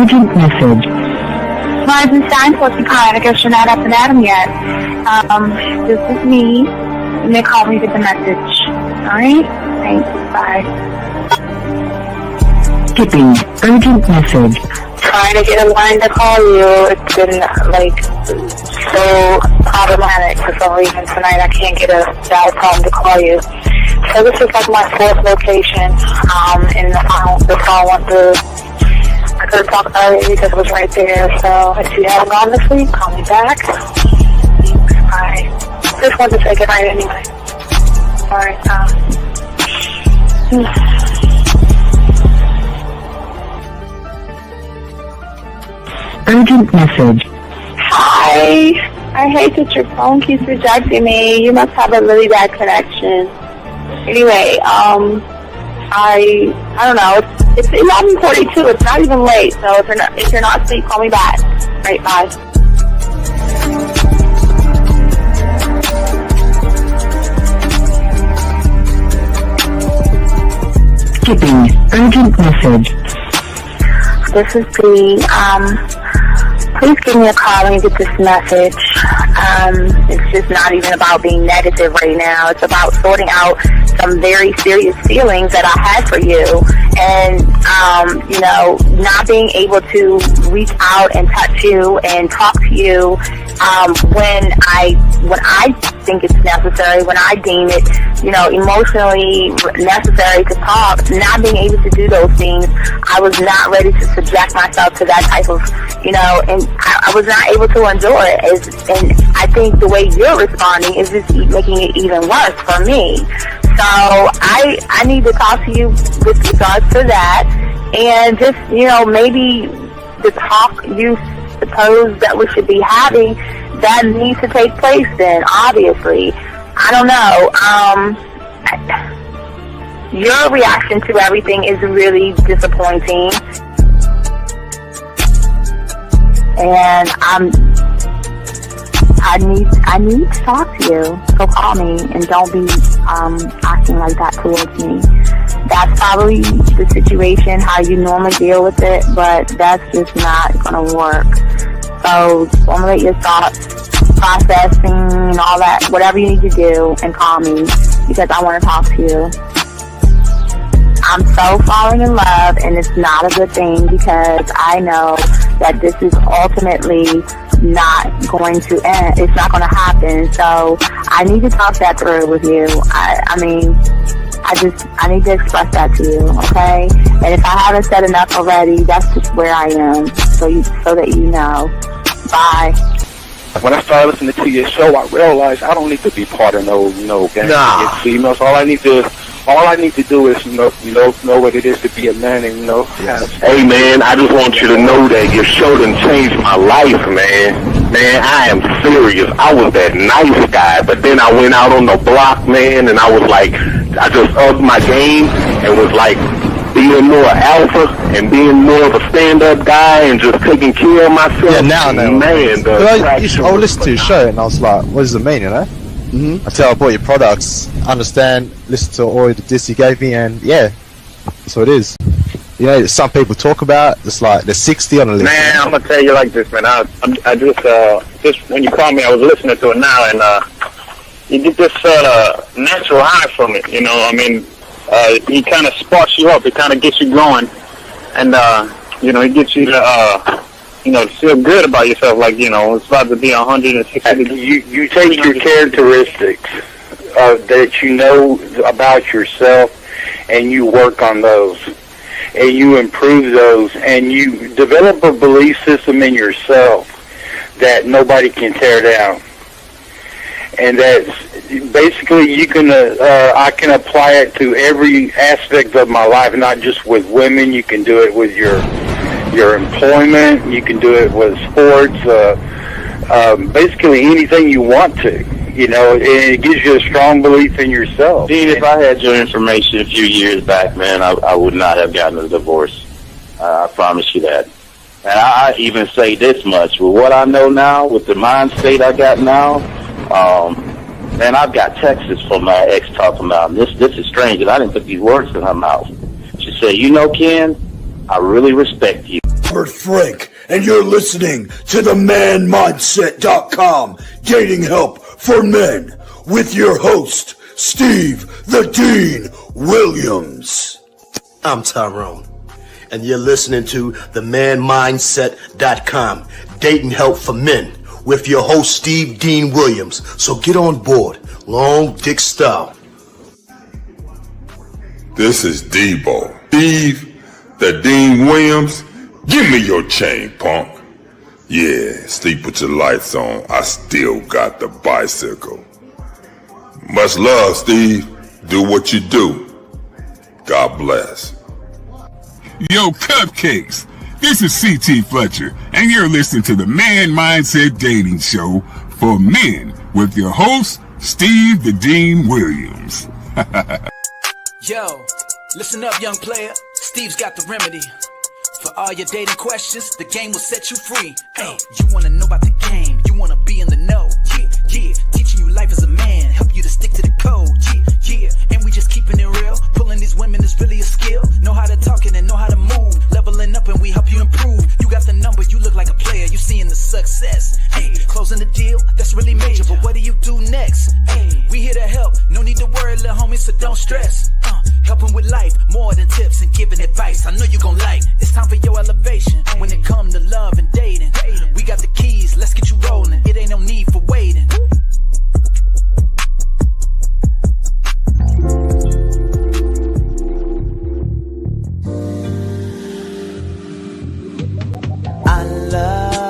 urgent message. Stein, supposed to be calling. I guess you're not up and at him yet. This is me. You may call me with the message. Alright? Thanks. Bye. Skipping urgent message. Trying to get a line to call you. It's been, so problematic for some reason tonight. I can't get a dial tone to call you. So this is my fourth location, and the phone went through. I could have talked earlier because it was right there. So if you haven't gone this week, call me back. Thanks. Bye. Just wanted to say goodnight anyway. Alright, Urgent message. Hi. I hate that your phone keeps rejecting me. You must have a really bad connection. Anyway, I don't know. It's 11:42. It's not even late. So if you're not asleep, call me back. Right, bye. Skipping urgent message. This is Bree. Please give me a call when you get this message. It's just not even about being negative right now. It's about sorting out some very serious feelings that I had for you, and not being able to reach out and touch you and talk to you when I think it's necessary, when I deem it, emotionally necessary to talk. Not being able to do those things, I was not ready to subject myself to that type of, and I was not able to endure it. And I think the way you're responding is just making it even worse for me. So I need to talk to you with regards to that, and just, maybe the talk you suppose that we should be having, that needs to take place then, obviously. I don't know. Your reaction to everything is really disappointing. And I need to talk to you. So call me and don't be acting like that towards me. That's probably the situation, how you normally deal with it, but that's just not gonna work. So formulate your thoughts, processing and all that, whatever you need to do, and call me because I want to talk to you. I'm so falling in love, and it's not a good thing because I know that this is ultimately not going to end. It's not going to happen. So I need to talk that through with you. I need to express that to you, okay? And if I haven't said enough already, that's just where I am, so that you know. Bye. When I started listening to your show, I realized I don't need to be part of no gang against females. All I need to do is know what it is to be a man, and Hey man, I just want you to know that your show done changed my life, man. Man, I am serious. I was that nice guy, but then I went out on the block, man, and I was like, I just upped my game and was like being more alpha and being more of a stand-up guy and just taking care of myself. Yeah, now, man. I listened to your show and I was like, what does it mean, Mm-hmm. Until I bought your products, understand, listen to all the diss you gave me, and yeah, that's what it is. Some people talk about it's like there's 60 on the list. Man, I'm gonna tell you like this, man. I just when you called me, I was listening to it now, and you get this natural high from it. He kind of sparks you up. It kind of gets you going, and it gets you to feel good about yourself. Like it's about to be 160 degrees. You take your characteristics that you know about yourself, and you work on those, and you improve those, and you develop a belief system in yourself that nobody can tear down. And that's basically I can apply it to every aspect of my life, not just with women. You can do it with your employment. You can do it with sports. Basically anything you want to. And it gives you a strong belief in yourself. Dean, if I had your information a few years back, man, I would not have gotten a divorce. I promise you that. And I even say this much, with what I know now, with the mind state I got now, man, I've got texts from my ex talking about, this is strange, and I didn't put these words in her mouth. She said, Ken, I really respect you. Albert Frank, and you're listening to the manmindset.com dating help for men with your host, Steve the Dean Williams. I'm Tyrone, and you're listening to the manmindset.com dating help for men with your host, Steve Dean Williams. So get on board, long dick style. This is Debo. Steve the Dean Williams, give me your chain, punk. Yeah, sleep with your lights on. I still got the bicycle. Much love, Steve. Do what you do. God bless. Yo, cupcakes. This is C.T. Fletcher, and you're listening to the Man Mindset Dating Show for men with your host, Steve the Dean Williams. Yo, listen up, young player. Steve's got the remedy. For all your dating questions, the game will set you free. Hey, you wanna know about the game, you wanna be in the know. Yeah, yeah, teaching you life as a man, help you to stick to the code. Yeah, yeah, and we just keeping it real. Pulling these women is really a skill. Know how to talk and know how to move. Leveling up and we help you improve. You got the numbers, you look like a player, you seeing the success. Hey, closing the deal, that's really major, but what do you do next? Hey, we here to help, no need to worry, little homie, so don't stress. Helping with life, more than tips and giving advice. I know you gon' like. It's time for your elevation. When it come to love and dating, we got the keys. Let's get you rolling. It ain't no need for waiting. I love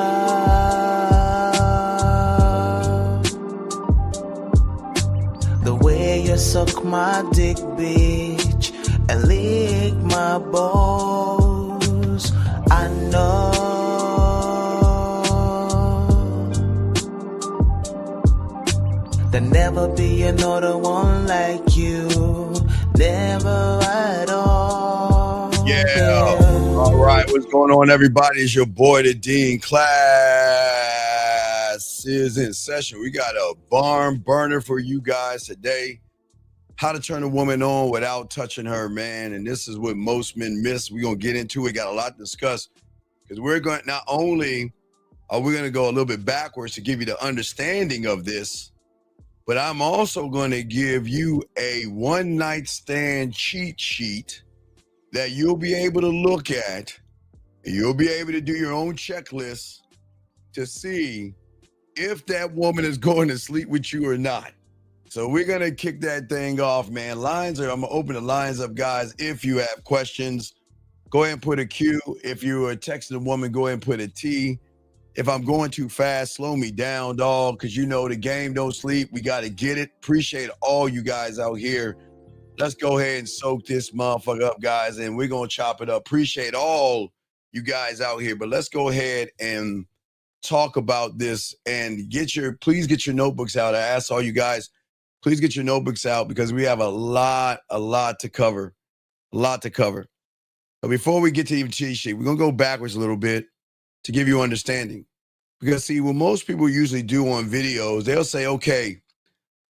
the way you suck my dick, bitch, and lick my balls. I know there'll never be another one like you, never at all. Yeah. All right, what's going on, everybody? It's your boy, the Dean. Class is in session. We got a barn burner for you guys today. How to turn a woman on without touching her, man. And this is what most men miss. We're going to get into it. Got a lot to discuss because we're going, not only are we going to go a little bit backwards to give you the understanding of this, but I'm also going to give you a one-night stand cheat sheet that you'll be able to look at. And you'll be able to do your own checklist to see if that woman is going to sleep with you or not. So we're going to kick that thing off, man. I'm going to open the lines up, guys. If you have questions, go ahead and put a Q. If you are texting a woman, go ahead and put a T. If I'm going too fast, slow me down, dog, because you know the game don't sleep. We got to get it. Appreciate all you guys out here. Let's go ahead and soak this motherfucker up, guys, and we're going to chop it up. Appreciate all you guys out here, but let's go ahead and talk about this and please get your notebooks out. I ask all you guys, please get your notebooks out because we have a lot to cover. But before we get to even cheat sheet, we're going to go backwards a little bit to give you understanding. Because see, what most people usually do on videos, they'll say, okay,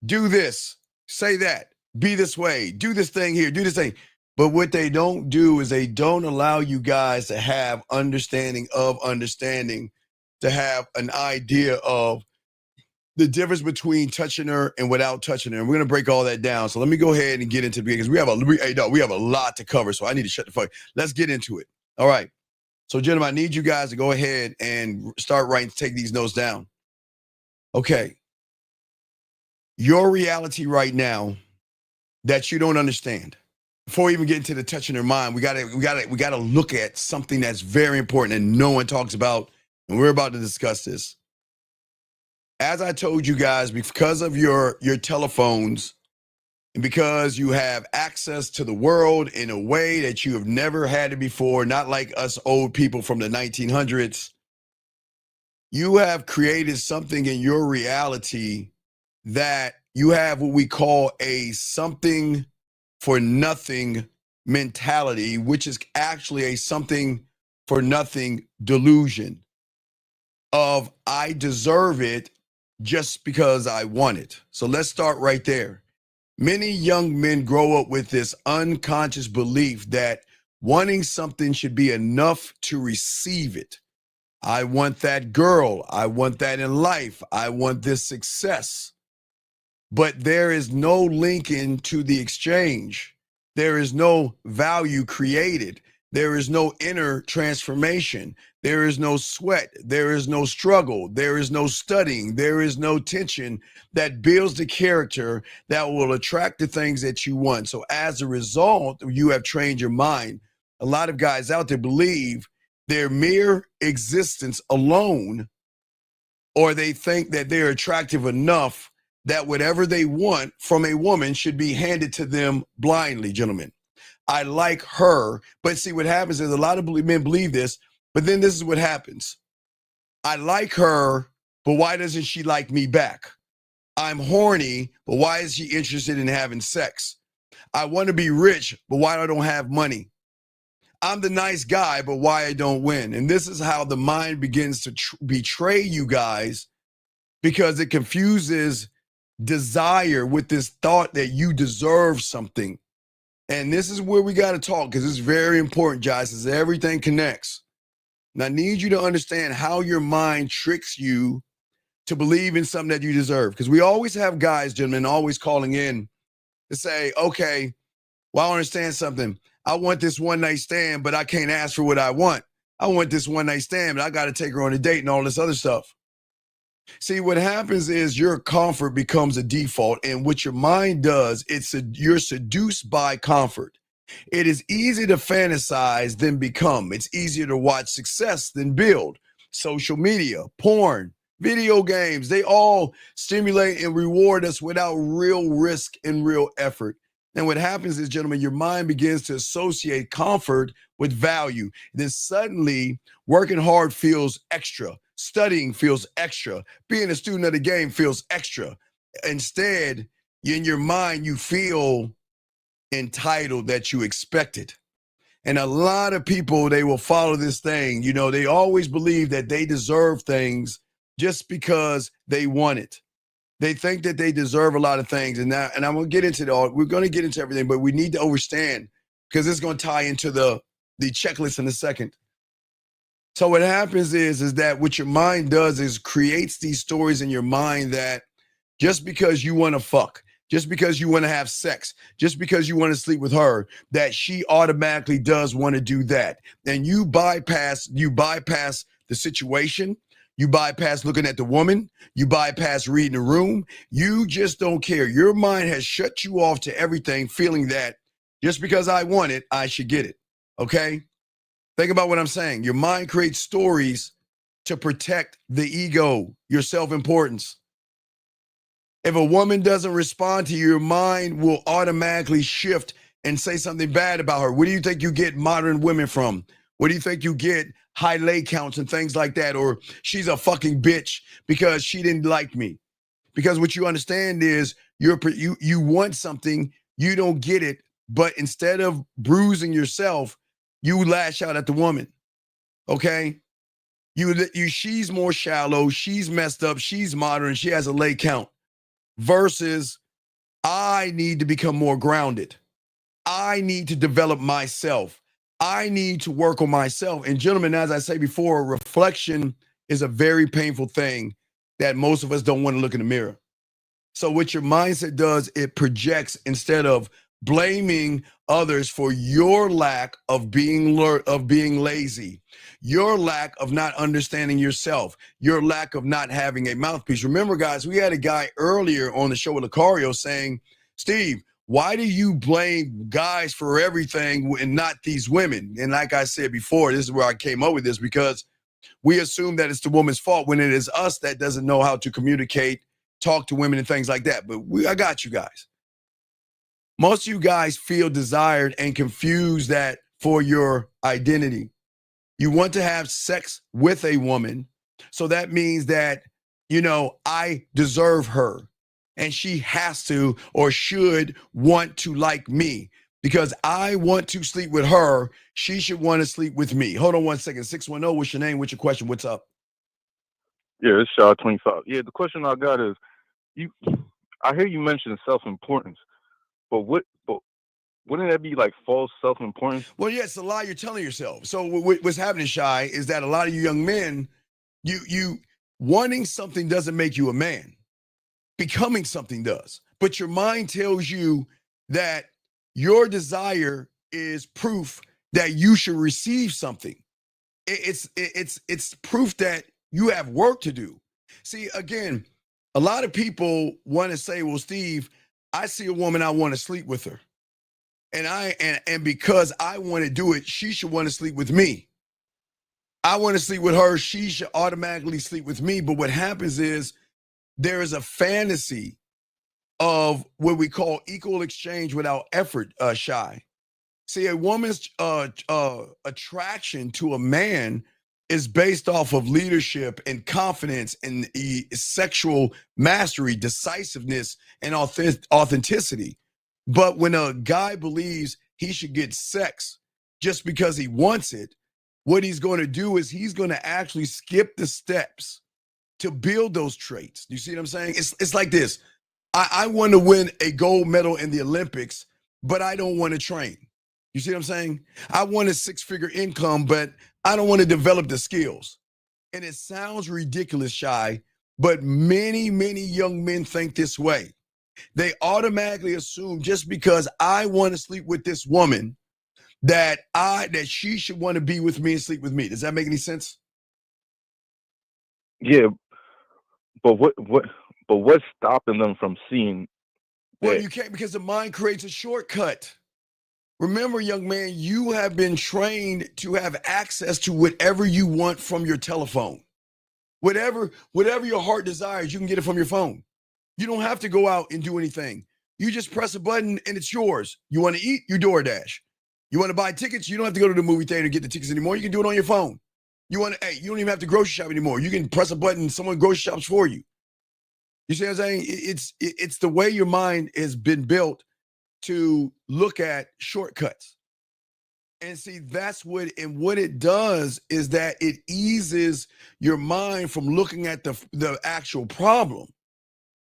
do this, say that, be this way, do this thing here, do this thing. But what they don't do is they don't allow you guys to have understanding, to have an idea of the difference between touching her and without touching her. And we're going to break all that down. So let me go ahead and get into it because we have a lot to cover. So I need to shut the fuck. Let's get into it. All right. So gentlemen, I need you guys to go ahead and start writing, take these notes down. Okay. Your reality right now that you don't understand. Before we even get into the touching her mind, we gotta look at something that's very important and no one talks about, and we're about to discuss this. As I told you guys, because of your telephones and because you have access to the world in a way that you have never had it before, not like us old people from the 1900s, you have created something in your reality that you have what we call a something for nothing mentality, which is actually a something for nothing delusion of I deserve it just because I want it. So let's start right there. Many young men grow up with this unconscious belief that Wanting something should be enough to receive it. I want that girl. I want that in life. I want this success. But there is no linking to the exchange. There is no value created. There is no inner transformation. There is no sweat. There is no struggle. There is no studying. There is no tension that builds the character that will attract the things that you want. So as a result, you have trained your mind. A lot of guys out there believe their mere existence alone, or they think that they're attractive enough that whatever they want from a woman should be handed to them blindly, gentlemen. I like her, but see what happens is a lot of men believe this, but then this is what happens. I like her, but why doesn't she like me back? I'm horny, but why is she interested in having sex? I want to be rich, but why I don't have money? I'm the nice guy, but why I don't win? And this is how the mind begins to betray you guys, because it confuses desire with this thought that you deserve something. And this is where we got to talk, because it's very important, guys, as everything connects. And I need you to understand how your mind tricks you to believe in something that you deserve. Because we always have guys, gentlemen, always calling in to say, okay, well, I understand something. I want this one night stand, but I can't ask for what I want. I want this one night stand, but I got to take her on a date and all this other stuff. See, what happens is your comfort becomes a default, and what your mind does, you're seduced by comfort. It is easy to fantasize than become. It's easier to watch success than build. Social media, porn, video games, they all stimulate and reward us without real risk and real effort. And what happens is, gentlemen, your mind begins to associate comfort with value. Then suddenly, working hard feels extra. Studying feels extra. Being a student of the game feels extra. Instead, in your mind, you feel entitled that you expect it. And a lot of people, they will follow this thing. You know, they always believe that they deserve things just because they want it. They think that they deserve a lot of things. And I'm going to get into it all. We're going to get into everything, but we need to understand, because it's going to tie into the checklist in a second. So what happens is that what your mind does is creates these stories in your mind that just because you want to fuck, just because you want to have sex, just because you want to sleep with her, that she automatically does want to do that. And you bypass the situation. You bypass looking at the woman. You bypass reading the room. You just don't care. Your mind has shut you off to everything, feeling that just because I want it, I should get it. Okay? Think about what I'm saying. Your mind creates stories to protect the ego, your self-importance. If a woman doesn't respond to you, your mind will automatically shift and say something bad about her. Where do you think you get modern women from? Where do you think you get high lay counts and things like that? Or she's a fucking bitch because she didn't like me. Because what you understand is you want something, you don't get it, but instead of bruising yourself, you lash out at the woman. Okay? She's more shallow, she's messed up, she's modern, she has a lay count. Versus, I need to become more grounded. I need to develop myself. I need to work on myself. And gentlemen, as I say before, reflection is a very painful thing that most of us don't want to look in the mirror. So what your mindset does, it projects, instead of blaming others for your lack of being lazy, your lack of not understanding yourself, your lack of not having a mouthpiece. Remember, guys, we had a guy earlier on the show with Lucario saying, Steve, why do you blame guys for everything and not these women? And like I said before, this is where I came up with this, because we assume that it's the woman's fault when it is us that doesn't know how to communicate, talk to women and things like that. But I got you guys. Most of you guys feel desired and confused that for your identity. You want to have sex with a woman. So that means that, I deserve her and she has to or should want to like me. Because I want to sleep with her, she should want to sleep with me. Hold on 1 second. 610, what's your name? What's your question? What's up? Yeah, it's Shaw 25. Yeah, the question I got is, I hear you mention self-importance, but wouldn't that be like false self-importance? Well, yeah, it's a lie you're telling yourself. So what's happening, Shy, is that a lot of you young men, you wanting something doesn't make you a man. Becoming something does. But your mind tells you that your desire is proof that you should receive something. It's proof that you have work to do. See, again, a lot of people want to say, well, Steve, I see a woman, I want to sleep with her. And because I want to do it, she should want to sleep with me. I want to sleep with her, she should automatically sleep with me. But what happens is there is a fantasy of what we call equal exchange without effort, Shy. See, a woman's attraction to a man is based off of leadership and confidence and sexual mastery, decisiveness, and authenticity. But when a guy believes he should get sex just because he wants it, what he's going to do is he's going to actually skip the steps to build those traits. You see what I'm saying? It's like this. I want to win a gold medal in the Olympics, but I don't want to train. You see what I'm saying? I want a 6-figure income, but I don't want to develop the skills. And it sounds ridiculous, Shy, but many, many young men think this way. They automatically assume just because I want to sleep with this woman that she should want to be with me and sleep with me. Does that make any sense? Yeah, but what's stopping them from seeing that? Well, you can't, because the mind creates a shortcut. Remember, young man, you have been trained to have access to whatever you want from your telephone. Whatever your heart desires, you can get it from your phone. You don't have to go out and do anything. You just press a button and it's yours. You want to eat, you DoorDash. You want to buy tickets, you don't have to go to the movie theater to get the tickets anymore. You can do it on your phone. You don't even have to grocery shop anymore. You can press a button and someone grocery shops for you. You see what I'm saying? It's the way your mind has been built to look at shortcuts. And see, what it does is that it eases your mind from looking at the actual problem,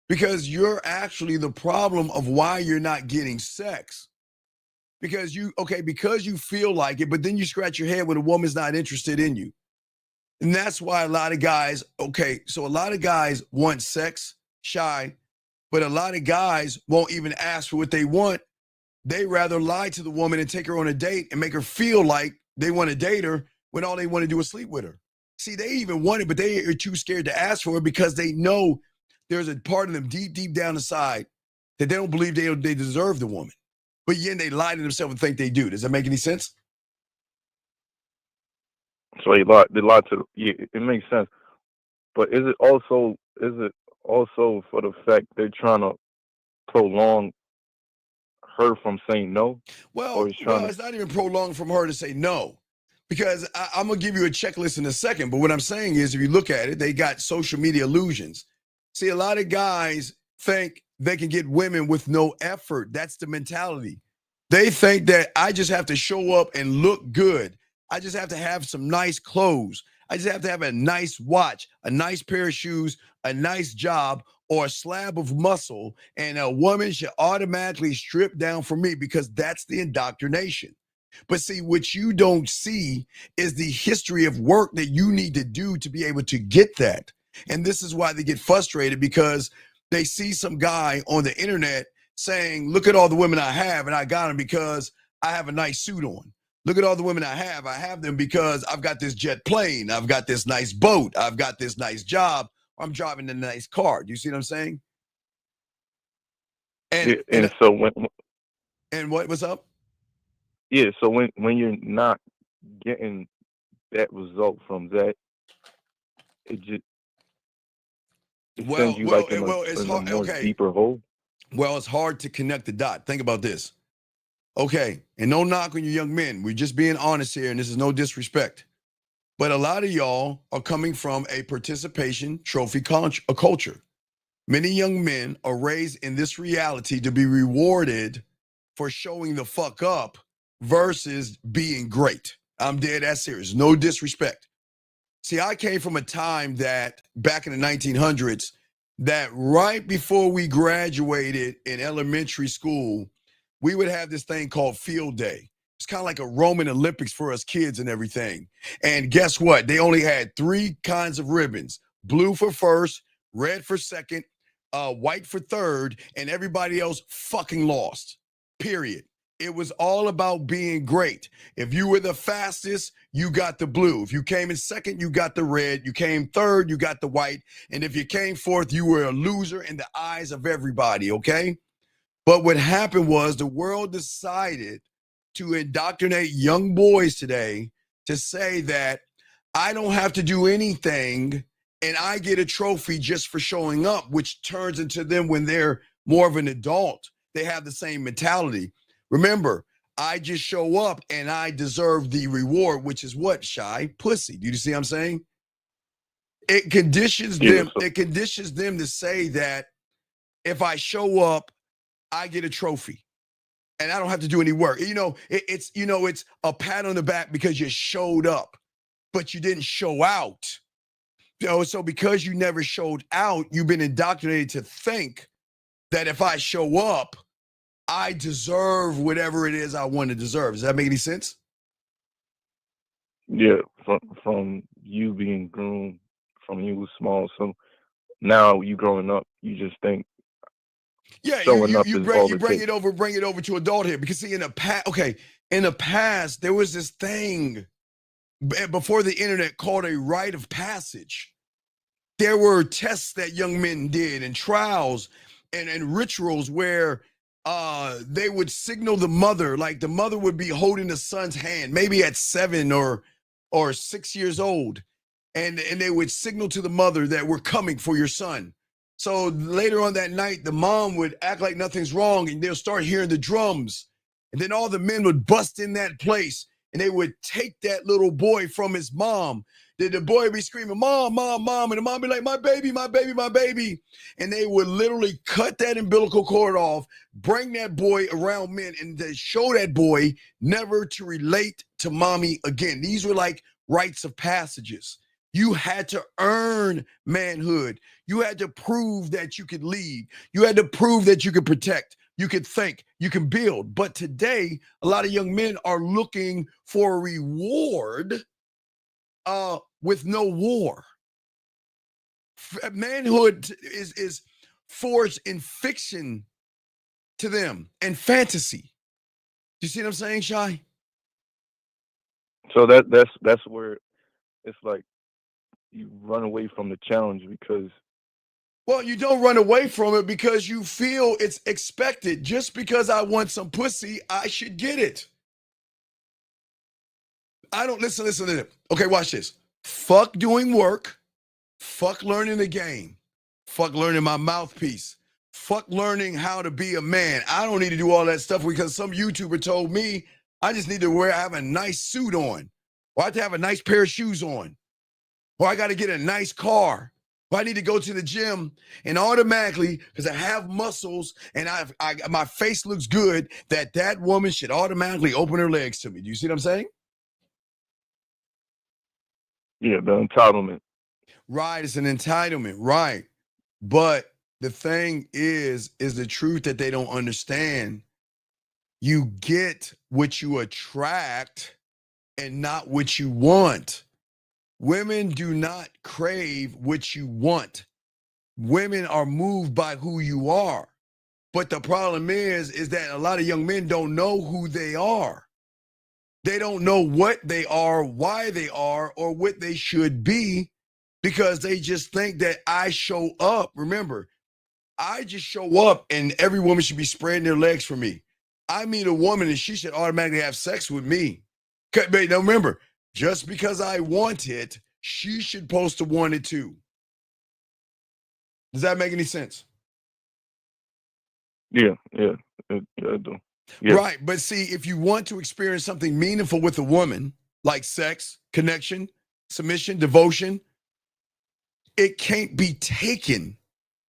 because you're actually the problem of why you're not getting sex. Because you feel like it, but then you scratch your head when a woman's not interested in you. And that's why a lot of guys want sex, Shy, but a lot of guys won't even ask for what they want. They rather lie to the woman and take her on a date and make her feel like they want to date her when all they want to do is sleep with her. See, they even want it, but they are too scared to ask for it because they know there's a part of them deep, deep down inside that they don't believe they deserve the woman. But yet they lie to themselves and think they do. Does that make any sense? So they lie to it makes sense. But is it also for the fact they're trying to prolong her from saying no? Well, it's not even prolonged from her to say no, because I'm going to give you a checklist in a second. But what I'm saying is, if you look at it, they got social media illusions. See, a lot of guys think they can get women with no effort. That's the mentality. They think that I just have to show up and look good. I just have to have some nice clothes. I just have to have a nice watch, a nice pair of shoes, a nice job, or a slab of muscle, and a woman should automatically strip down for me, because that's the indoctrination. But see, what you don't see is the history of work that you need to do to be able to get that. And this is why they get frustrated, because they see some guy on the internet saying, look at all the women I have, and I got them because I have a nice suit on. Look at all the women I have them because I've got this jet plane, I've got this nice boat, I've got this nice job, I'm driving a nice car. Do you see what I'm saying? And so what's up? Yeah, so when you're not getting that result from that, it sends you in a more deeper hole. Well, it's hard to connect the dot. Think about this. Okay, and no knock on you young men. We're just being honest here, and this is no disrespect. But a lot of y'all are coming from a participation trophy culture. Many young men are raised in this reality to be rewarded for showing the fuck up versus being great. I'm dead ass serious. No disrespect. See, I came from a time that back in the 1900s, that right before we graduated in elementary school, we would have this thing called field day. It's kind of like a Roman Olympics for us kids and everything. And guess what? They only had 3 kinds of ribbons: blue for first, red for second, white for third, and everybody else fucking lost. Period. It was all about being great. If you were the fastest, you got the blue. If you came in second, you got the red. You came third, you got the white. And if you came fourth, you were a loser in the eyes of everybody, okay? But what happened was the world decided to indoctrinate young boys today to say that I don't have to do anything and I get a trophy just for showing up, which turns into them when they're more of an adult. They have the same mentality. Remember, I just show up and I deserve the reward, which is what, Shy? Pussy. Do you see what I'm saying? It conditions them. It conditions them to say that if I show up, I get a trophy and I don't have to do any work. It's a pat on the back because you showed up, but you didn't show out. So because you never showed out, you've been indoctrinated to think that if I show up, I deserve whatever it is I want to deserve. Does that make any sense? Yeah, from you being groomed from you was small. So now you growing up, you just think showing up is all it takes. Bring it over to adulthood. Because see, in the past, there was this thing before the internet called a rite of passage. There were tests that young men did and trials and rituals where they would signal the mother, like the mother would be holding the son's hand, maybe at 7 or 6 years old. And they would signal to the mother that we're coming for your son. So later on that night, the mom would act like nothing's wrong and they'll start hearing the drums. And then all the men would bust in that place and they would take that little boy from his mom. Then the boy would be screaming, "Mom, mom, mom." And the mom would be like, "My baby, my baby, my baby." And they would literally cut that umbilical cord off, bring that boy around men, and they show that boy never to relate to mommy again. These were like rites of passages. You had to earn manhood. You had to prove that you could lead. You had to prove that you could protect. You could think. You can build. But today, a lot of young men are looking for a reward with no war. Manhood is forged in fiction to them and fantasy. Do you see what I'm saying, Shy? So that's where it's like you run away from the challenge because. Well, you don't run away from it because you feel it's expected. Just because I want some pussy, I should get it. I don't listen to them. Okay, watch this. Fuck doing work. Fuck learning the game. Fuck learning my mouthpiece. Fuck learning how to be a man. I don't need to do all that stuff because some YouTuber told me I just need to have a nice suit on, or I have to have a nice pair of shoes on, or I got to get a nice car, or I need to go to the gym, and automatically, because I have muscles and my face looks good, that woman should automatically open her legs to me. Do you see what I'm saying? Yeah, the entitlement. Right, it's an entitlement, right. But the thing is the truth that they don't understand. You get what you attract and not what you want. Women do not crave what you want. Women are moved by who you are. But the problem is that a lot of young men don't know who they are. They don't know what they are, why they are, or what they should be, because they just think that I show up. Remember, I just show up and every woman should be spreading their legs for me. I meet a woman and she should automatically have sex with me. Now remember, just because I want it, she should supposed to want it too. Does that make any sense? Yeah, I do. Yeah. Right, but see, if you want to experience something meaningful with a woman, like sex, connection, submission, devotion, it can't be taken.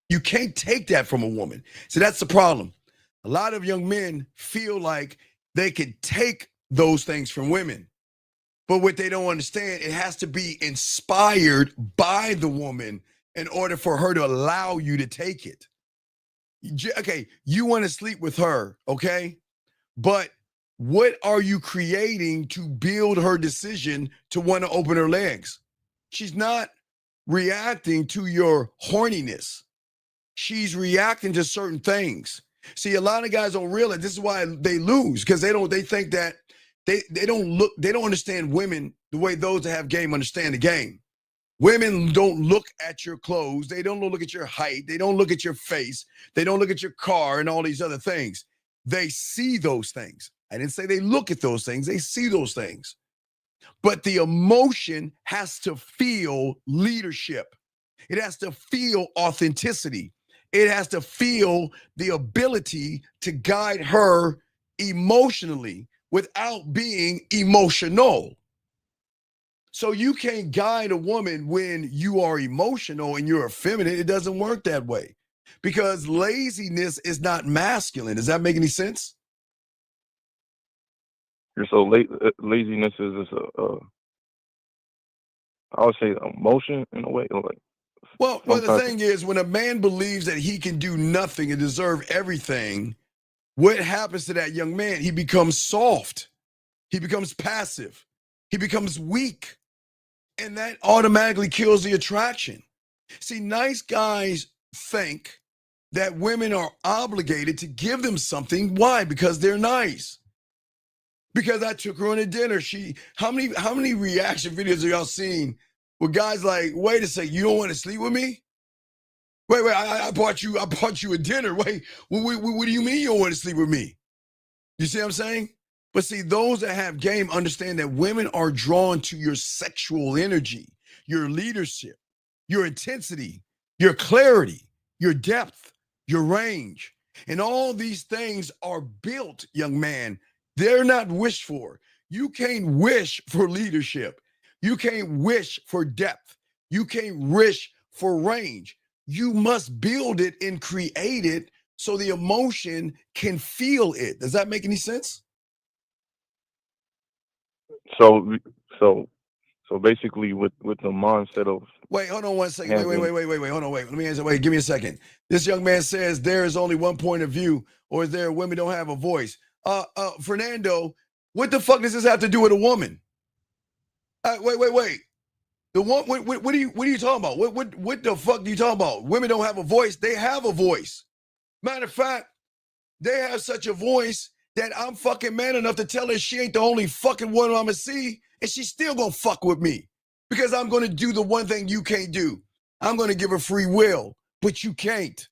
You can't take that from a woman. So that's the problem. A lot of young men feel like they can take those things from women. But what they don't understand, it has to be inspired by the woman in order for her to allow you to take it. Okay, you want to sleep with her, okay? But what are you creating to build her decision to want to open her legs? She's not reacting to your horniness. She's reacting to certain things. See, a lot of guys don't realize this is why they lose, because they think that they don't understand women the way those that have game understand the game. Women don't look at your clothes. They don't look at your height. They don't look at your face. They don't look at your car and all these other things. They see those things. I didn't say they look at those things. They see those things. But the emotion has to feel leadership. It has to feel authenticity. It has to feel the ability to guide her emotionally without being emotional. So you can't guide a woman when you are emotional and you're effeminate. It doesn't work that way, because laziness is not masculine. Does that make any sense? So laziness is I would say emotion in a way. Like, well, the thing is, when a man believes that he can do nothing and deserve everything, what happens to that young man? He becomes soft. He becomes passive. He becomes weak. And that automatically kills the attraction. See, nice guys think that women are obligated to give them something. Why? Because they're nice. Because I took her on a dinner. How many reaction videos have y'all seen where guys like, wait a second, you don't want to sleep with me? Wait, I bought you a dinner. Wait, what do you mean you don't want to sleep with me? You see what I'm saying? But see, those that have game understand that women are drawn to your sexual energy, your leadership, your intensity, your clarity, your depth, your range. And all these things are built, young man. They're not wished for. You can't wish for leadership. You can't wish for depth. You can't wish for range. You must build it and create it so the emotion can feel it. Does that make any sense? So basically, with the mindset of wait, hold on 1 second. Wait, hold on, wait. Let me answer. Wait, give me a second. This young man says there is only one point of view, or is there women don't have a voice? Fernando, what the fuck does this have to do with a woman? Wait. The one, what are you talking about? What the fuck are you talking about? Women don't have a voice. They have a voice. Matter of fact, they have such a voice that I'm fucking man enough to tell her she ain't the only fucking one I'm gonna see, and she's still gonna fuck with me, because I'm gonna do the one thing you can't do. I'm gonna give her free will, but you can't.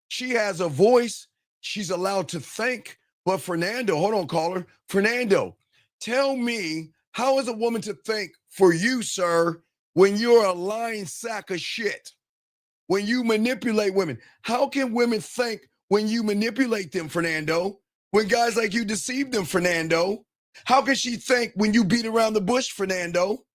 She has a voice. She's allowed to think. But Fernando, hold on, caller. Fernando, tell me, how is a woman to think for you, sir, when you're a lying sack of shit? When you manipulate women, how can women think when you manipulate them, Fernando? When guys like you deceive them, Fernando? How can she think when you beat around the bush, Fernando?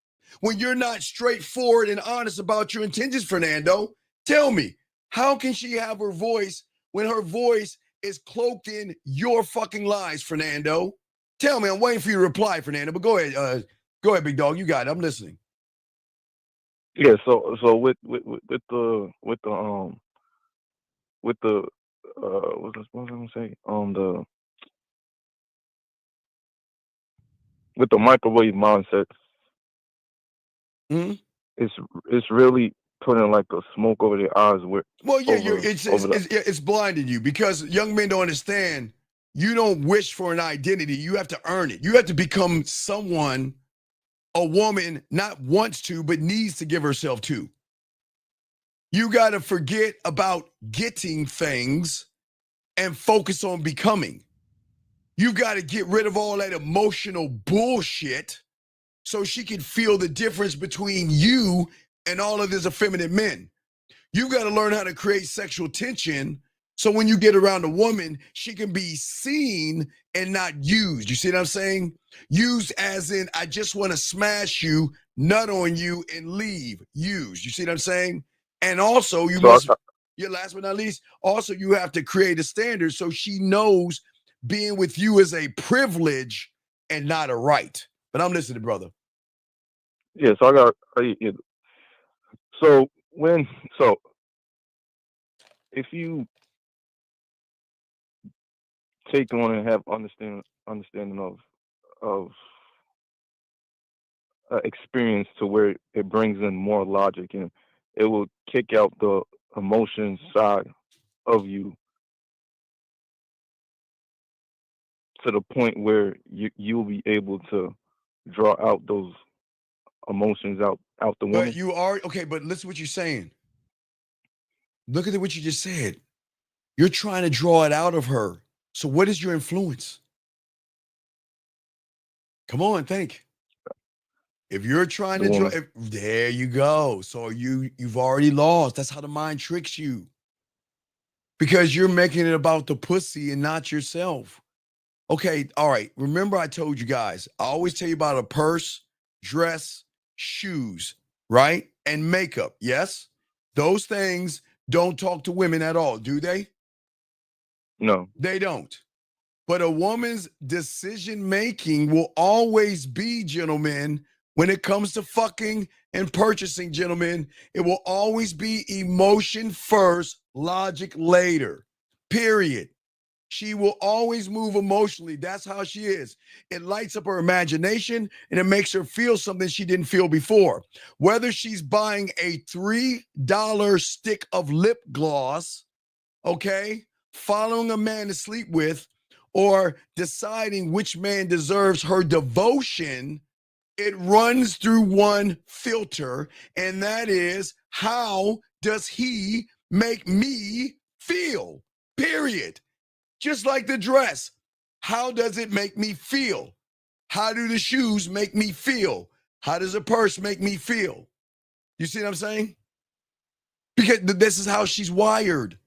When you're not straightforward and honest about your intentions, Fernando? Tell me, how can she have her voice when her voice is cloaked in your fucking lies, Fernando? Tell me, I'm waiting for you to reply, Fernando, but go ahead, big dog, you got it, I'm listening. Yeah, so with the what was I gonna say? With the microwave mindset, it's really putting like a smoke over their eyes. It's blinding you, because young men don't understand. You don't wish for an identity. You have to earn it. You have to become someone a woman not wants to, but needs to give herself to. You got to forget about getting things and focus on becoming. You got to get rid of all that emotional bullshit so she can feel the difference between you and all of these effeminate men. You got to learn how to create sexual tension so when you get around a woman, she can be seen and not used. You see what I'm saying? Used as in, I just want to smash you, nut on you, and leave. Used. You see what I'm saying? And also, last but not least, also you have to create a standard so she knows being with you is a privilege and not a right. But I'm listening, brother. Yeah, if you take on and have understanding of experience to where it brings in more logic, and it will kick out the emotion side of you to the point where you'll be able to draw out those emotions out the woman. But you are okay. But listen to what you're saying. Look at what you just said. You're trying to draw it out of her. So what is your influence? Come on, think. If you're trying to draw, there you go. So you've already lost. That's how the mind tricks you. Because you're making it about the pussy and not yourself. Okay, all right. Remember I told you guys, I always tell you about a purse, dress, shoes, right? And makeup, yes? Those things don't talk to women at all, do they? No. They don't. But a woman's decision-making will always be, gentlemen, when it comes to fucking and purchasing, gentlemen, it will always be emotion first, logic later, period. She will always move emotionally. That's how she is. It lights up her imagination and it makes her feel something she didn't feel before. Whether she's buying a $3 stick of lip gloss, okay, following a man to sleep with, or deciding which man deserves her devotion, it runs through one filter, and that is, how does he make me feel? Period. Just like the dress. How does it make me feel? How do the shoes make me feel? How does a purse make me feel? You see what I'm saying? Because this is how she's wired.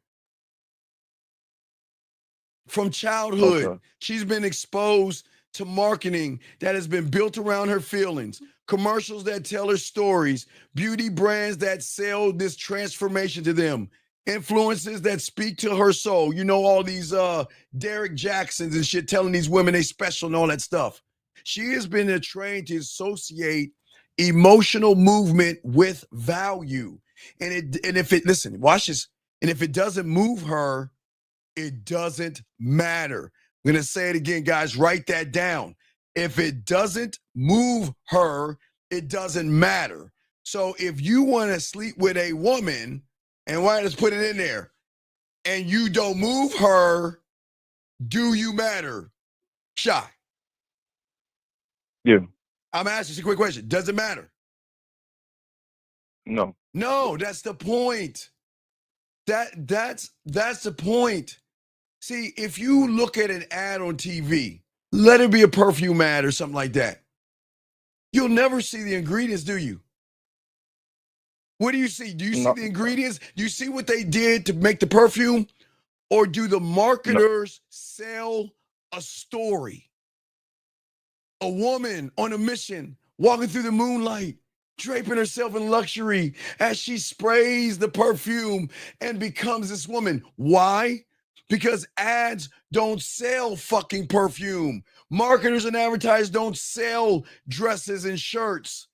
From childhood, okay. She's been exposed to marketing that has been built around her feelings, commercials that tell her stories, beauty brands that sell this transformation to them, influences that speak to her soul. You know, all these Derek Jacksons and shit telling these women they special and all that stuff. She has been trained to associate emotional movement with value. And if it, listen, watch this. And if it doesn't move her, it doesn't matter. I'm going to say it again, guys. Write that down. If it doesn't move her, it doesn't matter. So if you want to sleep with a woman, and why let's put it in there, and you don't move her, do you matter? Shy. Yeah. I'm asking you a quick question. Does it matter? No. No, that's the point. That's the point. See, if you look at an ad on TV, let it be a perfume ad or something like that, you'll never see the ingredients, do you? What do you see? Do you see the ingredients? Do you see what they did to make the perfume? Or do the marketers sell a story? A woman on a mission, walking through the moonlight, draping herself in luxury as she sprays the perfume and becomes this woman. Why? Because ads don't sell fucking perfume. Marketers and advertisers don't sell dresses and shirts.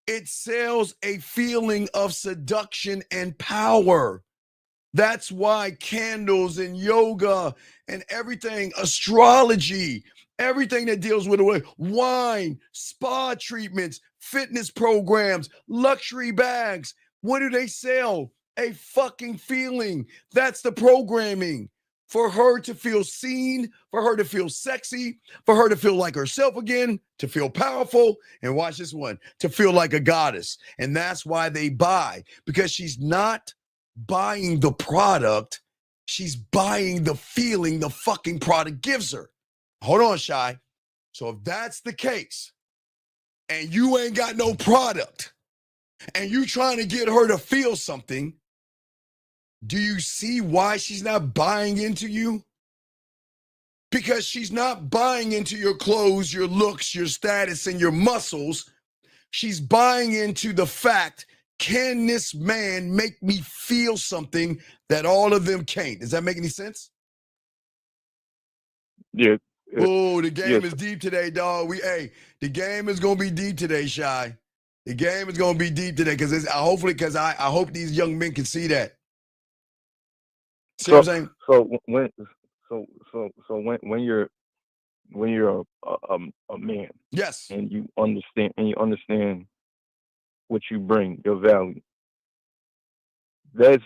It sells a feeling of seduction and power. That's why candles and yoga and everything, astrology, everything that deals with wine, spa treatments, fitness programs, luxury bags. What do they sell? A fucking feeling. That's the programming. For her to feel seen, for her to feel sexy, for her to feel like herself again, to feel powerful, and watch this one, to feel like a goddess. And that's why they buy, because she's not buying the product, she's buying the feeling the fucking product gives her. Hold on, Shy. So if that's the case, and you ain't got no product, and you trying to get her to feel something, do you see why she's not buying into you? Because she's not buying into your clothes, your looks, your status, and your muscles. She's buying into the fact, can this man make me feel something that all of them can't? Does that make any sense? Yeah. Oh, the game is deep today, dog. The game is gonna be deep today, Shy. The game is gonna be deep today because I hope these young men can see that. See what I'm saying? So when you're a man, yes, and you understand what you bring, your value. That's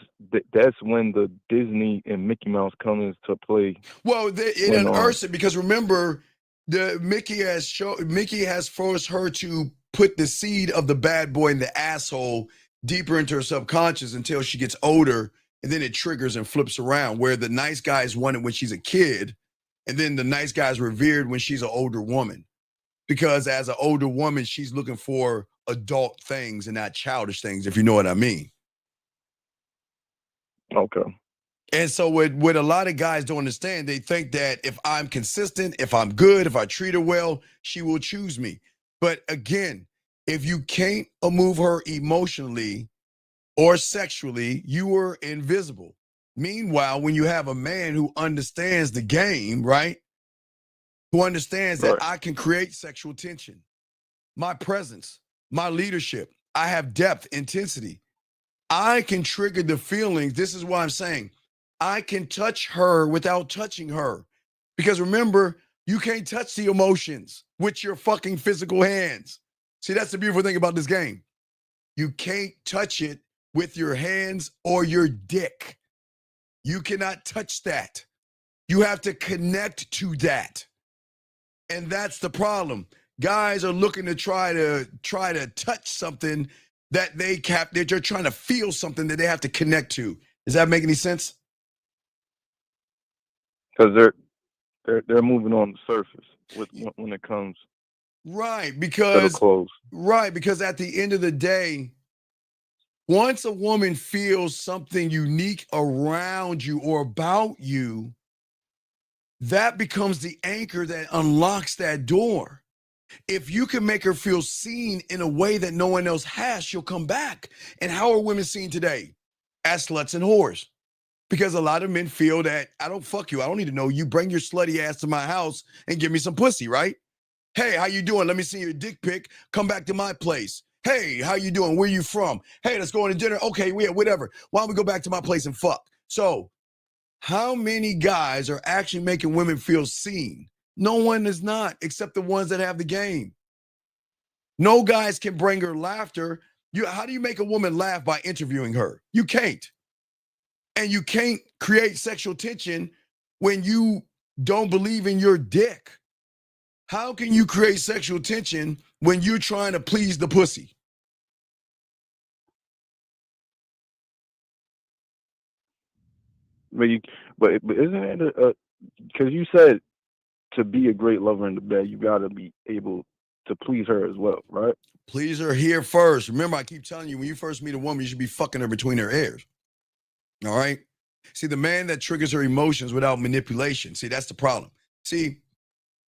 when the Disney and Mickey Mouse come into play. Well, it unearths it because remember, Mickey has forced her to put the seed of the bad boy in the asshole deeper into her subconscious until she gets older, and then it triggers and flips around where the nice guy is wanted when she's a kid, and then the nice guy is revered when she's an older woman. Because as an older woman, she's looking for adult things and not childish things, if you know what I mean. Okay. And so what a lot of guys don't understand, they think that if I'm consistent, if I'm good, if I treat her well, she will choose me. But again, if you can't move her emotionally or sexually, you are invisible. Meanwhile, when you have a man who understands the game, right? Who understands that I can create sexual tension, my presence, my leadership, I have depth, intensity. I can trigger the feelings. This is why I'm saying I can touch her without touching her. Because remember, you can't touch the emotions with your fucking physical hands. See, that's the beautiful thing about this game. You can't touch it with your hands or your dick. You cannot touch that. You have to connect to that. And that's the problem. Guys are looking to try to touch something that they're trying to feel something that they have to connect to. Does that make any sense? Because they're moving on the surface when it comes because to the clothes. Right, because at the end of the day, once a woman feels something unique around you or about you, that becomes the anchor that unlocks that door. If you can make her feel seen in a way that no one else has, she'll come back. And how are women seen today? As sluts and whores. Because a lot of men feel that I don't fuck you. I don't need to know you. Bring your slutty ass to my house and give me some pussy, right? Hey, how you doing? Let me see your dick pic. Come back to my place. Hey, how you doing? Where you from? Hey, let's go on to dinner. Okay, yeah, whatever. Why don't we go back to my place and fuck? So how many guys are actually making women feel seen? No one is not, except the ones that have the game. No guys can bring her laughter. How do you make a woman laugh by interviewing her? You can't. And you can't create sexual tension when you don't believe in your dick. How can you create sexual tension when you're trying to please the pussy? But isn't it because you said to be a great lover in the bed, you got to be able to please her as well, right? Please her here first. Remember, I keep telling you, when you first meet a woman, you should be fucking her between her ears. All right? See, the man that triggers her emotions without manipulation, see, that's the problem. See,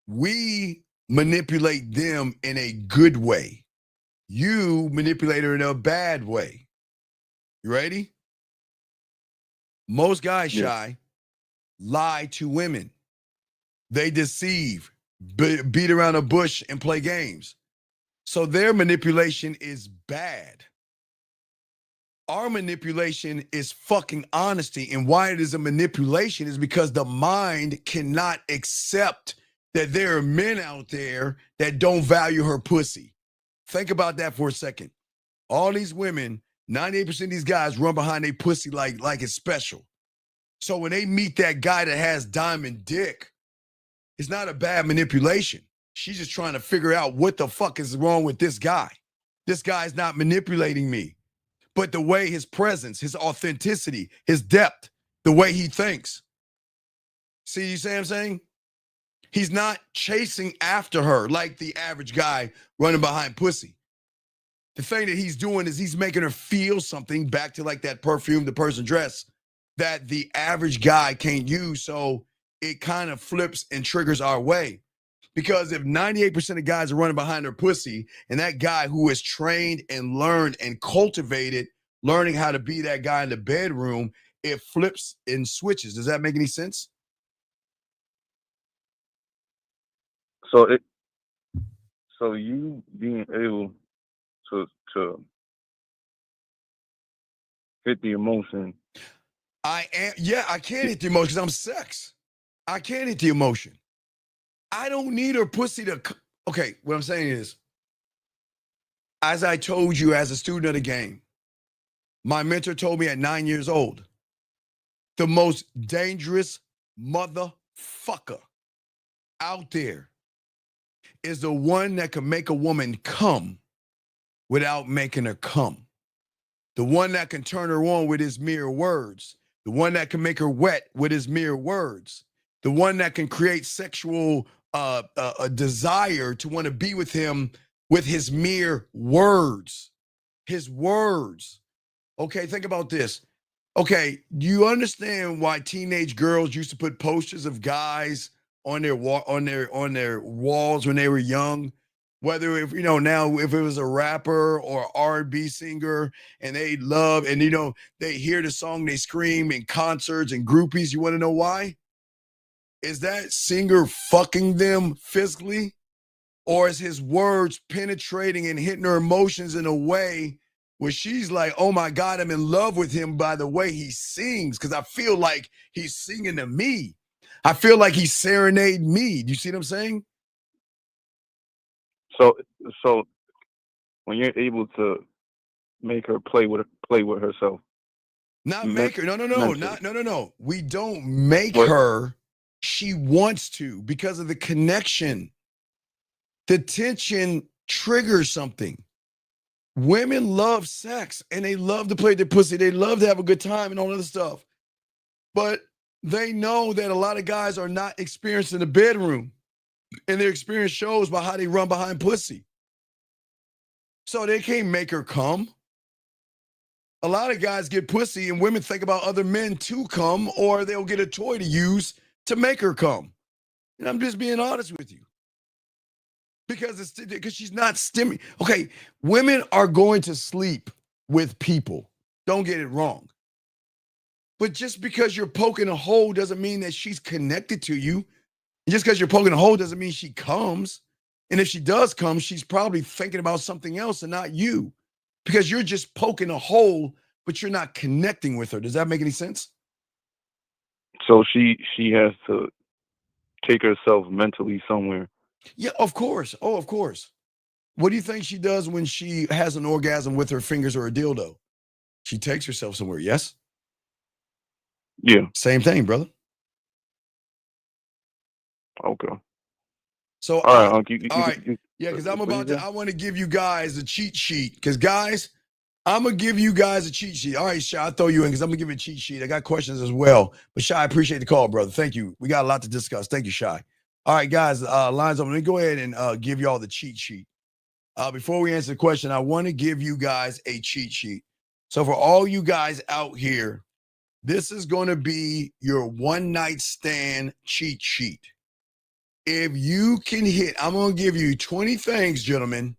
we manipulate them in a good way. You manipulate her in a bad way. You ready? Most guys, Shy, lie to women. They deceive, beat around a bush, and play games. So their manipulation is bad. Our manipulation is fucking honesty. And why it is a manipulation is because the mind cannot accept that there are men out there that don't value her pussy. Think about that for a second. All these women, 98% of these guys run behind their pussy like it's special. So when they meet that guy that has diamond dick, it's not a bad manipulation. She's just trying to figure out what the fuck is wrong with this guy. This guy's not manipulating me. But the way his presence, his authenticity, his depth, the way he thinks. See, you see what I'm saying? He's not chasing after her like the average guy running behind pussy. The thing that he's doing is he's making her feel something, back to like that perfume, the person dress, that the average guy can't use. So it kind of flips and triggers our way. Because if 98% of guys are running behind their pussy, and that guy who is trained and learned and cultivated, learning how to be that guy in the bedroom, it flips and switches. Does that make any sense? So you being able to hit the emotion. I can't hit the emotion because I'm sex. I can't hit the emotion. I don't need her pussy to. Okay, what I'm saying is, as I told you as a student of the game, my mentor told me at 9 years old, the most dangerous motherfucker out there is the one that can make a woman come without making her come. The one that can turn her on with his mere words. The one that can make her wet with his mere words. The one that can create sexual a desire to want to be with him with his mere words. His words. Okay, think about this. Okay, do you understand why teenage girls used to put posters of guys on their walls when they were young? Whether if now if it was a rapper or R&B singer and they love and they hear the song, they scream in concerts and groupies. You want to know why? Is that singer fucking them physically, or is his words penetrating and hitting her emotions in a way where she's like, oh my God, I'm in love with him by the way he sings, because I feel like he's singing to me. I feel like he's serenading me. Do you see what I'm saying? So when you're able to make her play with herself. Not make her. No. We don't make her. She wants to because of the connection. The tension triggers something. Women love sex and they love to play their pussy. They love to have a good time and all other stuff. But they know that a lot of guys are not experienced in the bedroom, and their experience shows by how they run behind pussy. So they can't make her come. A lot of guys get pussy and women think about other men to come, or they'll get a toy to use to make her come. And I'm just being honest with you. Because she's not stimulating. Okay, women are going to sleep with people. Don't get it wrong. But just because you're poking a hole doesn't mean that she's connected to you. And just because you're poking a hole doesn't mean she comes. And if she does come, she's probably thinking about something else and not you. Because you're just poking a hole, but you're not connecting with her. Does that make any sense? So she has to take herself mentally somewhere. Yeah, of course. Oh, of course. What do you think she does when she has an orgasm with her fingers or a dildo? She takes herself somewhere, yes? Yeah. Same thing, brother. Okay. So, all right. Yeah, because I want to give you guys a cheat sheet. Because, guys, I'm going to give you guys a cheat sheet. All right, Shy, I'll throw you in because I'm going to give you a cheat sheet. I got questions as well. But, Shy, I appreciate the call, brother. Thank you. We got a lot to discuss. Thank you, Shy. All right, guys, lines open. Let me go ahead and give you all the cheat sheet. Before we answer the question, I want to give you guys a cheat sheet. So for all you guys out here, this is going to be your one-night stand cheat sheet. If you can hit, I'm going to give you 20 things, gentlemen.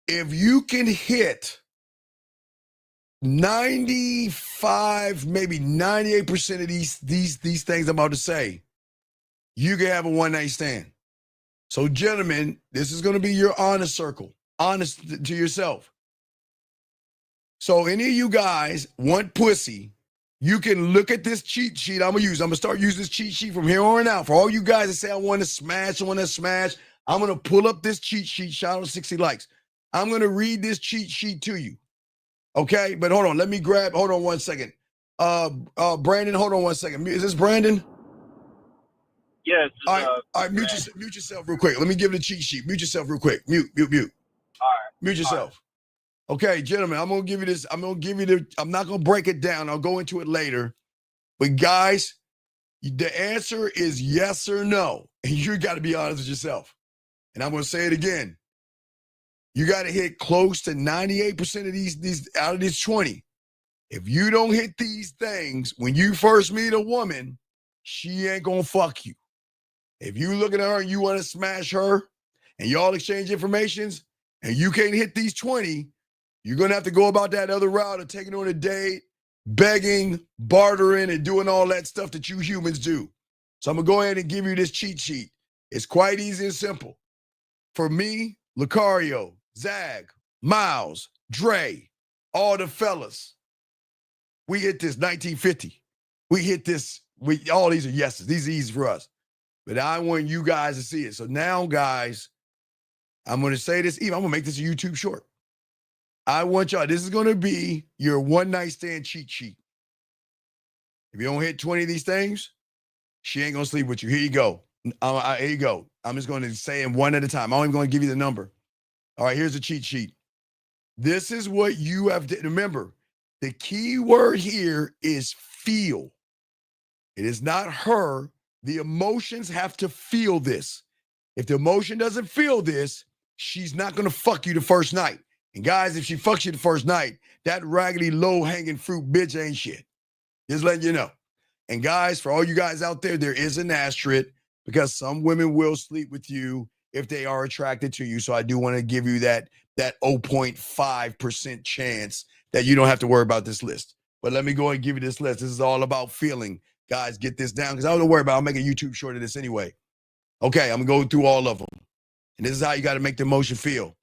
If you can hit 95, maybe 98% of these things I'm about to say, you can have a one-night stand. So, gentlemen, this is going to be your honest circle, honest to yourself. So, any of you guys want pussy, you can look at this cheat sheet I'm going to use. I'm going to start using this cheat sheet from here on out. For all you guys that say, I want to smash, I'm going to pull up this cheat sheet, shout out 60 likes. I'm going to read this cheat sheet to you. Okay? But hold on. Hold on one second. Brandon, hold on one second. Is this Brandon? Yes. All right, mute yourself real quick. Let me give it a cheat sheet. Mute yourself real quick. Mute. All right. Mute yourself. Right. Okay, gentlemen, I'm going to give you this. I'm not going to break it down. I'll go into it later. But guys, the answer is yes or no. And you got to be honest with yourself. And I'm going to say it again. You got to hit close to 98% of these out of these 20. If you don't hit these things when you first meet a woman, she ain't going to fuck you. If you look at her and you want to smash her and y'all exchange informations and you can't hit these 20, you're going to have to go about that other route of taking her on a date, begging, bartering, and doing all that stuff that you humans do. So I'm going to go ahead and give you this cheat sheet. It's quite easy and simple. For me, Lucario, Zag, Miles, Dre, all the fellas, we hit this 1950. We hit this All these are yeses. These are easy for us. But I want you guys to see it. So now, guys, I'm going to say this. Even I'm going to make this a YouTube short. I want y'all, this is going to be your one night stand cheat sheet. If you don't hit 20 of these things, she ain't going to sleep with you. Here you go. Here you go. I'm just going to say them one at a time. I'm only going to give you the number. All right, here's a cheat sheet. This is what you have to remember. The key word here is feel. It is not her. The emotions have to feel this. If the emotion doesn't feel this, she's not going to fuck you the first night. And guys, if she fucks you the first night, that raggedy low-hanging fruit bitch ain't shit. Just letting you know. And guys, for all you guys out there, there is an asterisk because some women will sleep with you if they are attracted to you. So I do want to give you that 0.5% chance that you don't have to worry about this list. But let me go and give you this list. This is all about feeling. Guys, get this down because I don't worry about it. I'll make a YouTube short of this anyway. Okay, I'm going to go through all of them. And this is how you got to make the emotion feel.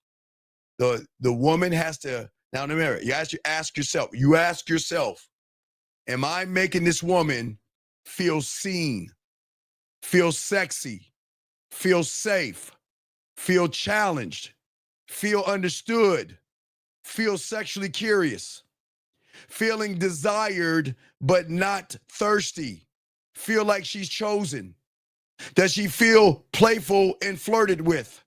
The woman has to, now remember, you ask yourself, am I making this woman feel seen, feel sexy, feel safe, feel challenged, feel understood, feel sexually curious, feeling desired but not thirsty, feel like she's chosen? Does she feel playful and flirted with?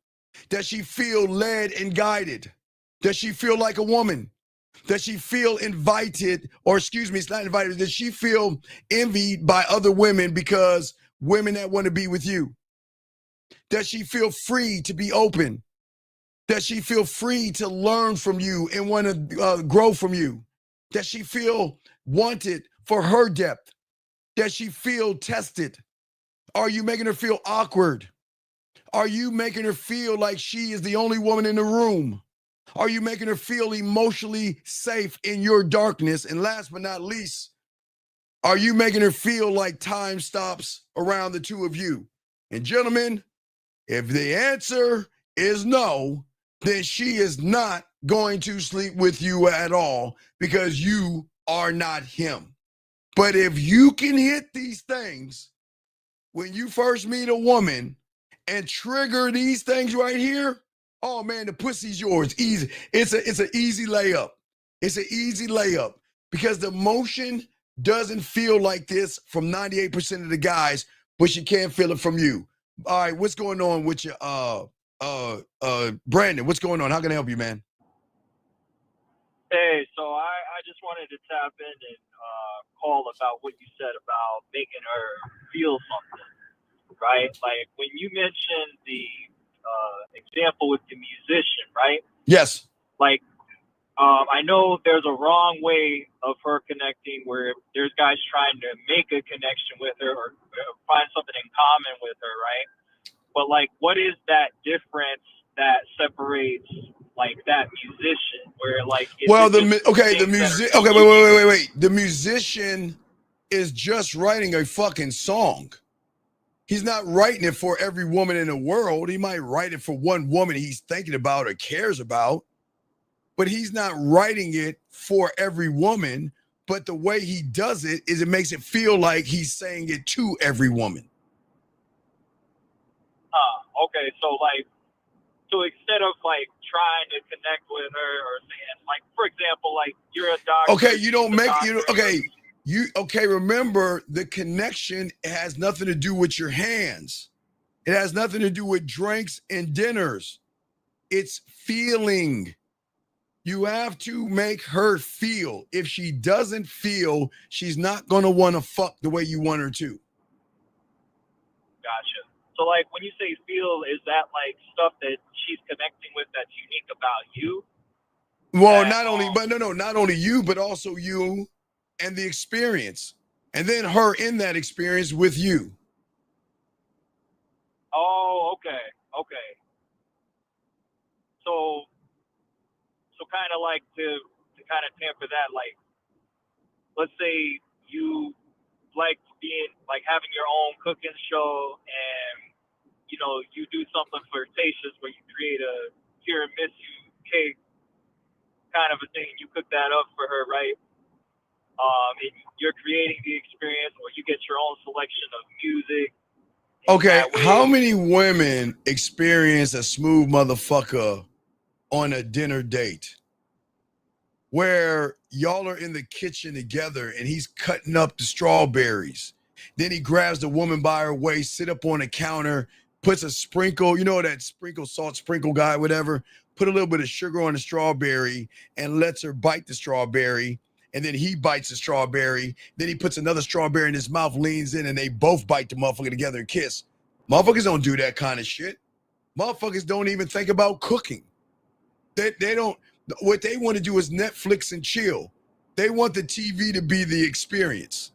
Does she feel led and guided? Does she feel like a woman? Does she feel invited, or excuse me, it's not invited. Does she feel envied by other women because women that want to be with you? Does she feel free to be open? Does she feel free to learn from you and want to grow from you? Does she feel wanted for her depth? Does she feel tested? Are you making her feel awkward? Are you making her feel like she is the only woman in the room? Are you making her feel emotionally safe in your darkness? And last but not least, are you making her feel like time stops around the two of you? And gentlemen, if the answer is no, then she is not going to sleep with you at all because you are not him. But if you can hit these things when you first meet a woman and trigger these things right here, oh man, the pussy's yours. Easy. It's an easy layup. It's an easy layup because the emotion doesn't feel like this from 98% of the guys, but she can't feel it from you. All right, what's going on with you, Brandon? What's going on? How can I help you, man? Hey, so I just wanted to tap in and call about what you said about making her feel something, right? Like when you mentioned the example with the musician, right? Yes. Like, I know there's a wrong way of her connecting where there's guys trying to make a connection with her or find something in common with her, right? But like, what is that difference that separates like that musician where like, well, the music. Okay, wait. The musician is just writing a fucking song. He's not writing it for every woman in the world. He might write it for one woman he's thinking about or cares about, but he's not writing it for every woman. But the way he does it is it makes it feel like he's saying it to every woman. Okay, so like, so instead of like trying to connect with her or saying like, for example, like you're a doctor. Okay, you don't make you remember the connection has nothing to do with your hands. It has nothing to do with drinks and dinners. It's feeling. You have to make her feel. If she doesn't feel, she's not gonna want to fuck the way you want her to. Gotcha. So like when you say feel, is that like stuff that she's connecting with that's unique about you? Well, not only you, but also you and the experience. And then her in that experience with you. Oh, okay. So kind of like to kind of tamper that, like, let's say you like being like having your own cooking show and you know, you do something flirtatious where you create a tiramisu cake kind of a thing. You cook that up for her, right? You're creating the experience, or you get your own selection of music. Okay, how many women experience a smooth motherfucker on a dinner date where y'all are in the kitchen together and he's cutting up the strawberries? Then he grabs the woman by her waist, sit up on the counter, puts a sprinkle, you know that salt sprinkle guy, whatever, put a little bit of sugar on the strawberry and lets her bite the strawberry. And then he bites the strawberry. Then he puts another strawberry in his mouth, leans in, and they both bite the motherfucker together and kiss. Motherfuckers don't do that kind of shit. Motherfuckers don't even think about cooking. They don't. What they want to do is Netflix and chill. They want the TV to be the experience.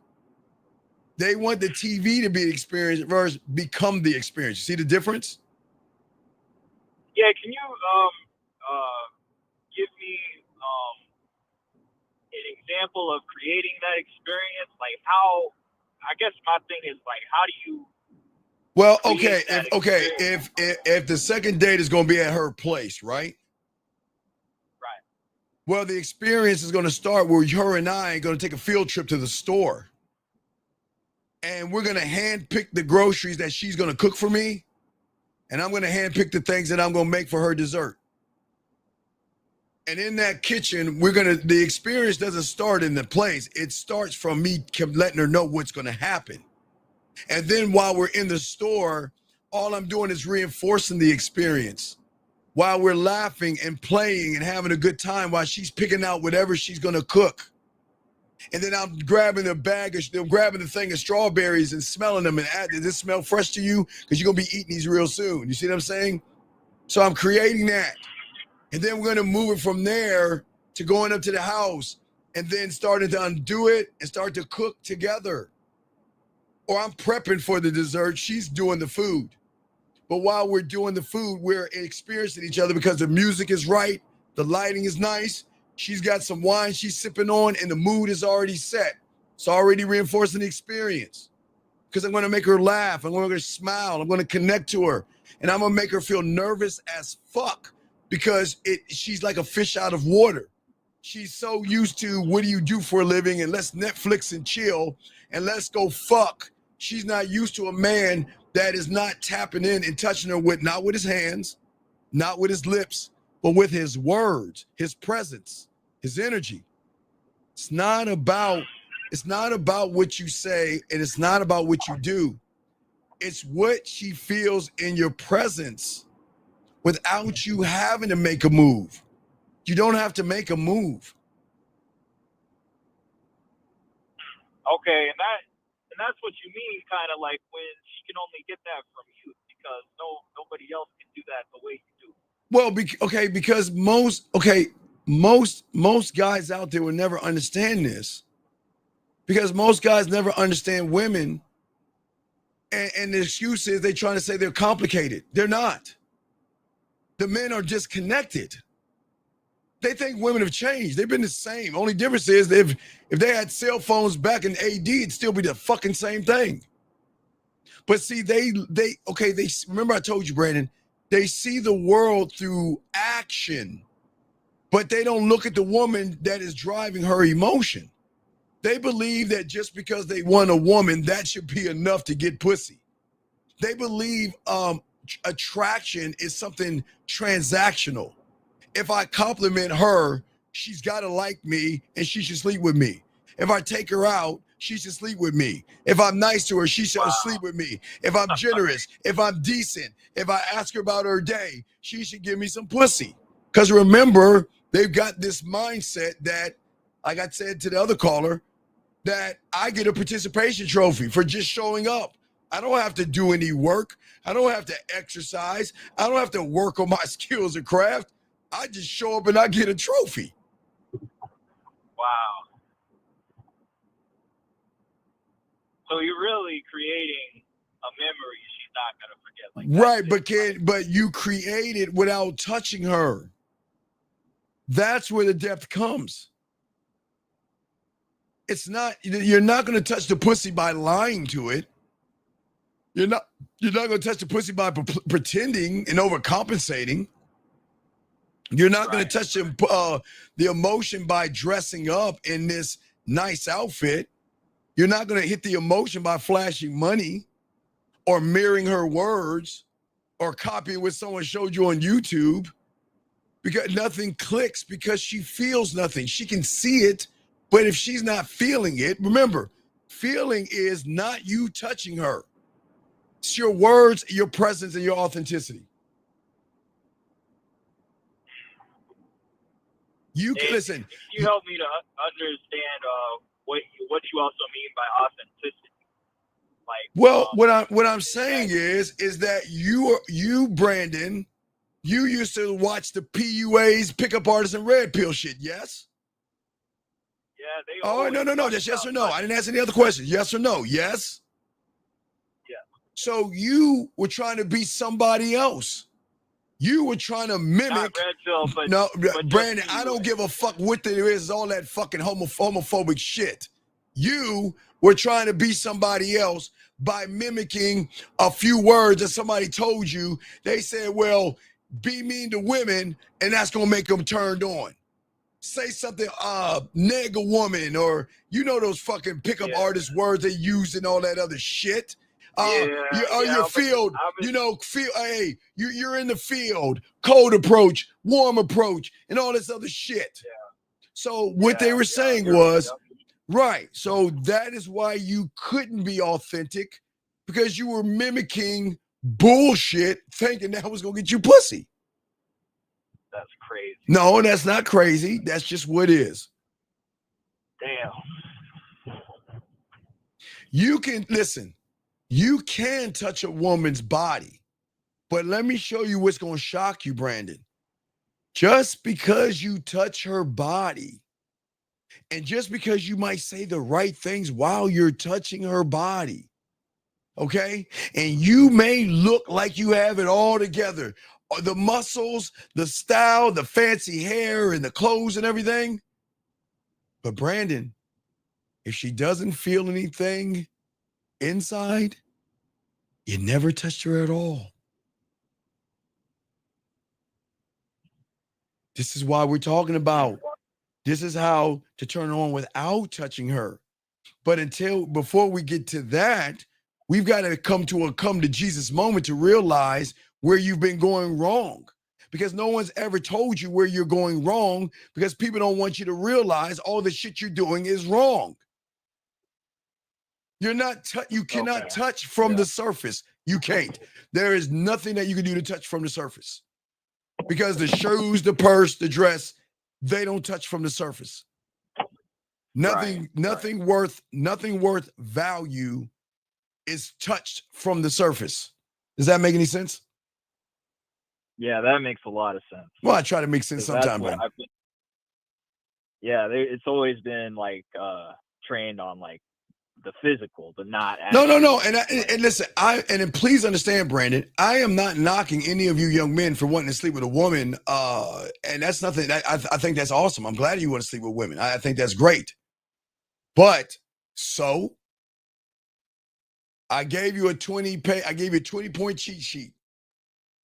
They want the TV to be the experience versus become the experience. You see the difference? Yeah, can you give me an example of creating that experience? Like how? I guess my thing is like, how do you? Well, okay, if the second date is going to be at her place, right? Right. Well, the experience is going to start where her and I are going to take a field trip to the store. And we're going to handpick the groceries that she's going to cook for me. And I'm going to handpick the things that I'm going to make for her dessert. And in that kitchen, the experience doesn't start in the place. It starts from me letting her know what's going to happen. And then while we're in the store, all I'm doing is reinforcing the experience while we're laughing and playing and having a good time while she's picking out whatever she's going to cook. And then I'm grabbing the thing of strawberries and smelling them and does this smell fresh to you? Because you're going to be eating these real soon. You see what I'm saying? So I'm creating that. And then we're going to move it from there to going up to the house and then starting to undo it and start to cook together. Or I'm prepping for the dessert. She's doing the food. But while we're doing the food, we're experiencing each other because the music is right. The lighting is nice. She's got some wine she's sipping on and the mood is already set. It's already reinforcing the experience. Because I'm going to make her laugh. I'm going to make her smile. I'm going to connect to her. And I'm going to make her feel nervous as fuck because she's like a fish out of water. She's so used to what do you do for a living and let's Netflix and chill and let's go fuck. She's not used to a man that is not tapping in and touching her not with his hands, not with his lips, but with his words, his presence, his energy. It's not about what you say and it's not about what you do. It's what she feels in your presence without you having to make a move. You don't have to make a move. Okay, and that's what you mean, kind of like when she can only get that from you because nobody else can do that the way you do. Well, because most guys out there will never understand this. Because most guys never understand women, and the excuse is they're trying to say they're complicated. They're not. The men are disconnected. They think women have changed. They've been the same. Only difference is if they had cell phones back in AD, it'd still be the fucking same thing. But see, they remember I told you, Brandon, they see the world through action, but they don't look at the woman that is driving her emotion. They believe that just because they want a woman, that should be enough to get pussy. They believe attraction is something transactional. If I compliment her, she's got to like me and she should sleep with me. If I take her out, she should sleep with me. If I'm nice to her, she should sleep with me. If I'm generous, if I'm decent, if I ask her about her day, she should give me some pussy. Because remember, they've got this mindset that, like I said to the other caller, that I get a participation trophy for just showing up. I don't have to do any work. I don't have to exercise. I don't have to work on my skills and craft. I just show up and I get a trophy. Wow. So you're really creating a memory she's not going to forget. Right, but you create it without touching her. That's where the depth comes. You're not going to touch the pussy by lying to it. You're not going to touch the pussy by pretending and overcompensating. You're not going to touch the emotion by dressing up in this nice outfit. You're not going to hit the emotion by flashing money or mirroring her words or copying what someone showed you on YouTube, because nothing clicks because she feels nothing. She can see it, but if she's not feeling it, remember, feeling is not you touching her. It's your words, your presence, and your authenticity. You can listen. You help me to understand what you also mean by authenticity. Like, well, what I'm saying is that you Brandon, you used to watch the PUAs, pickup artists, and red pill shit. Yes. Yeah. They. Oh no. Just yes or no. I didn't ask any other questions. Yes or no. Yes. Yeah. So you were trying to be somebody else. You were trying to mimic. Not red pill, but no, but Brandon. I don't give a fuck what there is. All that fucking homophobic shit. You were trying to be somebody else by mimicking a few words that somebody told you. They said, "Well, be mean to women, and that's gonna make them turned on." Say something, neg a woman, or you know those fucking pickup artist words they use and all that other shit. Your field, hey, you're in the field, cold approach, warm approach, and all this other shit. Yeah. So what they were saying was, right, so that is why you couldn't be authentic, because you were mimicking bullshit, thinking that was gonna get you pussy. That's crazy. No, that's not crazy. That's just what it is. Damn. You can listen. You can touch a woman's body, but let me show you what's going to shock you, Brandon. Just because you touch her body, and just because you might say the right things while you're touching her body, okay? And you may look like you have it all together. The muscles, the style, the fancy hair, and the clothes and everything. But Brandon, if she doesn't feel anything inside, you never touched her at all. This is why we're talking about. This is how to turn on without touching her. But before we get to that, we've got to come to Jesus moment to realize where you've been going wrong. Because no one's ever told you where you're going wrong, because people don't want you to realize all the shit you're doing is wrong. You cannot touch from the surface. You can't. There is nothing that you can do to touch from the surface. Because the shoes, the purse, the dress, they don't touch from the surface. Nothing worth value is touched from the surface. Does that make any sense? Yeah, that makes a lot of sense. Well, I try to make sense sometimes, man. It's always been like trained on like the physical, but not no. And listen, and please understand, Brandon, I am not knocking any of you young men for wanting to sleep with a woman. And that's nothing. I think that's awesome. I'm glad you want to sleep with women. I think that's great. But so I gave you a 20-point cheat sheet.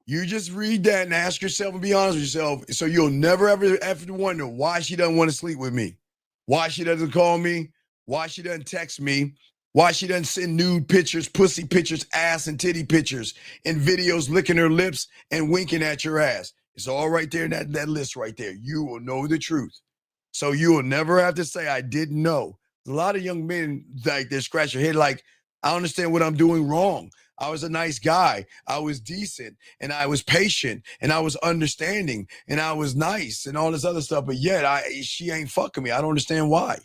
You just read that and ask yourself and be honest with yourself. So you'll never ever have to wonder why she doesn't want to sleep with me, why she doesn't call me, why she doesn't text me, why she doesn't send nude pictures, pussy pictures, ass and titty pictures, and videos licking her lips and winking at your ass. It's all right there in that list right there. You will know the truth. So you will never have to say, I didn't know. A lot of young men, like, they scratch their head like, I understand what I'm doing wrong. I was a nice guy. I was decent, and I was patient, and I was understanding, and I was nice, and all this other stuff. But yet, she ain't fucking me. I don't understand why.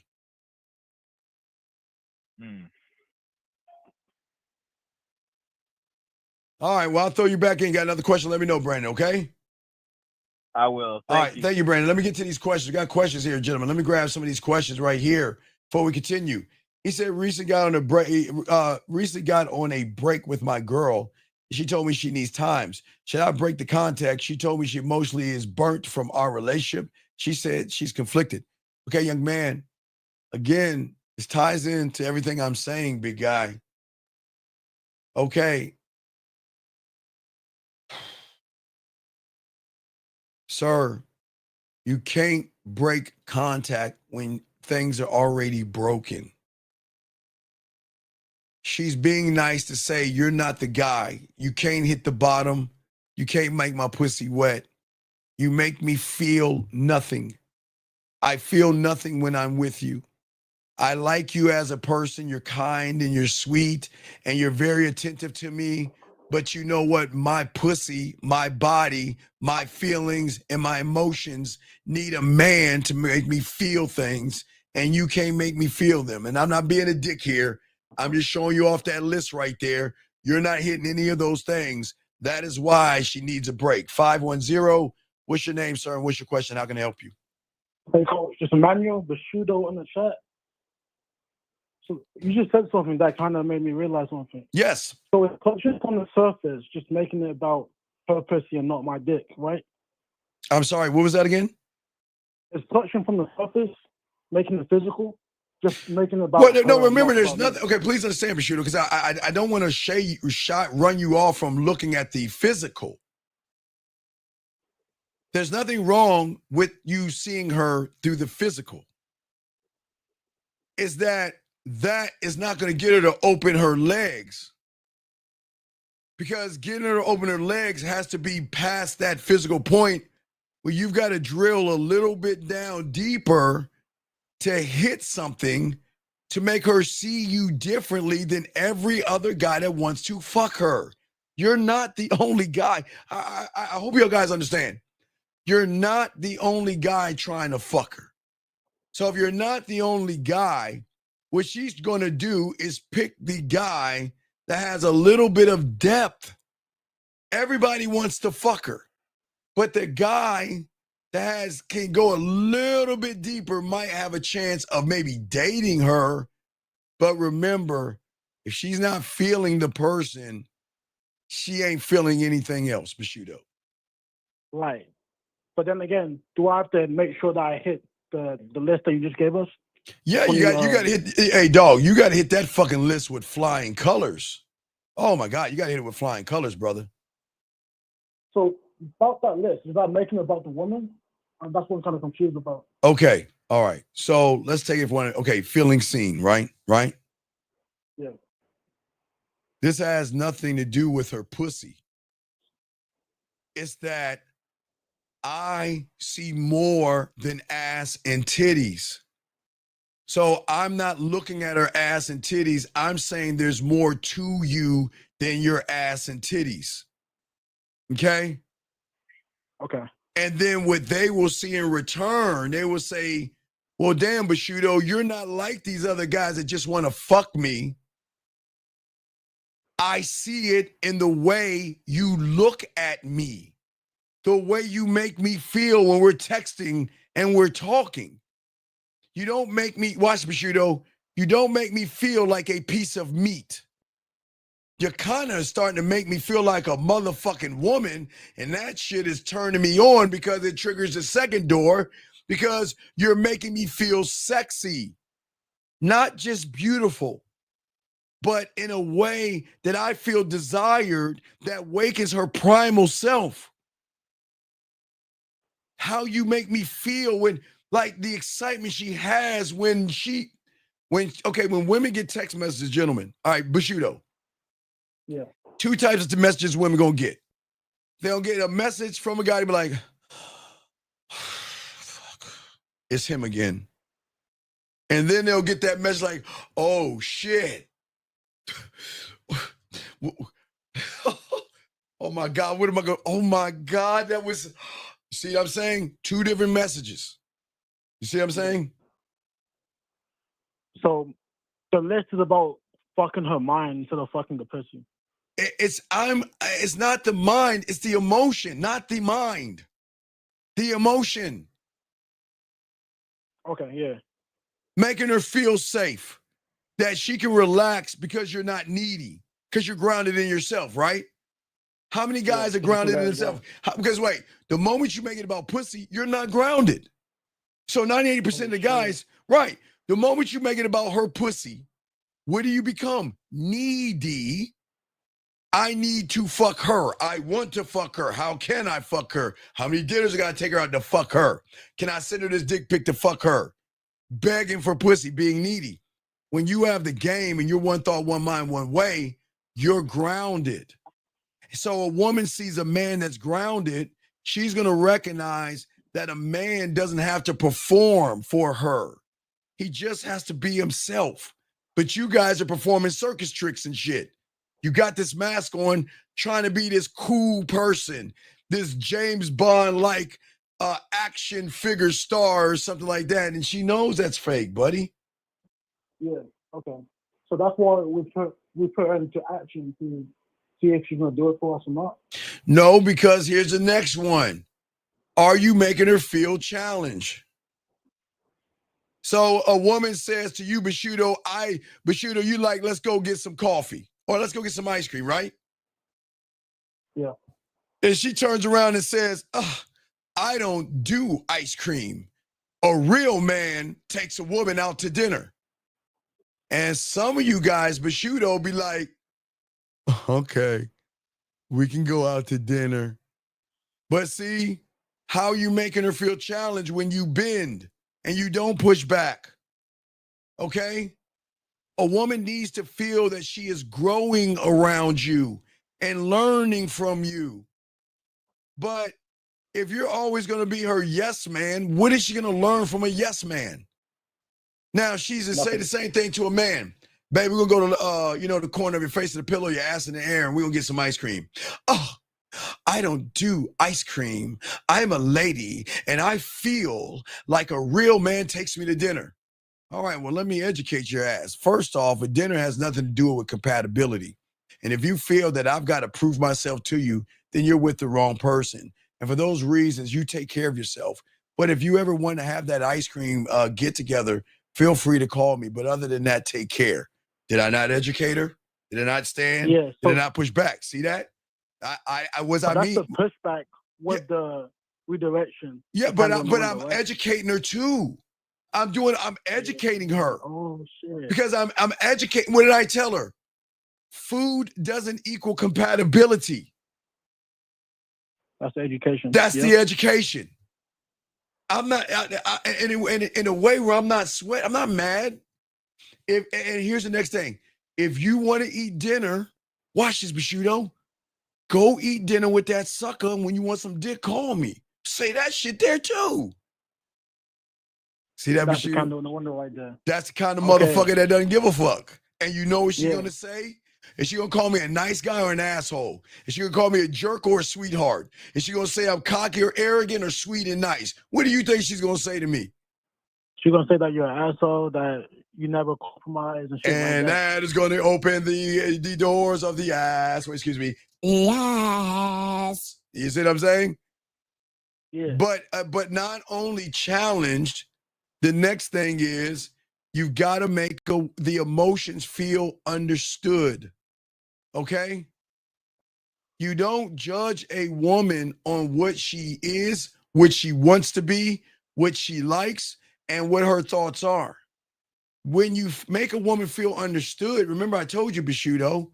All right, well, I'll throw you back in. Got another question? Let me know, Brandon, okay? I will. Thank you, Brandon. Let me get to these questions. We got questions here, gentlemen. Let me grab some of these questions right here before we continue. He said recently got on a break with my girl. She told me she needs times. Should I break the contact? She told me she emotionally is burnt from our relationship. She said she's conflicted. Okay, young man. Again, this ties into everything I'm saying, big guy. Okay. Sir, you can't break contact when things are already broken. She's being nice to say, you're not the guy. You can't hit the bottom. You can't make my pussy wet. You make me feel nothing. I feel nothing when I'm with you. I like you as a person. You're kind and you're sweet and you're very attentive to me. But you know what? My pussy, my body, my feelings, and my emotions need a man to make me feel things, and you can't make me feel them. And I'm not being a dick here. I'm just showing you off that list right there. You're not hitting any of those things. That is why she needs a break. 510, what's your name, sir, and what's your question? How can I help you? Hey, Coach, just Emmanuel Bashudo in the chat. So you just said something that kind of made me realize something. Yes. So it's just on the surface, just making it about her pussy and not my dick, right? I'm sorry, what was that again? It's touching from the surface, making it physical, just making it about. Well, no, her, remember, not there's about nothing. me. Okay, please understand, Bashudo, because I don't want to run you off from looking at the physical. There's nothing wrong with you seeing her through the physical. Is that is not going to get her to open her legs. Because getting her to open her legs has to be past that physical point where you've got to drill a little bit down deeper to hit something to make her see you differently than every other guy that wants to fuck her. You're not the only guy. I hope you guys understand. You're not the only guy trying to fuck her. So if you're not the only guy, what she's going to do is pick the guy that has a little bit of depth. Everybody wants to fuck her, but the guy that can go a little bit deeper might have a chance of maybe dating her. But remember, if she's not feeling the person, she ain't feeling anything else, Bashudo. Right. But then again, do I have to make sure that I hit the list that you just gave us? Yeah, you got to hit. Hey, dog, you got to hit that fucking list with flying colors. Oh my God, you got to hit it with flying colors, brother. So about that list, is that making it about the woman? That's what I'm kind of confused about. Okay, all right. So let's take it for one. Okay, feeling seen, right? Right. Yeah. This has nothing to do with her pussy. It's that I see more than ass and titties. So I'm not looking at her ass and titties. I'm saying there's more to you than your ass and titties. Okay? Okay. And then what they will see in return, they will say, well, damn, Bashudo, you're not like these other guys that just want to fuck me. I see it in the way you look at me, the way you make me feel when we're texting and we're talking. You don't make me, watch Bashudo, you don't make me feel like a piece of meat. You're kind of starting to make me feel like a motherfucking woman, and that shit is turning me on because it triggers the second door because you're making me feel sexy, not just beautiful, but in a way that I feel desired that wakens her primal self. How you make me feel when, like the excitement she has when women get text messages, gentlemen. All right, Bashudo. Yeah. Two types of messages women gonna get. They'll get a message from a guy to be like, fuck, it's him again. And then they'll get that message like, oh shit. Oh my God, what am I going? Oh my God, that was, see what I'm saying? Two different messages. You see what I'm saying? So the list is about fucking her mind instead of fucking the pussy. It's not the mind, it's the emotion, not the mind. The emotion. Okay, yeah. Making her feel safe, that she can relax because you're not needy, because you're grounded in yourself, right? How many guys are grounded in themselves? Because wait, the moment you make it about pussy, you're not grounded. So 98% of the guys, right, the moment you make it about her pussy, what do you become? Needy. I need to fuck her. I want to fuck her. How can I fuck her? How many dinners I gotta take her out to fuck her? Can I send her this dick pic to fuck her? begging for pussy, being needy. When you have the game and you're one thought, one mind, one way, you're grounded. So a woman sees a man that's grounded, she's going to recognize that a man doesn't have to perform for her. He just has to be himself. But you guys are performing circus tricks and shit. You got this mask on, trying to be this cool person, this James Bond-like action figure star or something like that. And she knows that's fake, buddy. Yeah, okay. So that's why we put her into action to see if she's going to do it for us or not. No, because here's the next one. Are you making her feel challenged? So a woman says to you, Bushido, you like, let's go get some coffee or let's go get some ice cream, right? Yeah. And she turns around and says, I don't do ice cream. A real man takes a woman out to dinner. And some of you guys, Bushido, be like, okay, we can go out to dinner. But see, how you making her feel challenged when you bend and you don't push back, okay? A woman needs to feel that she is growing around you and learning from you. But if you're always going to be her yes man, what is she going to learn from a yes man? Now, she's to say the same thing to a man. Baby, we're going to go to, the corner of your face to the pillow, your ass in the air, and we're going to get some ice cream. Oh, I don't do ice cream. I'm a lady, and I feel like a real man takes me to dinner. All right, well, let me educate your ass. First off, a dinner has nothing to do with compatibility. And if you feel that I've got to prove myself to you, then you're with the wrong person. And for those reasons, you take care of yourself. But if you ever want to have that ice cream get together, feel free to call me. But other than that, take care. Did I not educate her? Did I not stand? Yeah, Did I not push back? See that? That's the pushback with the redirection. Yeah, but I'm educating her too. I'm educating her. Oh shit. Because I'm educating. What did I tell her? Food doesn't equal compatibility. That's the education. That's the education. I'm not in a way where I'm not sweat. I'm not mad. And here's the next thing. If you want to eat dinner, watch this, Bushido. Go eat dinner with that sucker. And when you want some dick, call me. Say that shit there too. See that, That's the Bushido? kind of wonder right there. That's the kind of motherfucker that doesn't give a fuck. And you know what she's gonna say? Is she gonna call me a nice guy or an asshole? Is she gonna call me a jerk or a sweetheart? Is she gonna say I'm cocky or arrogant or sweet and nice? What do you think she's gonna say to me? She's gonna say that you're an asshole, that you never compromise and shit and like that. That is gonna open the doors of the ass. Wait, excuse me. Yes. You see what I'm saying? Yeah. But not only challenged, the next thing is you've got to make the emotions feel understood. Okay? You don't judge a woman on what she is, what she wants to be, what she likes, and what her thoughts are. When you make a woman feel understood, remember I told you, Bushido,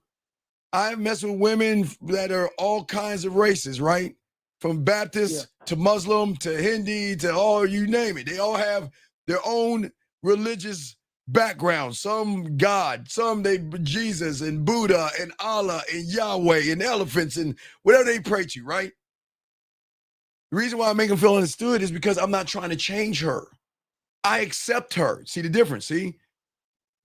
I've messed with women that are all kinds of races, right? From Baptist to Muslim to Hindi to all, you name it. They all have their own religious background. Some God, some they Jesus and Buddha and Allah and Yahweh and elephants and whatever they pray to, right? The reason why I make them feel understood is because I'm not trying to change her. I accept her. See the difference, see?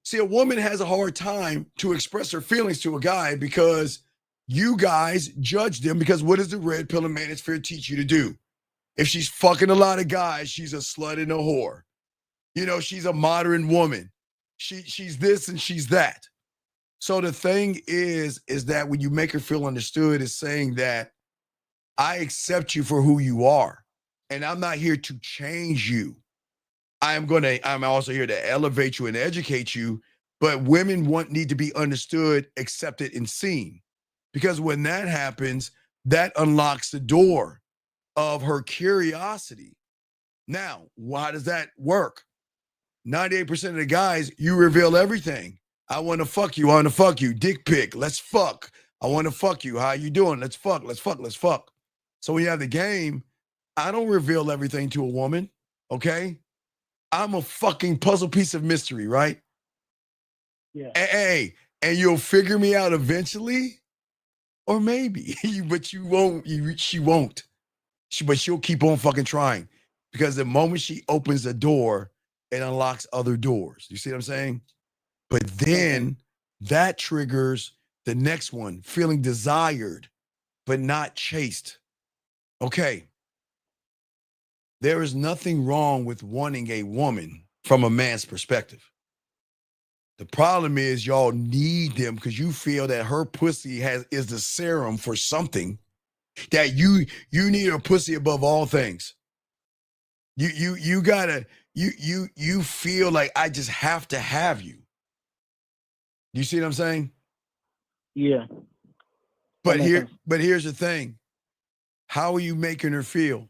See, a woman has a hard time to express her feelings to a guy because you guys judge them because what does the red pill and manosphere teach you to do? If she's fucking a lot of guys, she's a slut and a whore. You know, she's a modern woman. She's this and she's that. So the thing is that when you make her feel understood, is saying that I accept you for who you are, and I'm not here to change you. I'm also here to elevate you and educate you, but women need to be understood, accepted, and seen. Because when that happens, that unlocks the door of her curiosity. Now, why does that work? 98% of the guys, you reveal everything. I want to fuck you. I want to fuck you. Dick pic. Let's fuck. I want to fuck you. How you doing? Let's fuck. Let's fuck. Let's fuck. So when you have the game, I don't reveal everything to a woman, okay? I'm a fucking puzzle piece of mystery, right? Yeah. Hey, and you'll figure me out eventually, or maybe, but you won't. She won't. But she'll keep on fucking trying, because the moment she opens the door, it unlocks other doors. You see what I'm saying? But then that triggers the next one, feeling desired, but not chased. Okay. There is nothing wrong with wanting a woman from a man's perspective. The problem is y'all need them because you feel that her pussy is the serum for something, that you need her pussy above all things. You gotta you feel like I just have to have you. You see what I'm saying? Yeah. But here's the thing. How are you making her feel?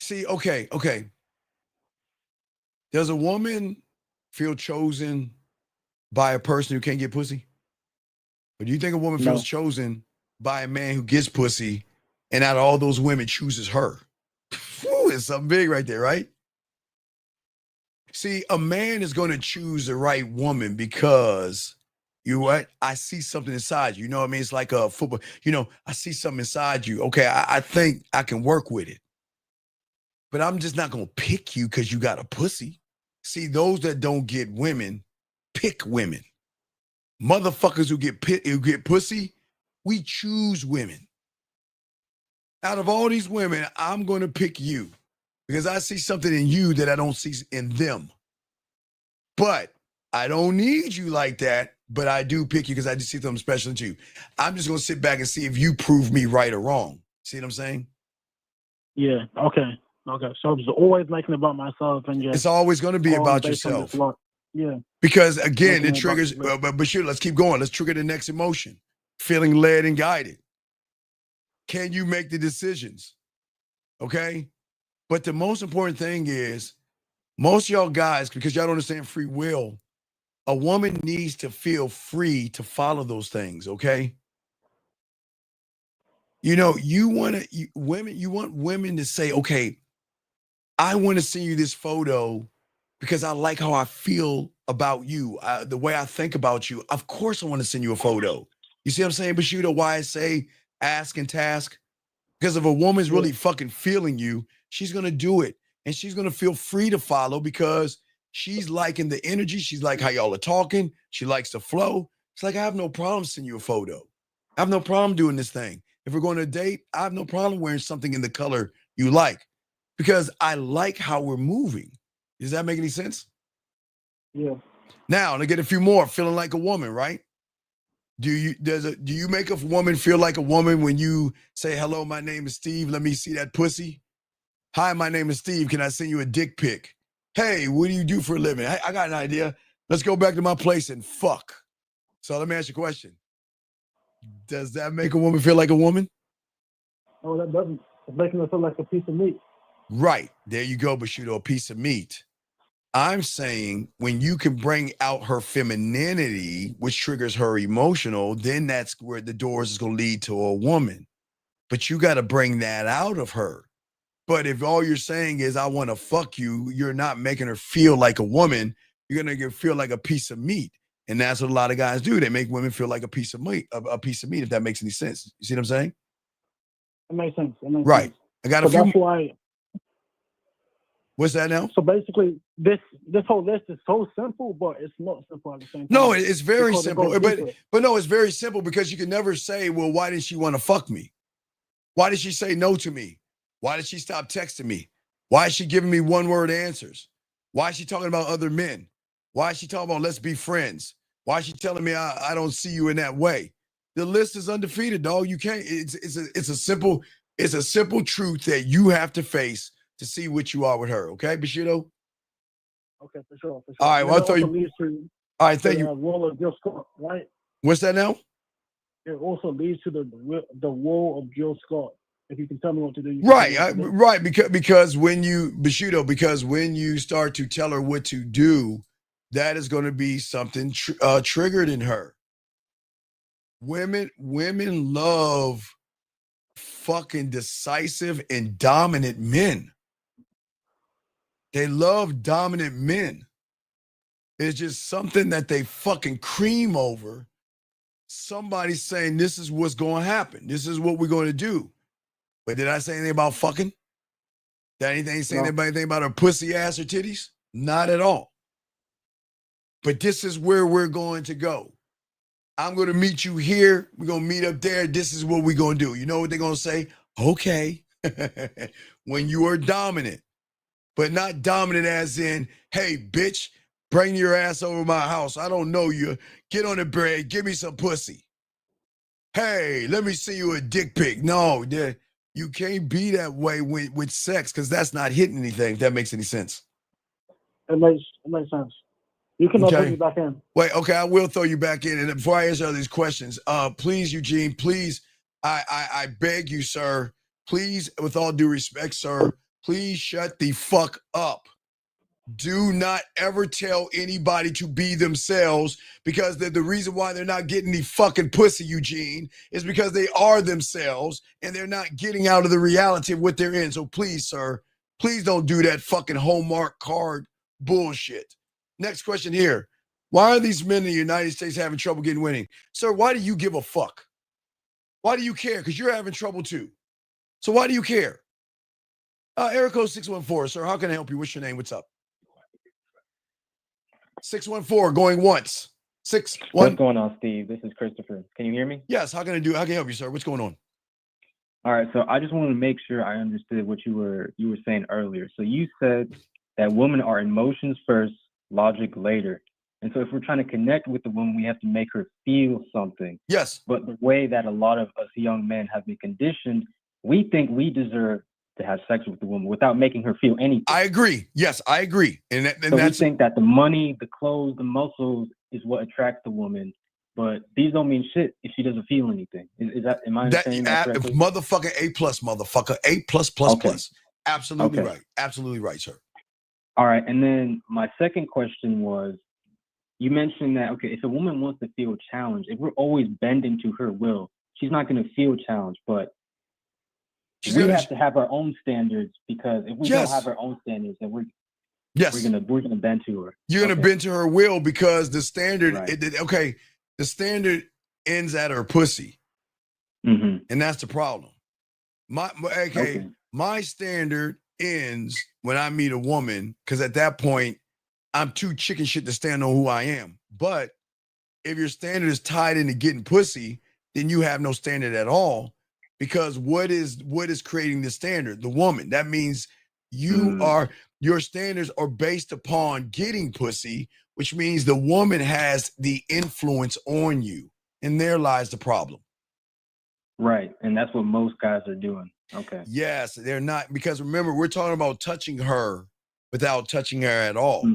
See, okay. Does a woman feel chosen by a person who can't get pussy? Or do you think a woman feels chosen by a man who gets pussy, and out of all those women chooses her? Whew, it's something big right there, right? See, a man is going to choose the right woman because, you what? I see something inside you. You know what I mean? It's like a football. I see something inside you. Okay, I think I can work with it. But I'm just not going to pick you because you got a pussy. See, those that don't get women pick women. Motherfuckers who get pussy, we choose women. Out of all these women, I'm going to pick you because I see something in you that I don't see in them. But I don't need you like that, but I do pick you because I just see something special in you. I'm just going to sit back and see if you prove me right or wrong. See what I'm saying? Yeah. Okay. So it's always making it about myself, and just it's always going to be about yourself. Yeah. Because again, it triggers. But sure, let's keep going. Let's trigger the next emotion: feeling led and guided. Can you make the decisions? Okay. But the most important thing is, most of y'all guys, because y'all don't understand free will, a woman needs to feel free to follow those things. Okay. You want women to say, okay, I want to send you this photo because I like how I feel about you, the way I think about you. Of course I want to send you a photo. You see what I'm saying, Bashuda? Why I say ask and task? Because if a woman's really fucking feeling you, she's going to do it. And she's going to feel free to follow because she's liking the energy. She's like how y'all are talking. She likes the flow. It's like, I have no problem sending you a photo. I have no problem doing this thing. If we're going to date, I have no problem wearing something in the color you like because I like how we're moving. Does that make any sense? Yeah. Now, to get a few more, feeling like a woman, right? Do you make a woman feel like a woman when you say, hello, my name is Steve, let me see that pussy? Hi, my name is Steve, can I send you a dick pic? Hey, what do you do for a living? I got an idea. Let's go back to my place and fuck. So let me ask you a question. Does that make a woman feel like a woman? Oh, that doesn't. It's making her feel like a piece of meat. Right. There you go, Bashudo, a piece of meat. I'm saying when you can bring out her femininity, which triggers her emotional, then that's where the doors is going to lead to a woman. But you got to bring that out of her. But if all you're saying is, I want to fuck you, you're not making her feel like a woman. You're going to feel like a piece of meat. And that's what a lot of guys do. They make women feel like a piece of meat, if that makes any sense. You see what I'm saying? It makes sense. Right. I got a few. That's why. What's that now? So basically, this whole list is so simple, but it's not simple at the same time. No, it's very simple. But no, it's very simple because you can never say, well, why didn't she want to fuck me? Why did she say no to me? Why did she stop texting me? Why is she giving me one-word answers? Why is she talking about other men? Why is she talking about let's be friends? Why is she telling me I don't see you in that way? The list is undefeated, dog. You can't. It's a simple truth that you have to face to see what you are with her. Okay, Bushido? Okay, for sure. All right, well, I thought you. All right, thank you. Role of Jill Scott, right? What's that now? It also leads to the role of Jill Scott. If you can tell me what to do. Right. Because when you, Bushido, when you start to tell her what to do, that is going to be something triggered in her. Women love fucking decisive and dominant men. They love dominant men. It's just something that they fucking cream over. Somebody's saying this is what's going to happen. This is what we're going to do. But did I say anything about fucking? Did anything say anything about her pussy ass or titties? Not at all. But this is where we're going to go. I'm going to meet you here. We're going to meet up there. This is what we're going to do. You know what they're going to say? Okay. When you are dominant, but not dominant as in, hey, bitch, bring your ass over my house. I don't know you. Get on the bed. Give me some pussy. Hey, let me see you a dick pic. No, you can't be that way with sex because that's not hitting anything, if that makes any sense. It makes sense. You can put me back in. Wait, okay, I will throw you back in. And before I answer all these questions, please, Eugene, please, I beg you, sir, please, with all due respect, sir, please shut the fuck up. Do not ever tell anybody to be themselves, because the reason why they're not getting the fucking pussy, Eugene, is because they are themselves and they're not getting out of the reality of what they're in. So please, sir, please don't do that fucking Hallmark card bullshit. Next question here. Why are these men in the United States having trouble getting winning? Sir, why do you give a fuck? Why do you care? Because you're having trouble too. So why do you care? Area code 614, sir. How can I help you? What's your name? What's up? 614, going once. 61. What's going on, Steve? This is Christopher. Can you hear me? Yes. How can I help you, sir? What's going on? All right. So I just wanted to make sure I understood what you were saying earlier. So you said that women are emotions first, logic later. And so if we're trying to connect with the woman, we have to make her feel something. Yes. But the way that a lot of us young men have been conditioned, we think we deserve to have sex with the woman without making her feel anything. I agree. Yes, I agree. And so we think that the money, the clothes, the muscles is what attracts the woman, but these don't mean shit if she doesn't feel anything. Is that, am I understanding that correctly? Motherfucking A+, motherfucker. A++++. Okay. Absolutely Okay. right. Absolutely right, sir. All right. And then my second question was, you mentioned that, okay, if a woman wants to feel challenged, if we're always bending to her will, she's not going to feel challenged, but we have to have our own standards, because if we don't have our own standards, then we're gonna bend to her. You're gonna bend to her will, because the standard, the standard ends at her pussy, and that's the problem. My standard ends when I meet a woman, because at that point I'm too chicken shit to stand on who I am. But if your standard is tied into getting pussy, then you have no standard at all. Because what is creating the standard? The woman. That means your standards are based upon getting pussy, which means the woman has the influence on you. And there lies the problem. Right. And that's what most guys are doing. Okay. Yes, they're not, because remember, we're talking about touching her without touching her at all.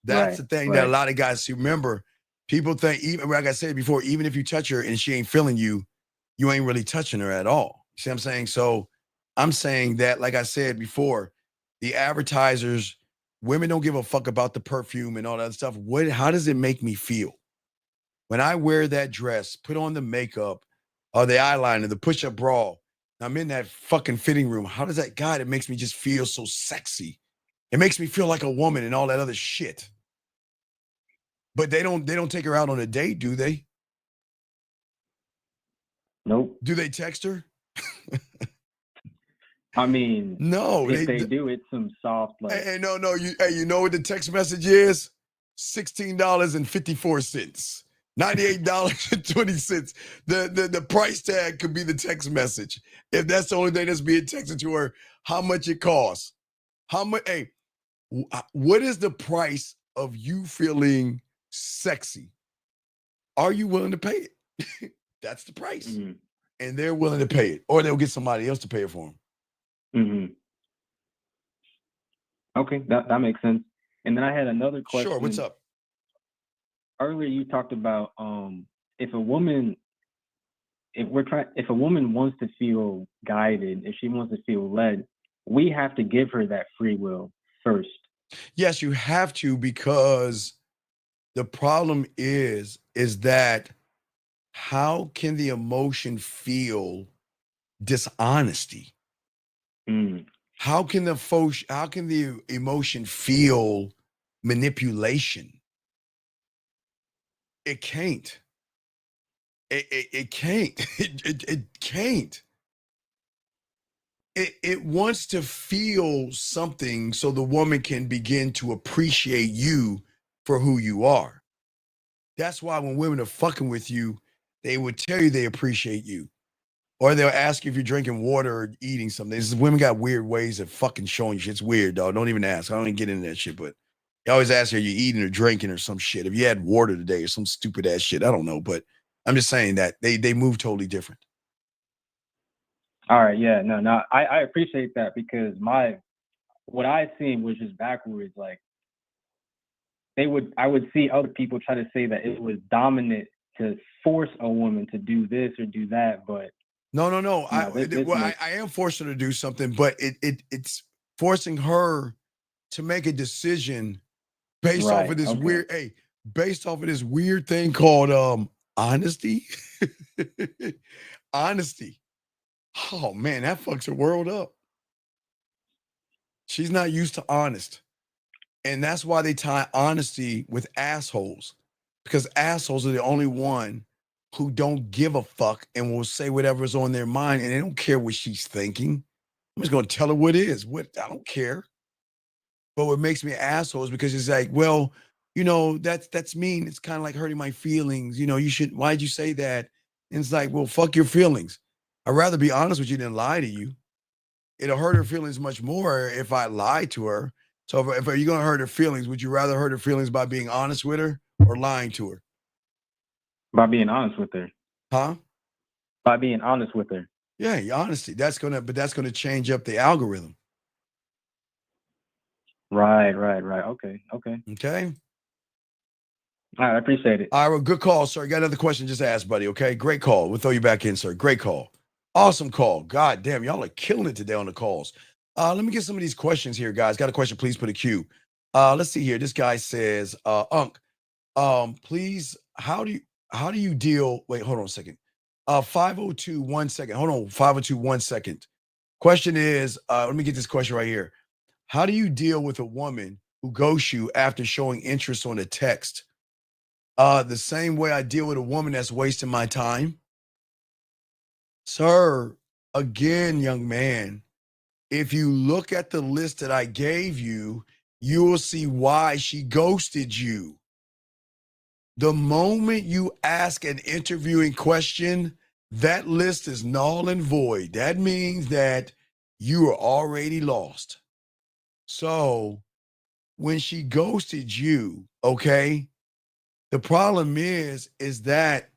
That's the thing that a lot of guys see. Remember, people think, even like I said before, even if you touch her and she ain't feeling you, you ain't really touching her at all. You see what I'm saying? So I'm saying that, like I said before, the advertisers, women don't give a fuck about the perfume and all that stuff. How does it make me feel? When I wear that dress, put on the makeup or the eyeliner, the push-up bra, I'm in that fucking fitting room. How does that, God, it makes me just feel so sexy. It makes me feel like a woman and all that other shit. But they don't take her out on a date, do they? Nope. Do they text her? I mean, no. If they do, it's some soft like. Hey, no. You know what the text message is? $16.54, $98.20. The price tag could be the text message. If that's the only thing that's being texted to her, how much it costs? How much? Hey, what is the price of you feeling sexy? Are you willing to pay it? That's the price. And they're willing to pay it, or they'll get somebody else to pay it for them. Okay, that makes sense. And then I had another question. Sure, what's up? Earlier you talked about if a woman wants to feel guided, if she wants to feel led, we have to give her that free will first. Yes, you have to, because the problem is that how can the emotion feel dishonesty? How can the emotion feel manipulation? It can't. It can't. It can't. It wants to feel something so the woman can begin to appreciate you for who you are. That's why when women are fucking with you, they would tell you they appreciate you. Or they'll ask you if you're drinking water or eating something. Women got weird ways of fucking showing you shit. It's weird, dog. Don't even ask. I don't even get into that shit, but they always ask you, are you eating or drinking or some shit? If you had water today or some stupid ass shit, I don't know. But I'm just saying that they move totally different. All right, yeah, no, I appreciate that because what I seen was just backwards. Like I would see other people try to say that it was dominant to force a woman to do this or do that, but No. I am forcing her to do something, but it's forcing her to make a decision based off of this weird thing called honesty. Honesty. Oh man, that fucks her world up. She's not used to honest. And that's why they tie honesty with assholes. Because assholes are the only one who don't give a fuck and will say whatever's on their mind, and they don't care what she's thinking. I'm just gonna tell her what it is. I don't care. But what makes me an asshole is because it's like, well, that's mean. It's kind of like hurting my feelings. Why'd you say that? And it's like, well, fuck your feelings. I'd rather be honest with you than lie to you. It'll hurt her feelings much more if I lie to her. So if you're going to hurt her feelings, would you rather hurt her feelings by being honest with her or lying to her? By being honest with her. Huh? By being honest with her. Yeah, honesty. That's gonna change up the algorithm. Right. Okay. Okay. All right, I appreciate it. All right, well, good call, sir. You got another question? Just ask, buddy. Okay, great call. We'll throw you back in, sir. Great call. Awesome call. God damn, y'all are killing it today on the calls. Let me get some of these questions here, guys. Got a question? Please put a Q. Let's see here. This guy says, Unc, please, how do you deal? Wait, hold on a second. 502, 1 second. Hold on, 502, 1 second. Question is, let me get this question right here. How do you deal with a woman who ghosts you after showing interest on a text? The same way I deal with a woman that's wasting my time. Sir, again, young man, if you look at the list that I gave you, you will see why she ghosted you. The moment you ask an interviewing question, that list is null and void. That means that you are already lost. So when she ghosted you, okay, the problem is that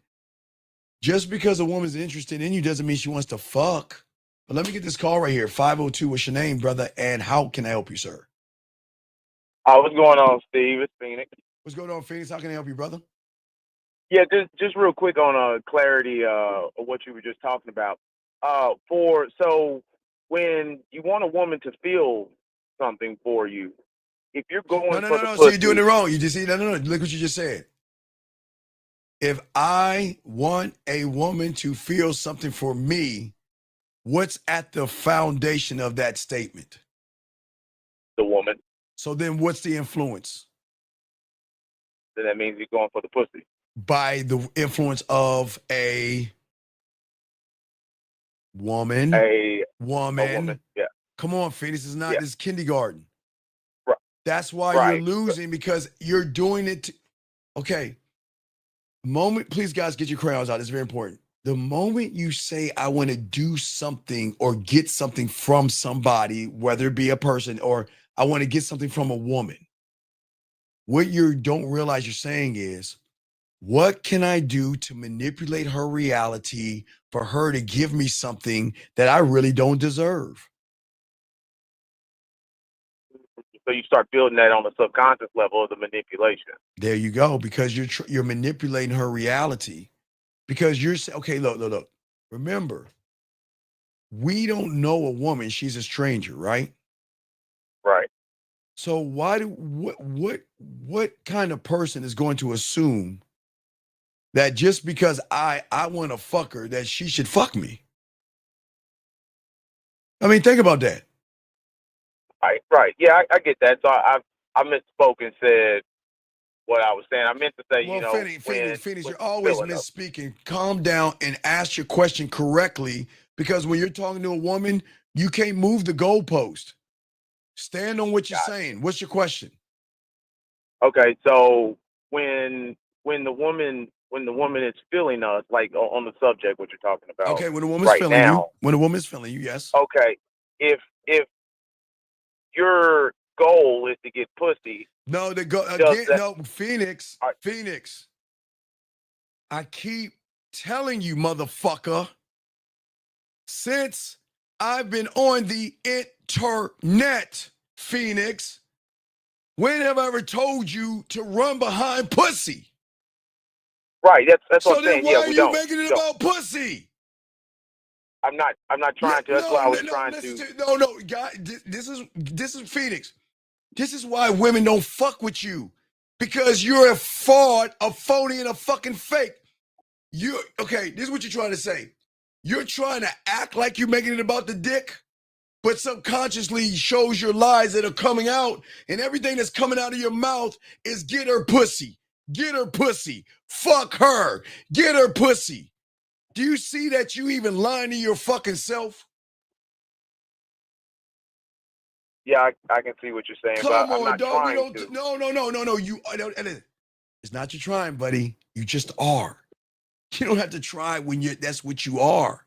just because a woman's interested in you doesn't mean she wants to fuck. But let me get this call right here. 502, what's your name, brother? And how can I help you, sir? What's going on, Steve? It's Phoenix. What's going on, Phoenix? How can I help you, brother? Yeah, just real quick on clarity of what you were just talking about. So when you want a woman to feel something for you, if you're going for the No. pussy, So you're doing it wrong. You just see, no. Look what you just said. If I want a woman to feel something for me, what's at the foundation of that statement? The woman. So then what's the influence? Then that means you're going for the pussy. By the influence of a woman. A woman. Yeah. Come on, Phoenix. It's not this kindergarten. Right. That's why you're losing because you're doing it. Okay. Please, guys, get your crayons out. It's very important. The moment you say, I want to do something or get something from somebody, whether it be a person or I want to get something from a woman, what you don't realize you're saying is, what can I do to manipulate her reality for her to give me something that I really don't deserve? So you start building that on the subconscious level of the manipulation. There you go, because you're manipulating her reality. Because you're okay. Look. Remember, we don't know a woman; she's a stranger, right? Right. So what kind of person is going to assume that just because I want to fuck her that she should fuck me? I mean, think about that. Right. Yeah, I get that. So I misspoke and said what I was saying. I meant to say, Well, Phoenix, when you're always feeling up. misspeaking. Calm down and ask your question correctly, because when you're talking to a woman, you can't move the goalpost. Stand on what you're saying. What's your question? Okay, so when the woman is feeling us, like on the subject what you're talking about Okay, when a woman's right feeling now. you, yes. Okay, if your goal is to get pussy, No, Phoenix. Phoenix. I keep telling you, motherfucker, since I've been on the internet, Phoenix, when have I ever told you to run behind pussy? Right, that's So what I'm then saying. why Yeah, are we you don't. making it about pussy? I'm not trying to. That's why I was trying to. No, guy, this is Phoenix. This is why women don't fuck with you, because you're a fraud, a phony, and a fucking fake. Okay, this is what you're trying to say. You're trying to act like you're making it about the dick, but subconsciously shows your lies that are coming out, and everything that's coming out of your mouth is get her pussy, fuck her, get her pussy. Do you see that you even lying to your fucking self? Yeah, I can see what you're saying, Come but I'm on, not dog. We trying don't. to. No. It's not you trying, buddy. You just are. You don't have to try when that's what you are.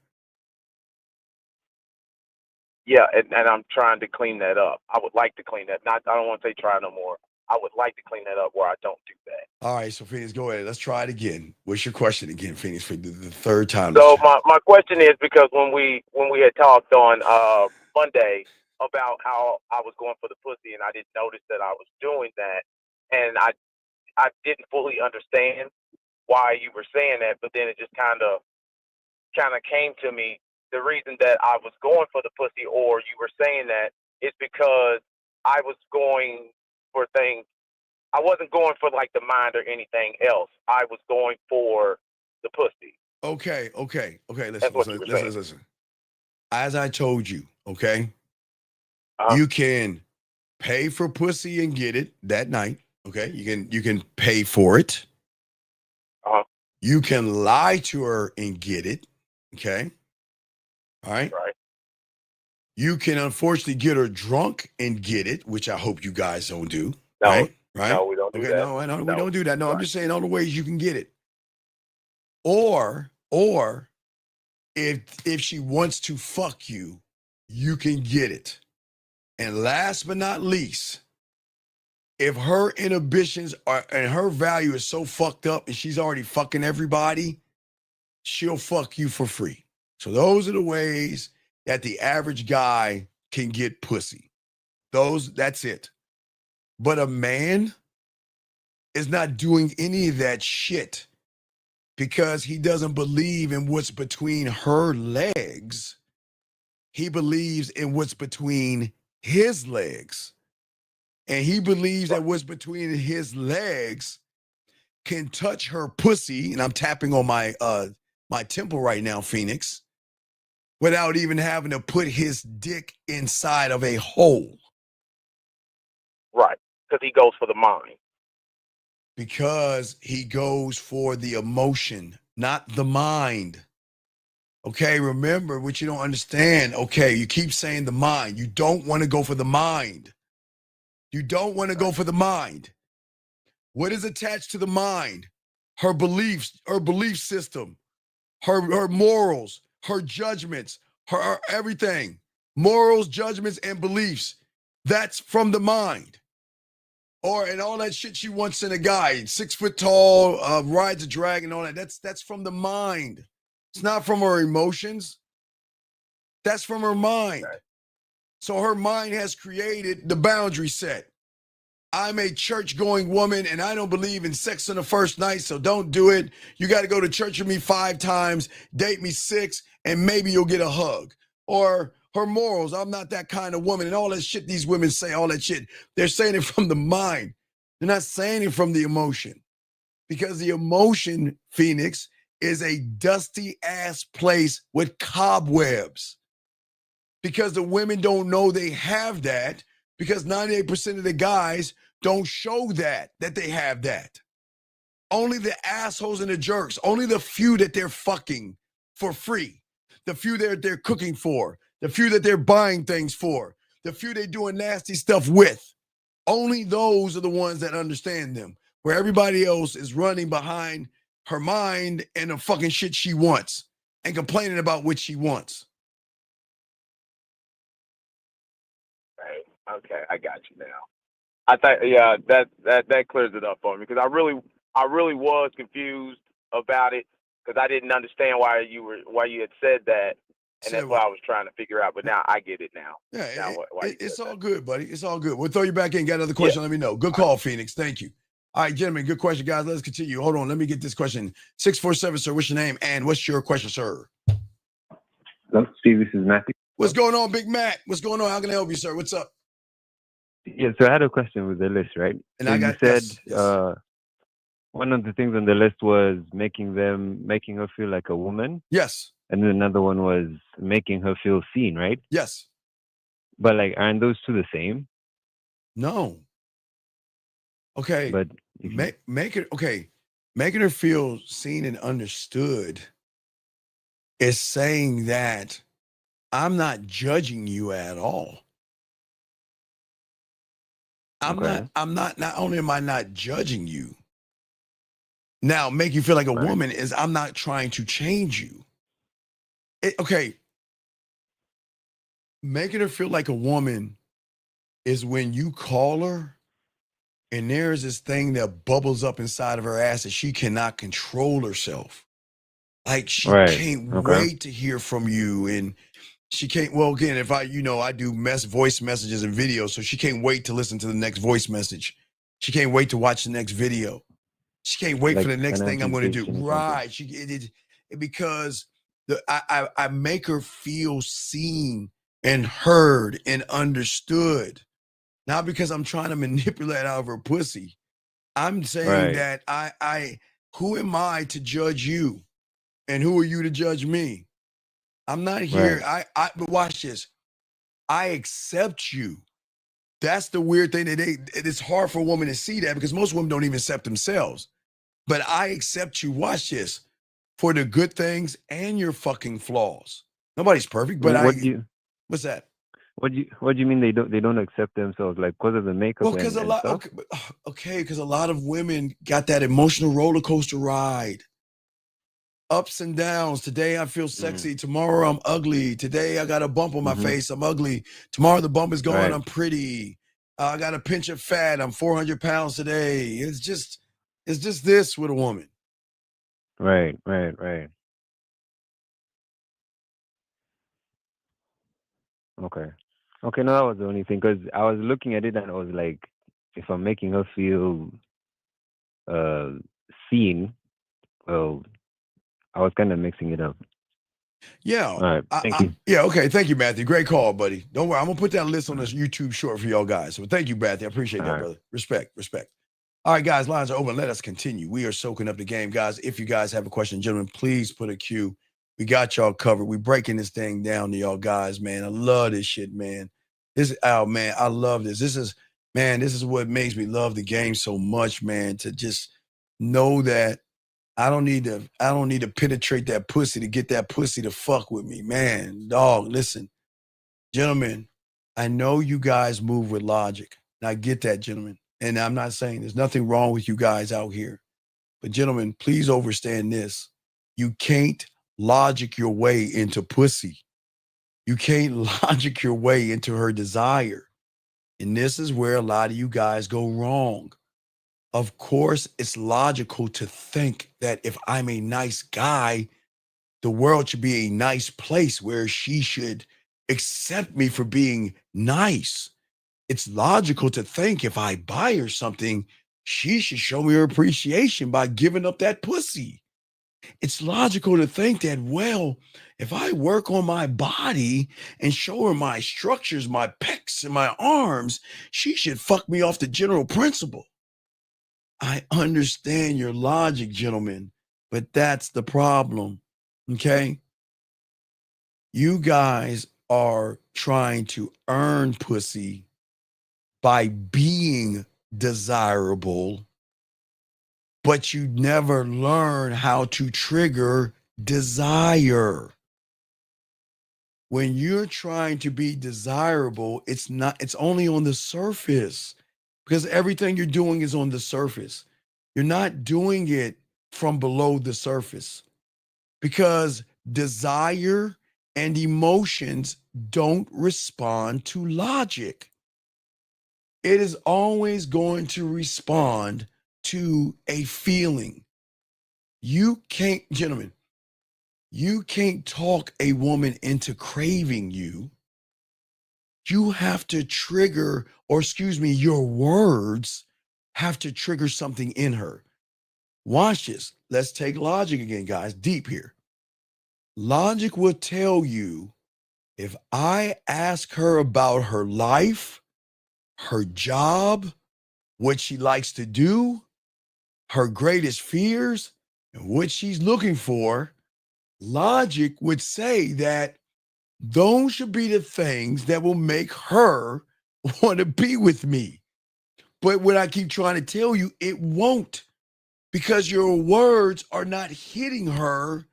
Yeah, and I'm trying to clean that up. I would like to clean that. I don't want to say try no more. I would like to clean that up where I don't do that. All right, so Phoenix, go ahead. Let's try it again. What's your question again, Phoenix, for the third time? So my question is, because when we had talked on Monday about how I was going for the pussy and I didn't notice that I was doing that, and I didn't fully understand why you were saying that, but then it just kind of came to me. The reason that I was going for the pussy, or you were saying that, is because I was going for things. I wasn't going for like the mind or anything else. I was going for the pussy. Okay. Listen. As I told you, okay, you can pay for pussy and get it that night. Okay, you can pay for it. You can lie to her and get it. Okay. All right. Right. You can unfortunately get her drunk and get it, which I hope you guys don't do. No, right? No, we don't do that. No, we don't do that. No, right. I'm just saying all the ways you can get it. Or if she wants to fuck you, you can get it. And last but not least, if her inhibitions and her value is so fucked up and she's already fucking everybody, she'll fuck you for free. So those are the ways that the average guy can get pussy. That's it. But a man is not doing any of that shit because he doesn't believe in what's between her legs. He believes in what's between his legs. And he believes that what's between his legs can touch her pussy, and I'm tapping on my temple right now, Phoenix, without even having to put his dick inside of a hole. Right, because he goes for the mind. Because he goes for the emotion, not the mind. Okay, remember what you don't understand. Okay, you keep saying the mind. You don't want to go for the mind. You don't want to go for the mind. What is attached to the mind? Her beliefs, her belief system, her morals, her judgments, her everything. Morals, judgments, and beliefs. That's from the mind. And all that shit she wants in a guy, 6 foot tall, rides a dragon, all that. That's from the mind. It's not from her emotions. That's from her mind. So her mind has created the boundary set. I'm a church-going woman, and I don't believe in sex on the first night, so don't do it. You got to go to church with me 5 times, date me 6, and maybe you'll get a hug. Or her morals, I'm not that kind of woman, and all that shit these women say, all that shit, they're saying it from the mind. They're not saying it from the emotion. Because the emotion, Phoenix, is a dusty-ass place with cobwebs. Because the women don't know they have that, Because 98% of the guys don't show that they have that. Only the assholes and the jerks, only the few that they're fucking for free, the few that they're cooking for, the few that they're buying things for, the few they're doing nasty stuff with. Only those are the ones that understand them, where everybody else is running behind her mind and the fucking shit she wants and complaining about what she wants. Right. Okay, I got you now. I think, yeah, that clears it up for me, because I really was confused about it, because I didn't understand why you had said that, and that's what I was trying to figure out. But now I get it now. Yeah, it's all good, buddy. It's all good. We'll throw you back in. Got another question? Let me know. Good call, Phoenix. Thank you. All right, gentlemen, good question, guys. Let's continue. Hold on. Let me get this question. 647, sir. What's your name? And what's your question, sir? Hello, Steve. This is Matthew. What's going on, Big Matt? What's going on? How can I help you, sir? What's up? Yeah, so I had a question with the list, right? And so I got, you said one of the things on the list was making her feel like a woman. Yes. And then another one was making her feel seen, right? Yes. But like, aren't those two the same? No. Okay. But making her feel seen and understood is saying that I'm not judging you at all. Not only am I not judging you. Now, make you feel like a woman is I'm not trying to change you. Making her feel like a woman is when you call her and there's this thing that bubbles up inside of her ass that she cannot control herself. Like she can't wait to hear from you, and she can't, well, again, if I do voice messages and videos, so she can't wait to listen to the next voice message. She can't wait to watch the next video. She can't wait for the next thing I'm going to do. Right. Because I make her feel seen and heard and understood. Not because I'm trying to manipulate out of her pussy. I'm saying that who am I to judge you? And who are you to judge me? I'm not here. But watch this. I accept you. That's the weird thing that it's hard for a woman to see that, because most women don't even accept themselves. But I accept you. Watch this. For the good things and your fucking flaws. Nobody's perfect, but what's that? What do you mean they don't accept themselves, like because of the makeup? Well, because because a lot of women got that emotional roller coaster ride. Ups and downs. Today I feel sexy. Tomorrow I'm ugly. Today I got a bump on my face. I'm ugly. Tomorrow the bump is gone. I'm pretty. I got a pinch of fat. I'm 400 pounds today. It's just this with a woman. Right. Okay, no, that was the only thing, because I was looking at it and I was like, if I'm making her feel seen, well, I was kind of mixing it up. Yeah. All right. Thank you. Yeah. Okay. Thank you, Matthew. Great call, buddy. Don't worry. I'm going to put that list on this YouTube short for y'all guys. So thank you, Matthew. I appreciate that, brother. Respect. All right, guys. Lines are open. Let us continue. We are soaking up the game, guys. If you guys have a question, gentlemen, please put a Q. We got y'all covered. We breaking this thing down to y'all guys, man. I love this shit, man. Man, I love this. This is what makes me love the game so much, man, to just know that I don't need to penetrate that pussy to get that pussy to fuck with me, man. Dog, listen, gentlemen, I know you guys move with logic. And I get that, gentlemen. And I'm not saying there's nothing wrong with you guys out here. But gentlemen, please understand this. You can't logic your way into pussy. You can't logic your way into her desire. And this is where a lot of you guys go wrong. Of course, it's logical to think that if I'm a nice guy, the world should be a nice place where she should accept me for being nice. It's logical to think if I buy her something, she should show me her appreciation by giving up that pussy. It's logical to think that, well, if I work on my body and show her my structures, my pecs and my arms, she should fuck me off the general principle. I understand your logic, gentlemen, but that's the problem, okay? You guys are trying to earn pussy by being desirable, but you never learn how to trigger desire. When you're trying to be desirable, it's only on the surface, because everything you're doing is on the surface. You're not doing it from below the surface, because desire and emotions don't respond to logic. It is always going to respond to a feeling. You can't, gentlemen, you can't talk a woman into craving you. You have to trigger, or excuse me, your words have to trigger something in her. Watch this. Let's take logic again, guys, deep here. Logic will tell you, if I ask her about her life, her job, what she likes to do, her greatest fears, and what she's looking for, logic would say that those should be the things that will make her want to be with me. But what I keep trying to tell you, it won't, because your words are not hitting her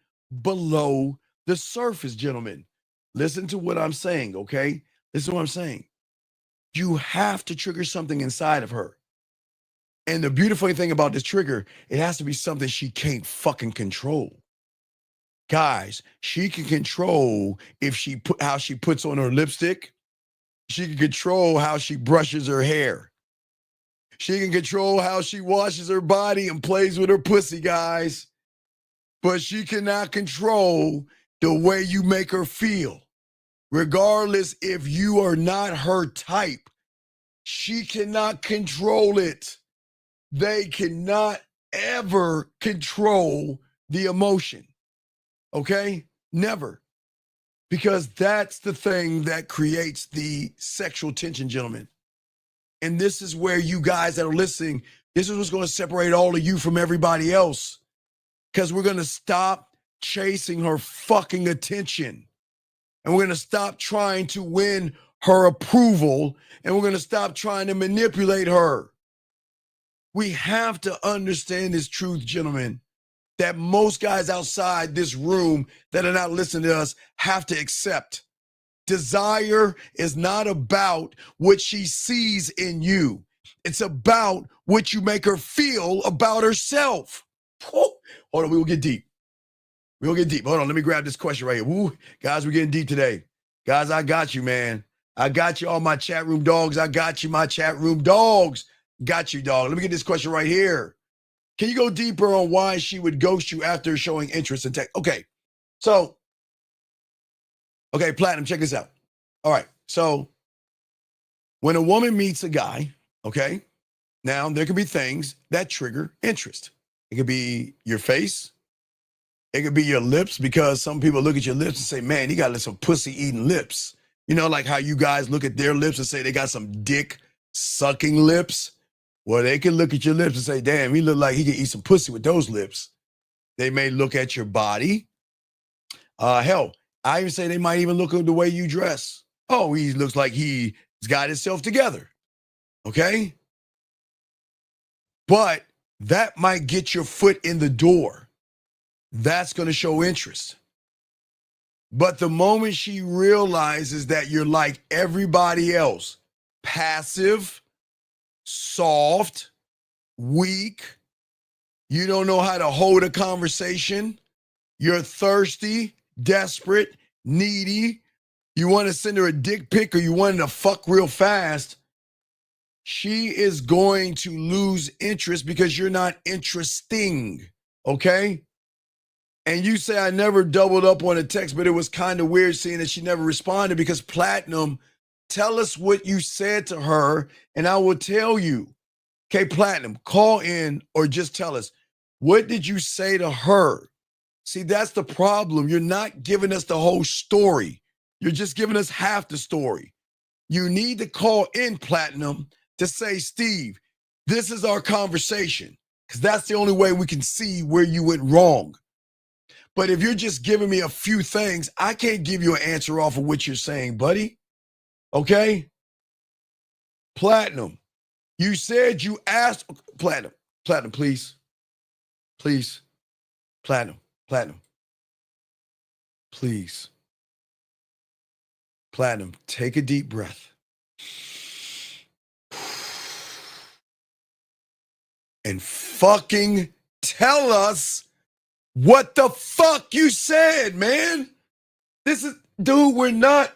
below the surface, gentlemen. Listen to what I'm saying, okay? Listen to what I'm saying. You have to trigger something inside of her. And the beautiful thing about this trigger, it has to be something she can't fucking control. Guys, she can control how she puts on her lipstick. She can control how she brushes her hair. She can control how she washes her body and plays with her pussy, guys. But she cannot control the way you make her feel. Regardless if you are not her type, she cannot control it. They cannot ever control the emotion. Okay? Never. Because that's the thing that creates the sexual tension, gentlemen. And this is where you guys that are listening, this is what's going to separate all of you from everybody else. Because we're going to stop chasing her fucking attention. And we're going to stop trying to win her approval. And we're going to stop trying to manipulate her. We have to understand this truth, gentlemen, that most guys outside this room that are not listening to us have to accept. Desire is not about what she sees in you. It's about what you make her feel about herself. Hold on, we will get deep. We'll get deep. Hold on, let me grab this question right here. Woo, guys, we're getting deep today. Guys, I got you, man. I got you, all my chat room dogs. I got you, my chat room dogs. Got you, dog. Let me get this question right here. Can you go deeper on why she would ghost you after showing interest in tech? Okay, so, okay, Platinum, check this out. All right, so when a woman meets a guy, okay, now there could be things that trigger interest. It could be your face. It could be your lips, because some people look at your lips and say, man, you got some pussy-eating lips. You know, like how you guys look at their lips and say they got some dick-sucking lips. Well, they can look at your lips and say, damn, he look like he can eat some pussy with those lips. They may look at your body. Hell, I even say they might even look at the way you dress. Oh, he looks like he's got himself together. Okay? But that might get your foot in the door. That's going to show interest. But the moment she realizes that you're like everybody else, passive, soft, weak, you don't know how to hold a conversation, you're thirsty, desperate, needy, you want to send her a dick pic, or you want her to fuck real fast, she is going to lose interest because you're not interesting, okay? And you say, I never doubled up on a text, but it was kind of weird seeing that she never responded, because Platinum, tell us what you said to her and I will tell you. Okay, Platinum, call in or just tell us, what did you say to her? See, that's the problem. You're not giving us the whole story. You're just giving us half the story. You need to call in, Platinum, to say, Steve, this is our conversation, because that's the only way we can see where you went wrong. But if you're just giving me a few things, I can't give you an answer off of what you're saying, buddy. Okay? Platinum, you said you asked Platinum, please. Please. Platinum, please. Platinum, take a deep breath. And fucking tell us what the fuck you said, man. This is, dude, we're not,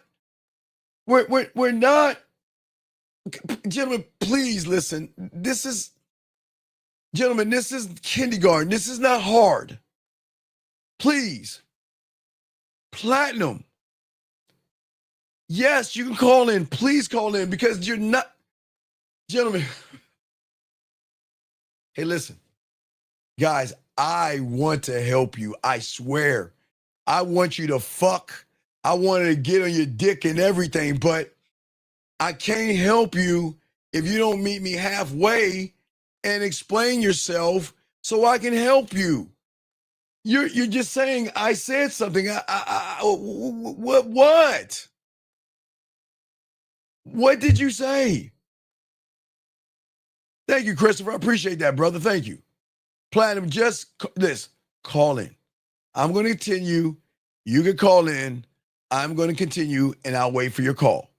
gentlemen, please listen. This is kindergarten. This is not hard. Please. Platinum. Yes, you can call in. Please call in because you're not, gentlemen. Hey, listen. Guys, I want to help you. I swear. I want you to fuck. I want to get on your dick and everything, but I can't help you if you don't meet me halfway and explain yourself so I can help you. You're just saying I said something. What? What did you say? Thank you, Christopher. I appreciate that, brother. Thank you. Platinum, just this. Call in. I'm going to continue. You can call in. I'm going to continue, and I'll wait for your call.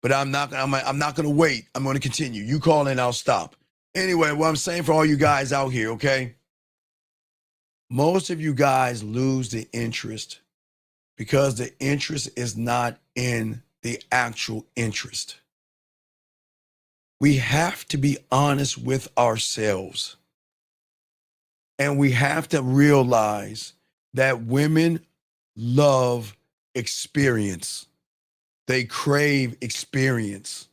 But I'm not going to wait. I'm going to continue. You call in, I'll stop. Anyway, what I'm saying for all you guys out here, okay? Most of you guys lose the interest because the interest is not in the actual interest. We have to be honest with ourselves. And we have to realize that women love experience. They crave experience.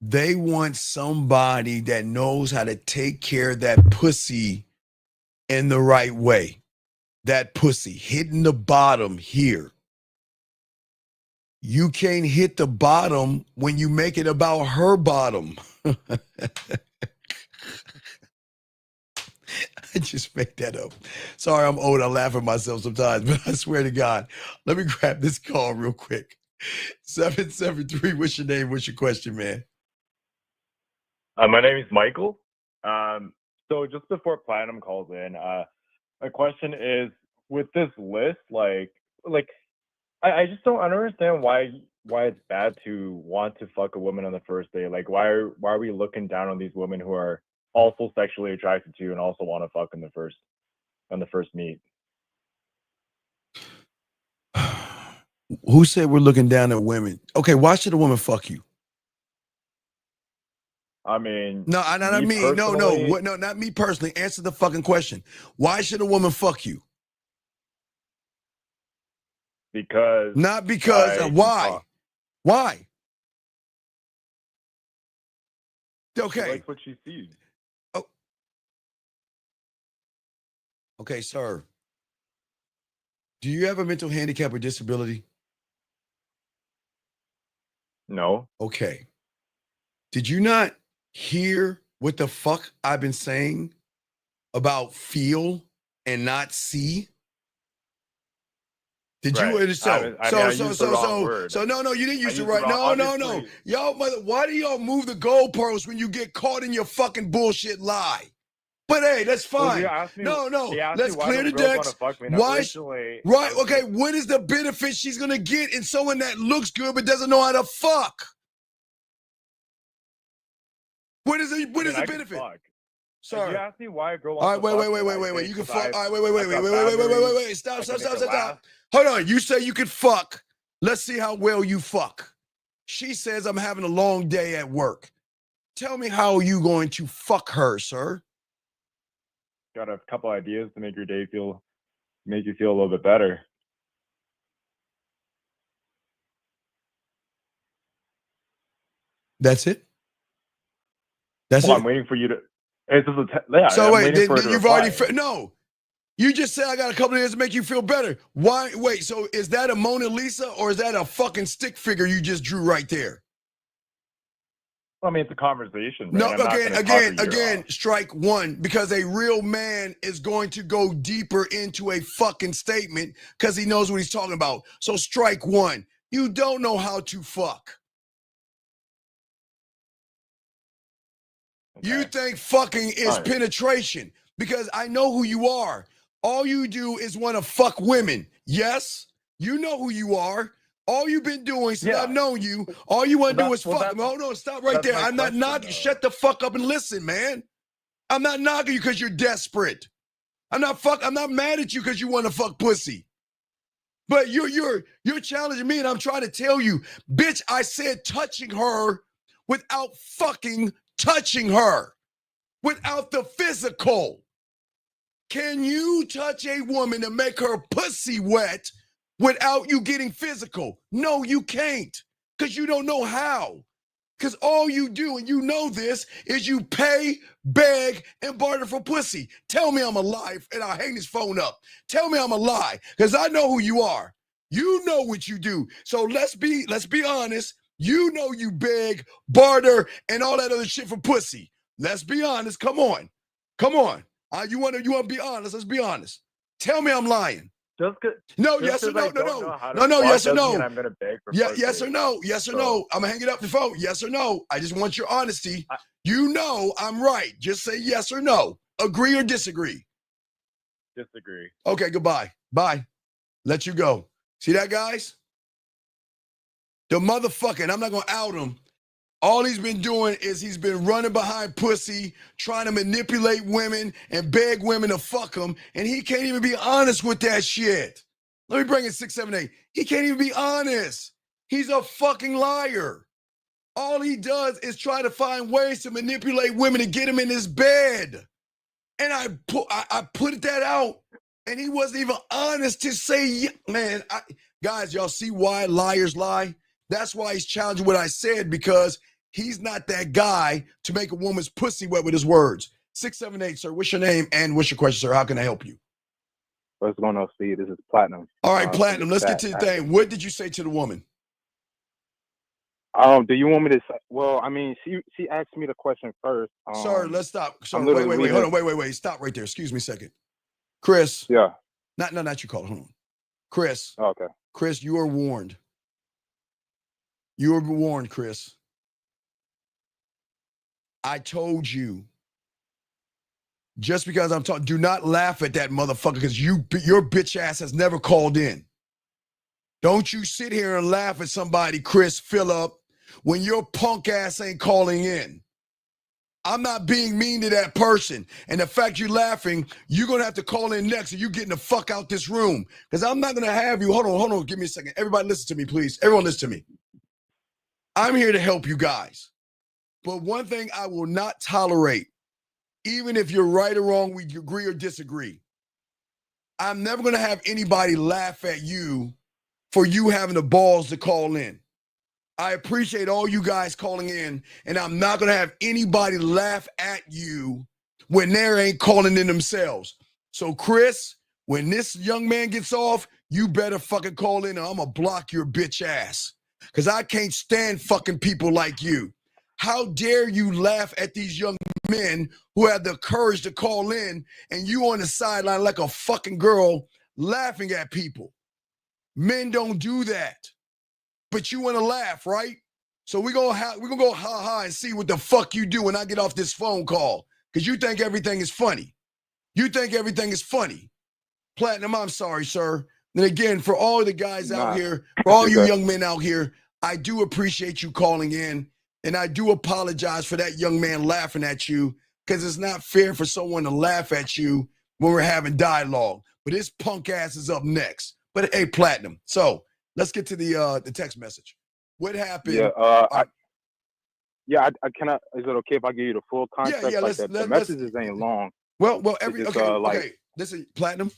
They want somebody that knows how to take care of that pussy in the right way. That pussy hitting the bottom here. You can't hit the bottom when you make it about her bottom. I just make that up. Sorry, I'm old. I laugh at myself sometimes, but I swear to God. Let me grab this call real quick. 773, what's your name? What's your question, man? My name is Michael. So just before Platinum calls in, my question is, with this list, I just don't understand why it's bad to want to fuck a woman on the first day. Like, why are we looking down on these women who are also sexually attracted to you and also want to fuck on the first meet? Who said we're looking down at women? Okay, why should a woman fuck you? I mean, no, not me personally. Answer the fucking question. Why should a woman fuck you? Because. Not because. Why? Why? Okay. She likes what she sees. Oh. Okay, sir. Do you have a mental handicap or disability? No. Okay. Did you not hear what the fuck I've been saying about feel and not see? Did you understand? So no, you didn't use it right. No. Y'all mother, why do y'all move the goalposts when you get caught in your fucking bullshit lie? But hey, that's fine. No. Let's clear the decks. Why? Right. Okay. What is the benefit she's gonna get in someone that looks good but doesn't know how to fuck? What is the benefit? Sorry. You asked me why a girl wants to fuck. Wait. You can fuck. All right, wait. Stop. Hold on. You say you could fuck. Let's see how well you fuck. She says I'm having a long day at work. Tell me how you going to fuck her, sir? Got a couple ideas to make your day make you feel a little bit better. That's it? That's it? I'm waiting for you to. So wait, you've already. No. You just said I got a couple of years to make you feel better. Why? Wait, so is that a Mona Lisa or is that a fucking stick figure you just drew right there? I mean, it's a conversation. No, again, strike one, because a real man is going to go deeper into a fucking statement because he knows what he's talking about. So strike one. You don't know how to fuck. You think fucking is All right. penetration because I know who you are. All you do is want to fuck women. Yes, you know who you are. All you've been doing since I've known you, all you want to do is fuck them. Hold on, stop right there. I'm not knocking. Shut the fuck up and listen, man. I'm not knocking you because you're desperate. I'm not mad at you because you want to fuck pussy. But you're challenging me, and I'm trying to tell you, bitch, I said touching her without fucking touching her, without the physical. Can you touch a woman and make her pussy wet without you getting physical? No, you can't, because you don't know how. Because all you do, and you know this, is you pay, beg, and barter for pussy. Tell me I'm a lie, and I'll hang this phone up. Tell me I'm a lie, because I know who you are. You know what you do. So let's be honest. You know you beg, barter, and all that other shit for pussy. Let's be honest. Come on. You want to be honest? Let's be honest. Tell me I'm lying. Just no, yes or no, no, yes or no. I'm gonna beg for yes or no, yes or no. I'm gonna hang it up the phone. Yes or no. I just want your honesty. You know I'm right. Just say yes or no. Agree or disagree. Disagree. Okay, goodbye. Bye. Let you go. See that, guys? The motherfucker, I'm not gonna out him. All he's been doing is he's been running behind pussy, trying to manipulate women and beg women to fuck him, and he can't even be honest with that shit. Let me bring in 678. He can't even be honest. He's a fucking liar. All he does is try to find ways to manipulate women to get him in his bed. And I put that out, and he wasn't even honest to say, man, guys, y'all see why liars lie? That's why he's challenging what I said, because he's not that guy to make a woman's pussy wet with his words. 678, sir. What's your name and what's your question, sir? How can I help you? What's going on, Steve? This is Platinum. All right, Platinum. Let's get to the thing. What did you say to the woman? Do you want me to say? Well, I mean, she asked me the question first. Sir, let's stop. Sir, wait. Hold on. Wait. Stop right there. Excuse me a second. Chris. Yeah. Not you, caller. Hold on. Chris. Okay. Chris, you are warned. You were warned, Chris. I told you. Just because I'm talking, do not laugh at that motherfucker, because your bitch ass has never called in. Don't you sit here and laugh at somebody, Chris Phillip, when your punk ass ain't calling in. I'm not being mean to that person. And the fact you're laughing, you're going to have to call in next, and you're getting the fuck out this room. Because I'm not going to have you. Hold on. Give me a second. Everybody listen to me, please. Everyone listen to me. I'm here to help you guys. But one thing I will not tolerate, even if you're right or wrong, we agree or disagree, I'm never going to have anybody laugh at you for you having the balls to call in. I appreciate all you guys calling in, and I'm not going to have anybody laugh at you when they ain't calling in themselves. So, Chris, when this young man gets off, you better fucking call in, or I'm going to block your bitch ass. Because I can't stand fucking people like you. How dare you laugh at these young men who have the courage to call in, and you on the sideline like a fucking girl laughing at people. Men don't do that. But you want to laugh, right? So we're gonna go ha-ha and see what the fuck you do when I get off this phone call. Because you think everything is funny. Platinum, I'm sorry, sir. And again, for all the guys out here, for all you young men out here, I do appreciate you calling in. And I do apologize for that young man laughing at you, because it's not fair for someone to laugh at you when we're having dialogue. But his punk ass is up next. But hey, Platinum. So let's get to the text message. What happened? Yeah, is it okay if I give you the full context? Yeah, the messages ain't long. Okay, listen, Platinum.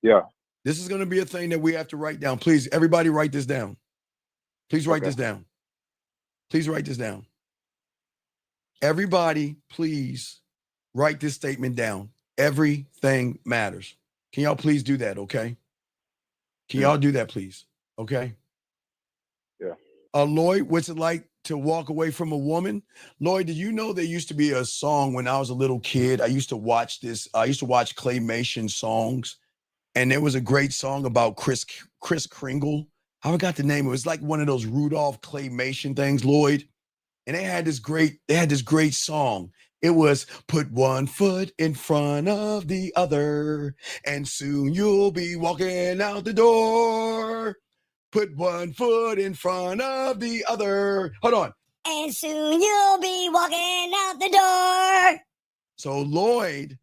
Yeah. This is going to be a thing that we have to write down. Please, everybody write this down. Please write this down. Please write this down. Everybody, please write this statement down. Everything matters. Can y'all please do that, okay? Can y'all do that, please? Okay? Yeah. Lloyd, what's it like to walk away from a woman? Lloyd, did you know there used to be a song when I was a little kid? I used to watch claymation songs, and there was a great song about Kris Kringle. I forgot the name. It was like one of those Rudolph claymation things, Lloyd. and they had this great song. It was put one foot in front of the other, and soon you'll be walking out the door. Put one foot in front of the other. Hold on. And soon you'll be walking out the door. So Lloyd,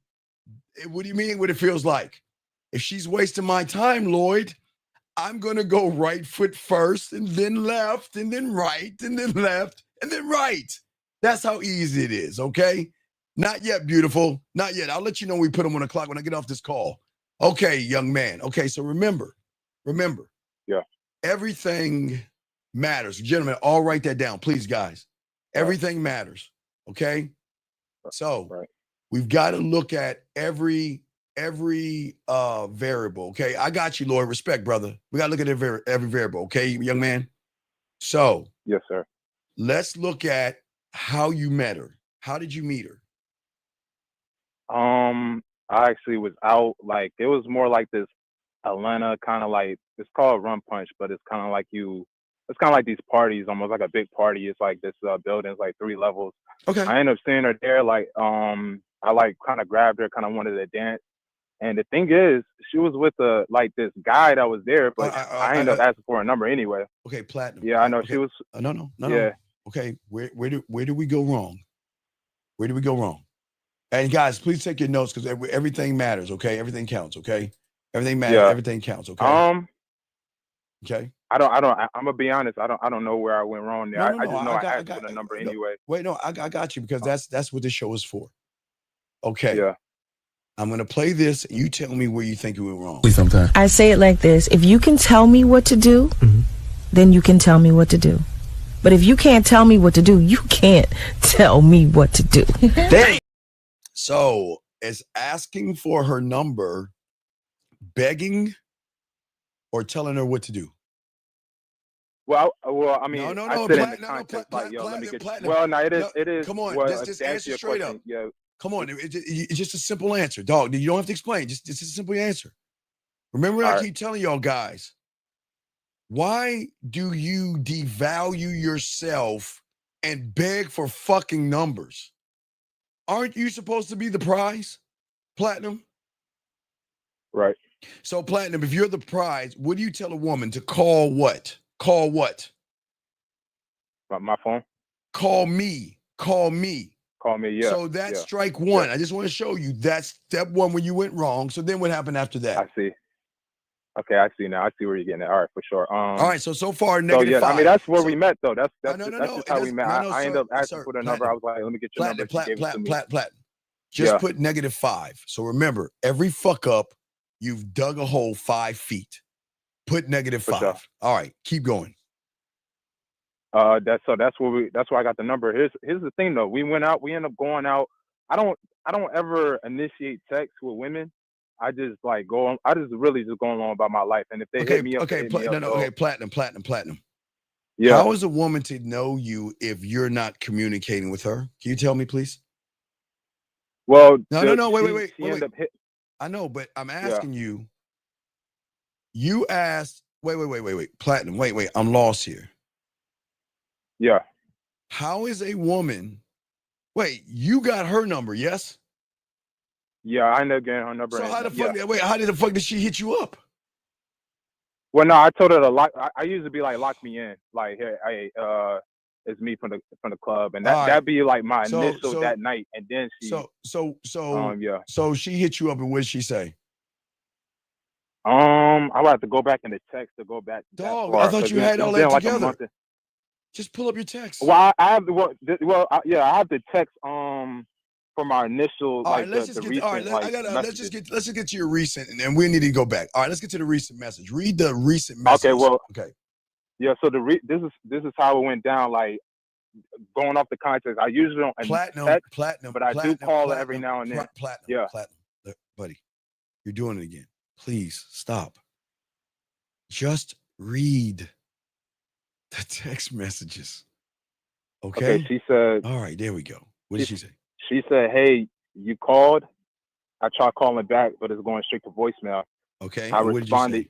what do you mean what it feels like? If she's wasting my time, Lloyd, I'm going to go right foot first and then left and then right and then left and then right. That's how easy it is, okay? Not yet, beautiful. Not yet. I'll let you know when we put them on the clock when I get off this call. Okay, young man. Okay, so remember. Yeah. Everything matters. Gentlemen, all write that down, please, guys. Everything matters, okay? So we've got to look at every variable, okay? I got you, Lloyd. Respect, brother. We got to look at every variable, okay, young man? So. Yes, sir. Let's look at how you met her. How did you meet her? I actually was out, like, it was more like this Atlanta kind of like, it's called Rum Punch, but it's kind of like these parties, almost like a big party. It's like this building, it's like 3 levels. Okay. I ended up seeing her there, like, I like kind of grabbed her, kind of wanted to dance. And the thing is, she was with this guy that was there, but I ended up asking for a number anyway. Okay, Platinum. Yeah, I know. Okay. She was. No. Yeah. Okay, where do we go wrong? Where do we go wrong? And guys, please take your notes because everything matters. Okay, everything counts. Okay, everything matters. Yeah. Everything counts. Okay. Okay. I'm gonna be honest. I don't know where I went wrong there. I just know I asked for the number anyway. Wait, no, I got you because that's what this show is for. Okay. Yeah. I'm gonna play this. And you tell me where you think it went wrong. Please sometimes. I say it like this: if you can tell me what to do, then you can tell me what to do. But if you can't tell me what to do, you can't tell me what to do. So, is asking for her number begging or telling her what to do? Well, I mean, no, I said in the context, like, yo, let me get. Well, no, it is. Come on, well, just answer straight up. Yeah. Come on, it's just a simple answer, dog. You don't have to explain. Just a simple answer. Remember, I keep telling y'all guys. Why do you devalue yourself and beg for fucking numbers? Aren't you supposed to be the prize, Platinum? Right. So, Platinum, if you're the prize, what do you tell a woman to call what? Call what? My phone? Call me. Call me. Call me, yeah. So that's strike one. Yeah. I just want to show you that's step one when you went wrong. So then what happened after that? I see. Okay, I see now. I see where you're getting at. All right, for sure. All right, so far negative 5. I mean, that's where we met, though. That's just how we met. I ended up asking for the number. I was like, let me get your number. Platinum. Just put -5. So remember, every fuck up, you've dug a hole 5 feet. Put -5. Sure. All right, keep going. That's where I got the number. Here's the thing though. We went out. We ended up going out. I don't ever initiate sex with women. I just like go on. I just really just going on about my life. And if they hit me up, Platinum. Yeah. How is a woman to know you if you're not communicating with her? Can you tell me, please? Well, no. Wait. I know, but I'm asking you. You asked. Wait. Platinum. Wait. I'm lost here. Yeah. How is a woman? Wait, you got her number, yes? Yeah, I ended up getting her number. So how the fuck? Wait, how the fuck did she hit you up? Well, no, I told her to lock. I used to be like, lock me in. Like, hey, it's me from the club, and that'd be like my initial that night, and then she. So she hit you up, and what did she say? I would have to go back in the text to go back. Dog, I thought you had all that together. Just pull up your text. Well, I have I have the text from our initial all right, let's just get to your recent, and then we need to go back. All right, let's get to the recent message. Read the recent message. Okay. Yeah, so this is how it went down. Like going off the context, I usually don't platinum, but I do call her every now and then. Platinum. Look, buddy, you're doing it again. Please stop. Just read the text messages. Okay. She said. All right, there we go. What did she say? She said, "Hey, you called. I tried calling back, but it's going straight to voicemail." Okay. I responded.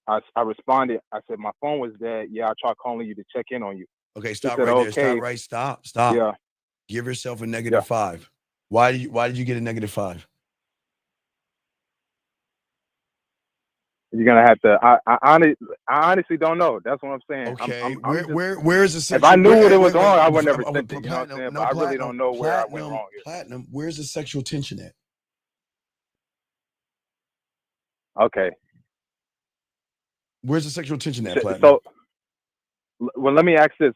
I responded. I said, "My phone was dead. Yeah, I tried calling you to check in on you." Okay, stop said, right there. okay. Stop right. Stop. Yeah. Give yourself a -5. Why did you get a -5? You're gonna have to. I honestly don't know. That's what I'm saying. Okay, I'm just, where's the sexual? if I knew what it was wait, wrong, I would never sent it. You know what I'm Platinum, saying? no, But I really don't know where I went wrong here. Platinum. Where's the sexual tension at? Okay. Where's the sexual tension at, Platinum? So, well, let me ask this: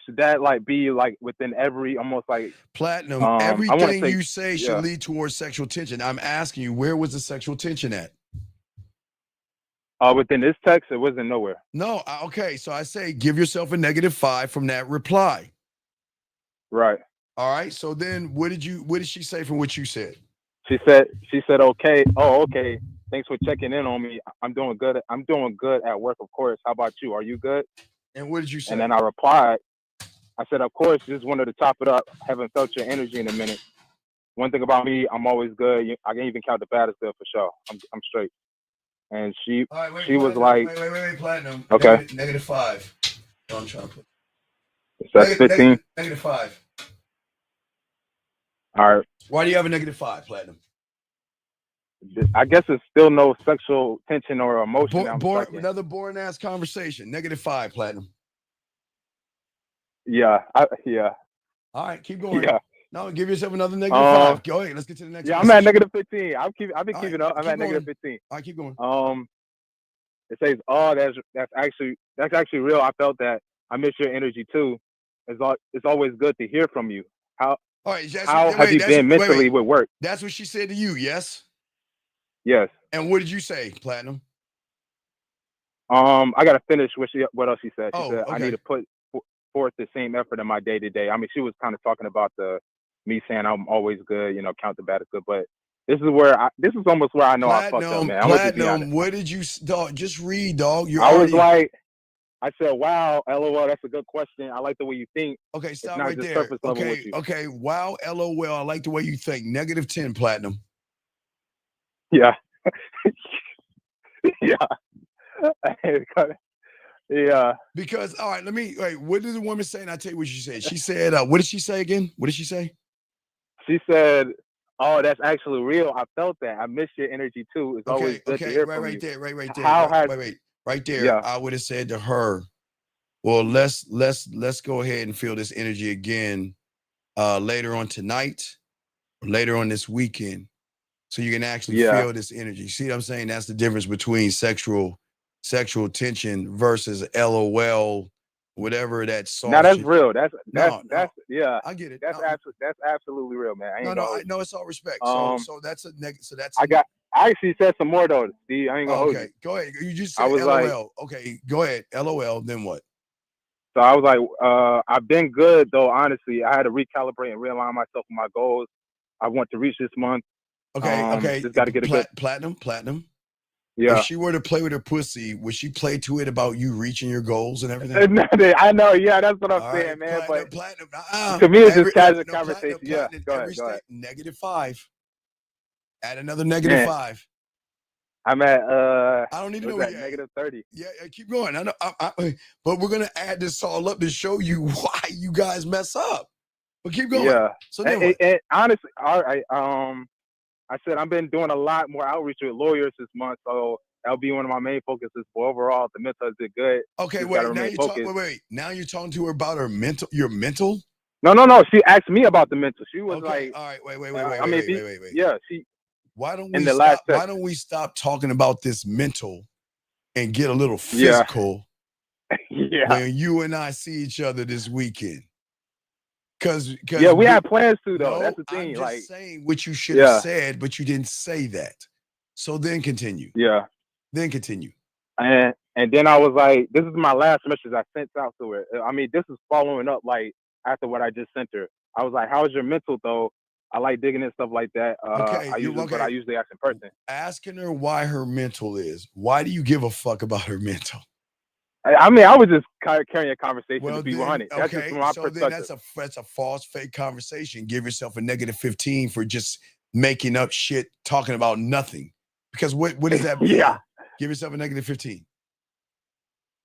should that like be like within every almost like Platinum? I Everything say, you say should lead towards sexual tension. I'm asking you, where was the sexual tension at? Within this text, it wasn't nowhere. No, okay. So I say give yourself a -5 from that reply. Right. All right. So then, what did she say from what you said? She said, okay. Oh, okay. Thanks for checking in on me. I'm doing good. I'm doing good at work, of course. How about you? Are you good? And what did you say? And then I replied, I said, of course, just wanted to top it up. Haven't felt your energy in a minute. One thing about me, I'm always good. I can even count the baddest bill for sure. I'm straight. And she was like, wait, Platinum. Okay. -5. No, I'm trying to put. That's 15. -5. All right. Why do you have a -5, Platinum? I guess it's still no sexual tension or emotion. Another boring ass conversation. -5, Platinum. Yeah. Yeah. All right, keep going. Yeah. No, give yourself another -5. Go ahead. Let's get to the next. Yeah, I'm at -15. I've been keeping up. I'm at -15. All right, keep going. It says, "Oh, that's actually real. I felt that. I miss your energy too. It's always good to hear from you. How have you been mentally with work?" That's what she said to you. Yes. Yes. And what did you say, Platinum? I gotta finish what else she said. She said, okay. I need to put forth the same effort in my day to day. I mean, she was kind of talking about me saying I'm always good, count the bad as good. But this is almost where I know I fucked up, man. Platinum, what did you, dog? Just read, dog. I said, wow, LOL, that's a good question. I like the way you think. Okay, stop right there. Okay, wow, LOL, I like the way you think. -10, Platinum. Yeah. Yeah. Yeah. Because, all right, what did the woman say? And I'll tell you what she said. She said, what did she say again? What did she say? She said, oh, that's actually real. I felt that. I miss your energy too. It's always good to hear from you. Right there. Right there. Yeah. I would have said to her, well, let's go ahead and feel this energy again later on tonight, or later on this weekend. So you can actually feel this energy. See what I'm saying? That's the difference between sexual tension versus LOL, whatever that soft. Now that's real. That's yeah. I get it. That's absolutely real, man. No, it's all respect. So that's a negative. So that's. I actually said some more though. Steve, I ain't gonna hold you. Go ahead. You just said LOL. Okay, go ahead. LOL. Then what? So I was like, I've been good though. Honestly, I had to recalibrate and realign myself with my goals. I want to reach this month. Okay. Just got to get a good platinum. Yeah. If she were to play with her pussy, would she play to it about you reaching your goals and everything? I know. Yeah, that's what I'm saying, man. Platinum. To me, it's just casual conversation. Yeah. Go ahead. -5. Add another -5. I'm at. I don't need to know. -30. Yeah, keep going. I know. But we're gonna add this all up to show you why you guys mess up. But keep going. Yeah. So and honestly, all right. I said I've been doing a lot more outreach with lawyers this month, so that'll be one of my main focuses. But overall, the mental has been good. Okay, now you're talking to her about her mental. Your mental? No. She asked me about the mental. She was like, "All right, wait. Yeah, Why don't we stop talking about this mental and get a little physical? Yeah. When you and I see each other this weekend. Because we have plans to though. That's the thing. I'm just saying what you should have said, but you didn't say that. So then continue. Yeah. Then continue. And then I was like, this is my last message I sent out to her. I mean, this is following up like after what I just sent her. I was like, how's your mental though? I like digging and stuff like that. I usually ask in person. Asking her why her mental is. Why do you give a fuck about her mental? I mean, I was just carrying a conversation to be 100. That's just from my perspective. Then that's a false, fake conversation. Give yourself a -15 for just making up shit, talking about nothing. Because what is that? Yeah. Give yourself a -15.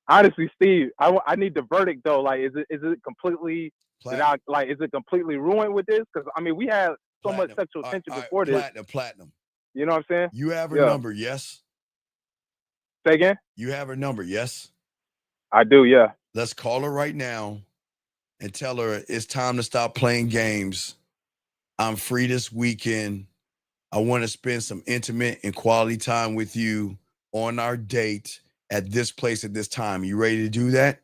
honestly, Steve, I need the verdict though. Like, is it completely? Is it completely ruined with this? Because I mean, we had so much sexual tension before this. Platinum. You know what I'm saying? You have her number, yes? Say again? You have her number, yes? I do, yeah. Let's call her right now and tell her it's time to stop playing games. I'm free this weekend. I want to spend some intimate and quality time with you on our date at this place at this time. You ready to do that?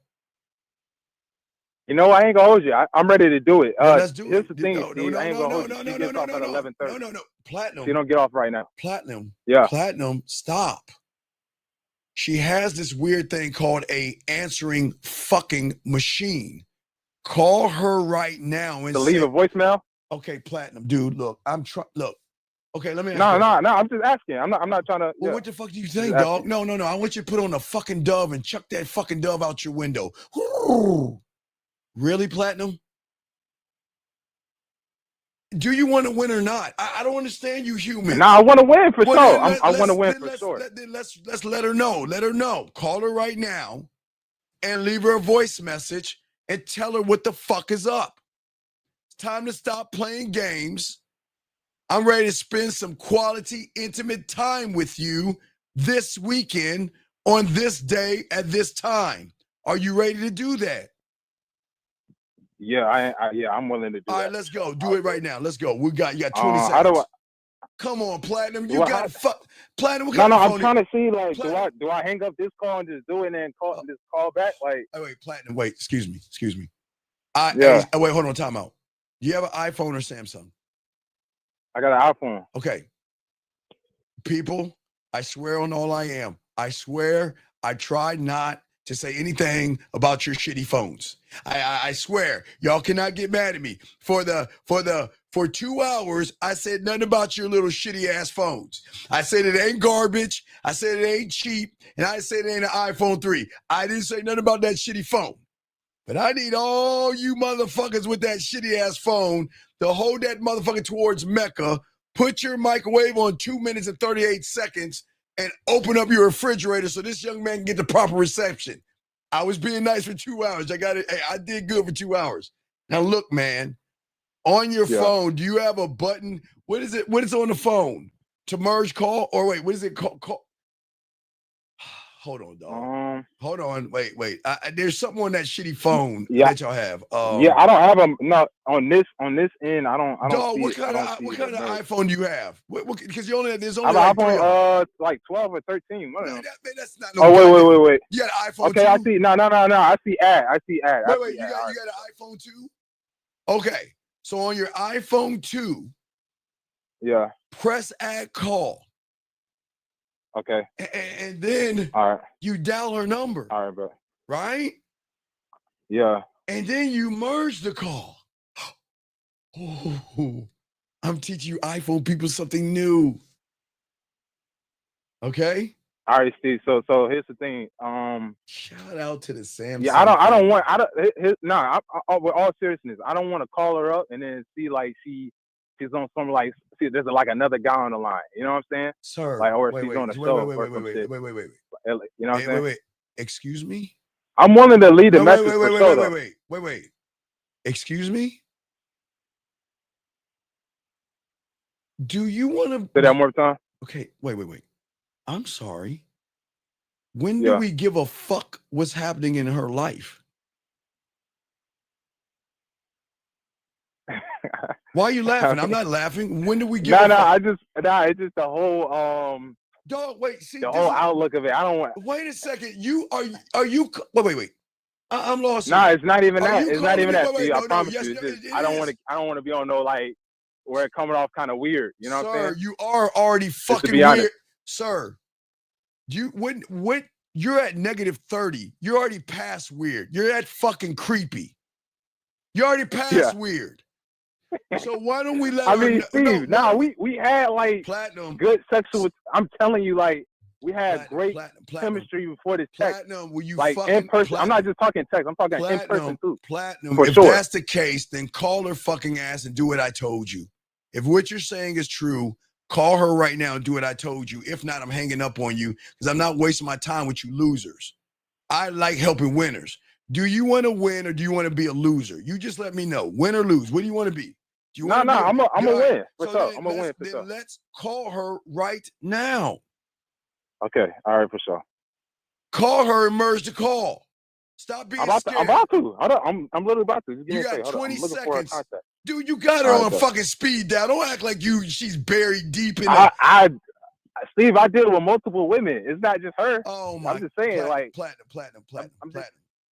You know, I ain't gonna hold you. I'm ready to do it. Let's do here's it. the thing, Steve. I ain't gonna hold you. She gets off at 11:30. No. Platinum. She don't get off right now. Platinum. Yeah. Platinum, stop. She has this weird thing called a answering fucking machine. Call her right now and leave a voicemail. Okay, Platinum, dude. Look, look. Okay, let me. No. I'm just asking. I'm not trying to. Well, what the fuck do you think, dog? No. I want you to put on a fucking dove and chuck that fucking dove out your window. Ooh. Really, Platinum? Do you want to win or not? I don't understand you humans. No, I want to win for sure. I want to win for sure. Let's let her know. Let her know. Call her right now and leave her a voice message and tell her what the fuck is up. It's time to stop playing games. I'm ready to spend some quality, intimate time with you this weekend on this day at this time. Are you ready to do that? Yeah, I'm willing to do that. All right, let's go. Do it right now. Let's go. You got 20 seconds. How do I? Come on, Platinum. You got to fuck. Platinum, No, I'm trying to see, like, do I hang up this call and just do it and then just call back? Like, wait, Platinum. Wait, excuse me. Wait, hold on. Time out. Do you have an iPhone or Samsung? I got an iPhone. Okay. People, I swear on all I am. I swear I try not to say anything about your shitty phones. I swear, y'all cannot get mad at me. For 2 hours, I said nothing about your little shitty ass phones. I said it ain't garbage. I said it ain't cheap. And I said it ain't an iPhone 3. I didn't say nothing about that shitty phone. But I need all you motherfuckers with that shitty ass phone to hold that motherfucker towards Mecca, put your microwave on 2 minutes and 38 seconds, and open up your refrigerator so this young man can get the proper reception. I was being nice for 2 hours. I got it. Hey, I did good for 2 hours. Now look, man, on your phone, do you have a button? What is it? What is on the phone? To merge call? Or wait, what is it called? Hold on, dog. Hold on. Wait. There's something on that shitty phone that y'all have. I don't have them. No, on this end, I don't. Dog, what kind of iPhone do you have? Because there's only I have like iPhone like 12 or 13. One of them. That's not no. Wait. You got an iPhone? Okay, 2? I see. No. I see ad. Wait. You got an iPhone 2? Okay. So on your iPhone 2, press add call. Okay. And then you dial her number. All right, bro. Right? Yeah. And then you merge the call. Oh, I'm teaching you iPhone people something new. Okay? All right, Steve. So here's the thing. Shout out to the Samsung. Yeah, with all seriousness, I don't want to call her up and then see like she's on some like there's like another guy on the line. You know what I'm saying? Sir. Like, or she's on a show. Wait. You know what I'm saying? Wait. Excuse me? I'm willing to lead the message. Wait. Excuse me? Do you want to say that more time? Okay, wait. I'm sorry. When do we give a fuck what's happening in her life? Why are you laughing? I'm not laughing. When do we give a fuck? It's just the whole dog, wait, see the whole outlook of it. I don't want. Wait a second. Wait. I'm lost. Nah, it's not even that. It's not even that. I promise you. I don't want to be on no like where it coming off kind of weird. You know what I'm saying? You are already fucking weird, sir. You're at -30. You're already past weird. You're at fucking creepy. You're already past weird. So why don't we let her mean, Steve, we had like Platinum good sexual. I'm telling you, like we had great chemistry before this text. Platinum, will you like in person? I'm not just talking text. I'm talking in person too. Platinum, if that's the case, then call her fucking ass and do what I told you. If what you're saying is true, call her right now and do what I told you. If not, I'm hanging up on you because I'm not wasting my time with you losers. I like helping winners. Do you want to win or do you want to be a loser? You just let me know. Win or lose. What do you want to be? Do you No, want to be I'm a win for so sure. then I'm a win for then sure. let's call her right now. Okay, all right, for sure. Call her and merge the call. Stop being scared. I'm about to. Hold on, I'm literally about to. Just give me You a second. got Hold on. 20 I'm looking for a seconds. contact. Dude, you got her All right, on bet. fucking speed dial. Don't act like she's buried deep in that. Steve, I deal with multiple women. It's not just her. Oh my! I'm just saying, platinum.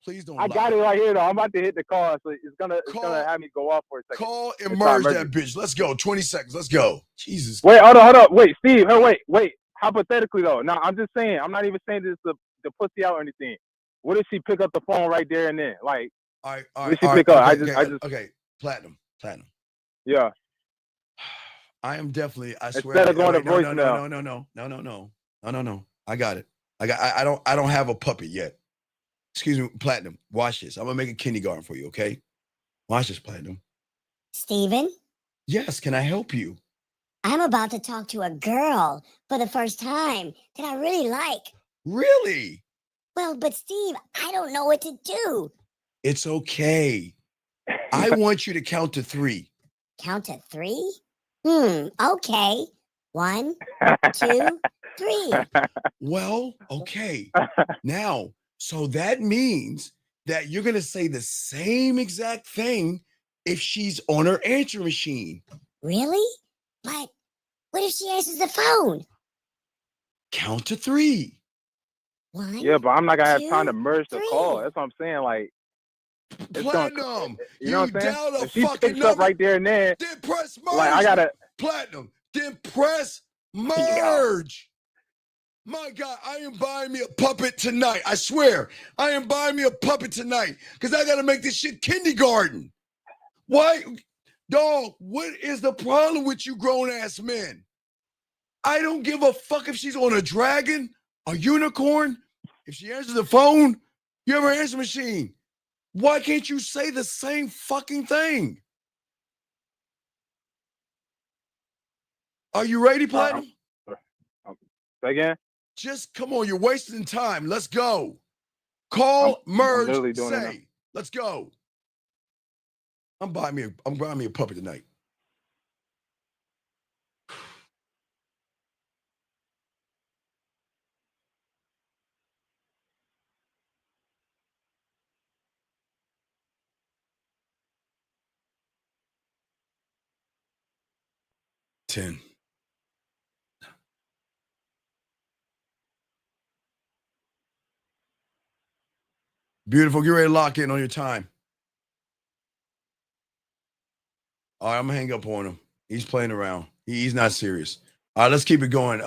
Please don't. I got it right here though. I'm about to hit the call, so it's gonna have me go off for a second. Call and merge that bitch. Let's go. 20 seconds. Let's go. Jesus. Wait, hold on. Wait, Steve. Hey, wait. Hypothetically though, now I'm just saying. I'm not even saying this to pussy out or anything. What if she pick up the phone right there and then? Like, all right. What if she pick up? Okay. Platinum. Yeah. I am definitely. I swear. Instead of going to voicemail. No. I got it. I don't have a puppet yet. Excuse me, Platinum. Watch this. I'm gonna make a kindergarten for you. Okay. Watch this, Platinum. Steven? Yes. Can I help you? I'm about to talk to a girl for the first time that I really like. Really? Well, but Steve, I don't know what to do. It's okay. I want you to count to 3. Count to 3? Okay. 1, 2, 3. Well, okay. Now, so that means that you're going to say the same exact thing if she's on her answer machine. Really? But what if she answers the phone? Count to 3. 1. Yeah, but I'm not going to have 2, time to merge the 3. call. That's what I'm saying. Like, Platinum, you know what I'm saying? dialed a If she fucking picks number, up right there and then press merge. Like, I gotta Platinum. Then press merge. My God, I am buying me a puppet tonight. I swear, I am buying me a puppet tonight because I got to make this shit kindergarten. Why, dog? What is the problem with you grown ass men? I don't give a fuck if she's on a dragon, a unicorn. If she answers the phone, you have her answer machine. Why can't you say the same fucking thing? Are you ready, Platinum? Again? Just come on, you're wasting time. Let's go. Call, merge, say. Let's go. I'm buying me a puppet tonight. Ten. Beautiful. Get ready to lock in on your time. All right, I'm gonna hang up on him. He's playing around. He's not serious. All right, let's keep it going.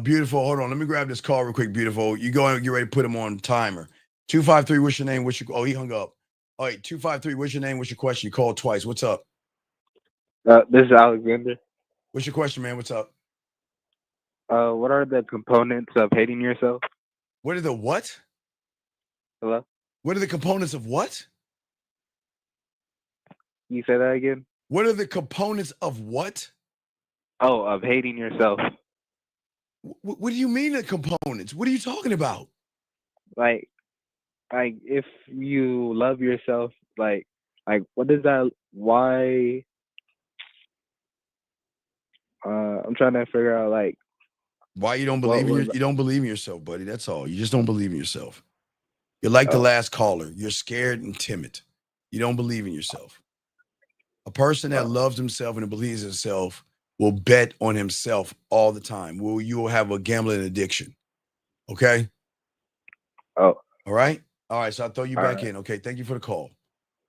Beautiful. Hold on. Let me grab this call real quick. Beautiful. You go and get ready to put him on timer. 253. What's your name? Oh, he hung up. All right, 253. What's your name? What's your question? You called twice. What's up? This is Alexander. What's your question, man? What's up? What are the components of hating yourself? What are the what? Hello? What are the components of what? Can you say that again? What are the components of what? Oh, of hating yourself. What do you mean the components? What are you talking about? Like if you love yourself, like what does that? Why? I'm trying to figure out like why you don't believe you don't believe in yourself, buddy. That's all. You just don't believe in yourself. You're like the last caller. You're scared and timid. You don't believe in yourself. A person that loves himself and believes in himself will bet on himself all the time. You will have a gambling addiction. Okay? Oh. All right? All right, so I'll throw you back in. Okay, thank you for the call.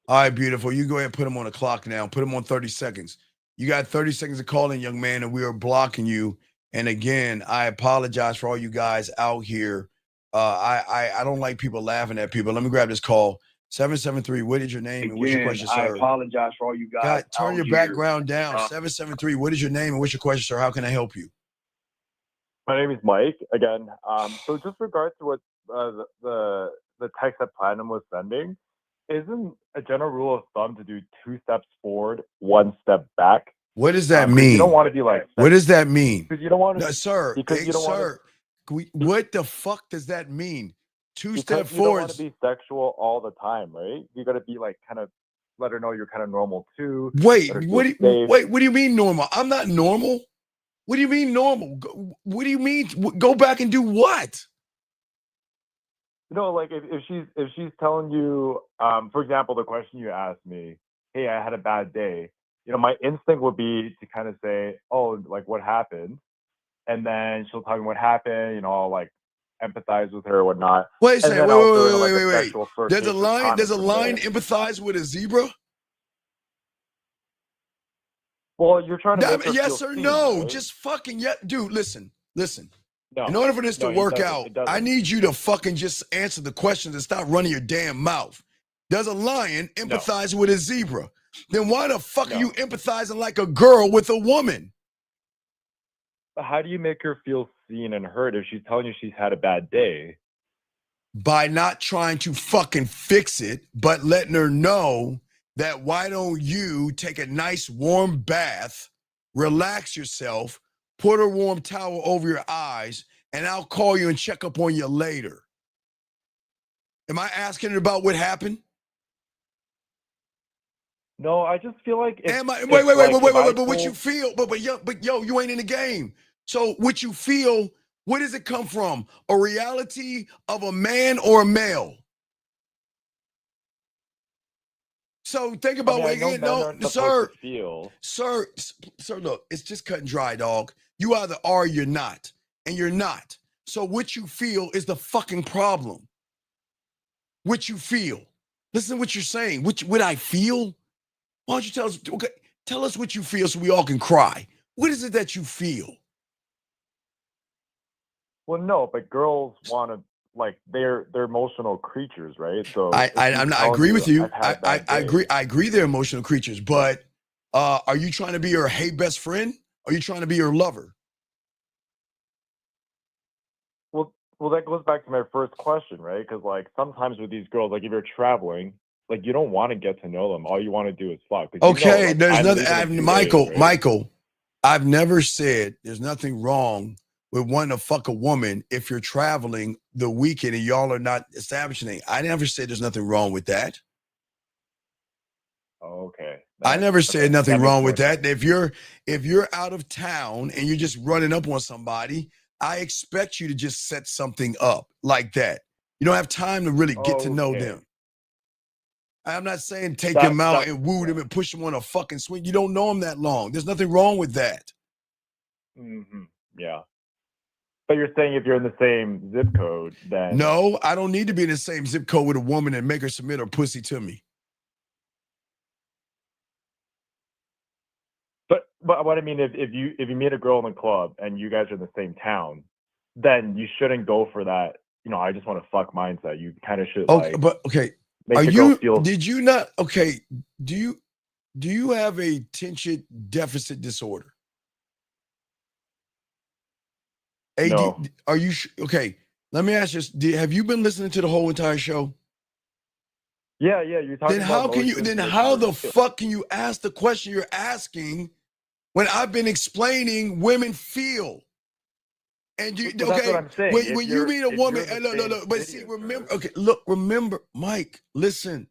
All right, beautiful. You go ahead and put him on the clock now. Put him on 30 seconds. You got 30 seconds to call in, young man, and we are blocking you. And again, I apologize for all you guys out here. I don't like people laughing at people. Let me grab this call. 773, what is your name and what's your question, sir? I apologize for all you guys. God, turn your background down. 773, what is your name and what's your question, sir? How can I help you? My name is Mike again. So just regards to what the text that Platinum was sending, isn't a general rule of thumb to do 2 steps forward, 1 step back? What does that mean? You don't want to be like. What does that mean? Because you don't want to. No, sir. Because you don't sir. What the fuck does that mean? Two-step Because you don't want forwards. to be sexual all the time, right? You got to be like kind of let her know you're kind of normal too. Wait, let her what feel do you, safe. wait, what do you mean normal? I'm not normal. What do you mean normal? What do you mean? Go back and do what? You know, like if she's telling you, for example, the question you asked me, hey, I had a bad day. You know, my instinct would be to kind of say, oh, like what happened, and then she'll tell me what happened. You know, I'll like empathize with her or whatnot. Wait a And second. then Wait, I'll wait, throw wait, in wait, like wait, a wait. sexual There's a flirtatious line. There's comment a from line. there. Empathize with a zebra. Well, you're trying to make her Yes feel or seen, no? right? Just fucking dude. Listen. No, In order for this to no, work out, it doesn't. I need you to fucking just answer the questions and stop running your damn mouth. Does a lion empathize with a zebra? Then why the fuck are you empathizing like a girl with a woman? But how do you make her feel seen and heard if she's telling you she's had a bad day? By not trying to fucking fix it, but letting her know that why don't you take a nice warm bath, relax yourself, put a warm towel over your eyes, and I'll call you and check up on you later. Am I asking her about what happened? No, I just feel like if, Wait, but what you feel, but yo, you ain't in the game. So what you feel, where does it come from? A reality of a man or a male? So think about sir, look, it's just cut and dry, dog. You either are or you're not, and you're not. So what you feel is the fucking problem. What you feel. Listen to what you're saying. What I feel? Why don't you tell us? Okay, tell us what you feel so we all can cry. What is it that you feel? Well, no, but girls want to, like, they're emotional creatures, right? So I agree with you. I agree they're emotional creatures, but are you trying to be her hey best friend? Or are you trying to be her lover? Well, that goes back to my first question, right? Because like sometimes with these girls, like if you're traveling, like you don't want to get to know them. All you want to do is fuck. Okay, there's nothing. Michael, I've never said there's nothing wrong with wanting to fuck a woman if you're traveling the weekend and y'all are not establishing. I never said there's nothing wrong with that. Okay. I never said nothing wrong with that. If you're out of town and you're just running up on somebody, I expect you to just set something up like that. You don't have time to really get to know them. I'm not saying take them out and woo them and push them on a fucking swing. You don't know them that long. There's nothing wrong with that. Mm-hmm. Yeah. But you're saying if you're in the same zip code, then no, I don't need to be in the same zip code with a woman and make her submit her pussy to me. But what I mean, if you meet a girl in the club and you guys are in the same town, then you shouldn't go for that. You know, I just want to fuck mindset. You kind of should. Are you? Did you not? Okay. Do you have a attention deficit disorder? No. Are you okay? Let me ask you: have you been listening to the whole entire show? Yeah. You're talking. Then how can you? Then how the fuck can you ask the question you're asking when I've been explaining women feel? And you that's what I'm saying. When you meet a woman, look, but see, remember, remember, Mike, listen.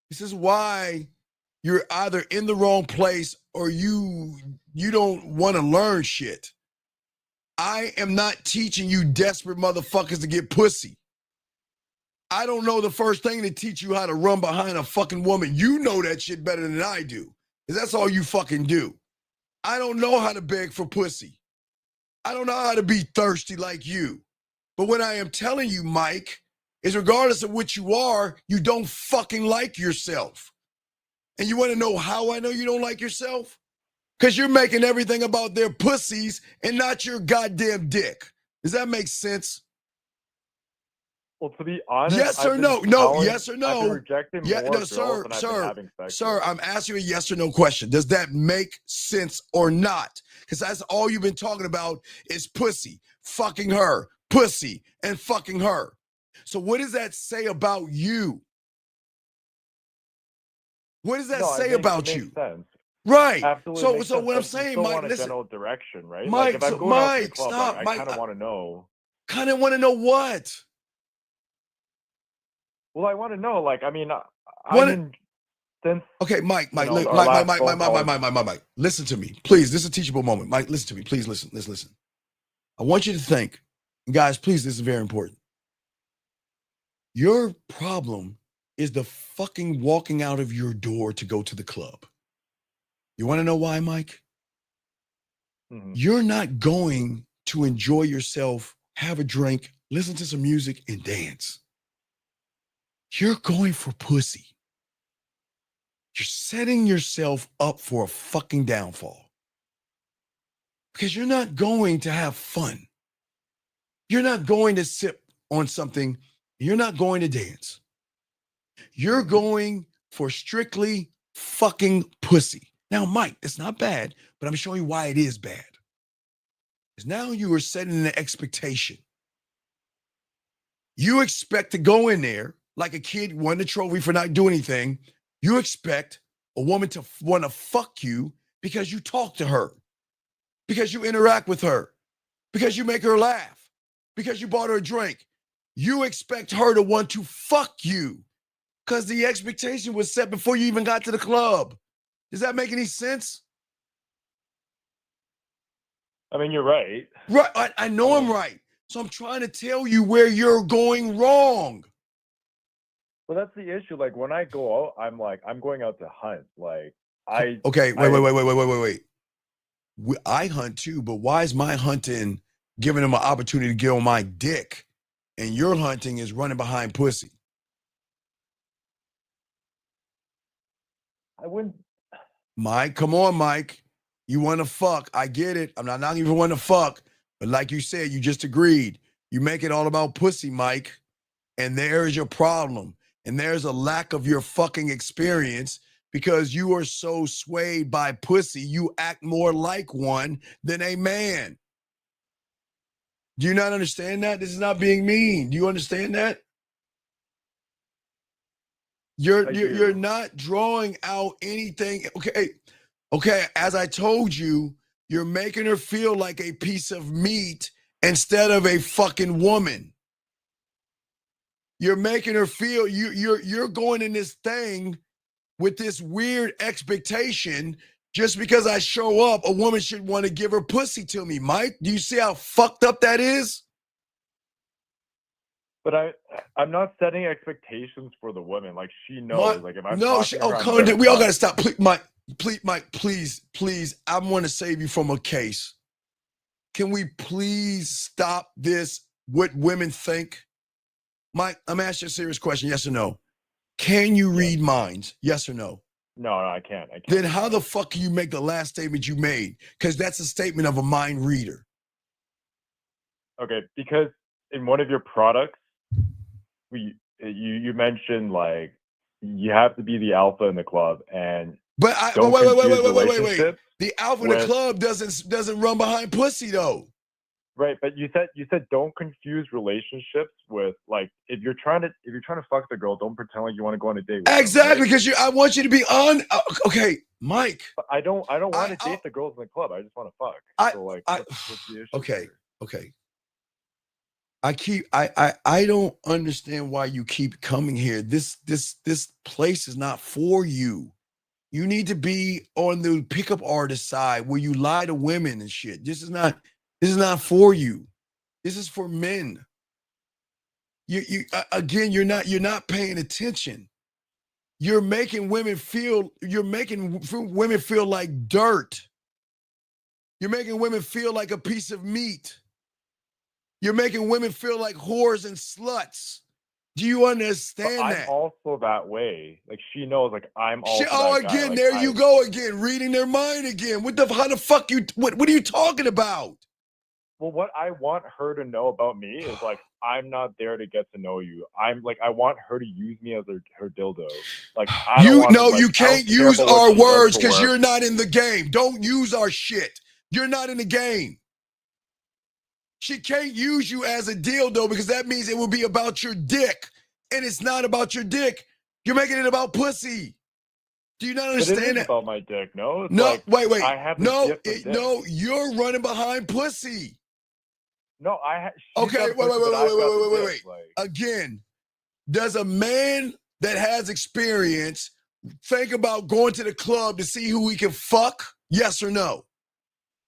This is why you're either in the wrong place or you don't want to learn shit. I am not teaching you desperate motherfuckers to get pussy. I don't know the first thing to teach you how to run behind a fucking woman. You know that shit better than I do. Because that's all you fucking do. I don't know how to beg for pussy. I don't know how to be thirsty like you. But what I am telling you, Mike, is regardless of what you are, you don't fucking like yourself. And you want to know how I know you don't like yourself? Because you're making everything about their pussies and not your goddamn dick. Does that make sense? Well, to be honest, yes or no? No, yes or no? I've been rejecting more girls than I've been having sex with. I'm asking you a yes or no question. Does that make sense or not? Because that's all you've been talking about is pussy, fucking her, pussy, and fucking her. So what does that say about you? What does that say about you? Sense. Right. Absolutely. So what I'm saying, Mike, listen. General direction, right? Mike, like if I'm going out to the club, stop. I kind of want to know. Kind of want to know what? Well, I want to know. Like, I mean, since okay, Mike, you know, Mike, our last Mike, phone call, Mike, listen to me, please. This is a teachable moment. Mike, listen to me, please. Listen. Let's listen. I want you to think, guys. Please, this is very important. Your problem is the fucking walking out of your door to go to the club. You want to know why, Mike? You're not going to enjoy yourself, have a drink, listen to some music, and dance. You're going for pussy. You're setting yourself up for a fucking downfall. Because you're not going to have fun. You're not going to sip on something. You're not going to dance. You're going for strictly fucking pussy. Now, Mike, it's not bad, but I'm showing you why it is bad. Because now you are setting an expectation. You expect to go in there like a kid won the trophy for not doing anything. You expect a woman to want to fuck you because you talk to her, because you interact with her, because you make her laugh, because you bought her a drink. You expect her to want to fuck you because the expectation was set before you even got to the club. Does that make any sense? I mean, you're right. Right, I know I'm right. So I'm trying to tell you where you're going wrong. Well, that's the issue. Like when I go out, I'm going out to hunt. Like Okay, wait. I hunt too, but why is my hunting giving them an opportunity to get on my dick, and your hunting is running behind pussy? I wouldn't. Mike, come on, Mike. You want to fuck? I get it. I'm not knocking you for wanting to fuck, but like you said, you just agreed. You make it all about pussy, Mike, and there's your problem. And there's a lack of your fucking experience because you are so swayed by pussy, you act more like one than a man. Do you not understand that? This is not being mean. Do you understand that? You're not drawing out anything. Okay, as I told you, you're making her feel like a piece of meat instead of a fucking woman. You're making her feel you're going in this thing with this weird expectation. Just because I show up, a woman should want to give her pussy to me. Mike, do you see how fucked up that is? But I'm not setting expectations for the woman. Like she knows. Like if I'm we all gotta stop. Please, Mike, please. I want to save you from a case. Can we please stop this? What women think? Mike, I'm asking you a serious question. Yes or no? Can you read minds? Yes or no? No, I can't. Then how the fuck can you make the last statement you made? Because that's a statement of a mind reader. Okay, because in one of your products, you mentioned like you have to be the alpha in the club, and but wait. The alpha in the club doesn't run behind pussy though. Right, but you said don't confuse relationships with like if you're trying to fuck the girl, don't pretend like you want to go on a date with exactly, because I want you to be on. Okay, Mike. But I don't want to date the girls in the club. I just want to fuck. What's the issue? Okay. I don't understand why you keep coming here. This place is not for you. You need to be on the pickup artist side where you lie to women and shit. This is not for you. This is for men. You're not paying attention. You're making women feel like dirt. You're making women feel like a piece of meat. You're making women feel like whores and sluts. Do you understand that? I'm also that way. Like she knows. Like I'm also. That again, guy. Like, there you go again, reading their mind again. How the fuck you? What are you talking about? Well, what I want her to know about me is like I'm not there to get to know you. I'm like I want her to use me as her dildo. Like you can't use our words because you're not in the game. Don't use our shit. You're not in the game. She can't use you as a dildo because that means it will be about your dick, and it's not about your dick. You're making it about pussy. Do you not understand that? It is about my dick. No. Wait. I have you're running behind pussy. No, Okay, wait. Again, Does a man that has experience think about going to the club to see who he can fuck? Yes or no?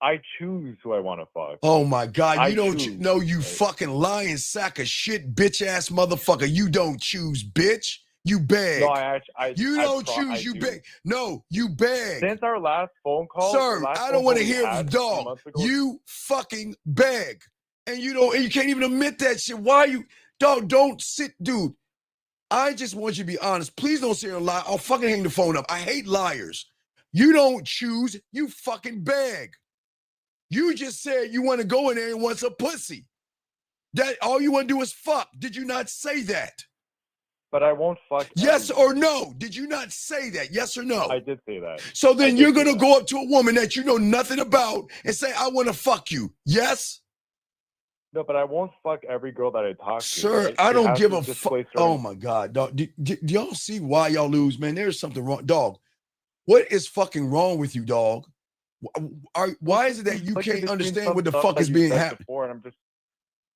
I choose who I want to fuck. Oh my God, you I don't choose, know, you right? fucking lying sack of shit, bitch ass motherfucker. You don't choose, bitch. You beg. No, I You don't choose, you beg. No, you beg. Since our last phone call, Sir, I don't want to hear it, dog. You fucking beg. And you can't even admit that shit. Why you, dog, don't sit, dude. I just want you to be honest. Please don't sit here and lie. I'll fucking hang the phone up. I hate liars. You don't choose, you fucking beg. You just said you want to go in there and want some pussy. That all you want to do is fuck. Did you not say that? But I won't fuck. Yes or no? Did you not say that? Yes or no? I did say that. So then you're going to go up to a woman that you know nothing about and say, I want to fuck you. Yes? No, but I won't fuck every girl that I talk to. Sir, right? I It don't has give to a just fuck. play Oh certain- my God. Dog, do y'all see why y'all lose, man? There's something wrong. Dog, what is fucking wrong with you, dog? Why is it that you can't understand what the fuck is being happened?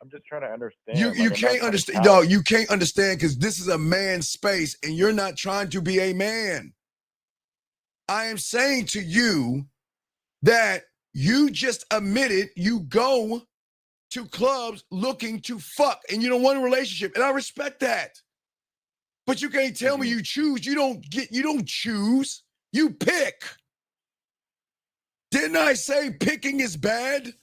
I'm just trying to understand. You Like, I'm not can't trying to understand, challenge. dog. You can't understand because this is a man's space and you're not trying to be a man. I am saying to you that you just admitted you go to clubs looking to fuck and you don't want a relationship. And I respect that. But you can't tell me you choose. You don't choose. You pick. Didn't I say picking is bad?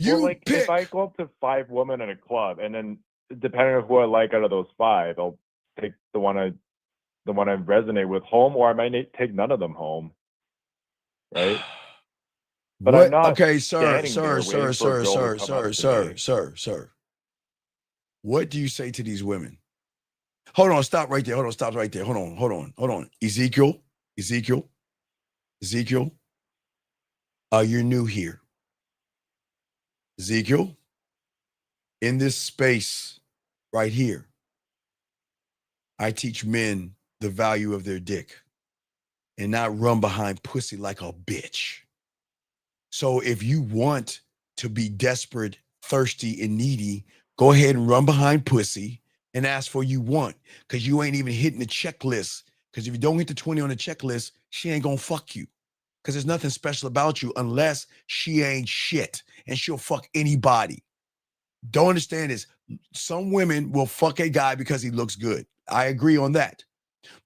Well, like, if I go up to 5 women in a club, and then depending on who I like out of those 5, I'll take the one I resonate with home, or I might take none of them home. Right? But What? I'm not Okay, sir. standing there waiting for a girl to come up to me. What do you say to these women? Hold on, stop right there. Hold on, stop right there. Hold on. Ezekiel, you're new here. Ezekiel, in this space right here, I teach men the value of their dick and not run behind pussy like a bitch. So if you want to be desperate, thirsty, and needy, go ahead and run behind pussy and ask for you want, because you ain't even hitting the checklist. Because if you don't hit the 20 on the checklist, she ain't gonna fuck you. Because there's nothing special about you unless she ain't shit and she'll fuck anybody. Don't understand this. Some women will fuck a guy because he looks good. I agree on that.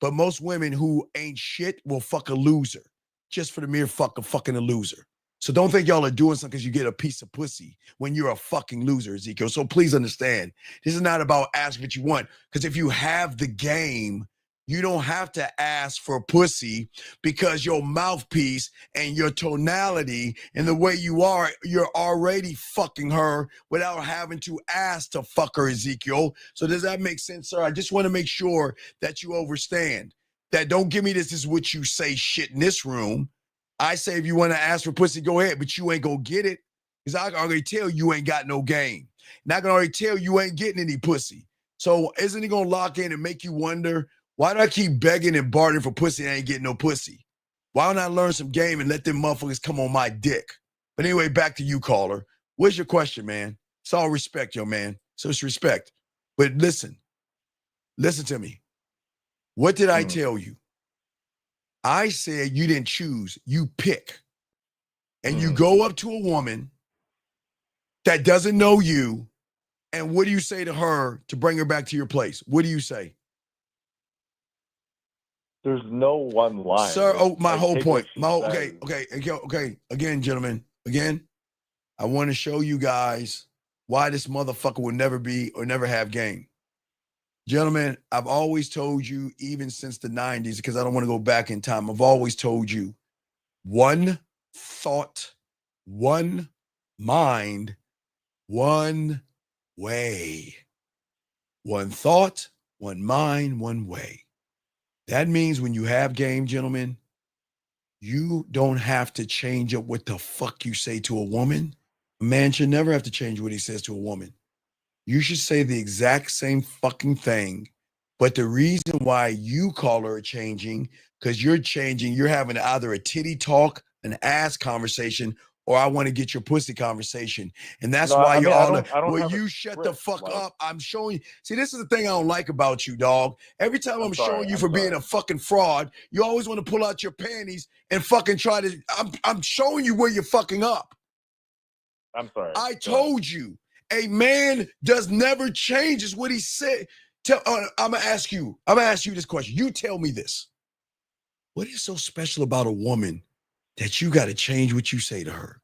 But most women who ain't shit will fuck a loser just for the mere fuck of fucking a loser. So don't think y'all are doing something because you get a piece of pussy when you're a fucking loser, Ezekiel. So please understand, this is not about asking what you want. Because if you have the game, you don't have to ask for pussy, because your mouthpiece and your tonality and the way you are, you're already fucking her without having to ask to fuck her, Ezekiel. So does that make sense, sir? I just want to make sure that you understand that. Don't give me this is what you say shit in this room. I say if you want to ask for pussy, go ahead, but you ain't gonna get it, because I can already tell you ain't got no game. And I can already tell you ain't getting any pussy. So isn't he gonna lock in and make you wonder, why do I keep begging and bartering for pussy and I ain't getting no pussy? Why don't I learn some game and let them motherfuckers come on my dick? But anyway, back to you, caller. What's your question, man? It's all respect, yo, man. So it's respect. But listen to me. What did I tell you? I said you didn't choose, you pick. And you go up to a woman that doesn't know you, and what do you say to her to bring her back to your place? What do you say? There's no one line. Sir, my whole point. Okay. Okay. Again, gentlemen, I want to show you guys why this motherfucker will never be or never have game. Gentlemen, I've always told you, even since the 90s, because I don't want to go back in time, I've always told you, one thought, one mind, one way. One thought, one mind, one way. That means when you have game, gentlemen, you don't have to change up what the fuck you say to a woman. A man should never have to change what he says to a woman. You should say the exact same fucking thing. But the reason why you call her changing, because you're changing, you're having either a titty talk, an ass conversation, or I want to get your pussy conversation. And that's No, why I you're mean, I all don't well, have a you shut the script, fuck like- up. I'm showing. See, this is the thing I don't like about you, dog. Every time I'm sorry, showing you I'm for being sorry. a fucking fraud, you always want to pull out your panties and fucking try to. I'm showing you where you're fucking up. I'm sorry. I Go ahead. told you, a man does never change, is what he said. I'm gonna ask you this question. You tell me this. What is so special about a woman that you got to change what you say to her?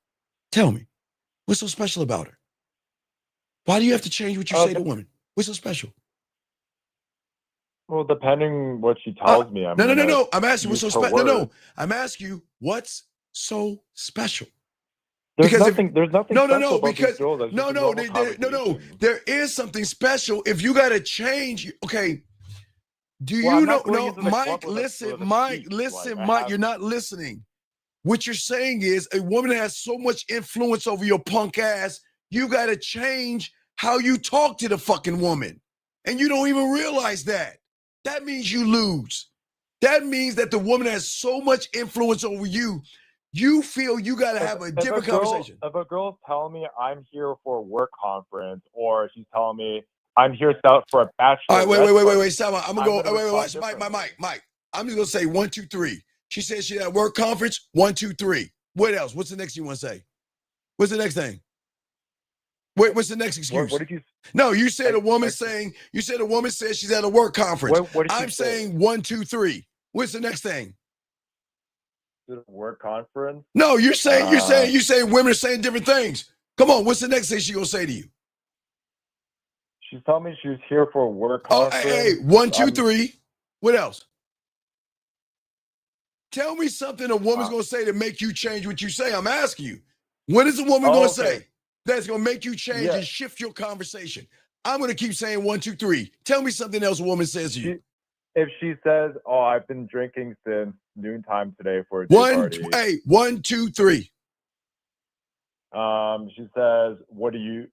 Tell me. What's so special about her? Why do you have to change what you say to women? What's so special? Well, depending what she tells me, No. I'm asking what's so use her special. No. words. I'm asking you what's so special. There's Because nothing special about because these girls. That's just a normal conversation. there is something special. If you got to change, okay. Do Well, you I'm know? not going No, into the Mike, club with a listen, speech. Mike, Like, listen, I Mike. have- You're not listening. What you're saying is a woman that has so much influence over your punk ass, you got to change how you talk to the fucking woman. And you don't even realize that. That means you lose. That means that the woman has so much influence over you, you feel you got to have a different conversation. If a girl's telling me I'm here for a work conference, or she's telling me I'm here out for a bachelor. All right, wait. Stop. I'm going to go. Wait. Mike. I'm just going to say 1, 2, 3. She said she had a work conference. 1, 2, 3. What else? What's the next you want to say? What's the next thing? Wait, what's the next excuse? What did you? No, you said a woman says she's at a work conference. What did she I'm say? saying 1, 2, 3. What's the next thing? Did a work conference? No, you're saying women are saying different things. Come on, what's the next thing she gonna say to you? She's telling me she's here for a work conference. Hey, 1, 2, 3. What else? Tell me something a woman's gonna say to make you change what you say. I'm asking you. What is a woman gonna say that's gonna make you change and shift your conversation? I'm gonna keep saying 1, 2, 3. Tell me something else a woman says to you. If she says, "Oh, I've been drinking since noontime today for a day party." 1, 2, 3. She says, "What do you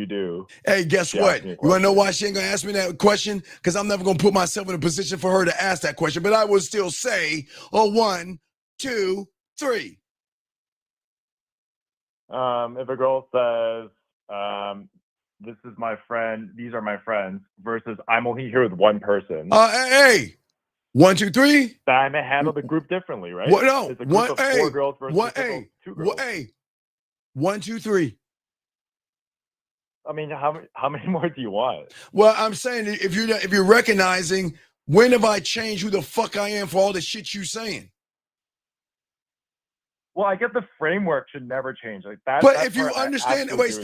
do?" Hey, guess what? You want to know why she ain't gonna ask me that question? Because I'm never gonna put myself in a position for her to ask that question. But I will still say, 1, 2, 3. If a girl says, "This is my friend. These are my friends," versus "I'm only here with one person." Hey. 1, 2, 3. I may handle the group differently, right? What? No. It's a group of 4 girls versus two girls. 1, 2, 3. I mean, how many more do you want? Well, I'm saying if you're recognizing, when have I changed who the fuck I am for all the shit you saying? Well, I get the framework should never change. Like that. But if you understand, wait.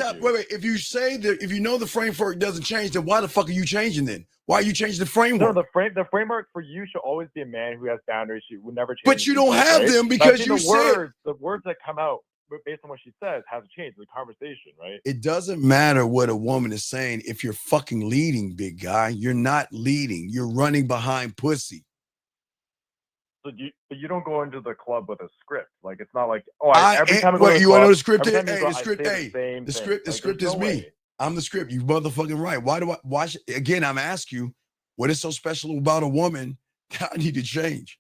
If you say that, if you know the framework doesn't change, then why the fuck are you changing then? Why are you changing the framework? No, the framework for you should always be a man who has boundaries. She would never change. But you don't have them because you said the words that come out based on what she says hasn't changed the conversation, right? It doesn't matter what a woman is saying if you're fucking leading, big guy. You're not leading. You're running behind pussy. So you don't go into the club with a script. Like it's not like every time I go to the you club, want to know the script is? every time Hey, you go, the script. I say Hey, the same the thing. script. The Like, script there's is no me. way. I'm the script. You motherfucking right. Again, I'm asking you, what is so special about a woman that I need to change?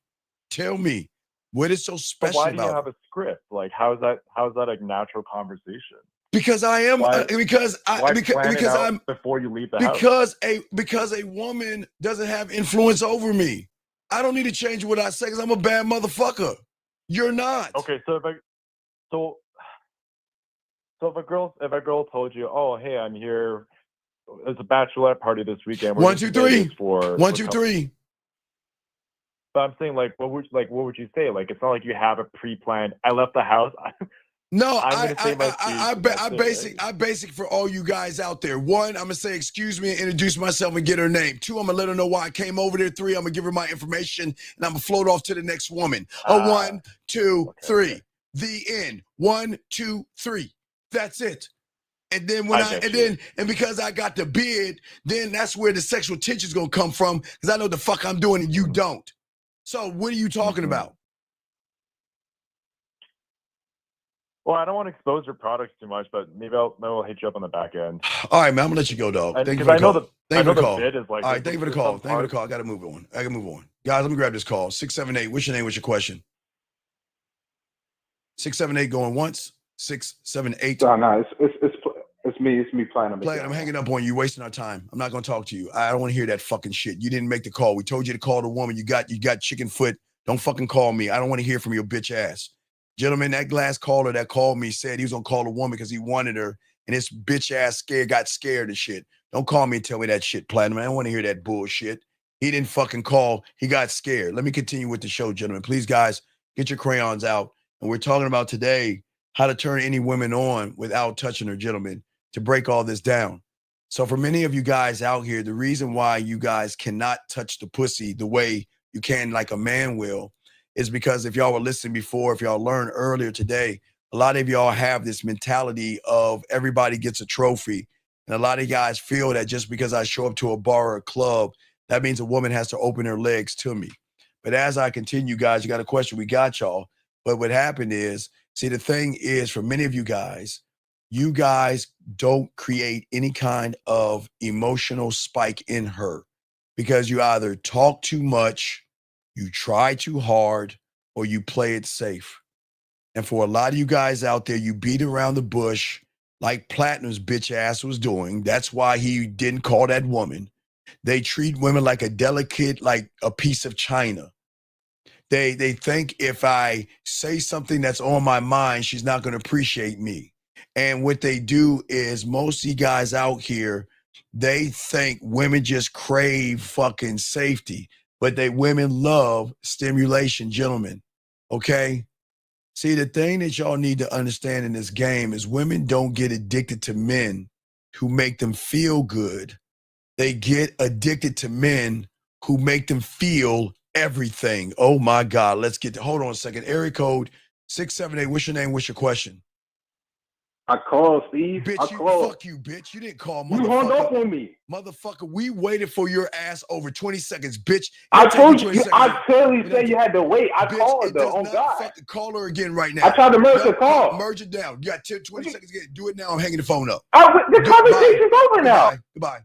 Tell me, what is so special Why about do you her? have a script? Like how is that a natural conversation? Because I am Why because plan it out I'm before you leave the house. Because a woman doesn't have influence over me. I don't need to change what I say because I'm a bad motherfucker. You're not. Okay, so if a girl told you, "Oh, hey, I'm here. It's a bachelorette party this weekend. We're 1, 2, 3. For 1, 2, 3. But I'm saying, like, what would you say? Like, it's not like you have a pre-planned. I left the house. No, I'm gonna say my I basic for all you guys out there. 1, I'm gonna say excuse me and introduce myself and get her name. 2, I'm gonna let her know why I came over there. 3, I'm gonna give her my information and I'm gonna float off to the next woman. 1, 2, 3. Okay. The end. 1, 2, 3. That's it. And then because I got the bid, then that's where the sexual tension's gonna come from because I know the fuck I'm doing and you don't. So what are you talking about? Well, I don't want to expose your products too much, but maybe I'll hit you up on the back end. All right, man, I'm gonna let you go, dog. Thank you for the call. Thank you for the call. All right, thank you for the call. Thank you for the call. I gotta move on. Guys, let me grab this call. 678. What's your name? What's your question? 678 going once. 678. No, it's me playing. Play it. I'm hanging up on you. Wasting our time. I'm not gonna talk to you. I don't want to hear that fucking shit. You didn't make the call. We told you to call the woman. You got chicken foot. Don't fucking call me. I don't want to hear from your bitch ass. Gentlemen, that last caller that called me said he was gonna call a woman because he wanted her, and this bitch ass got scared and shit. Don't call me and tell me that shit, Platinum. I don't want to hear that bullshit. He didn't fucking call. He got scared. Let me continue with the show, gentlemen. Please, guys, get your crayons out. And we're talking about today how to turn any women on without touching her, gentlemen, to break all this down. So for many of you guys out here, the reason why you guys cannot touch the pussy the way you can like a man will is because if y'all were listening before, if y'all learned earlier today, a lot of y'all have this mentality of everybody gets a trophy. And a lot of guys feel that just because I show up to a bar or a club, that means a woman has to open her legs to me. But as I continue, guys, you got a question, we got y'all. But what happened is, see, the thing is, for many of you guys don't create any kind of emotional spike in her because you either talk too much, you try too hard, or you play it safe. And for a lot of you guys out there, you beat around the bush like Platinum's bitch ass was doing. That's why he didn't call that woman. They treat women like a delicate, like a piece of china. They think if I say something that's on my mind, she's not going to appreciate me. And what they do is most of you guys out here, they think women just crave fucking safety, but women love stimulation, gentlemen. Okay? See, the thing that y'all need to understand in this game is women don't get addicted to men who make them feel good. They get addicted to men who make them feel everything. Oh my God. Hold on a second. Area code 678. What's your name? What's your question? I called, Steve. Bitch, fuck you, bitch. You didn't call, motherfucker. You hung up on me. Motherfucker, we waited for your ass over 20 seconds, bitch. I told you, I clearly said you had to wait. I called though, on God. Call her again right now. I tried to merge the call. Merge it down. You got 20 seconds again. Do it now. I'm hanging the phone up. The conversation's over now. Goodbye.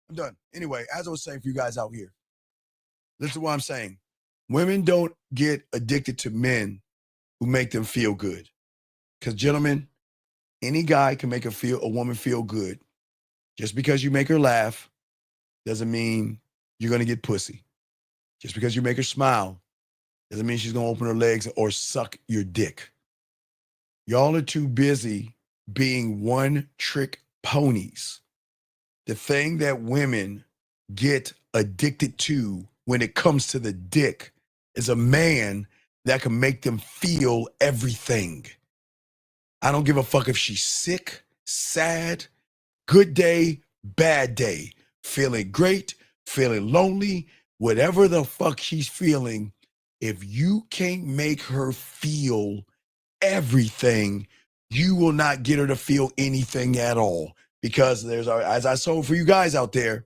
I'm done. Anyway, as I was saying for you guys out here, listen to what I'm saying. Women don't get addicted to men who make them feel good. Because, gentlemen, any guy can make a woman feel good. Just because you make her laugh doesn't mean you're going to get pussy. Just because you make her smile doesn't mean she's going to open her legs or suck your dick. Y'all are too busy being one-trick ponies. The thing that women get addicted to when it comes to the dick is a man that can make them feel everything. I don't give a fuck if she's sick, sad, good day, bad day, feeling great, feeling lonely, whatever the fuck she's feeling. If you can't make her feel everything, you will not get her to feel anything at all. Because as I saw for you guys out there,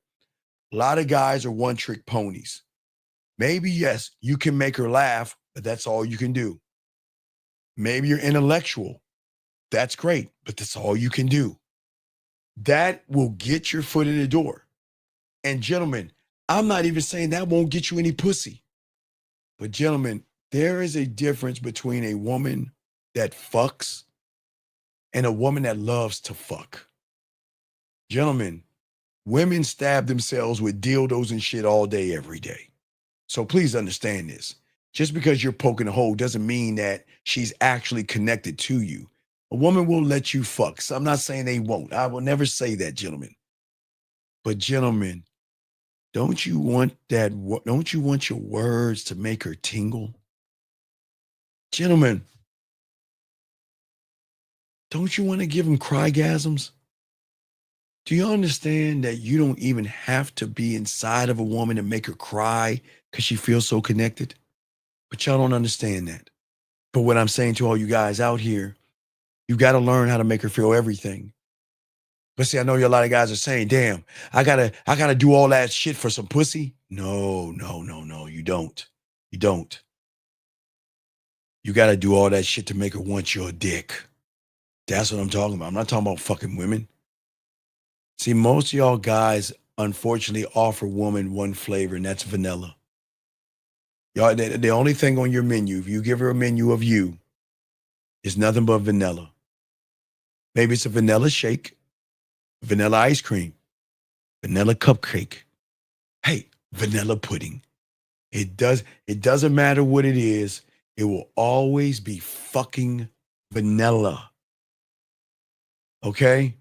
a lot of guys are one-trick ponies. Maybe, yes, you can make her laugh, but that's all you can do. Maybe you're intellectual. That's great, but that's all you can do. That will get your foot in the door. And gentlemen, I'm not even saying that won't get you any pussy. But gentlemen, there is a difference between a woman that fucks and a woman that loves to fuck. Gentlemen, women stab themselves with dildos and shit all day, every day. So please understand this. Just because you're poking a hole doesn't mean that she's actually connected to you. A woman will let you fuck. So I'm not saying they won't. I will never say that, gentlemen. But gentlemen, don't you want your words to make her tingle? Gentlemen, don't you want to give them crygasms? Do you understand that you don't even have to be inside of a woman to make her cry because she feels so connected? But y'all don't understand that. But what I'm saying to all you guys out here, you got to learn how to make her feel everything. But see, I know a lot of guys are saying, damn, I gotta do all that shit for some pussy. No, you don't. You don't. You got to do all that shit to make her want your dick. That's what I'm talking about. I'm not talking about fucking women. See, most of y'all guys, unfortunately, offer women one flavor, and that's vanilla. Y'all, the only thing on your menu, if you give her a menu of you, is nothing but vanilla. Maybe it's a vanilla shake, vanilla ice cream, vanilla cupcake. Hey, vanilla pudding. It doesn't matter what it is. It will always be fucking vanilla. Okay?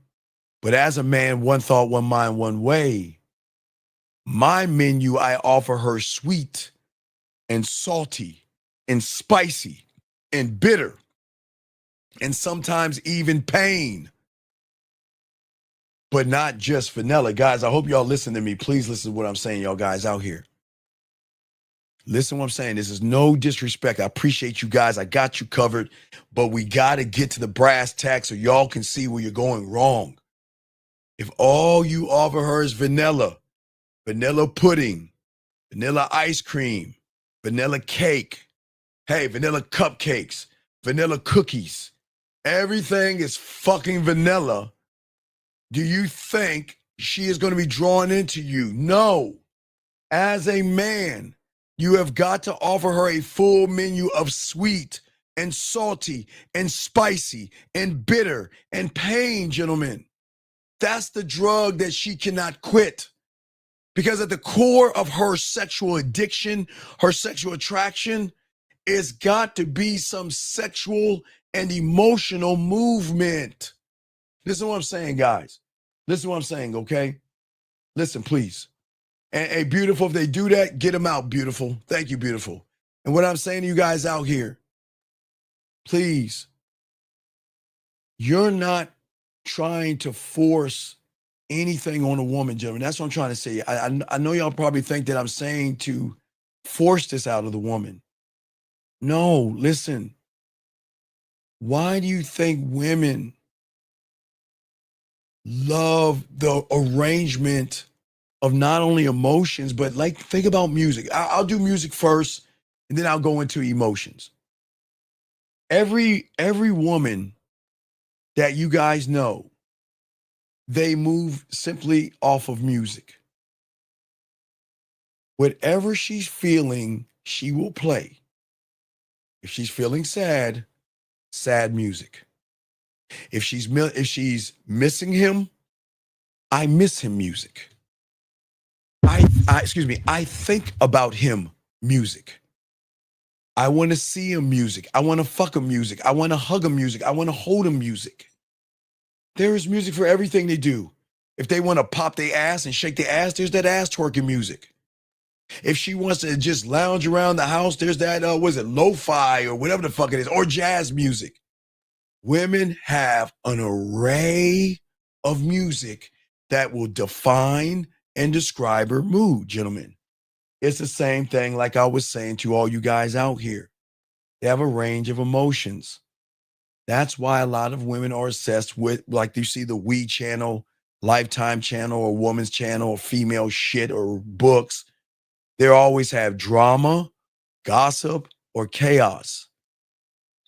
But as a man, one thought, one mind, one way. My menu, I offer her sweet and salty and spicy and bitter and sometimes even pain. But not just vanilla. Guys, I hope y'all listen to me. Please listen to what I'm saying, y'all guys out here. Listen to what I'm saying. This is no disrespect. I appreciate you guys. I got you covered. But we got to get to the brass tacks so y'all can see where you're going wrong. If all you offer her is vanilla pudding, vanilla ice cream, vanilla cake, hey, vanilla cupcakes, vanilla cookies, everything is fucking vanilla, do you think she is going to be drawn into you? No. As a man, you have got to offer her a full menu of sweet and salty and spicy and bitter and pain, gentlemen. That's the drug that she cannot quit. Because at the core of her sexual addiction, her sexual attraction, is got to be some sexual and emotional movement. Listen to what I'm saying, guys. Listen to what I'm saying, okay? Listen, please. And hey, beautiful, if they do that, get them out, beautiful. Thank you, beautiful. And what I'm saying to you guys out here, please, you're not trying to force anything on a woman, gentlemen. That's what I'm trying to say. I know y'all probably think that I'm saying to force this out of the woman. No, listen. Why do you think women love the arrangement of not only emotions, but like, think about music. I'll do music first, and then I'll go into emotions. Every woman that you guys know, they move simply off of music. Whatever she's feeling, she will play. If she's feeling sad, sad music. If she's missing him, I miss him music. I think about him music. I want to see him music. I want to fuck him music. I want to hug him music. I want to hold him music. There is music for everything they do. If they want to pop their ass and shake their ass, there's that ass twerking music. If she wants to just lounge around the house, there's that, lo-fi or whatever the fuck it is, or jazz music. Women have an array of music that will define and describe her mood, gentlemen. It's the same thing like I was saying to all you guys out here. They have a range of emotions. That's why a lot of women are obsessed with, like you see the We channel, Lifetime channel, or Woman's channel, or female shit, or books. They always have drama, gossip, or chaos.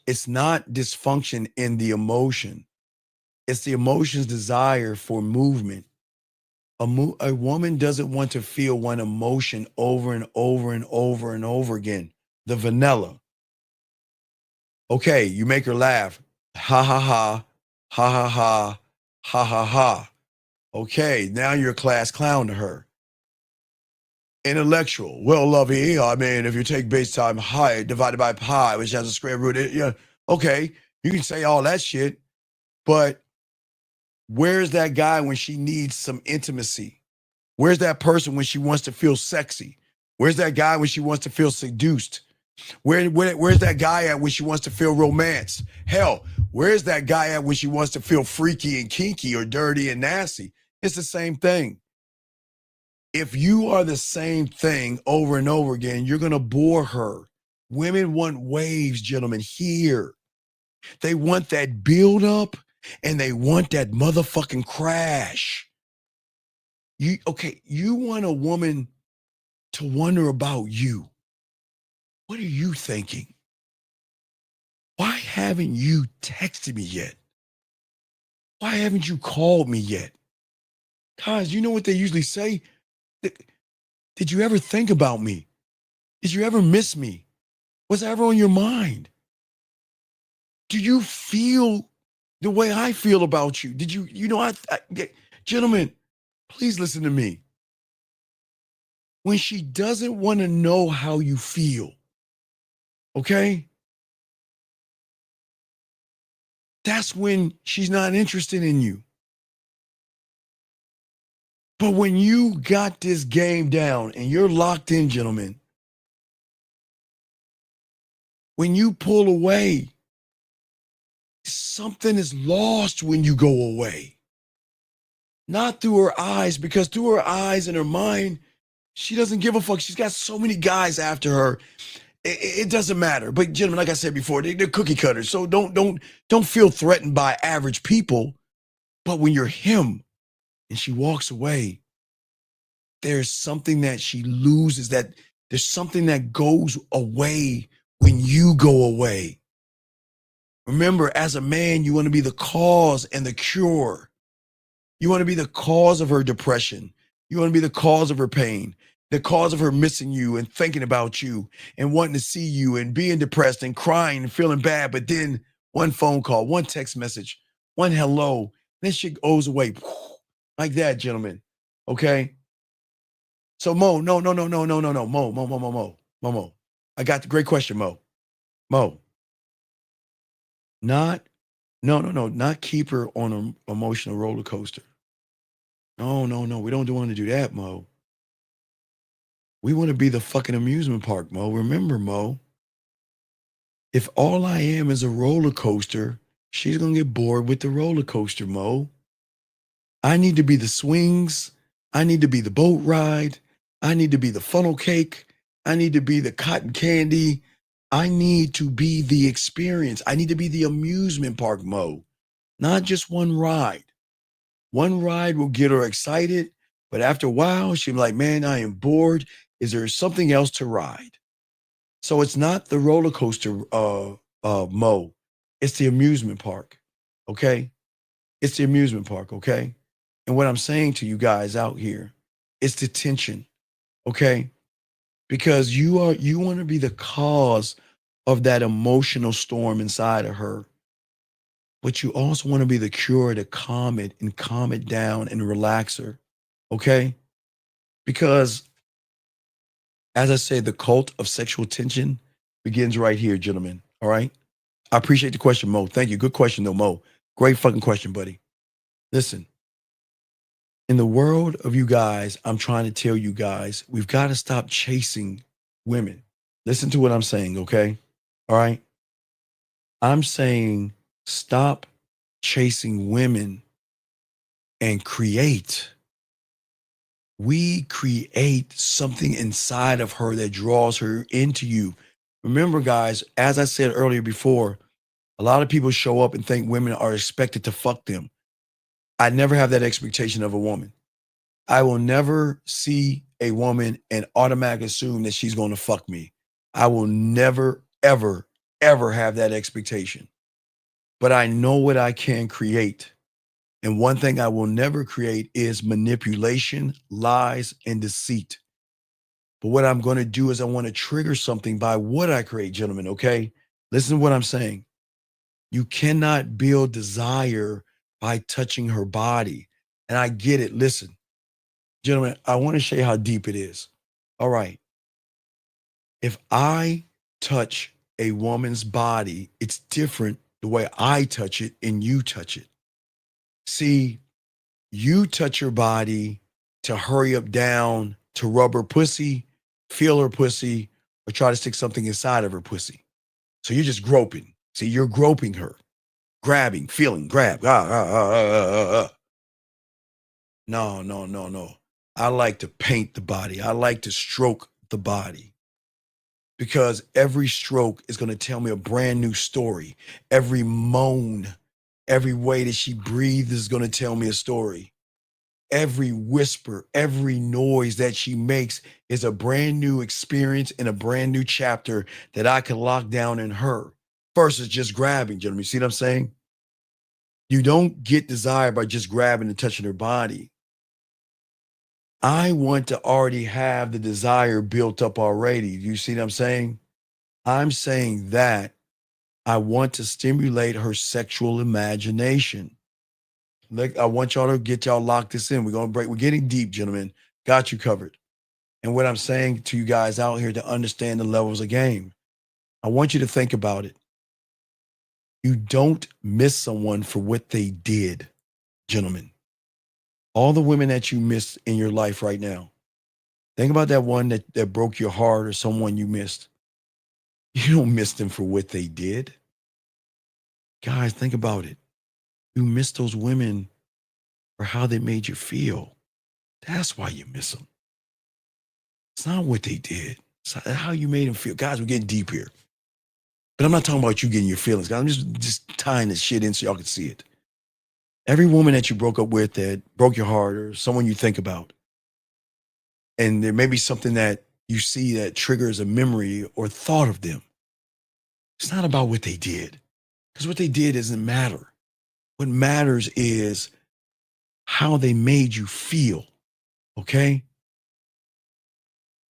It's not dysfunction in the emotion. It's the emotion's desire for movement. A woman doesn't want to feel one emotion over and over and over and over again. The vanilla. Okay, you make her laugh. Ha ha ha, ha ha ha, ha ha ha. Okay, now you're a class clown to her. Intellectual. Well, lovey, I mean, if you take base time height divided by pi, which has a square root, okay, you can say all that shit, but where's that guy when she needs some intimacy? Where's that person when she wants to feel sexy? Where's that guy when she wants to feel seduced? Where's that guy at when she wants to feel romance? Hell, where's that guy at when she wants to feel freaky and kinky or dirty and nasty? It's the same thing. If you are the same thing over and over again, you're going to bore her. Women want waves, gentlemen, here. They want that build up and they want that motherfucking crash. You want a woman to wonder about you. What are you thinking? Why haven't you texted me yet? Why haven't you called me yet? Guys, you know what they usually say? Did you ever think about me? Did you ever miss me? Was I ever on your mind? Do you feel the way I feel about you? Did you know, gentlemen, please listen to me. When she doesn't want to know how you feel, okay? That's when she's not interested in you. But when you got this game down and you're locked in, gentlemen, when you pull away, something is lost when you go away. Not through her eyes, because through her eyes and her mind, she doesn't give a fuck. She's got so many guys after her. It doesn't matter. But gentlemen, like I said before, they're cookie cutters. So don't feel threatened by average people. But when you're him and she walks away, there's something that she loses, that there's something that goes away when you go away. Remember, as a man, you want to be the cause and the cure. You want to be the cause of her depression. You want to be the cause of her pain, the cause of her missing you and thinking about you and wanting to see you and being depressed and crying and feeling bad. But then one phone call, one text message, one hello, then shit goes away like that, gentlemen. Okay? So Mo, no, Mo. I got the great question, Mo. Not keep her on an emotional roller coaster. No, we don't want to do that, Mo. We want to be the fucking amusement park, Mo. Remember, Mo, if all I am is a roller coaster, she's going to get bored with the roller coaster, Mo. I need to be the swings. I need to be the boat ride. I need to be the funnel cake. I need to be the cotton candy. I need to be the experience. I need to be the amusement park, Mo. Not just one ride. One ride will get her excited, but after a while, she'll be like, man, I am bored. Is there something else to ride? So it's not the roller coaster, Mo. It's the amusement park, okay? It's the amusement park, okay? And what I'm saying to you guys out here, it's the tension, okay? Because you want to be the cause of that emotional storm inside of her. But you also want to be the cure to calm it down and relax her, okay? Because, as I said, the cult of sexual tension begins right here, gentlemen, all right? I appreciate the question, Mo. Thank you. Good question, though, Mo. Great fucking question, buddy. Listen, in the world of you guys, I'm trying to tell you guys, we've got to stop chasing women. Listen to what I'm saying, okay? All right? I'm saying stop chasing women and create. We create something inside of her that draws her into you. Remember, guys, as I said earlier before, a lot of people show up and think women are expected to fuck them. I never have that expectation of a woman. I will never see a woman and automatically assume that she's going to fuck me. I will never, ever, ever have that expectation. But I know what I can create. And one thing I will never create is manipulation, lies, and deceit. But what I'm going to do is I want to trigger something by what I create, gentlemen, okay? Listen to what I'm saying. You cannot build desire by touching her body. And I get it. Listen, gentlemen, I want to show you how deep it is. All right. If I touch a woman's body, it's different the way I touch it and you touch it. See, you touch her body to hurry up down, to rub her pussy, feel her pussy, or try to stick something inside of her pussy. So you're just groping. See, you're groping her, grabbing, feeling, grab. No. I like to paint the body. I like to stroke the body. Because every stroke is going to tell me a brand new story. Every moan, every way that she breathes is going to tell me a story. Every whisper, every noise that she makes is a brand new experience and a brand new chapter that I can lock down in her versus just grabbing, gentlemen. You see what I'm saying? You don't get desire by just grabbing and touching her body. I want to already have the desire built up already. You see what I'm saying? I'm saying that I want to stimulate her sexual imagination. Like, I want y'all to get y'all locked this in. We're getting deep, gentlemen. Got you covered. And what I'm saying to you guys out here to understand the levels of game, I want you to think about it. You don't miss someone for what they did, gentlemen. All the women that you miss in your life right now, think about that one that broke your heart or someone you missed. You don't miss them for what they did. Guys, think about it. You miss those women for how they made you feel. That's why you miss them. It's not what they did. It's how you made them feel. Guys, we're getting deep here. But I'm not talking about you getting your feelings, guys. I'm just tying this shit in so y'all can see it. Every woman that you broke up with that broke your heart or someone you think about, and there may be something that you see that triggers a memory or thought of them. It's not about what they did, because what they did doesn't matter. What matters is how they made you feel, okay?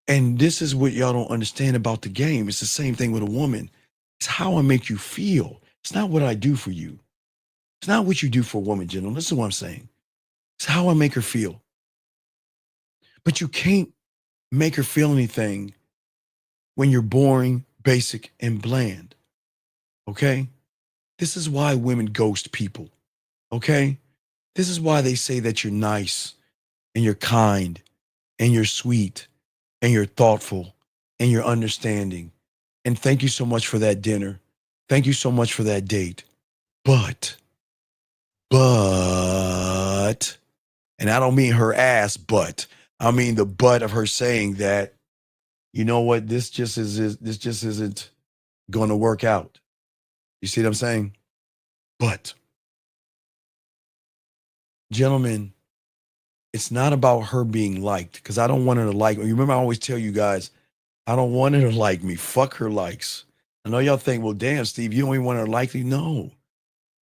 And this is what y'all don't understand about the game. It's the same thing with a woman. It's how I make you feel. It's not what I do for you. It's not what you do for a woman, gentlemen. Listen to what I'm saying. It's how I make her feel. But you can't make her feel anything when you're boring, basic, and bland, okay? This is why women ghost people, okay? This is why they say that you're nice and you're kind and you're sweet and you're thoughtful and you're understanding. And thank you so much for that dinner. Thank you so much for that date. But, and I don't mean her ass, but I mean the but of her saying that, you know what, this just isn't going to work out. You see what I'm saying? But, gentlemen, it's not about her being liked, because I don't want her to like me. You remember I always tell you guys, I don't want her to like me. Fuck her likes. I know y'all think, well, damn, Steve, you don't even want her to like me. No,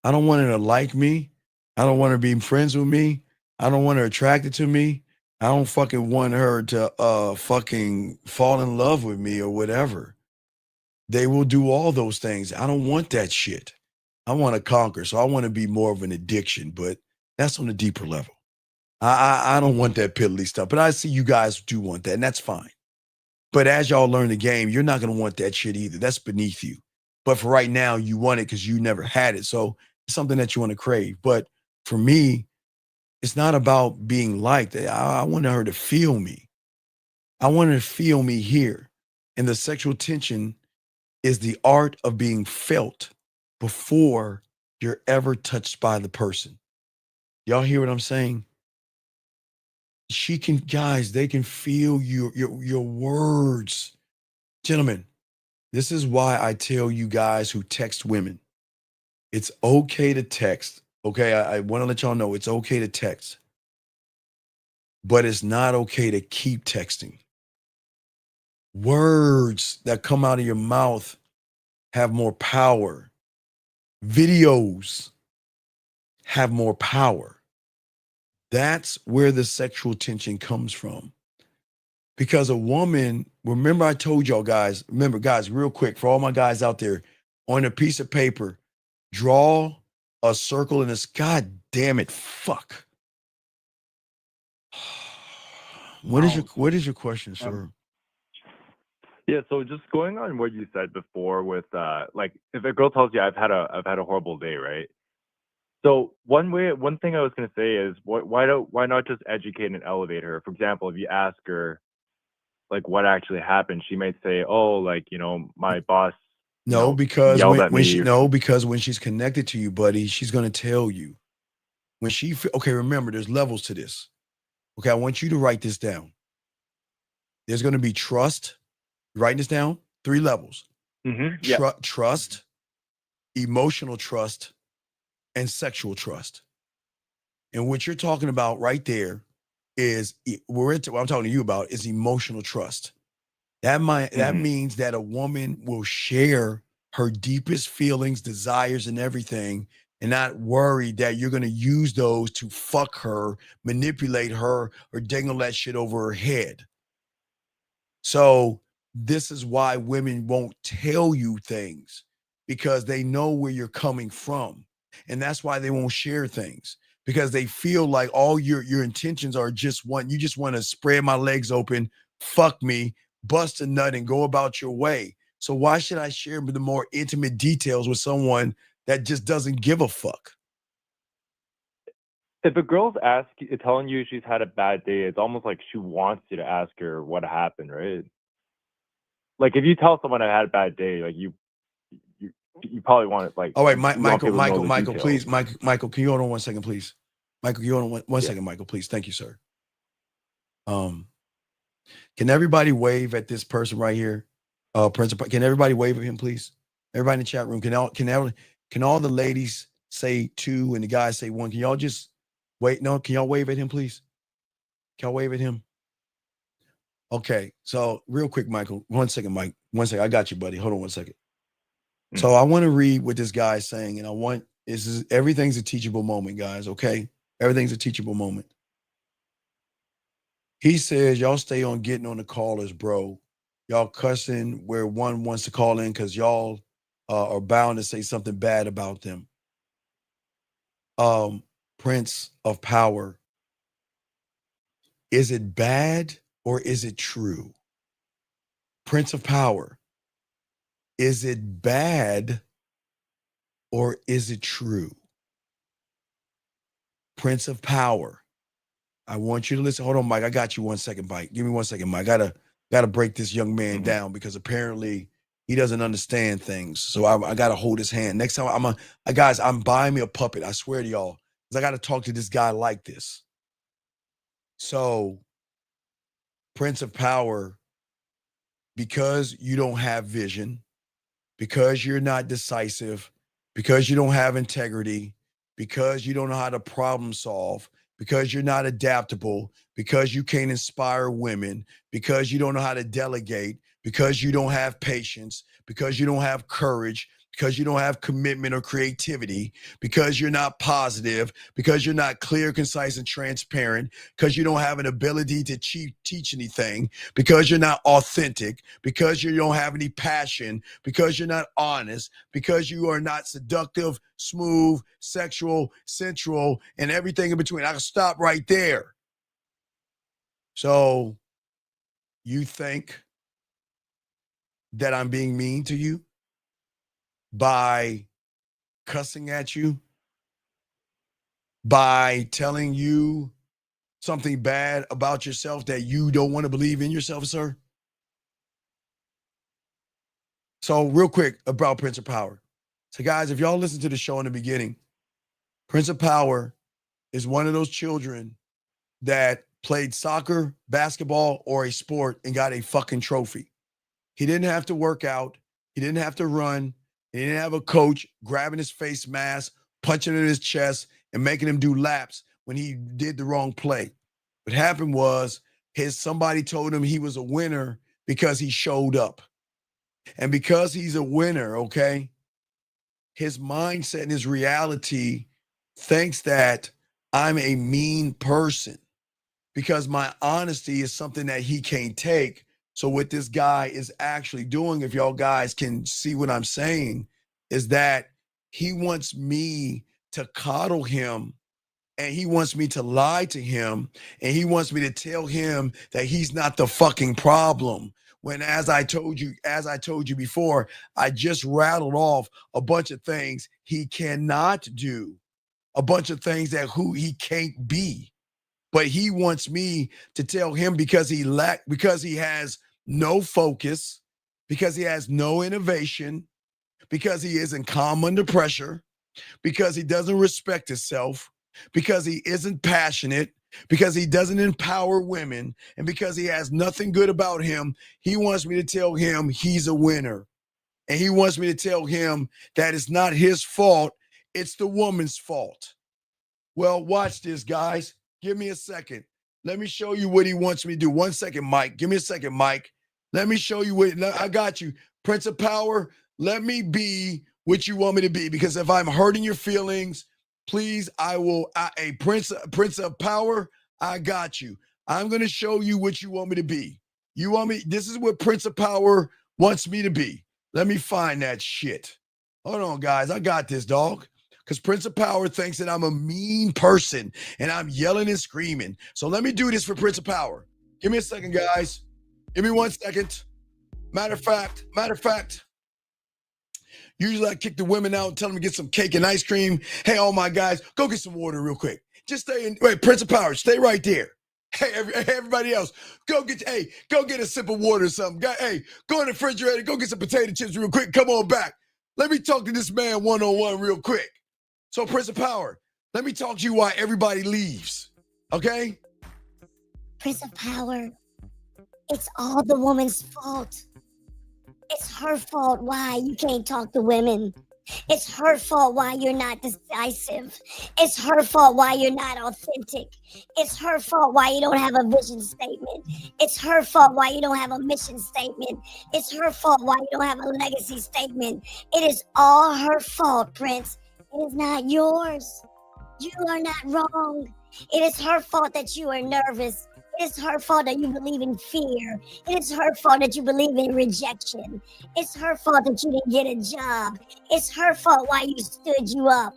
I don't want her to like me. I don't want her to be friends with me. I don't want her attracted to me. I don't fucking want her to fucking fall in love with me or whatever. They will do all those things. I don't want that shit. I want to conquer. So I want to be more of an addiction, but that's on a deeper level. I don't want that piddly stuff, but I see you guys do want that, and that's fine. But as y'all learn the game, you're not going to want that shit either. That's beneath you. But for right now, you want it because you never had it. So it's something that you want to crave. But for me, it's not about being liked. I want her to feel me. I want her to feel me here. And the sexual tension is the art of being felt before you're ever touched by the person. Y'all hear what I'm saying? She can, guys, they can feel your words. Gentlemen, this is why I tell you guys who text women, it's okay to text. Okay, I want to let y'all know it's okay to text, but it's not okay to keep texting. Words that come out of your mouth have more power. Videos have more power. That's where the sexual tension comes from. Because a woman, remember I told y'all guys, remember guys, real quick, for all my guys out there, on a piece of paper, draw a circle in this, God damn it, fuck. What is your question, sir? Yeah, so just going on what you said before with like if a girl tells you I've had a horrible day, right? So one thing I was gonna say is why not just educate and elevate her? For example, if you ask her like what actually happened, she might say, "Oh, like my boss No, because yelled at me." because when she's connected to you, buddy, she's gonna tell you. When okay, remember, there's levels to this. Okay, I want you to write this down. There's gonna be trust. You writing this down? 3 levels. Yeah. Trust, emotional trust, and sexual trust. And what you're talking about right there is what I'm talking to you about is emotional trust. That means that a woman will share her deepest feelings, desires, and everything, and not worry that you're going to use those to fuck her, manipulate her, or dangle that shit over her head. So this is why women won't tell you things, because they know where you're coming from. And that's why they won't share things, because they feel like all your intentions are just you just want to spread my legs open, fuck me, bust a nut, and go about your way. So why should I share the more intimate details with someone that just doesn't give a fuck? If a girl's telling you she's had a bad day, it's almost like she wants you to ask her what happened, right? Like if you tell someone I had a bad day, like you probably want it. Like, Oh wait, you want people to know the Michael, details. please, Michael, can you hold on 1 second, please? Michael, can you hold on one second, Michael, please? Thank you, sir. Can everybody wave at this person right here? Principal, can everybody wave at him, please? Everybody in the chat room, can all the ladies say 2 and the guys say 1? Can y'all just wait? No, can y'all wave at him, please? Can y'all wave at him? Okay, so real quick, Michael, 1 second, Mike. 1 second, I got you, buddy. Hold on 1 second. So I want to read what this guy is saying, and everything's a teachable moment, guys, okay? Everything's a teachable moment. He says, y'all stay on getting on the callers, bro. Y'all cussing where one wants to call in because y'all are bound to say something bad about them. Prince of Power. Is it bad or is it true? Prince of Power. Is it bad or is it true? Prince of Power. I want you to listen. Hold on, Mike. I got you 1 second, Mike. Give me 1 second, Mike. Gotta break this young man down because apparently he doesn't understand things. So I gotta hold his hand. Next time guys, I'm buying me a puppet. I swear to y'all, because I gotta talk to this guy like this. So, Prince of Power, because you don't have vision, because you're not decisive, because you don't have integrity, because you don't know how to problem solve, because you're not adaptable, because you can't inspire women, because you don't know how to delegate, because you don't have patience, because you don't have courage, because you don't have commitment or creativity, because you're not positive, because you're not clear, concise, and transparent, because you don't have an ability to teach anything, because you're not authentic, because you don't have any passion, because you're not honest, because you are not seductive, smooth, sexual, sensual, and everything in between. I can stop right there. So you think that I'm being mean to you by cussing at you, by telling you something bad about yourself that you don't want to believe in yourself, sir? So real quick about Prince of Power. So guys, if y'all listen to the show in the beginning, Prince of Power is one of those children that played soccer, basketball, or a sport and got a fucking trophy. He didn't have to work out. He didn't have to run. He didn't have a coach grabbing his face mask, punching in his chest, and making him do laps when he did the wrong play. What happened was somebody told him he was a winner because he showed up. And because he's a winner, okay, his mindset and his reality thinks that I'm a mean person because my honesty is something that he can't take. So what this guy is actually doing, if y'all guys can see what I'm saying, is that he wants me to coddle him, and he wants me to lie to him, and he wants me to tell him that he's not the fucking problem. When, as I told you before, I just rattled off a bunch of things he cannot do, a bunch of things that he can't be. But he wants me to tell him because he has no focus, because he has no innovation, because he isn't calm under pressure, because he doesn't respect himself, because he isn't passionate, because he doesn't empower women, and because he has nothing good about him. He wants me to tell him he's a winner. And he wants me to tell him that it's not his fault, it's the woman's fault. Well, watch this, guys. Give me a second. Let me show you what he wants me to do. 1 second, Mike. Give me a second, Mike. Let me show you I got you. Prince of Power, let me be what you want me to be. Because if I'm hurting your feelings, please, Prince of Power, I got you. I'm going to show you what you want me to be. This is what Prince of Power wants me to be. Let me find that shit. Hold on, guys. I got this, dog. Because Prince of Power thinks that I'm a mean person and I'm yelling and screaming. So let me do this for Prince of Power. Give me a second, guys. Give me 1 second. Matter of fact, usually I kick the women out and tell them to get some cake and ice cream. Hey, all my guys, go get some water real quick. Just stay in. Wait, Prince of Power, stay right there. Hey, everybody else, go get a sip of water or something. Hey, go in the refrigerator, go get some potato chips real quick. Come on back. Let me talk to this man one-on-one real quick. So, Prince of Power, let me talk to you why everybody leaves. Okay? Prince of Power, it's all the woman's fault. It's her fault why you can't talk to women. It's her fault why you're not decisive. It's her fault why you're not authentic. It's her fault why you don't have a vision statement. It's her fault why you don't have a mission statement. It's her fault why you don't have a legacy statement. It is all her fault, Prince. It is not yours. You are not wrong. It is her fault that you are nervous. It is her fault that you believe in fear. It is her fault that you believe in rejection. It's her fault that you didn't get a job. It's her fault why you stood you up.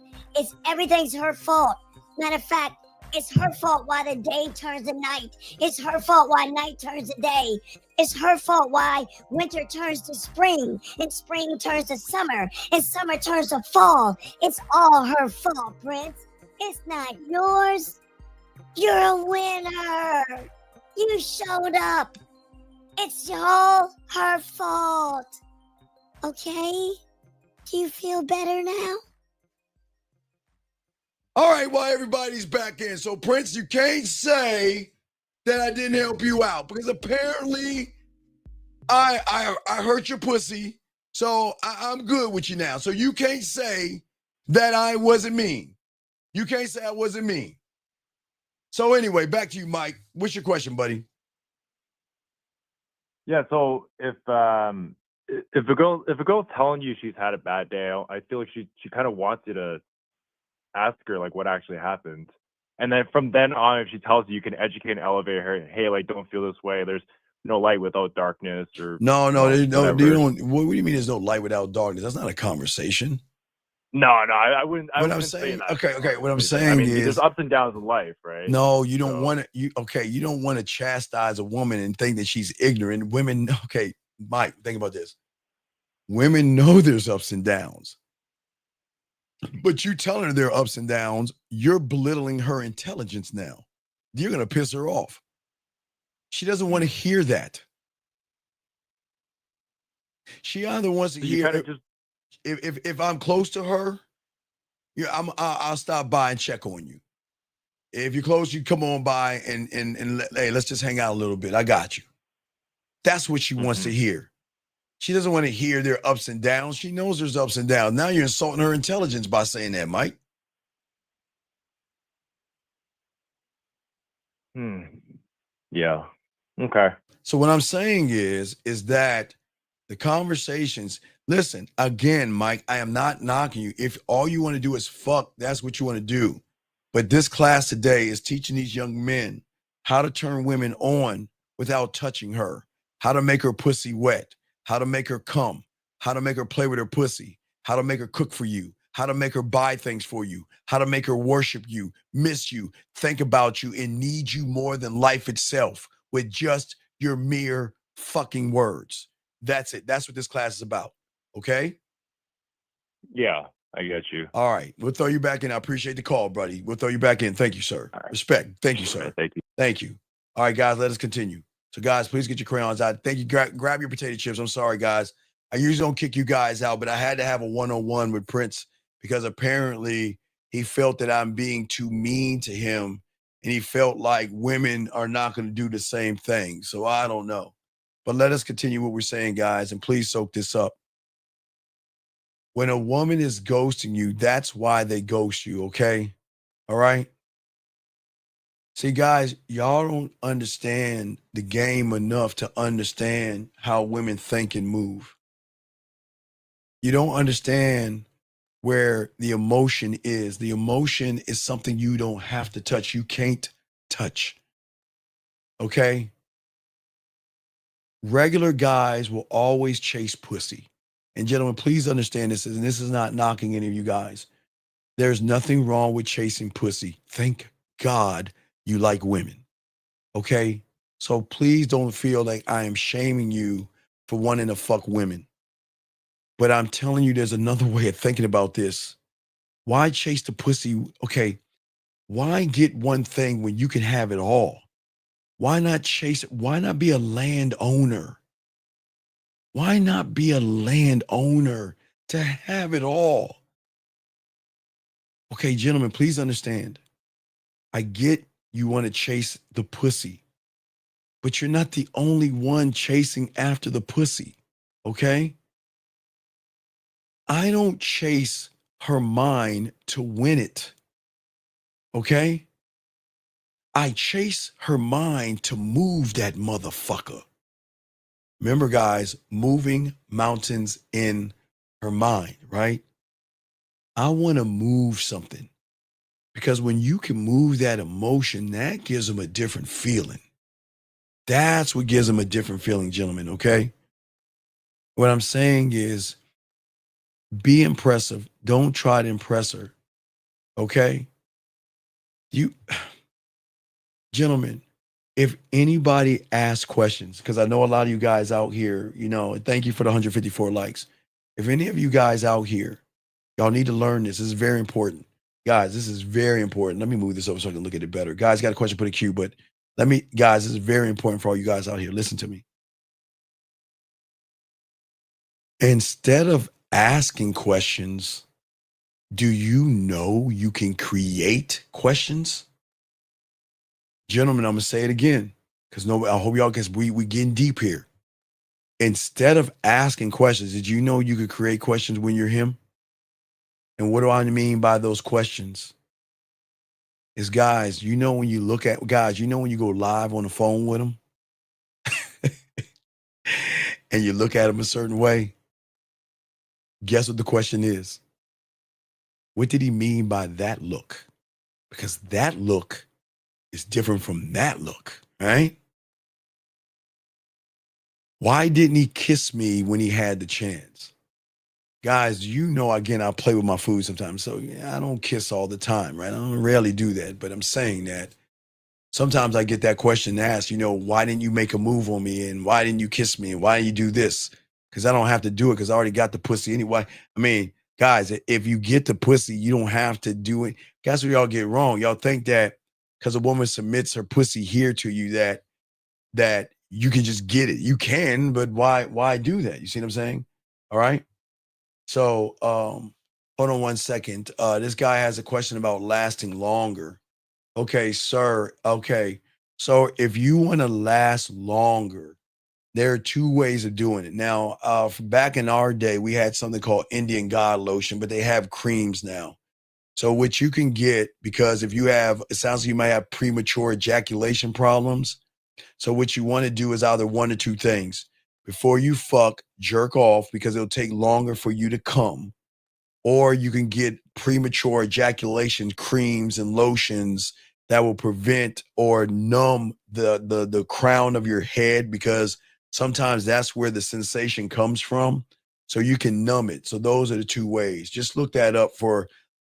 Everything's her fault. Matter of fact, it's her fault why the day turns to night. It's her fault why night turns to day. It's her fault why winter turns to spring, and spring turns to summer, and summer turns to fall. It's all her fault, Prince. It's not yours. You're a winner. You showed up. It's all her fault. Okay? Do you feel better now? All right, well, everybody's back in. So, Prince, you can't say that I didn't help you out because apparently I hurt your pussy. So I'm good with you now. So you can't say that I wasn't mean. You can't say I wasn't mean. So anyway, back to you, Mike. What's your question, buddy? Yeah. So if a girl's telling you she's had a bad day, I feel like she kind of wants you to ask her like what actually happened, and then from then on, if she tells you, you can educate and elevate her. Hey, like don't feel this way. There's no light without darkness, or No, you don't. What do you mean? There's no light without darkness? That's not a conversation. No, I wouldn't. I What wouldn't I'm say saying, that. okay. What I'm I saying mean, is there's ups and downs in life, right? No, you don't want to. You don't want to chastise a woman and think that she's ignorant. Women, okay, Mike, think about this. Women know there's ups and downs, but you telling her there are ups and downs, you're belittling her intelligence now. You're gonna piss her off. She doesn't want to hear that. She either wants to hear. If I'm close to her, yeah, I'll stop by and check on you. If you're close, you come on by and hey, let's just hang out a little bit. I got you. That's what she wants to hear. She doesn't want to hear their ups and downs. She knows there's ups and downs. Now you're insulting her intelligence by saying that, Mike. Yeah. Okay. So what I'm saying is that the conversations, listen, again, Mike, I am not knocking you. If all you want to do is fuck, that's what you want to do. But this class today is teaching these young men how to turn women on without touching her, how to make her pussy wet, how to make her come, how to make her play with her pussy, how to make her cook for you, how to make her buy things for you, how to make her worship you, miss you, think about you, and need you more than life itself with just your mere fucking words. That's it. That's what this class is about. Okay? Yeah, I get you. All right. We'll throw you back in. I appreciate the call, buddy. We'll throw you back in. Thank you, sir. Respect. Thank you, sir. Thank you. Thank you. All right, guys, let us continue. So, guys, please get your crayons out. Thank you. Grab your potato chips. I'm sorry, guys. I usually don't kick you guys out, but I had to have a one-on-one with Prince because apparently he felt that I'm being too mean to him, and he felt like women are not going to do the same thing. So I don't know. But let us continue what we're saying, guys, and please soak this up. When a woman is ghosting you, that's why they ghost you, okay? All right? See, guys, y'all don't understand the game enough to understand how women think and move. You don't understand where the emotion is. The emotion is something you don't have to touch. You can't touch, okay? Regular guys will always chase pussy. And gentlemen, please understand this, and this is not knocking any of you guys. There's nothing wrong with chasing pussy. Thank God you like women. Okay? So please don't feel like I am shaming you for wanting to fuck women. But I'm telling you, there's another way of thinking about this. Why chase the pussy? Okay, why get one thing when you can have it all? Why not chase it? Why not be a landowner? Why not be a landowner to have it all? Okay, gentlemen, please understand. I get you want to chase the pussy, but you're not the only one chasing after the pussy, okay? I don't chase her mind to win it, okay? I chase her mind to move that motherfucker. Remember, guys, moving mountains in her mind, right? I want to move something because when you can move that emotion, that gives them a different feeling. That's what gives them a different feeling, gentlemen, okay? What I'm saying is be impressive. Don't try to impress her, okay? You, gentlemen, if anybody asks questions, because I know a lot of you guys out here, you know, thank you for the 154 likes. If any of you guys out here, y'all need to learn this. This is very important. Guys, this is very important. Let me move this over so I can look at it better. Guys, got a question, put a Q, but guys, this is very important for all you guys out here. Listen to me. Instead of asking questions, do you know you can create questions? Gentlemen, I'm gonna say it again, because I hope y'all, because we getting deep here. Instead of asking questions, did you know you could create questions when you're him? And what do I mean by those questions? Is guys, you know when you look at guys, you know when you go live on the phone with them and you look at them a certain way, guess what the question is? What did he mean by that look? Because that look is different from that look, right? Why didn't he kiss me when he had the chance? Guys, you know, again, I play with my food sometimes. So yeah, I don't kiss all the time, right? I don't rarely do that, but I'm saying that sometimes I get that question asked, you know, why didn't you make a move on me? And why didn't you kiss me? And why didn't you do this? Because I don't have to do it because I already got the pussy anyway. I mean, guys, if you get the pussy, you don't have to do it. That's what y'all get wrong. Y'all think that because a woman submits her pussy here to you that you can just get it. You can, but why do that? You see what I'm saying? All right. So hold on one second. This guy has a question about lasting longer. Okay, sir. Okay. So if you want to last longer, there are two ways of doing it. Now, back in our day, we had something called Indian God lotion, but they have creams now. So what you can get, because if you have, it sounds like you might have premature ejaculation problems. So what you want to do is either one or two things. Before you fuck, jerk off because it'll take longer for you to come. Or you can get premature ejaculation creams and lotions that will prevent or numb the crown of your head, because sometimes that's where the sensation comes from. So you can numb it. So those are the two ways. Just look that up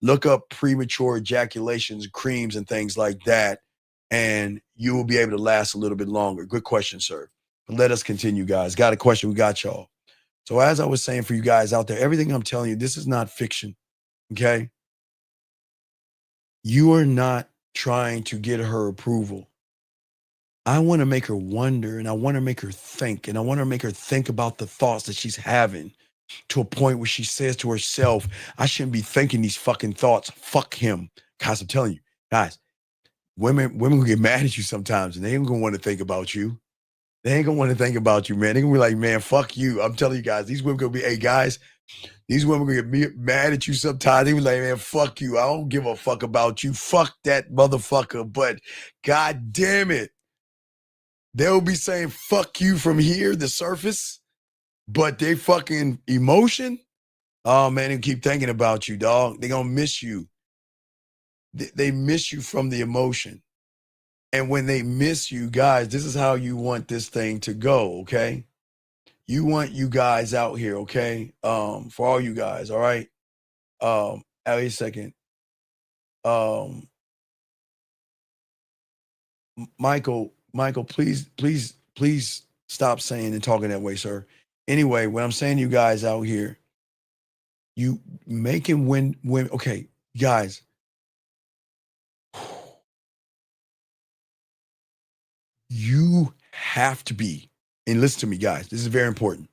look up premature ejaculations, creams and things like that, and you will be able to last a little bit longer. Good question, sir. But let us continue, guys. Got a question? We got y'all. So as I was saying for you guys out there, everything I'm telling you, this is not fiction, okay? You are not trying to get her approval. I want to make her wonder, and I want to make her think, and I want to make her think about the thoughts that she's having to a point where she says to herself, I shouldn't be thinking these fucking thoughts. Fuck him. Guys, I'm telling you, guys, women will get mad at you sometimes, and they ain't gonna want to think about you. They ain't gonna want to think about you, man. They're gonna be like, man, fuck you. I'm telling you guys, these women gonna be, hey guys, these women gonna get mad at you sometimes. They be like, man, fuck you. I don't give a fuck about you. Fuck that motherfucker. But god damn it, they'll be saying fuck you from here, the surface, but they fucking emotion, oh man, they keep thinking about you, dog. They gonna miss you. They miss you from the emotion. And when they miss you, guys, this is how you want this thing to go, okay? you want you guys out here, okay? For all you guys, all right? Wait a second. Michael, please stop saying and talking that way, sir. Anyway, what I'm saying to you guys out here, you making when okay, guys. You have to be, and listen to me, guys. This is very important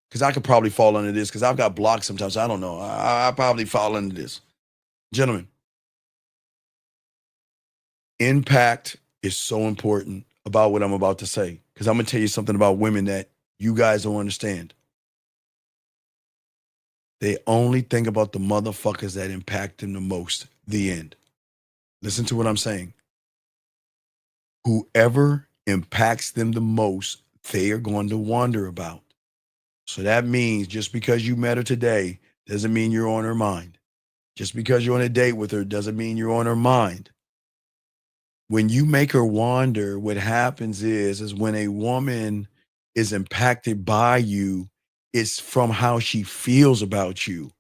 because I could probably fall under this because I've got blocks sometimes. I don't know. I probably fall under this. Gentlemen, impact is so important about what I'm about to say because I'm going to tell you something about women that you guys don't understand. They only think about the motherfuckers that impact them the most. The end. Listen to what I'm saying. Whoever impacts them the most, they are going to wonder about. So that means just because you met her today doesn't mean you're on her mind. Just because you're on a date with her doesn't mean you're on her mind. When you make her wonder, what happens is when a woman is impacted by you, it's from how she feels about you.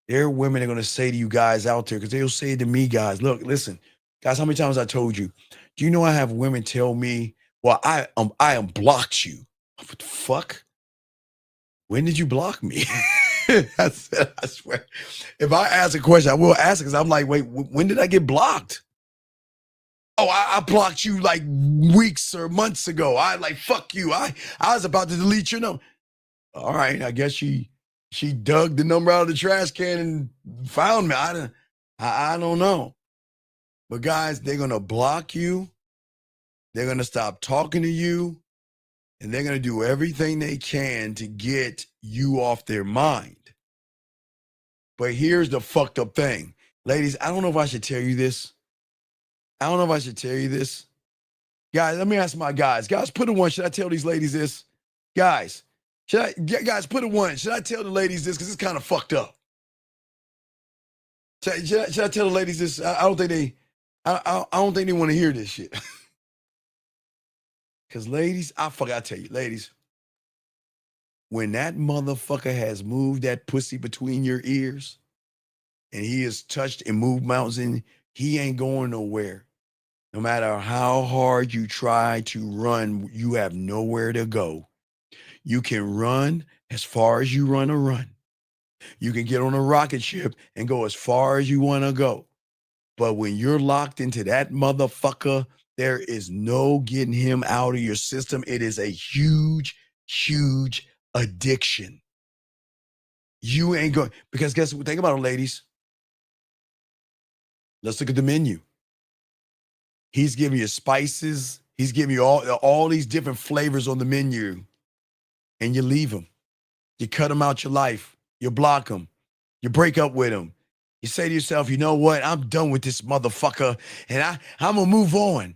There are women that are going to say to you guys out there, because they'll say to me, guys, look, listen, guys, how many times I told you, do you know I have women tell me, well, I unblocked you. What the fuck? When did you block me? I swear. If I ask a question, I will ask it because I'm like, wait, when did I get blocked? Oh, I blocked you like weeks or months ago. I like, fuck you. I was about to delete your number. All right, I guess she dug the number out of the trash can and found me. I don't know. But guys, they're going to block you. They're going to stop talking to you. And they're going to do everything they can to get you off their mind. But here's the fucked up thing. Ladies, I don't know if I should tell you this. Guys, let me ask my guys. Guys, put a one. Should I tell these ladies this? Guys, put a one. Should I tell the ladies this? Because it's kind of fucked up. Should I tell the ladies this? I don't think they want to hear this shit. Because ladies, I tell you, ladies, when that motherfucker has moved that pussy between your ears and he has touched and moved mountains, he ain't going nowhere. No matter how hard you try to run, you have nowhere to go. You can run as far as you want to run. You can get on a rocket ship and go as far as you want to go. But when you're locked into that motherfucker, there is no getting him out of your system. It is a huge, huge addiction. You ain't going, because guess what? Think about it, ladies. Let's look at the menu. He's giving you spices. He's giving you all these different flavors on the menu. And you leave him. You cut him out your life. You block him. You break up with him. You say to yourself, you know what? I'm done with this motherfucker. And I'm going to move on.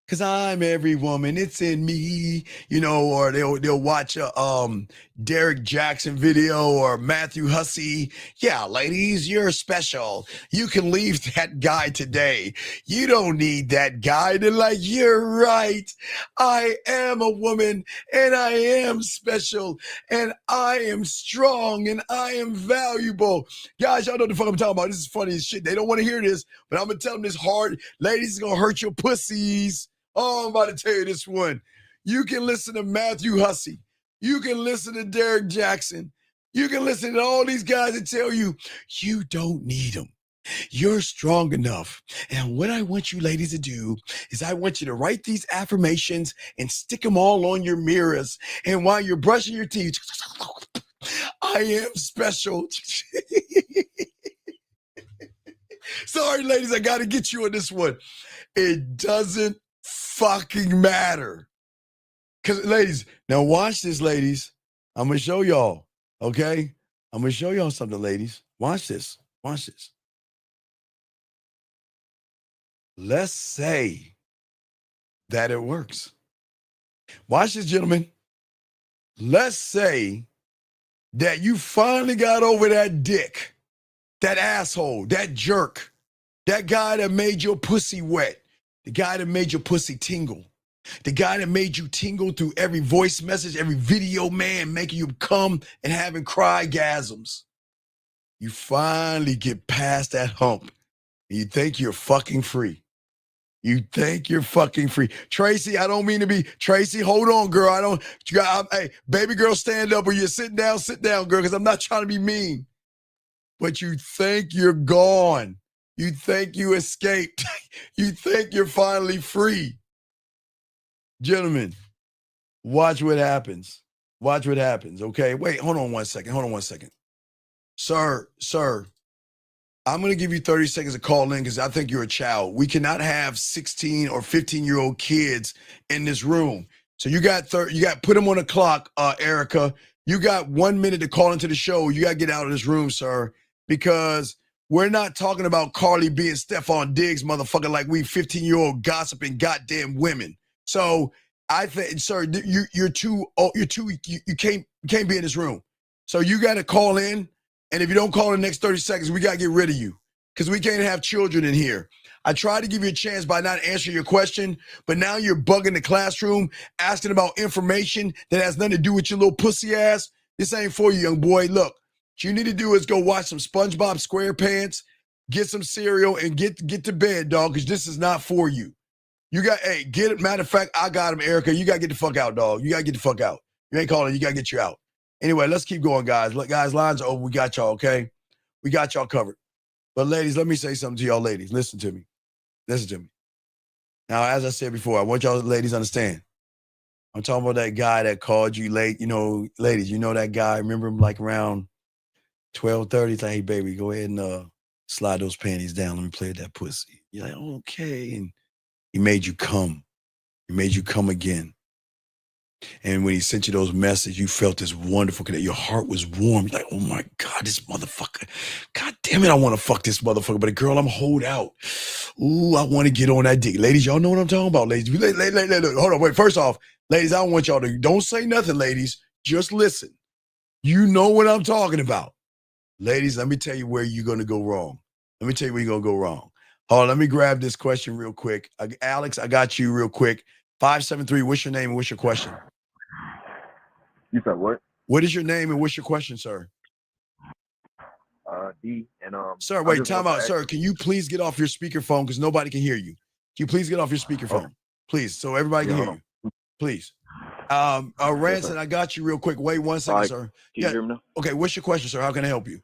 Because I'm every woman, it's in me, or they'll watch a Derek Jackson video or Matthew Hussey. Yeah, ladies, you're special. You can leave that guy today. You don't need that guy. They're like, you're right. I am a woman and I am special and I am strong and I am valuable. Guys, y'all know what the fuck I'm talking about. This is funny as shit. They don't want to hear this, but I'm going to tell them this hard. Ladies, it's going to hurt your pussies. Oh, I'm about to tell you this one. You can listen to Matthew Hussey. You can listen to Derek Jackson. You can listen to all these guys that tell you, you don't need them. You're strong enough. And what I want you ladies to do is I want you to write these affirmations and stick them all on your mirrors. And while you're brushing your teeth, I am special. Sorry, ladies, I got to get you on this one. It doesn't fucking matter. Because, ladies, now watch this, ladies. I'm going to show y'all, okay? I'm going to show y'all something, ladies. Watch this. Watch this. Let's say that it works. Watch this, gentlemen. Let's say that you finally got over that dick, that asshole, that jerk, that guy that made your pussy wet, the guy that made your pussy tingle. The guy that made you tingle through every voice message, every video, man, making you come and having cry-gasms. You finally get past that hump and you think you're fucking free. You think you're fucking free. Tracy, I don't mean to be, Tracy, hold on, girl. Hey, baby girl, stand up, or you're sitting down, girl, because I'm not trying to be mean. But you think you're gone. You think you escaped. You think you're finally free. Gentlemen, watch what happens. Watch what happens, okay? Wait, hold on one second. Sir, I'm going to give you 30 seconds to call in because I think you're a child. We cannot have 16 or 15-year-old kids in this room. So you got put them on the clock, Erica. You got 1 minute to call into the show. You got to get out of this room, sir, because we're not talking about Carly B and Stephon Diggs, motherfucker, like we 15-year-old gossiping goddamn women. So I think, sir, you're too old. You can't be in this room. So you got to call in. And if you don't call in the next 30 seconds, we got to get rid of you because we can't have children in here. I tried to give you a chance by not answering your question, but now you're bugging the classroom, asking about information that has nothing to do with your little pussy ass. This ain't for you, young boy. Look, what you need to do is go watch some SpongeBob SquarePants, get some cereal, and get to bed, dog, because this is not for you. Get it. Matter of fact, I got him, Erica. You got to get the fuck out, dog. You got to get the fuck out. You ain't calling. You got to get you out. Anyway, let's keep going, guys. Look, guys, lines are open. We got y'all, okay? We got y'all covered. But ladies, let me say something to y'all ladies. Listen to me. Now, as I said before, I want y'all ladies to understand. I'm talking about that guy that called you late. You know, ladies, you know that guy. Remember him like around 12:30. It's like, hey, baby, go ahead and slide those panties down. Let me play with that pussy. You're like, okay. And he made you come. He made you come again. And when he sent you those messages, you felt this wonderful connection. Your heart was warm. You're like, oh my God, this motherfucker. God damn it, I want to fuck this motherfucker. But girl, I'm hold out. Ooh, I want to get on that dick. Ladies, y'all know what I'm talking about, ladies. Hold on, wait. First off, ladies, I don't want y'all to, don't say nothing, ladies. Just listen. You know what I'm talking about. Ladies, let me tell you where you're going to go wrong. Hold on, let me grab this question real quick. Alex, I got you real quick. 573, what's your name and what's your question? You said what? What is your name and what's your question, sir? D and Sir, wait, time out, sir. Can you please get off your speakerphone because nobody can hear you? Can you please get off your speakerphone? Please, so everybody can hear you. Please. Ranson, I got you real quick. Wait 1 second, sir. Can you hear me now? Okay, what's your question, sir? How can I help you?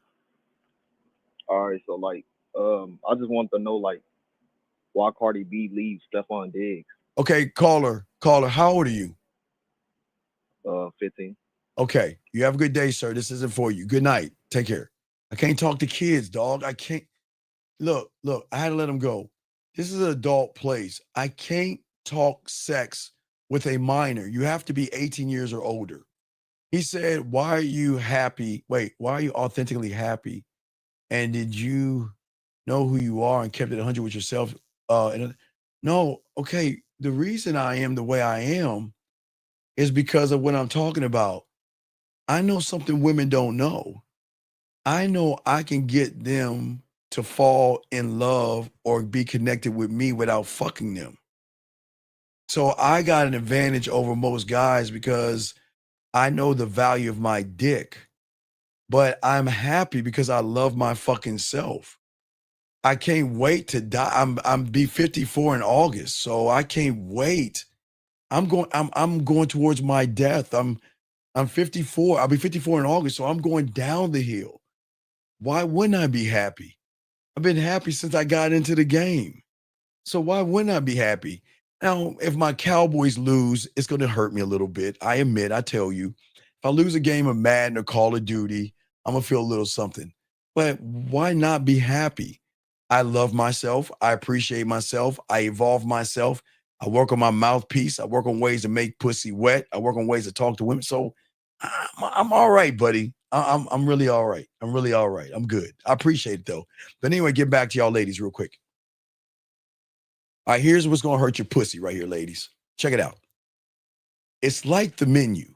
All right, so I just want to know why Cardi B leaves Stephon Diggs. Okay, caller, how old are you? 15. Okay, you have a good day, sir. This isn't for you. Good night. Take care. I can't talk to kids, dog. I can't. Look, I had to let them go. This is an adult place. I can't talk sex with a minor. You have to be 18 years or older. He said, why are you happy? Wait, why are you authentically happy? And did you know who you are and kept it 100 with yourself? No, okay. The reason I am the way I am is because of what I'm talking about. I know something women don't know. I know I can get them to fall in love or be connected with me without fucking them. So I got an advantage over most guys because I know the value of my dick, but I'm happy because I love my fucking self. I can't wait to die. I'm be 54 in August, so I can't wait. I'm going towards my death. I'm 54. I'll be 54 in August, so I'm going down the hill. Why wouldn't I be happy? I've been happy since I got into the game. So why wouldn't I be happy? Now, if my Cowboys lose, it's going to hurt me a little bit. I admit, I tell you, if I lose a game of Madden or Call of Duty, I'm going to feel a little something. But why not be happy? I love myself. I appreciate myself. I evolve myself. I work on my mouthpiece. I work on ways to make pussy wet. I work on ways to talk to women. So I'm all right, buddy. I'm really all right. I'm really all right. I'm good. I appreciate it, though. But anyway, get back to y'all ladies real quick. All right, here's what's going to hurt your pussy right here, ladies. Check it out. It's like the menu.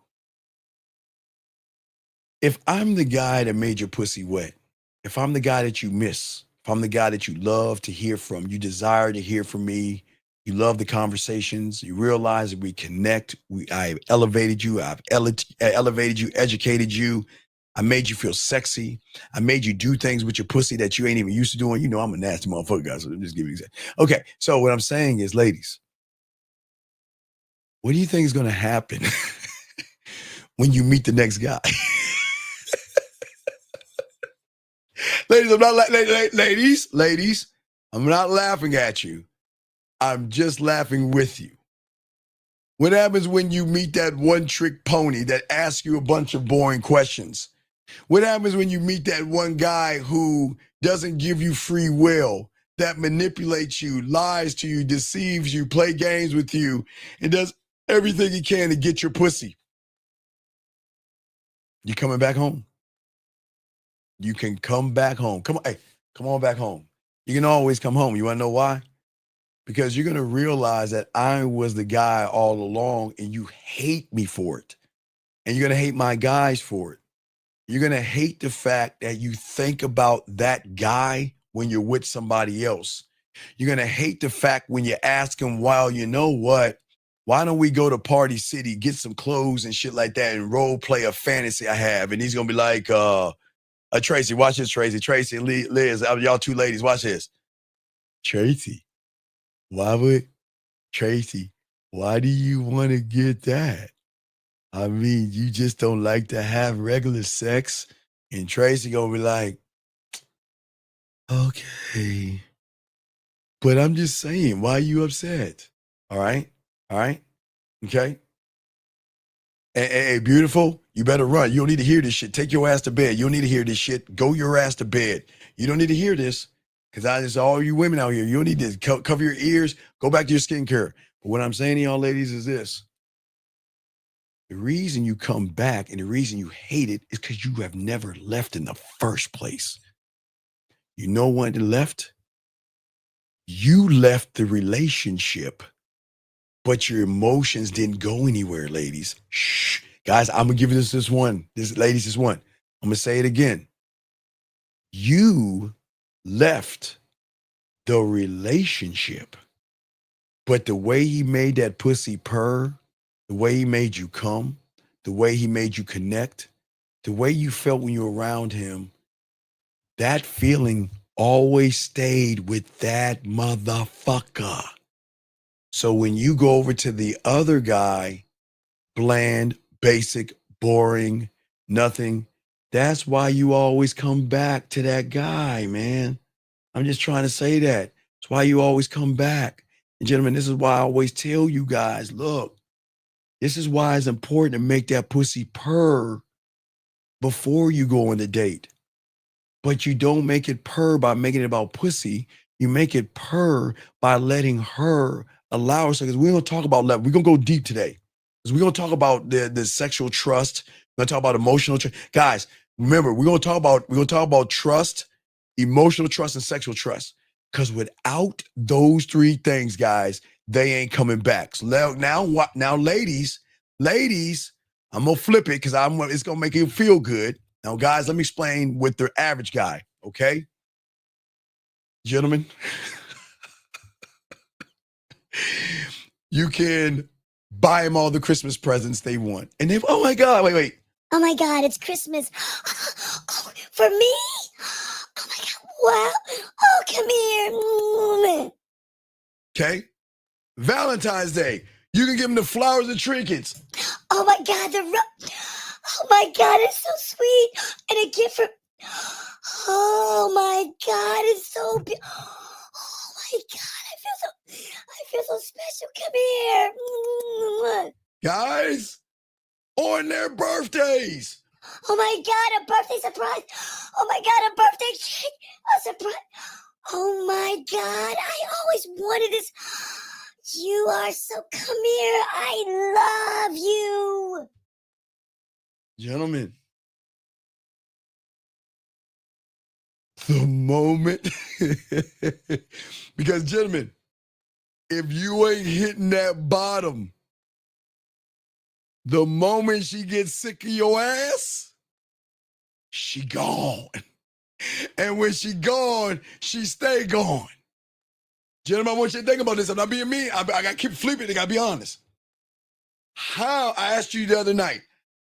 If I'm the guy that made your pussy wet, if I'm the guy that you miss, if I'm the guy that you love to hear from, you desire to hear from me, You love the conversations. You realize that we connect. I've elevated you. I've elevated you, educated you. I made you feel sexy. I made you do things with your pussy that you ain't even used to doing. You know I'm a nasty motherfucker, guys. So just give you an example. Okay, so what I'm saying is, ladies, what do you think is going to happen when you meet the next guy? Ladies, I'm not ladies, I'm not laughing at you. I'm just laughing with you. What happens when you meet that one-trick pony that asks you a bunch of boring questions? What happens when you meet that one guy who doesn't give you free will, that manipulates you, lies to you, deceives you, play games with you, and does everything he can to get your pussy? You coming back home. You can come back home. Come on, hey, come on back home. You can always come home. You want to know why? Because you're going to realize that I was the guy all along and you hate me for it. And you're going to hate my guys for it. You're going to hate the fact that you think about that guy when you're with somebody else. You're going to hate the fact when you ask him, well, you know what? Why don't we go to Party City, get some clothes and shit like that and role play a fantasy I have? And he's going to be like, Tracy, watch this, Tracy. Tracy and Liz, y'all two ladies, watch this. Tracy, why do you want to get that? I mean, you just don't like to have regular sex? And Tracy gonna be like, okay. But I'm just saying, why are you upset? All right? Okay? Hey, beautiful, you better run. You don't need to hear this shit. Take your ass to bed. You don't need to hear this shit. Go your ass to bed. You don't need to hear this, because it's all you women out here. You don't need to cover your ears. Go back to your skincare. But what I'm saying to y'all ladies is this. The reason you come back and the reason you hate it is because you have never left in the first place. You know when you left? You left the relationship, but your emotions didn't go anywhere, ladies. Shh. Guys, I'm going to give you this one. Ladies, this one. I'm going to say it again. You left the relationship, but the way he made that pussy purr, the way he made you come, the way he made you connect, the way you felt when you were around him, that feeling always stayed with that motherfucker. So when you go over to the other guy, bland, basic, boring, nothing, that's why you always come back to that guy, man. I'm just trying to say that. That's why you always come back. And gentlemen, this is why I always tell you guys, look, this is why it's important to make that pussy purr before you go on the date. But you don't make it purr by making it about pussy. You make it purr by letting her allow herself. Because we're going to talk about love. We're going to go deep today. Because we're going to talk about the sexual trust. We're going to talk about emotional trust. Guys, remember, we're going to talk about trust, emotional trust, and sexual trust. Because without those three things, guys, they ain't coming back. So now, ladies, I'm gonna flip it because it's gonna make you feel good. Now, guys, let me explain with the average guy, okay? Gentlemen, you can buy them all the Christmas presents they want. And they, oh my God, wait. Oh my God, it's Christmas. Oh, for me? Oh my God, wow. Oh, come here. Okay? Valentine's Day, you can give them the flowers and trinkets. Oh my God, oh my God, it's so sweet. And a gift for, oh my God, it's so beautiful. Oh my God, I feel so special. Come here. Guys, on their birthdays. Oh my God, a birthday surprise. Oh my God, a birthday cake. A surprise. Oh my God, I always wanted this. You are so, come here. I love you. Gentlemen, the moment, because gentlemen, if you ain't hitting that bottom, the moment she gets sick of your ass, she gone. And when she gone, she stay gone. Gentlemen, I want you to think about this. I'm not being mean. I got to keep flipping. I got to be honest. I asked you the other night,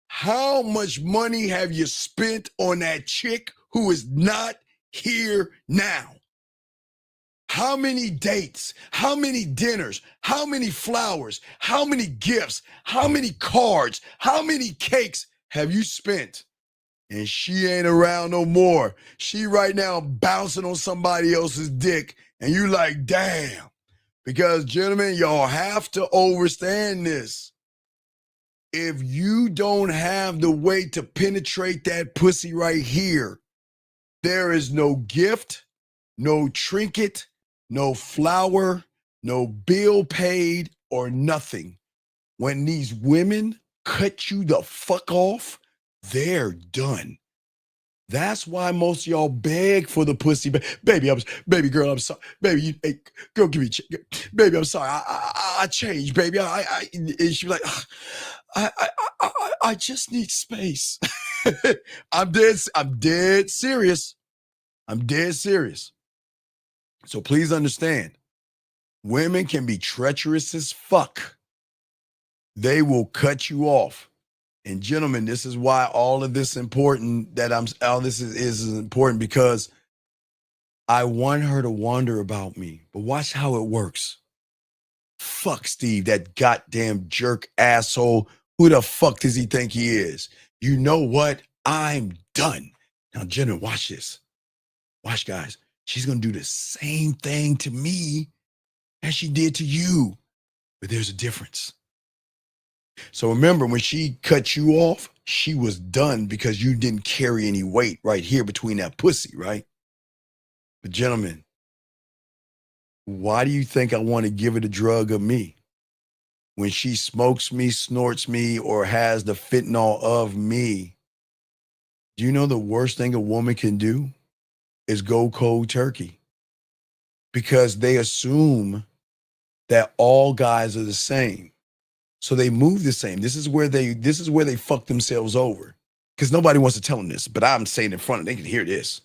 how much money have you spent on that chick who is not here now? How many dates? How many dinners? How many flowers? How many gifts? How many cards? How many cakes have you spent? And she ain't around no more. She right now bouncing on somebody else's dick. And you like, damn. Because, gentlemen, y'all have to understand this. If you don't have the way to penetrate that pussy right here, there is no gift, no trinket, no flower, no bill paid, or nothing. When these women cut you the fuck off, they're done. That's why most of y'all beg for the pussy. Baby girl, I'm sorry. Baby, hey, girl, give me, baby, I'm sorry. I changed, baby. And she was like, I just need space. I'm dead serious. I'm dead serious. So please understand, women can be treacherous as fuck. They will cut you off. And gentlemen, this is why all of this important is important, because I want her to wonder about me. But watch how it works. Fuck Steve, that goddamn jerk asshole. Who the fuck does he think he is? You know what? I'm done. Now, gentlemen, watch this. Watch, guys. She's going to do the same thing to me as she did to you. But there's a difference. So remember, when she cut you off, she was done because you didn't carry any weight right here between that pussy, right? But gentlemen, why do you think I want to give her the drug of me? When she smokes me, snorts me, or has the fentanyl of me, do you know the worst thing a woman can do is go cold turkey? Because they assume that all guys are the same. So they move the same. This is where they fuck themselves over. Because nobody wants to tell them this, but I'm saying in front of them, they can hear this.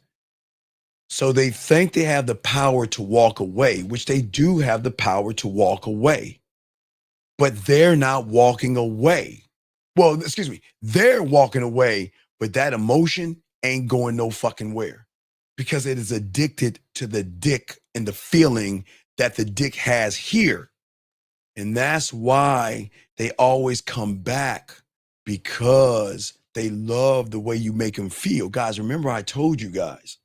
So they think they have the power to walk away, which they do have the power to walk away. But they're not walking away. Well, excuse me, they're walking away, but that emotion ain't going no fucking where. Because it is addicted to the dick and the feeling that the dick has here. And that's why they always come back, because they love the way you make them feel. Guys, remember I told you guys,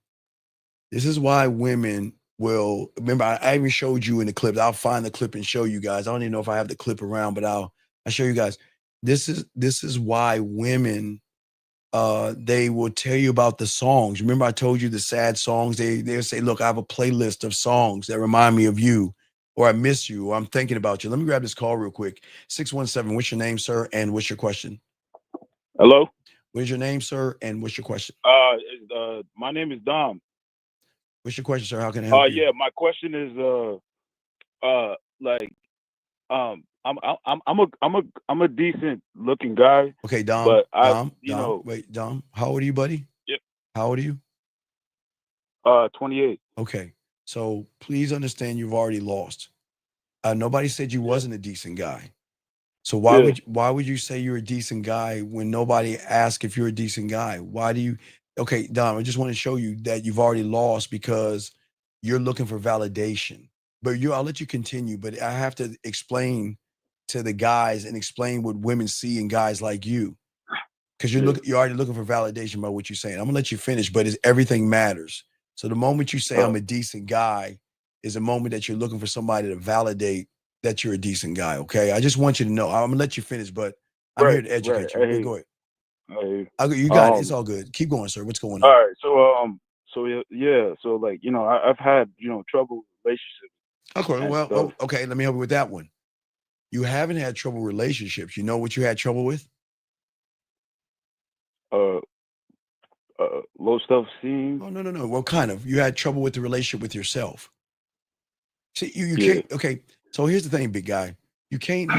this is why women will, remember I even showed you in the clip. I'll find the clip and show you guys. I don't even know if I have the clip around, but I'll show you guys. This is why women, they will tell you about the songs. Remember I told you the sad songs? They'll say, look, I have a playlist of songs that remind me of you, or I miss you, or I'm thinking about you. Let me grab this call real quick. 617, what's your name, sir? And what's your question? Hello? What's your name, sir? And what's your question? My name is Dom. What's your question, sir? How can I help you? Yeah, my question is, I'm a decent looking guy. Okay, Dom. But Dom, how old are you, buddy? Yep. How old are you? 28. Okay. So please understand you've already lost. Nobody said you wasn't a decent guy. So why would you say you're a decent guy when nobody asked if you're a decent guy? Why do you? Okay, Dom, I just want to show you that you've already lost because you're looking for validation. But I'll let you continue, but I have to explain to the guys and explain what women see in guys like you. Because you're already looking for validation by what you're saying. I'm gonna let you finish, but everything matters. So the moment you say I'm a decent guy is a moment that you're looking for somebody to validate that you're a decent guy, okay? I just want you to know. I'm gonna let you finish, but I'm here to educate you. Okay, go ahead. You got it. It's all good. Keep going, sir. What's going on? All right. So like, I've had, trouble relationships. Okay, well, okay, let me help you with that one. You haven't had trouble relationships. You know what you had trouble with? Low self-esteem. Oh, no. Well, kind of. You had trouble with the relationship with yourself. See, you can't. Okay, so here's the thing, big guy. You can't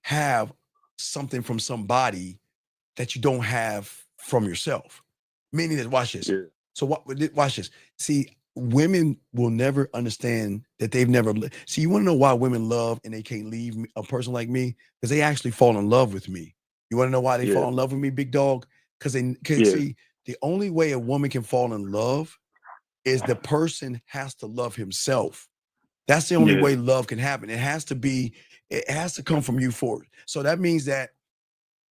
have something from somebody that you don't have from yourself. Meaning that, watch this. Yeah. So watch this. See, women will never understand that they've never. See, you want to know why women love and they can't leave a person like me? Because they actually fall in love with me. You want to know why they fall in love with me, big dog? Because they can see the only way a woman can fall in love is the person has to love himself. That's the only way love can happen. It has to come from you forward. So that means that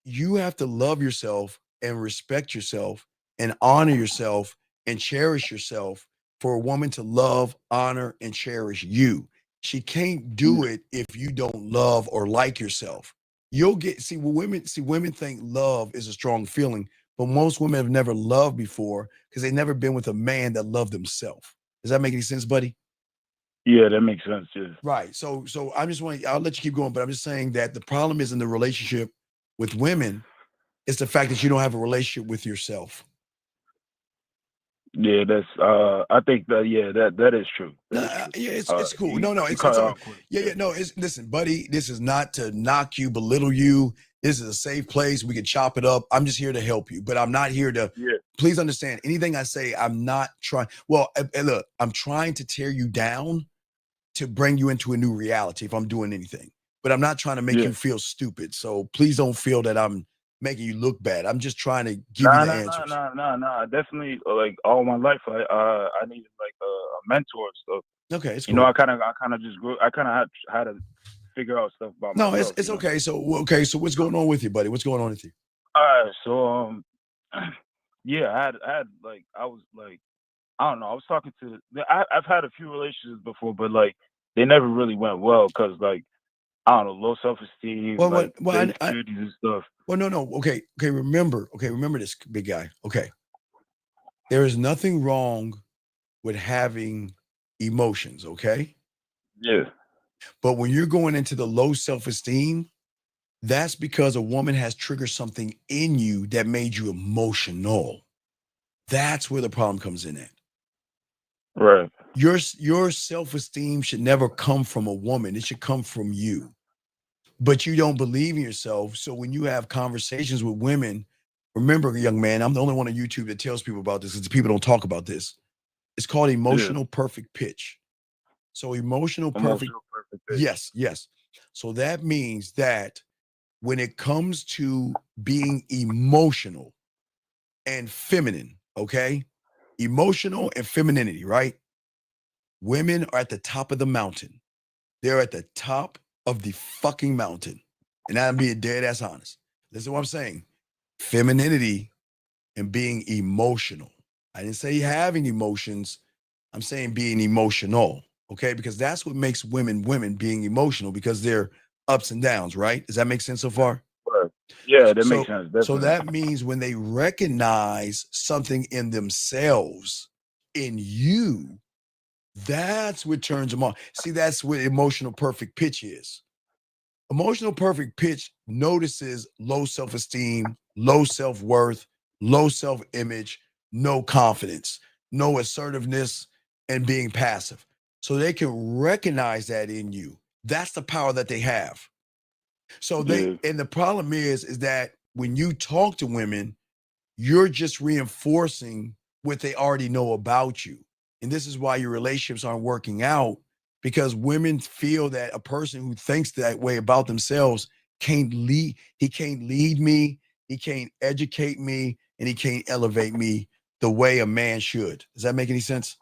you have to love yourself and respect yourself and honor yourself and cherish yourself for a woman to love, honor, and cherish you. She can't do it if you don't love or like yourself. You'll get women think love is a strong feeling, but most women have never loved before because they've never been with a man that loved themselves. Does that make any sense, buddy? Yeah, that makes sense. Yeah. Right. So I just want I'll let you keep going, but I'm just saying that the problem is in the relationship with women, it's the fact that you don't have a relationship with yourself. Yeah, that's I think that that is true. That is true. It's cool. No, it's all, no, listen, buddy, this is not to knock you, belittle you. This is a safe place. We can chop it up. I'm just here to help you, but I'm not here to please understand anything I say. I'm not trying. Well, look, I'm trying to tear you down to bring you into a new reality if I'm doing anything, but I'm not trying to make you feel stupid. So please don't feel that I'm making you look bad. I'm just trying to give you the answers. Nah. Definitely, like all my life, I needed like a mentor and stuff. Okay, it's cool. You know, I kind of just grew. I kind of had to figure out stuff about myself. No, it's okay. So what's going on with you, buddy? What's going on with you? All right, so yeah, I had like I was like I don't know. I was talking to I've had a few relationships before, but like they never really went well because like I don't know, low self-esteem, insecurities and stuff. Well, no. Okay. Remember this, big guy. Okay. There is nothing wrong with having emotions, okay? Yeah. But when you're going into the low self-esteem, that's because a woman has triggered something in you that made you emotional. That's where the problem comes in at. Right. Your self-esteem should never come from a woman. It should come from you. But you don't believe in yourself. So when you have conversations with women, remember, young man, I'm the only one on YouTube that tells people about this because people don't talk about this. It's called emotional perfect pitch. So emotional perfect pitch. Yes. So that means that when it comes to being emotional and feminine, okay? Emotional and femininity, right? Women are at the top of the mountain. They're at the top of the fucking mountain. And I'm being dead ass honest. Listen to what I'm saying. Femininity and being emotional. I didn't say having emotions. I'm saying being emotional. Okay? Because that's what makes women being emotional because they're ups and downs, right? Does that make sense so far? Right. Yeah, that makes sense. Definitely. So that means when they recognize something in themselves, in you, that's what turns them on. See, that's what emotional perfect pitch is. Emotional perfect pitch notices low self-esteem, low self-worth, low self-image, no confidence, no assertiveness, and being passive. So they can recognize that in you. That's the power that they have. So and the problem is that when you talk to women, you're just reinforcing what they already know about you. And this is why your relationships aren't working out, because women feel that a person who thinks that way about themselves can't lead. He can't lead me. He can't educate me, and he can't elevate me the way a man should. Does that make any sense?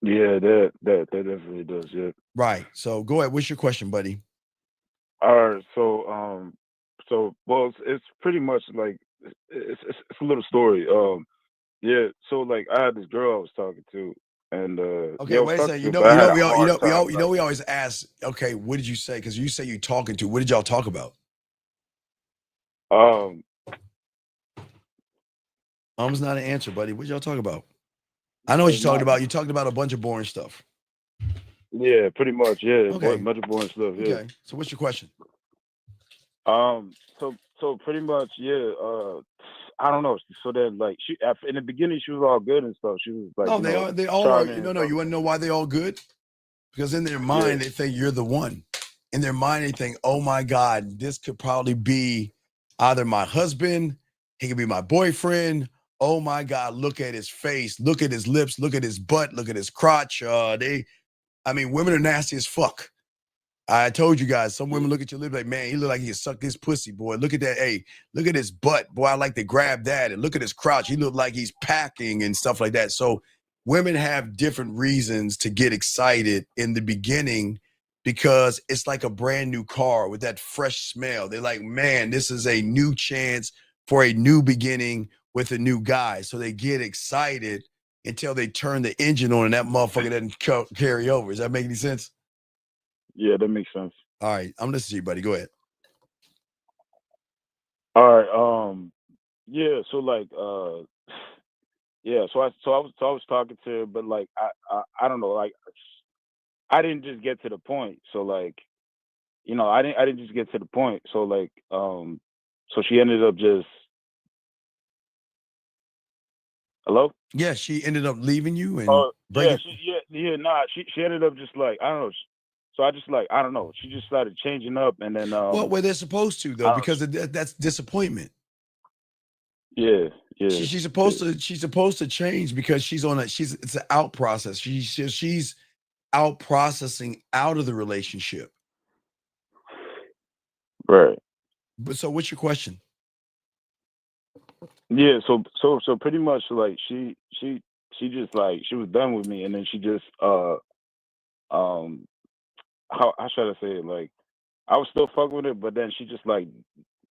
Yeah, that definitely does. Yeah. Right. So go ahead. What's your question, buddy? All right. So well, it's pretty much like it's a little story. Yeah. So like I had this girl I was talking to, and okay, wait a second. We always ask. Okay, what did you say? Because you say you're talking to. What did y'all talk about? It's not an answer, buddy. What did y'all talk about? I know what you're talking about. You talked about a bunch of boring stuff. Yeah, pretty much. Yeah, okay. A bunch of boring stuff. Yeah. Okay. So what's your question? So pretty much, yeah. I don't know. So then, like, she in the beginning, she was all good and stuff. She was like, no, they all are. No. You want to know why they all good? Because in their mind, they think you're the one. In their mind, they think, oh my God, this could probably be either my husband, he could be my boyfriend, oh my God, look at his face, look at his lips, look at his butt, look at his crotch. Women are nasty as fuck. I told you guys, some women look at your lip like, man, he look like he sucked his pussy, boy. Look at that. Hey, look at his butt. Boy, I like to grab that. And look at his crotch. He look like he's packing and stuff like that. So women have different reasons to get excited in the beginning because it's like a brand new car with that fresh smell. They're like, man, this is a new chance for a new beginning with a new guy. So they get excited until they turn the engine on and that motherfucker doesn't carry over. Does that make any sense? Yeah, that makes sense. All right, I'm listening to you, buddy. Go ahead. All right. Yeah. So like, yeah. So I was talking to her, but like, I don't know. Like, I didn't just get to the point. So like, I didn't just get to the point. So like, so she ended up just. Hello? Yeah, she ended up leaving you and yeah, she ended up just like, I don't know. So I just like, I don't know. She just started changing up, and then well, they're supposed to though, because that's disappointment. Yeah. She's supposed to change because it's an out process. She's out processing out of the relationship. Right. But so what's your question? Yeah, so pretty much like she just like she was done with me, and then she just how should I say it? Like, I was still fucking with it, but then she just like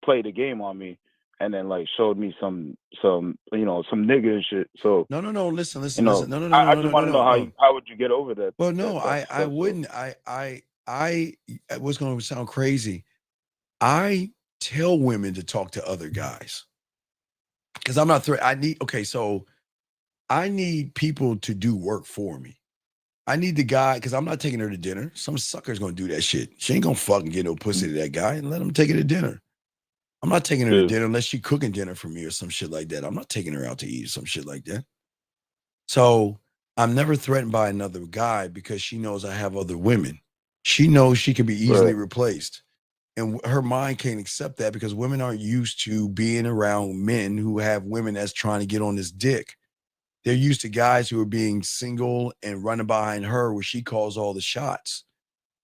played a game on me, and then like showed me some some nigga and shit. So no, listen. No, I just want to know how would you get over that? Well, no, I wouldn't. What's going to sound crazy. I tell women to talk to other guys because I'm not I need people to do work for me. I need the guy because I'm not taking her to dinner. Some sucker's gonna do that shit. She ain't gonna fucking get no pussy to that guy and let him take her to dinner. I'm not taking her to dinner unless she cooking dinner for me or some shit like that. I'm not taking her out to eat or some shit like that. So I'm never threatened by another guy because she knows I have other women. She knows she can be easily replaced. And her mind can't accept that because women aren't used to being around men who have women that's trying to get on this dick. They're used to guys who are being single and running behind her where she calls all the shots.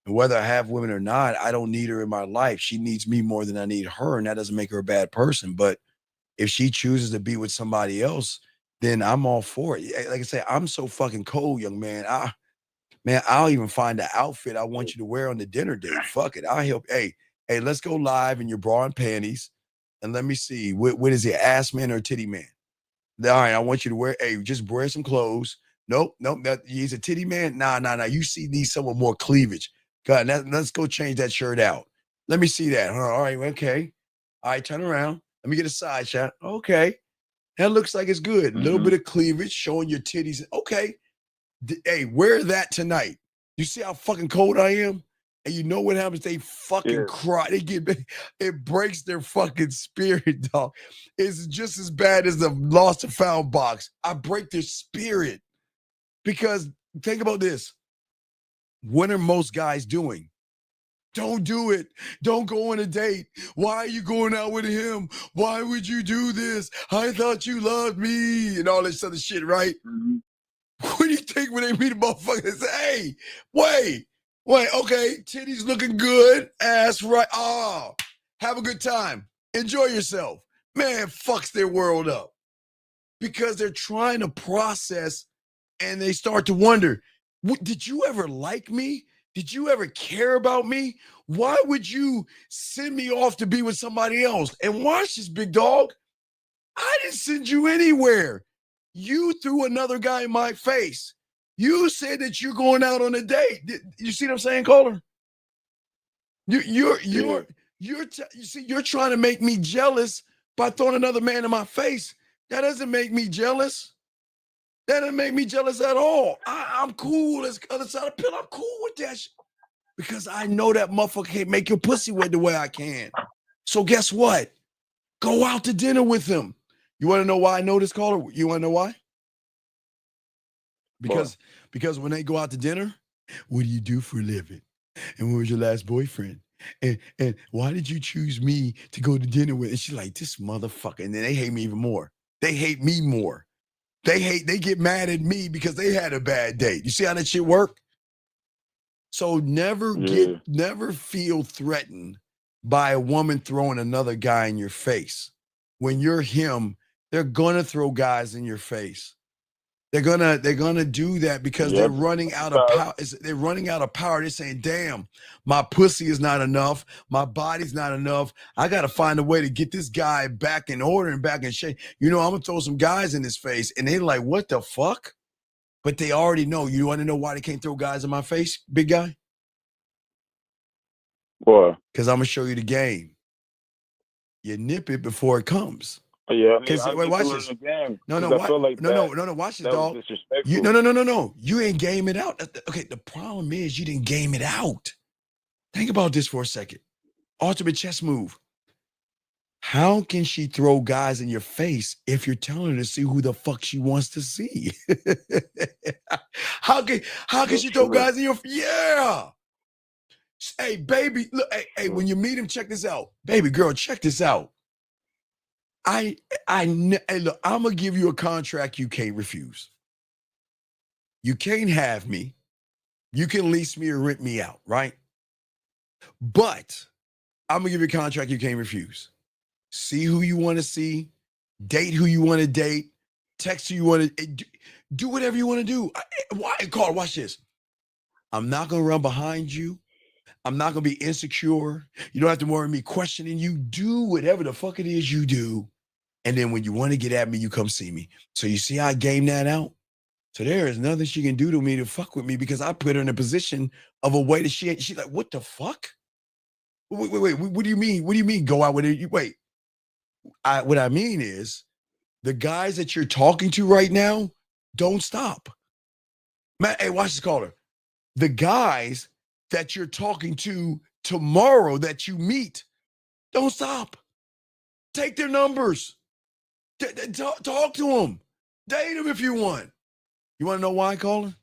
And whether I have women or not, I don't need her in my life. She needs me more than I need her, and that doesn't make her a bad person. But if she chooses to be with somebody else, then I'm all for it. Like I say, I'm so fucking cold, young man. I'll even find the outfit I want you to wear on the dinner date. Fuck it. I'll help. Hey, let's go live in your bra and panties. And let me see. What is it, ass man or titty man? All right, I want you to just wear some clothes. Nope. He's a titty man. Nah. You need someone more cleavage. God, let's go change that shirt out. Let me see that. All right, okay. All right, turn around. Let me get a side shot. Okay. That looks like it's good. A little bit of cleavage, showing your titties. Okay. Hey, wear that tonight. You see how fucking cold I am? And you know what happens? They fucking cry. It breaks their fucking spirit, dog. It's just as bad as the lost and found box. I break their spirit. Because think about this. What are most guys doing? Don't do it. Don't go on a date. Why are you going out with him? Why would you do this? I thought you loved me and all this other shit, right? Mm-hmm. What do you think when they meet a motherfucker and say, hey, wait, okay, titties looking good, ass right. Oh, have a good time. Enjoy yourself. Man, fucks their world up. Because they're trying to process and they start to wonder, did you ever like me? Did you ever care about me? Why would you send me off to be with somebody else? And watch this, big dog. I didn't send you anywhere. You threw another guy in my face. You said that you're going out on a date. You see what I'm saying, caller? You're trying to make me jealous by throwing another man in my face. That doesn't make me jealous. That doesn't make me jealous at all. I'm cool as the other side of the pillow. I'm cool with that shit. Because I know that motherfucker can't make your pussy wet the way I can. So guess what? Go out to dinner with him. You want to know why I know this, caller? You want to know why? Because when they go out to dinner, what do you do for a living? And when was your last boyfriend? And why did you choose me to go to dinner with? And she's like, this motherfucker. And then they hate me even more. They hate me more. They get mad at me because they had a bad date. You see how that shit work? So never feel threatened by a woman throwing another guy in your face. When you're him, they're gonna throw guys in your face. They're gonna do that because they're running out of power. They're running out of power. They're saying, damn, my pussy is not enough. My body's not enough. I gotta find a way to get this guy back in order and back in shape. You know, I'm gonna throw some guys in his face. And they're like, what the fuck? But they already know. You want to know why they can't throw guys in my face, big guy? Why? Because I'm gonna show you the game. You nip it before it comes. Yeah, Wait, watch this. No, watch this, dog. No. You ain't game it out. Okay, the problem is you didn't game it out. Think about this for a second. Ultimate chess move. How can she throw guys in your face if you're telling her to see who the fuck she wants to see? How can she throw guys in your Yeah. Hey, baby, look, hey, when you meet him, check this out. Baby girl, check this out. Hey, look, I'm gonna give you a contract you can't refuse. You can't have me. You can lease me or rent me out, right? But I'm gonna give you a contract you can't refuse. See who you want to see, date who you want to date, text who you want to do whatever you want to do. Carl, watch this. I'm not gonna run behind you. I'm not gonna be insecure. You don't have to worry me questioning you. Do whatever the fuck it is you do. And then when you want to get at me, you come see me. So you see how I game that out? So there is nothing she can do to me to fuck with me because I put her in a position of a way that she's like, what the fuck? Wait, what do you mean? What do you mean go out with her? Wait. What I mean is the guys that you're talking to right now, don't stop. Man, hey, watch this caller. The guys that you're talking to tomorrow that you meet, don't stop. Take their numbers. Talk to them. Date them if you want. You want to know why, caller?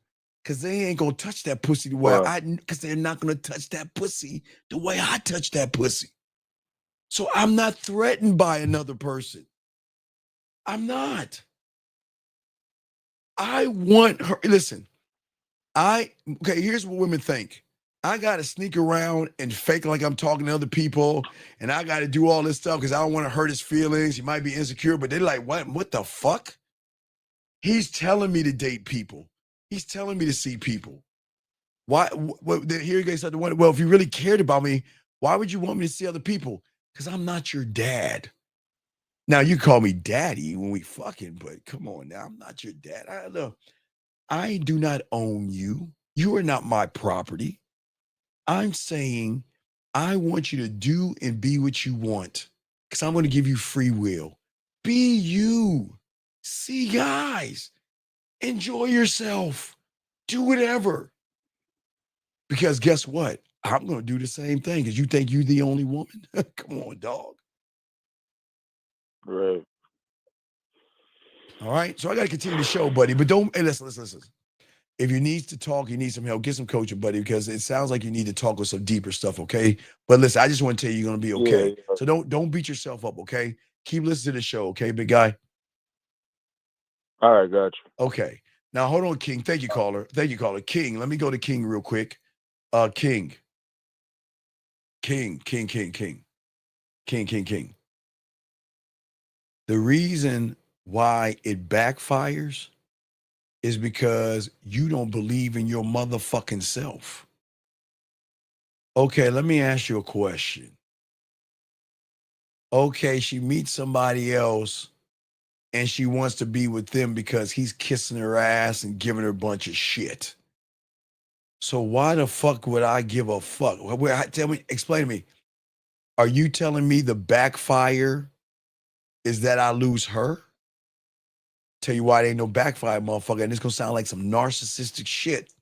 Because they ain't going to touch that pussy the way because they're not going to touch that pussy the way I touch that pussy. So I'm not threatened by another person. I'm not. I want her. Listen, here's what women think. I got to sneak around and fake like I'm talking to other people, and I got to do all this stuff because I don't want to hurt his feelings. He might be insecure, but they're like, what the fuck? He's telling me to date people. He's telling me to see people. Why? Here you go. Well, if you really cared about me, why would you want me to see other people? Because I'm not your dad. Now, you call me daddy when we fucking, but come on now. I'm not your dad. I do not own you. You are not my property. I'm saying I want you to do and be what you want because I'm going to give you free will. Be you. See guys. Enjoy yourself. Do whatever. Because guess what? I'm going to do the same thing because you think you're the only woman. Come on, dog. Right. All right. So I got to continue the show, buddy. But don't, hey, listen. If you need to talk, you need some help, get some coaching, buddy, because it sounds like you need to talk with some deeper stuff, okay? But listen, I just want to tell you you're going to be okay. Yeah. So don't beat yourself up, okay? Keep listening to the show, okay, big guy? All right, gotcha. Okay. Now, hold on, King. Thank you, caller. King, let me go to King real quick. King. The reason why it backfires is because you don't believe in your motherfucking self. Okay, let me ask you a question. Okay, she meets somebody else and she wants to be with them because he's kissing her ass and giving her a bunch of shit. So why the fuck would I give a fuck? Explain to me. Are you telling me the backfire is that I lose her? Tell you why there ain't no backfire, motherfucker. And it's gonna sound like some narcissistic shit.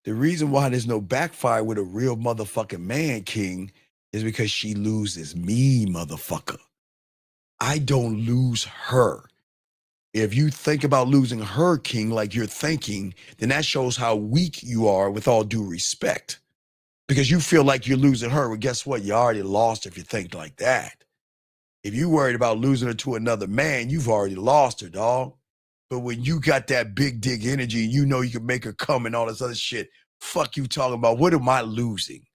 The reason why there's no backfire with a real motherfucking man, King, is because she loses me, motherfucker. I don't lose her. If you think about losing her, King, like you're thinking, then that shows how weak you are with all due respect. Because you feel like you're losing her. Well, guess what? You already lost if you think like that. If you worried about losing her to another man, you've already lost her, dog. But when you got that big dick energy, you know you can make her come and all this other shit. Fuck you talking about? What am I losing?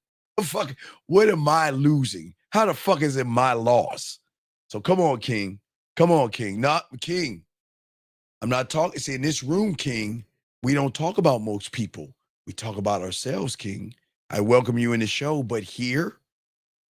What am I losing? How the fuck is it my loss? So come on, King. Come on, King. Not King. I'm not talking. See, in this room, King, we don't talk about most people. We talk about ourselves, King. I welcome you in the show, but here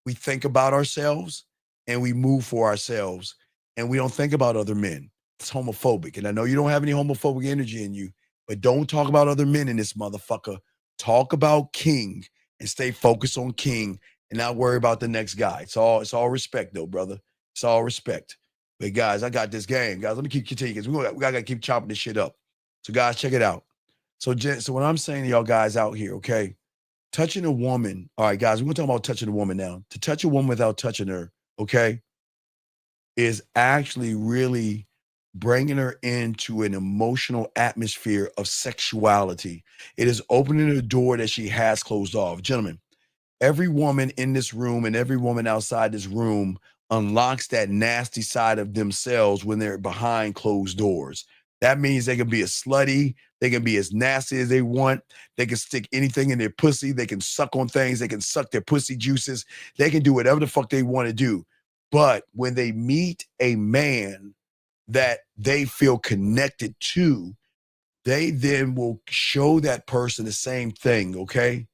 we think about ourselves and we move for ourselves and we don't think about other men. It's homophobic. And I know you don't have any homophobic energy in you, but don't talk about other men in this motherfucker. Talk about King and stay focused on King and not worry about the next guy. It's all respect though, brother. It's all respect. But guys, I got this game. Guys, let me keep continuing because we gotta keep chopping this shit up. So guys, check it out. So what I'm saying to y'all guys out here, okay? Touching a woman. All right, guys, we're gonna talk about touching a woman now. To touch a woman without touching her, okay, is actually really bringing her into an emotional atmosphere of sexuality. It is opening a door that she has closed off. Gentlemen, every woman in this room and every woman outside this room unlocks that nasty side of themselves when they're behind closed doors. That means they can be as slutty, they can be as nasty as they want, they can stick anything in their pussy, they can suck on things, they can suck their pussy juices, they can do whatever the fuck they want to do. But when they meet a man that they feel connected to, they then will show that person the same thing, okay?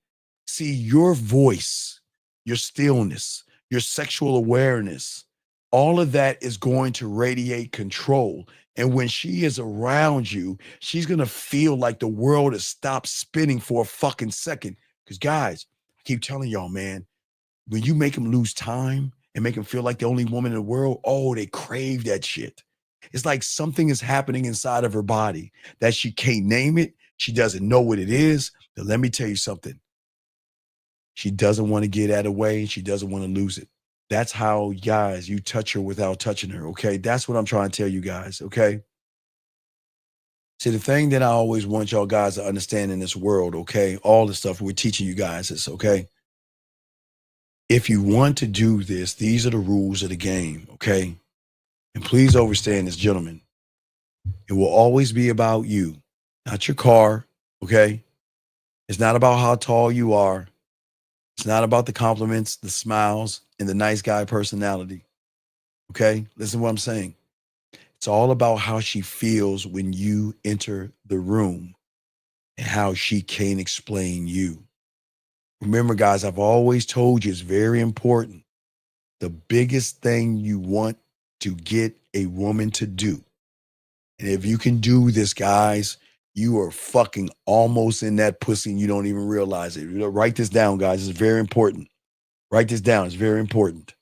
See, your voice, your stillness, your sexual awareness, all of that is going to radiate control. And when she is around you, she's going to feel like the world has stopped spinning for a fucking second. Because guys, I keep telling y'all, man, when you make them lose time and make them feel like the only woman in the world, oh, they crave that shit. It's like something is happening inside of her body that she can't name it. She doesn't know what it is. But let me tell you something. She doesn't want to get that away. She doesn't want to lose it. That's how, guys, you touch her without touching her, okay? That's what I'm trying to tell you guys, okay? See, the thing that I always want y'all guys to understand in this world, okay, all the stuff we're teaching you guys is, okay, if you want to do this, these are the rules of the game, okay? And please understand this, gentlemen. It will always be about you, not your car, okay? It's not about how tall you are. It's not about the compliments, the smiles, and the nice guy personality. Okay? Listen to what I'm saying. It's all about how she feels when you enter the room and how she can't explain you. Remember, guys, I've always told you it's very important. The biggest thing you want to get a woman to do, and if you can do this, guys, you are fucking almost in that pussy and you don't even realize it. Write this down, guys. It's very important. Write this down. It's very important.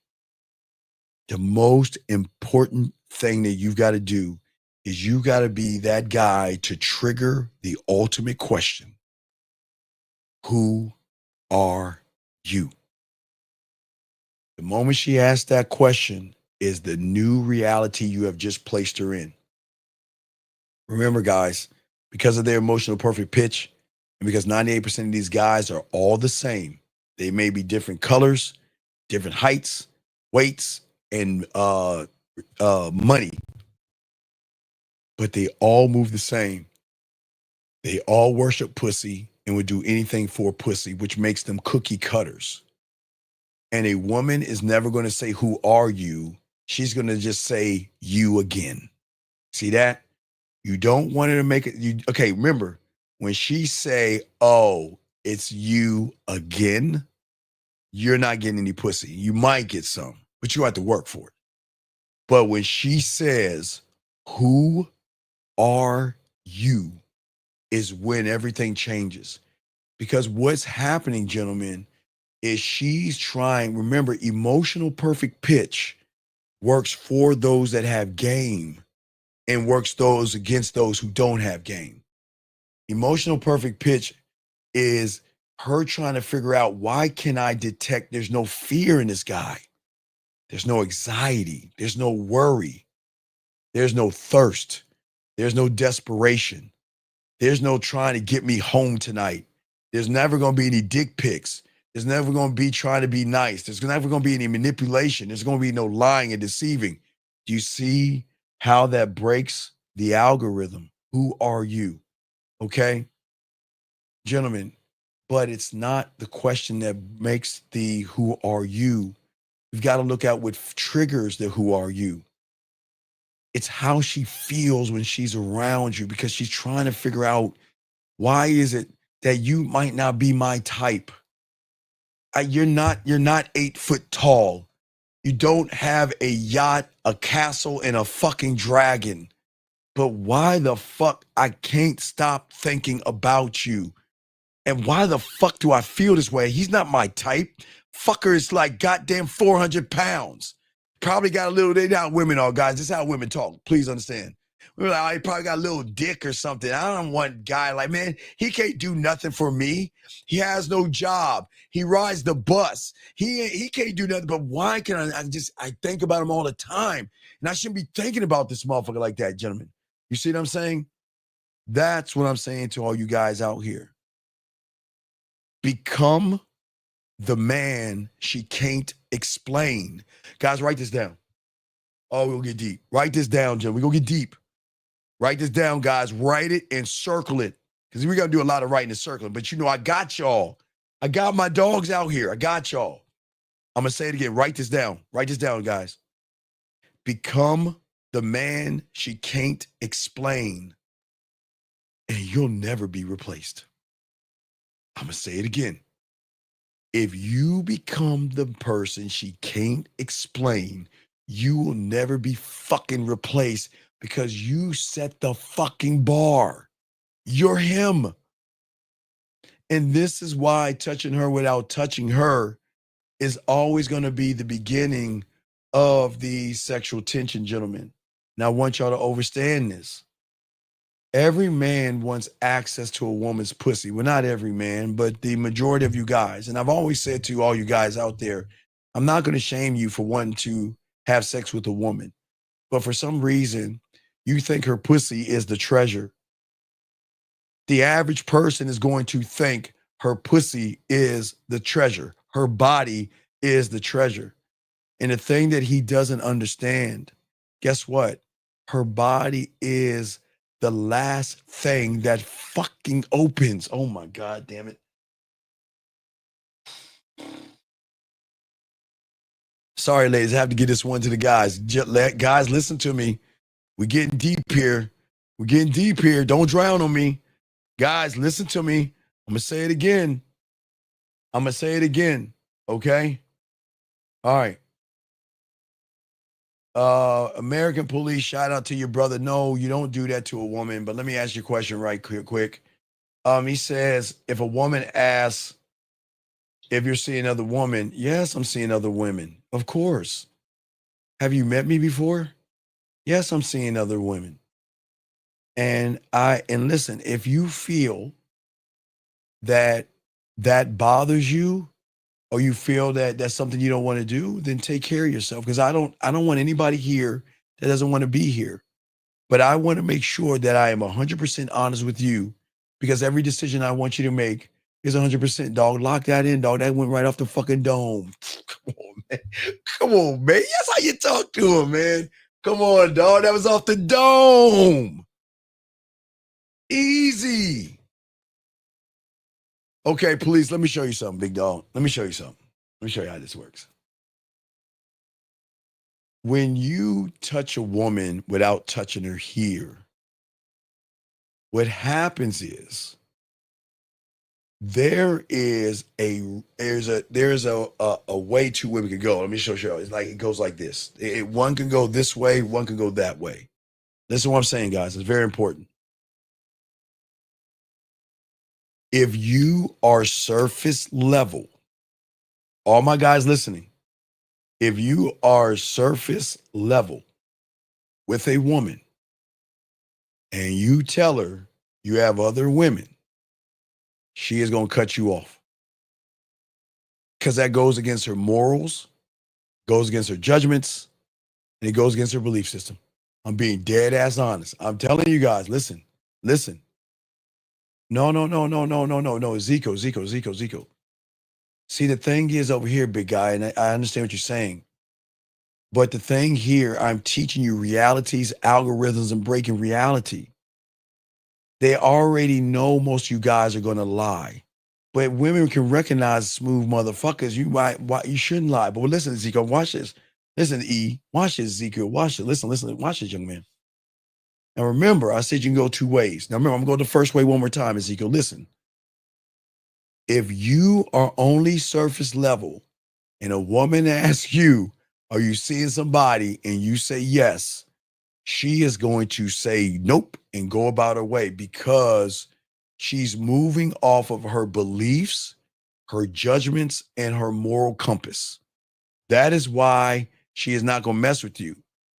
The most important thing that you've got to do is you got to be that guy to trigger the ultimate question. Who are you? The moment she asks that question is the new reality you have just placed her in. Remember, guys, because of their emotional perfect pitch, and because 98% of these guys are all the same, they may be different colors, different heights, weights, and money, but they all move the same. They all worship pussy and would do anything for pussy, which makes them cookie cutters. And a woman is never going to say, who are you? She's going to just say, you again. See that? You don't want her to make it. Okay, remember, when she say, oh, it's you again, you're not getting any pussy. You might get some, but you have to work for it. But when she says, who are you, is when everything changes. Because what's happening, gentlemen, is she's trying, remember, emotional perfect pitch works for those that have game and works those against those who don't have game. Emotional perfect pitch is her trying to figure out, why can I detect there's no fear in this guy? There's no anxiety. There's no worry. There's no thirst. There's no desperation. There's no trying to get me home tonight. There's never going to be any dick pics. There's never going to be trying to be nice. There's never going to be any manipulation. There's going to be no lying and deceiving. Do you see how that breaks the algorithm? Who are you? Okay, gentlemen, but it's not the question that makes the who are you. You've got to look at what triggers the who are you. It's how she feels when she's around you, because she's trying to figure out, why is it that you might not be my type? You're not 8 foot tall. You don't have a yacht, a castle, and a fucking dragon. But why the fuck I can't stop thinking about you? And why the fuck do I feel this way? He's not my type. Fucker is like goddamn 400 pounds. Probably got a little, they not women are, guys. This is how women talk. Please understand. We're like, oh, he probably got a little dick or something. I don't want guy like, man, he can't do nothing for me. He has no job. He rides the bus. He can't do nothing. But why can I think about him all the time. And I shouldn't be thinking about this motherfucker like that, gentlemen. You see what I'm saying? That's what I'm saying to all you guys out here. Become the man she can't explain. Guys, write this down. Oh, we'll get deep. Write this down, Jim. We're going to get deep. Write this down, guys. Write it and circle it. Because we got to do a lot of writing and circling. But you know, I got y'all. I got my dogs out here. I got y'all. I'm going to say it again. Write this down. Write this down, guys. Become the man she can't explain. And you'll never be replaced. I'm going to say it again. If you become the person she can't explain, you will never be fucking replaced, because you set the fucking bar. You're him. And this is why touching her without touching her is always going to be the beginning of the sexual tension, gentlemen. Now, I want y'all to understand this. Every man wants access to a woman's pussy. Well, not every man, but the majority of you guys. And I've always said to all you guys out there, I'm not going to shame you for wanting to have sex with a woman. But for some reason, you think her pussy is the treasure. The average person is going to think her pussy is the treasure. Her body is the treasure. And the thing that he doesn't understand, guess what? Her body is the last thing that fucking opens. Oh my God, damn it. Sorry, ladies, I have to get this one to the guys. Guys, listen to me. We're getting deep here. We're getting deep here. Don't drown on me. Guys, listen to me. I'm going to say it again. I'm going to say it again. Okay? All right. American police, shout out to your brother. No, you don't do that to a woman. But let me ask you a question right quick. He says, if a woman asks if you're seeing other women, yes, I'm seeing other women. Of course. Have you met me before? Yes, I'm seeing other women. And listen, if you feel that bothers you, or you feel that that's something you don't want to do, then take care of yourself. Because I don't want anybody here that doesn't want to be here. But I want to make sure that I am 100% honest with you, because every decision I want you to make is 100%, dog. Lock that in, dog. That went right off the fucking dome. Come on, man. Come on, man. That's how you talk to him, man. Come on, dog. That was off the dome. Easy. Okay, police, let me show you something, big dog. Let me show you something. Let me show you how this works. When you touch a woman without touching her here, what happens is there's a way two women can go. Let me show you. It's like, it goes like this. One can go this way, one can go that way. Listen to what I'm saying, guys. It's very important. If you are surface level, all my guys listening, if you are surface level with a woman and you tell her you have other women, she is going to cut you off. Because that goes against her morals, goes against her judgments, and it goes against her belief system. I'm being dead ass honest. I'm telling you guys, listen. No. Zico. See, the thing is over here, big guy, and I understand what you're saying. But the thing here, I'm teaching you realities, algorithms, and breaking reality. They already know most of you guys are going to lie. But women can recognize smooth motherfuckers. You shouldn't lie. But listen, Ezekiel, watch this. Listen, E, watch this, Ezekiel. Watch it. Listen, watch this, young man. Now remember, I said you can go two ways. Now remember, I'm going to go the first way one more time, Ezekiel. Listen. If you are only surface level and a woman asks you, are you seeing somebody? And you say yes, she is going to say nope and go about her way because she's moving off of her beliefs, her judgments, and her moral compass. That is why she is not going to mess with you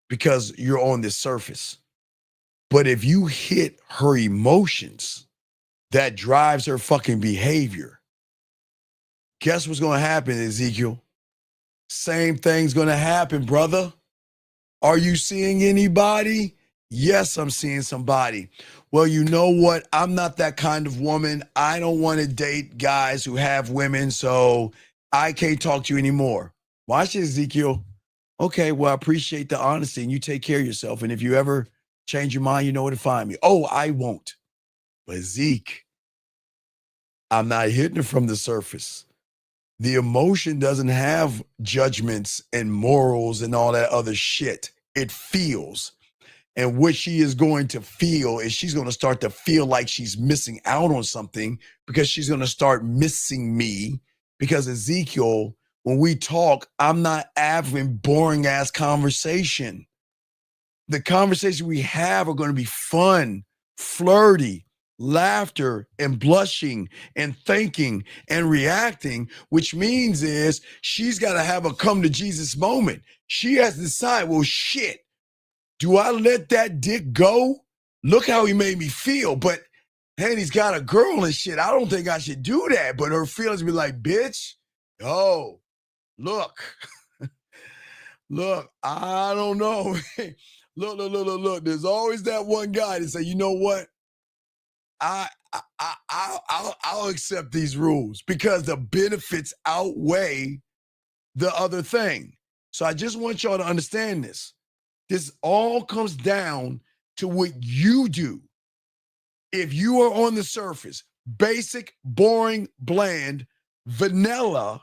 because you're on the surface. But if you hit her emotions, that drives her fucking behavior. Guess what's going to happen, Ezekiel? Same thing's going to happen, brother. Are you seeing anybody? Yes, I'm seeing somebody. Well, you know what? I'm not that kind of woman. I don't want to date guys who have women, so I can't talk to you anymore. Watch it, Ezekiel. Okay, well, I appreciate the honesty, and you take care of yourself. And if you ever change your mind, you know where to find me. Oh, I won't. But Zeke, I'm not hitting it from the surface. The emotion doesn't have judgments and morals and all that other shit. It feels. And what she is going to feel is she's going to start to feel like she's missing out on something because she's going to start missing me. Because Ezekiel, when we talk, I'm not having boring ass conversation. The conversation we have are going to be fun, flirty, laughter and blushing and thinking and reacting, which means is she's got to have a come to Jesus moment. She has to decide, well, shit, do I let that dick go? Look how he made me feel. But hey, he's got a girl and shit. I don't think I should do that. But her feelings be like, bitch, oh, look, look, I don't know. Look. There's always that one guy that say, you know what? I'll accept these rules because the benefits outweigh the other thing. So I just want y'all to understand this. This all comes down to what you do. If you are on the surface, basic, boring, bland, vanilla,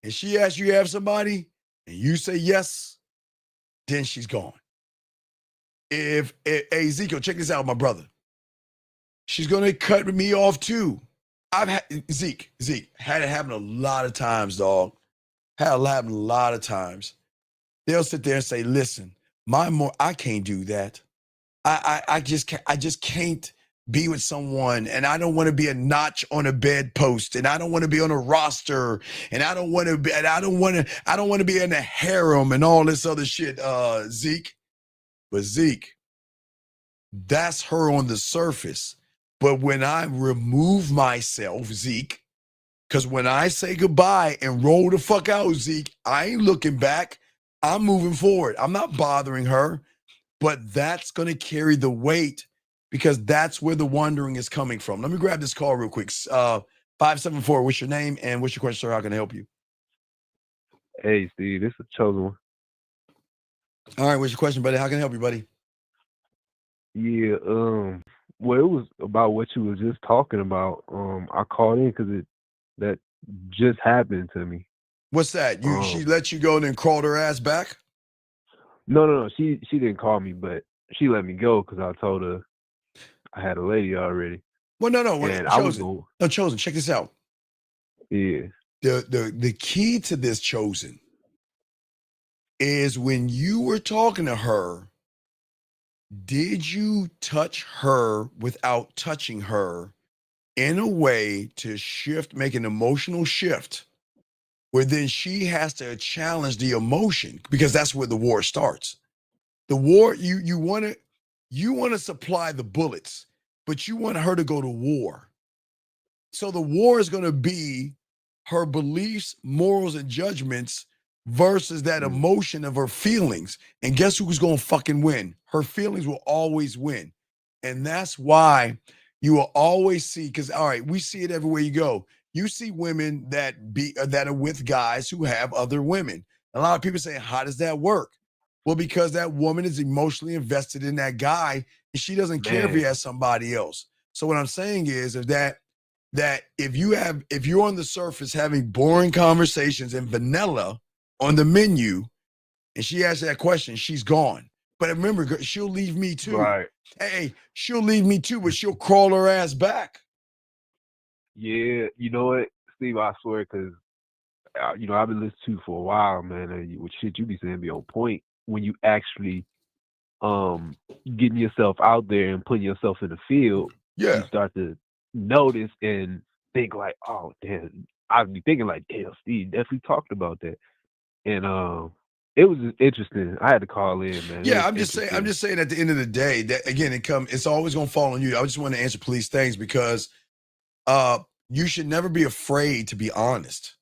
and she asks you to have somebody and you say yes, then she's gone. If Ezekiel, check this out, my brother. She's gonna cut me off too. I've had Zeke had it happen a lot of times, dog. Had it happen a lot of times. They'll sit there and say, "Listen, I can't do that. I just can't be with someone, and I don't want to be a notch on a bedpost, and I don't want to be on a roster, and I don't want to be in a harem and all this other shit." Zeke, but Zeke, that's her on the surface. But when I remove myself, Zeke, because when I say goodbye and roll the fuck out, Zeke, I ain't looking back. I'm moving forward. I'm not bothering her, but that's going to carry the weight because that's where the wondering is coming from. Let me grab this call real quick. 574, what's your name and what's your question, sir? How can I help you? Hey, Steve, this is Chosen One. All right, what's your question, buddy? How can I help you, buddy? Yeah, well, it was about what you were just talking about. I called in because that just happened to me. What's that? She let you go and then crawled her ass back? No. She didn't call me, but she let me go because I told her I had a lady already. Well, no. And Chosen. Check this out. Yeah. The key to this, Chosen, is when you were talking to her, did you touch her without touching her in a way to make an emotional shift where then she has to challenge the emotion because that's where the war starts. The war, you want to supply the bullets, but you want her to go to war. So the war is going to be her beliefs, morals, and judgments versus that emotion of her feelings. And guess who's going to fucking win? Her feelings will always win. And that's why you will always see, because, all right, we see it everywhere you go. you see women that are with guys who have other women. A lot of people say, how does that work? Well, because that woman is emotionally invested in that guy, and she doesn't care if he has somebody else. So what I'm saying is that if you're on the surface having boring conversations and vanilla on the menu, and she asks that question, she's gone. But remember, she'll leave me too. Right. Hey, she'll leave me too, but she'll crawl her ass back. Yeah, you know what, Steve? I swear, because I've been listening to you for a while, man. And with shit you be saying be on point when you actually getting yourself out there and putting yourself in the field. Yeah. You start to notice and think like, oh damn. I'd be thinking like, damn, Steve definitely talked about that, and it was just interesting. I had to call in, man. Yeah, I'm just saying. At the end of the day, that again, it's always gonna fall on you. I just want to answer police things because you should never be afraid to be honest.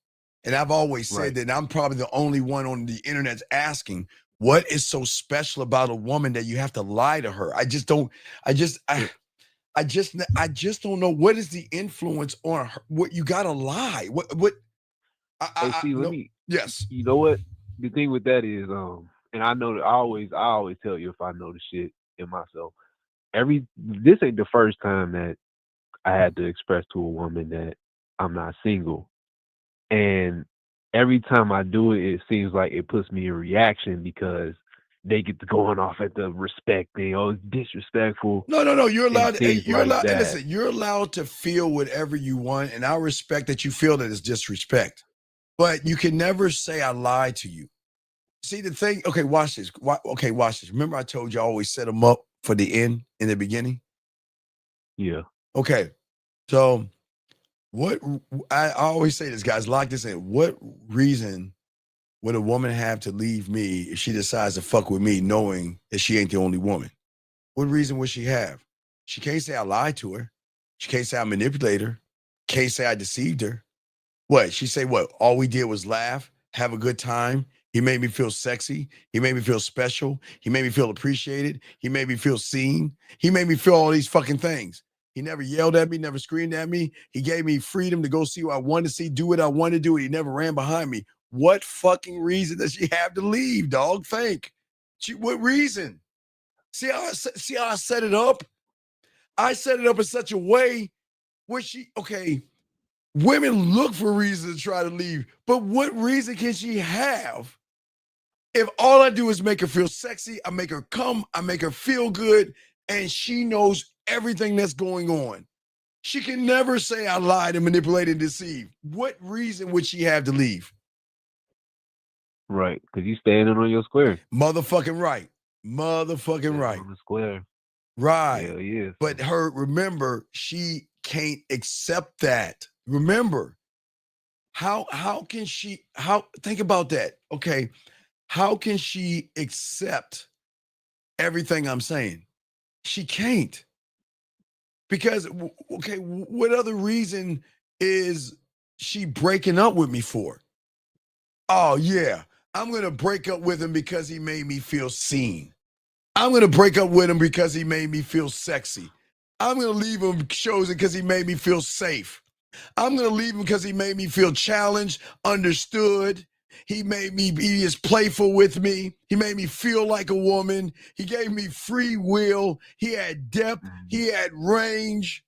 And I've always said that, and I'm probably the only one on the internet asking, what is so special about a woman that you have to lie to her? I just don't know what is the influence on her. What you gotta lie? Yes. You know what? The thing with that is, and I know that I always tell you if I know the shit in myself. This ain't the first time that I had to express to a woman that I'm not single. And every time I do it, it seems like it puts me in reaction because they get to going off at the respect thing. Oh, it's disrespectful. No. You're allowed. That. Listen, you're allowed to feel whatever you want, and I respect that you feel that it's disrespect. But you can never say I lied to you. See the thing. Okay, watch this. Watch this. Remember, I told you I always set them up for the end in the beginning. Yeah. Okay. So, what I always say this, guys, lock this in. What reason would a woman have to leave me if she decides to fuck with me, knowing that she ain't the only woman? What reason would she have? She can't say I lied to her. She can't say I manipulated her. Can't say I deceived her. What? She say what? All we did was laugh, have a good time. He made me feel sexy. He made me feel special. He made me feel appreciated. He made me feel seen. He made me feel all these fucking things. He never yelled at me, never screamed at me. He gave me freedom to go see what I wanted to see, do what I wanted to do. He never ran behind me. What fucking reason does she have to leave, dog? What reason? See how I set it up? I set it up in such a way where women look for reasons to try to leave, but what reason can she have if all I do is make her feel sexy, I make her come, I make her feel good, and she knows everything that's going on? She can never say I lied and manipulated and deceived. What reason would she have to leave? Right, because you standing on your square. Motherfucking right. Motherfucking right. On the square. Right. Hell yeah. But remember, she can't accept that. Remember, how can she, think about that. Okay. How can she accept everything I'm saying? She can't. Because, okay, what other reason is she breaking up with me for? Oh, yeah, I'm going to break up with him because he made me feel seen. I'm going to break up with him because he made me feel sexy. I'm going to leave him chosen because he made me feel safe. I'm going to leave him because he made me feel challenged, understood. He is playful with me. He made me feel like a woman. He gave me free will. He had depth. He had range.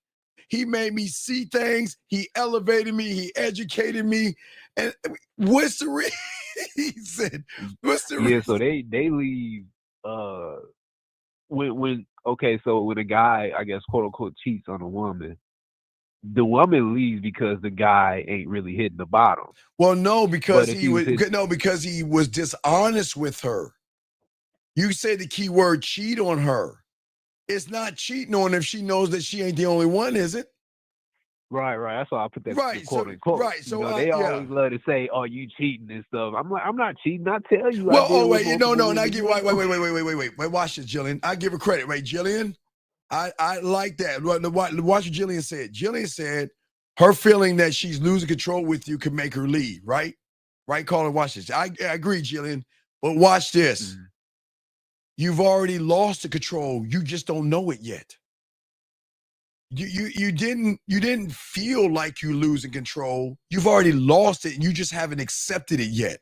He made me see things. He elevated me. He educated me. And what's the reason? What's the reason? So they leave when a guy, I guess, quote unquote, cheats on a woman, the woman leaves because the guy ain't really hitting the bottom. Well, no, because he was dishonest with her. You said the key word cheat on her. It's not cheating on her if she knows that she ain't the only one, is it? Right. That's why I put that right, quote unquote. Right. So they always love to say, "Oh, you cheating and stuff." I'm like, I'm not cheating. I tell you. Well, wait. No. And I give wait. Watch this, Jillian. I give her credit, right, Jillian? I like that. Watch what Jillian said. Jillian said her feeling that she's losing control with you can make her leave, right? Right, Colin, watch this. I agree, Jillian, but watch this. Mm-hmm. You've already lost the control. You just don't know it yet. You didn't feel like you losing control. You've already lost it, and you just haven't accepted it yet.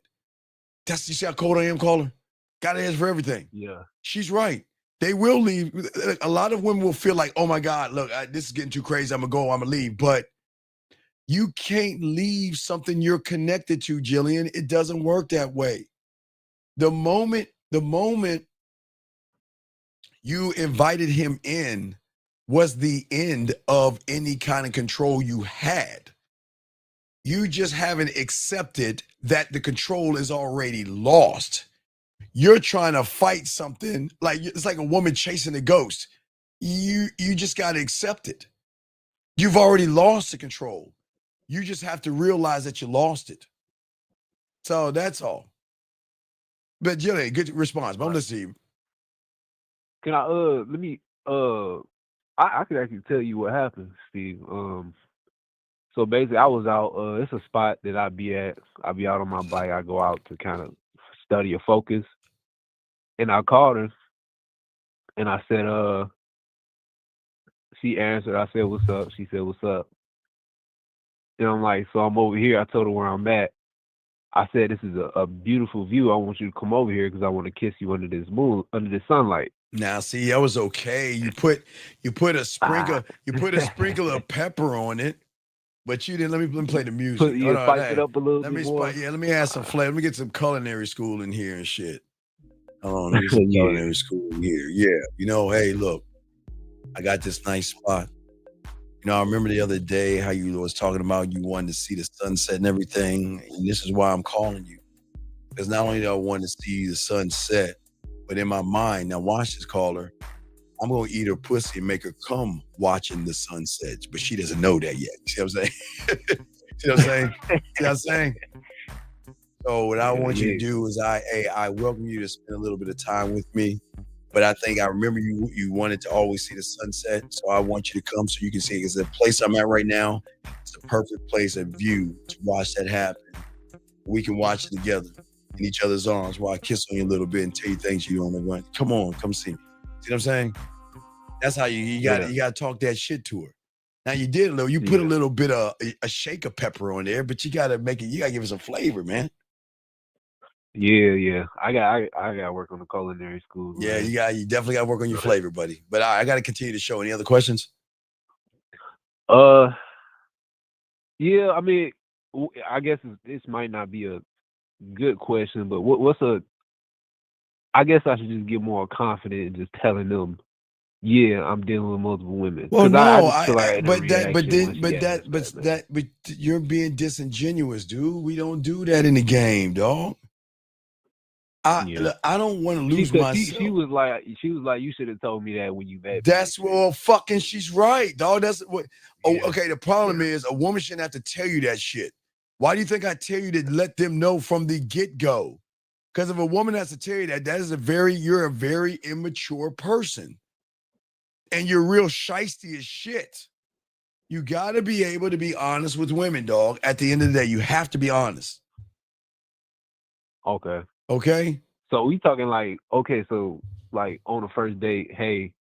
You see how cold I am, caller? Got an answer for everything. Yeah. She's right. They will leave. A lot of women will feel like, oh my God, look, this is getting too crazy. I'm gonna go. I'm gonna leave. But you can't leave something you're connected to, Jillian. It doesn't work that way. The moment you invited him in was the end of any kind of control you had. You just haven't accepted that the control is already lost. You're trying to fight something like it's like a woman chasing a ghost. You just got to accept it. You've already lost the control. You just have to realize that you lost it. So that's all. But Jillian, good response. But I'm listening to you. Can I let me I could actually tell you what happened, Steve. So basically I was out, it's a spot that I be at. I be out on my bike. I go out to kind of study or focus. And I called her and I said, she answered, I said, what's up? She said, what's up? And I'm like, so I'm over here. I told her where I'm at. I said, this is a beautiful view. I want you to come over here because I want to kiss you under this sunlight. Now, see, that was okay. You put a sprinkle of pepper on it, but you didn't. Let me play the music. Spice it up a little bit more. Let me add some flavor. Let me get some culinary school in here and shit. Hold on, let me get some culinary school in here. Yeah, hey, look, I got this nice spot. I remember the other day how you was talking about you wanted to see the sunset and everything, and this is why I'm calling you. Because not only do I want to see the sunset, but in my mind, now watch this, caller, I'm going to eat her pussy and make her come watching the sunset, but she doesn't know that yet. See what I'm saying? See what I'm saying? See what I'm saying? So what I want you to do is I welcome you to spend a little bit of time with me. But I think I remember you wanted to always see the sunset. So I want you to come so you can see it. Because the place I'm at right now, it's the perfect place of view to watch that happen. We can watch it together in each other's arms while I kiss on you a little bit and tell you things you don't want. Come on, come see me. See what I'm saying? That's how you got to talk that shit to her. Now you did a little, you put a little bit of a shake of pepper on there, but you got to give it some flavor, man. Yeah. I got to work on the culinary school. Yeah, man. You definitely got to work on your flavor, buddy. But I got to continue the show. Any other questions? Yeah, I mean, I guess this might not be a good question, but I guess I should just get more confident in just telling them, yeah, I'm dealing with multiple women. Well, no, but you're being disingenuous, dude. We don't do that in the game, dog. I don't want to lose myself. She was like, you should have told me that when you met me. That's fucking she's right, dog. That's what. Okay. The problem is a woman shouldn't have to tell you that shit. Why do you think I tell you to let them know from the get-go? Because if a woman has to tell you that is you're a very immature person. And you're real shiesty as shit. You got to be able to be honest with women, dog. At the end of the day, you have to be honest. Okay. So we talking like, so like on the first date, hey.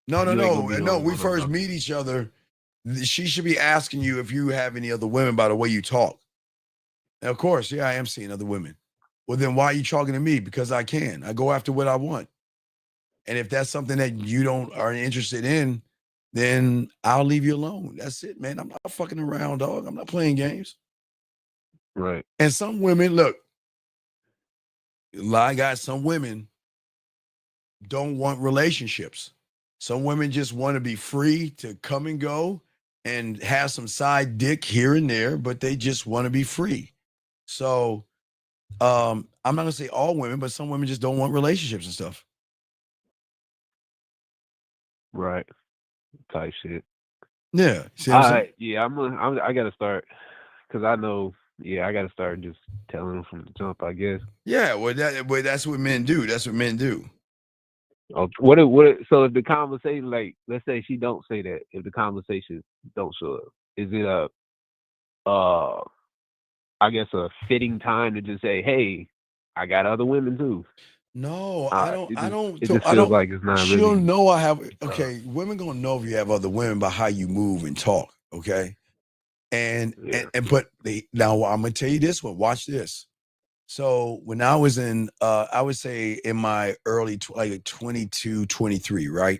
No. We first meet each other. She should be asking you if you have any other women by the way you talk. And of course, yeah, I am seeing other women. Well, then why are you talking to me? Because I can. I go after what I want. And if that's something that you aren't interested in, then I'll leave you alone. That's it, man. I'm not fucking around, dog. I'm not playing games. Right. And some women, look, some women don't want relationships. Some women just want to be free to come and go and have some side dick here and there, but they just want to be free. So I'm not going to say all women, but some women just don't want relationships and stuff. Right. Type shit. Yeah. Yeah, I got to start because I know. Yeah, I got to start just telling them from the jump, I guess. Yeah, that's what men do. That's what men do. So if the conversation, like, let's say she don't say that, if the conversation don't show up, is it I guess a fitting time to just say, hey, I got other women too? No, I don't. It just feels like it's not She'll really. know I have. Okay, women gonna know if you have other women by how you move and talk. Okay, and but now I'm gonna tell you this one. Watch this. So when I was in, I would say in my early like 22, 23, right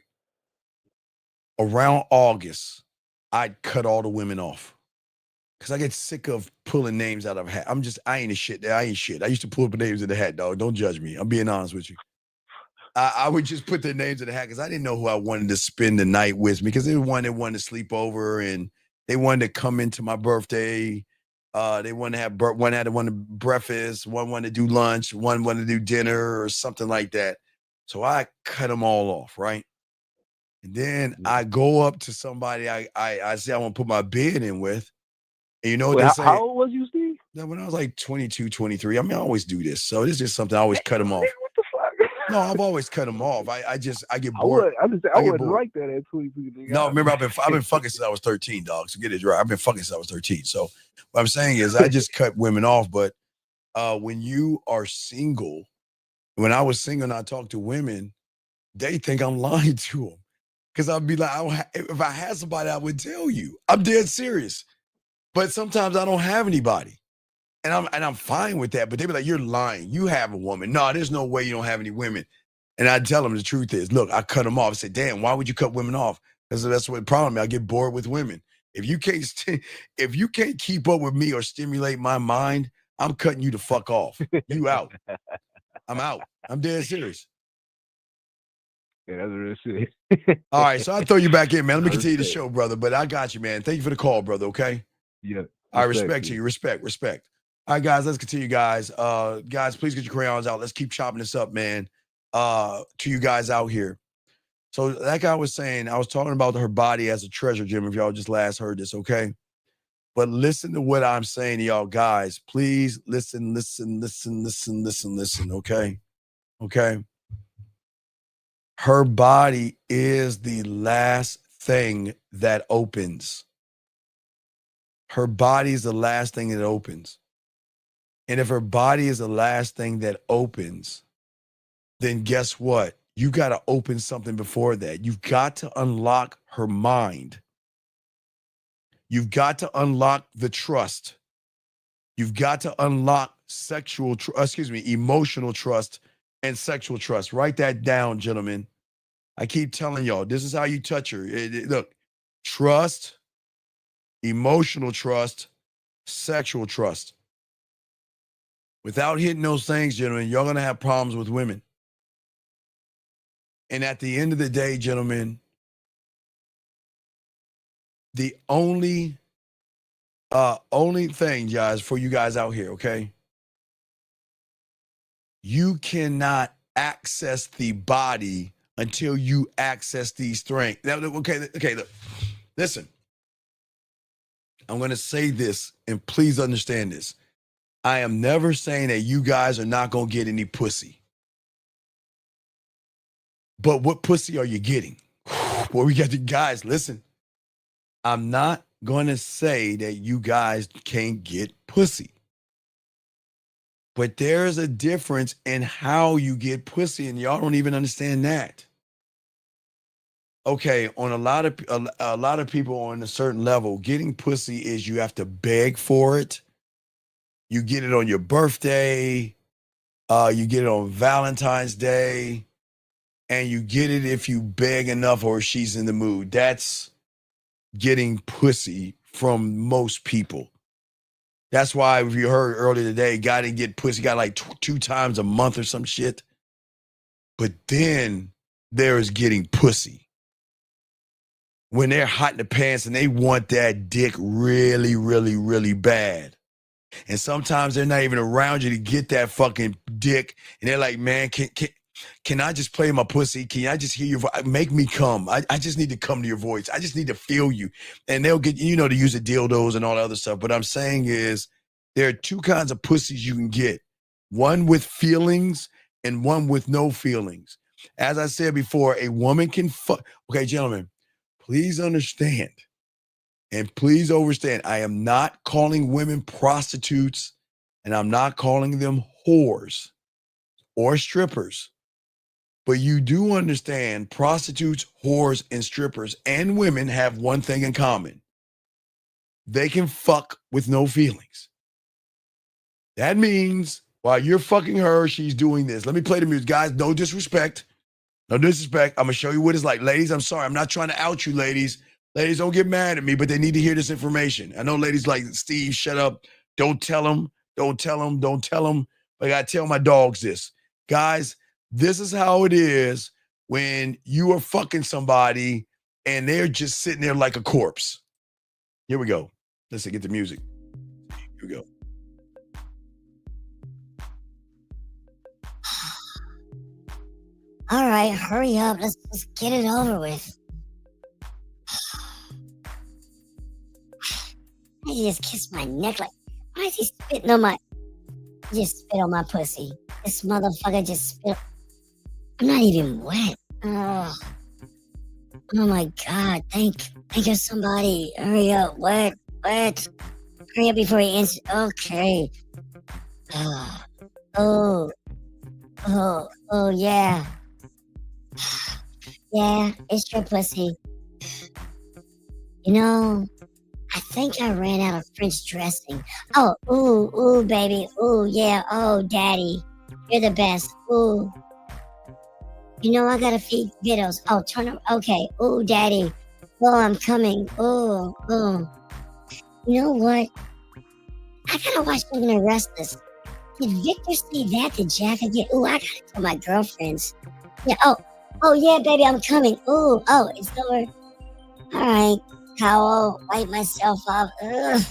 around August, I'd cut all the women off. Cause I get sick of pulling names out of a hat. I ain't a shit. I ain't shit. I used to pull up names in the hat, dog. Don't judge me. I'm being honest with you. I would just put their names in the hat because I didn't know who I wanted to spend the night with me. Because they were one that wanted to sleep over and they wanted to come into my birthday. They wanted to have one had to want to breakfast, one wanted to do lunch, one wanted to do dinner or something like that. So I cut them all off, right? And then I go up to somebody I say I want to put my bid in with. And you know what they say? How old was you, Steve? No, when I was like 22, 23. I mean, I always do this. So this is just something I always cut them off. What the fuck? No, I've always cut them off. I get bored. I get wouldn't bored. like that at 22. Nigga. No, remember I've been fucking since I was 13, dog. So get it right. I've been fucking since I was 13. So what I'm saying is I just cut women off. But when you are single, when I was single and I talk to women, they think I'm lying to them. Because I'd be like, if I had somebody, I would tell you. I'm dead serious. But sometimes I don't have anybody. And I'm fine with that. But they be like, you're lying. You have a woman. No, there's no way you don't have any women. And I tell them the truth is, look, I cut them off. I said, damn, why would you cut women off? Because that's what the problem is. I get bored with women. If you can't keep up with me or stimulate my mind, I'm cutting you the fuck off. You out. I'm out. I'm dead serious. Yeah, that's real shit. All right, so I'll throw you back in, man. Let me continue the show, brother. But I got you, man. Thank you for the call, brother, okay? Yeah. I respect you. Respect. All right, guys, let's continue, guys. Guys, please get your crayons out. Let's keep chopping this up, man. To you guys out here. So that guy was saying, I was talking about her body as a treasure, Jim, if y'all just last heard this, okay? But listen to what I'm saying to y'all, guys. Please listen, okay? Okay? Her body is the last thing that opens. Her body is the last thing that opens. And if her body is the last thing that opens, then guess what? You got to open something before that. You've got to unlock her mind. You've got to unlock the trust. You've got to unlock emotional trust and sexual trust. Write that down, gentlemen. I keep telling y'all, this is how you touch her. Look, trust, emotional trust, sexual trust. Without hitting those things, gentlemen, you're going to have problems with women. And at the end of the day, gentlemen, the only thing, guys, for you guys out here, okay? You cannot access the body until you access these strengths. Now, okay, look, listen. I'm going to say this, and please understand this. I am never saying that you guys are not going to get any pussy. But what pussy are you getting? Well, we got the guys, listen. I'm not going to say that you guys can't get pussy. But there's a difference in how you get pussy, and y'all don't even understand that. Okay, on a lot of people on a certain level, getting pussy is you have to beg for it. You get it on your birthday, you get it on Valentine's Day, and you get it if you beg enough or she's in the mood. That's getting pussy from most people. That's why, if you heard earlier today, guy didn't get pussy, got like 2 times a month or some shit. But then there is getting pussy. When they're hot in the pants and they want that dick really, really, really bad. And sometimes they're not even around you to get that fucking dick. And they're like, man, can I just play my pussy? Can I just hear your voice? Make me come. I just need to come to your voice. I just need to feel you. And they'll get, to use the dildos and all the other stuff. But I'm saying is there are 2 kinds of pussies you can get. One with feelings and one with no feelings. As I said before, a woman can fuck. Okay, gentlemen, please understand. And please understand, I am not calling women prostitutes and I'm not calling them whores. or strippers. But you do understand prostitutes, whores, and strippers and women have one thing in common. They can fuck with no feelings. That means while you're fucking her, she's doing this. Let me play the music. Guys, no disrespect. No disrespect. I'm going to show you what it's like. Ladies, I'm sorry. I'm not trying to out you, ladies. Ladies, don't get mad at me, but they need to hear this information. I know ladies like, Steve, shut up. Don't tell them. Don't tell them. Don't tell them. But I got to tell my dogs this. Guys, this is how it is when you are fucking somebody and they're just sitting there like a corpse. Here we go. Let's get the music. Here we go. All right, hurry up. Let's just get it over with. He just kissed my neck like, why is he spitting on my... He just spit on my pussy. This motherfucker just spit... I'm not even wet. Oh my God. Thank you, somebody. Hurry up. Wet. Hurry up before he answers. Okay. Oh, yeah. Yeah, it's your pussy. You know, I think I ran out of French dressing. Oh, ooh, baby. Ooh, yeah. Oh, daddy. You're the best. Ooh. You know, I gotta feed kiddos. Oh, turn up. Okay. Ooh, daddy. Oh, I'm coming. Ooh. You know what? I gotta watch Living and Restless. Did Victor say that to Jack again? Ooh, I gotta tell my girlfriends. Yeah. Oh, yeah, baby, I'm coming. Ooh. Oh, it's over. All right. Towel. Wipe myself off. Ugh.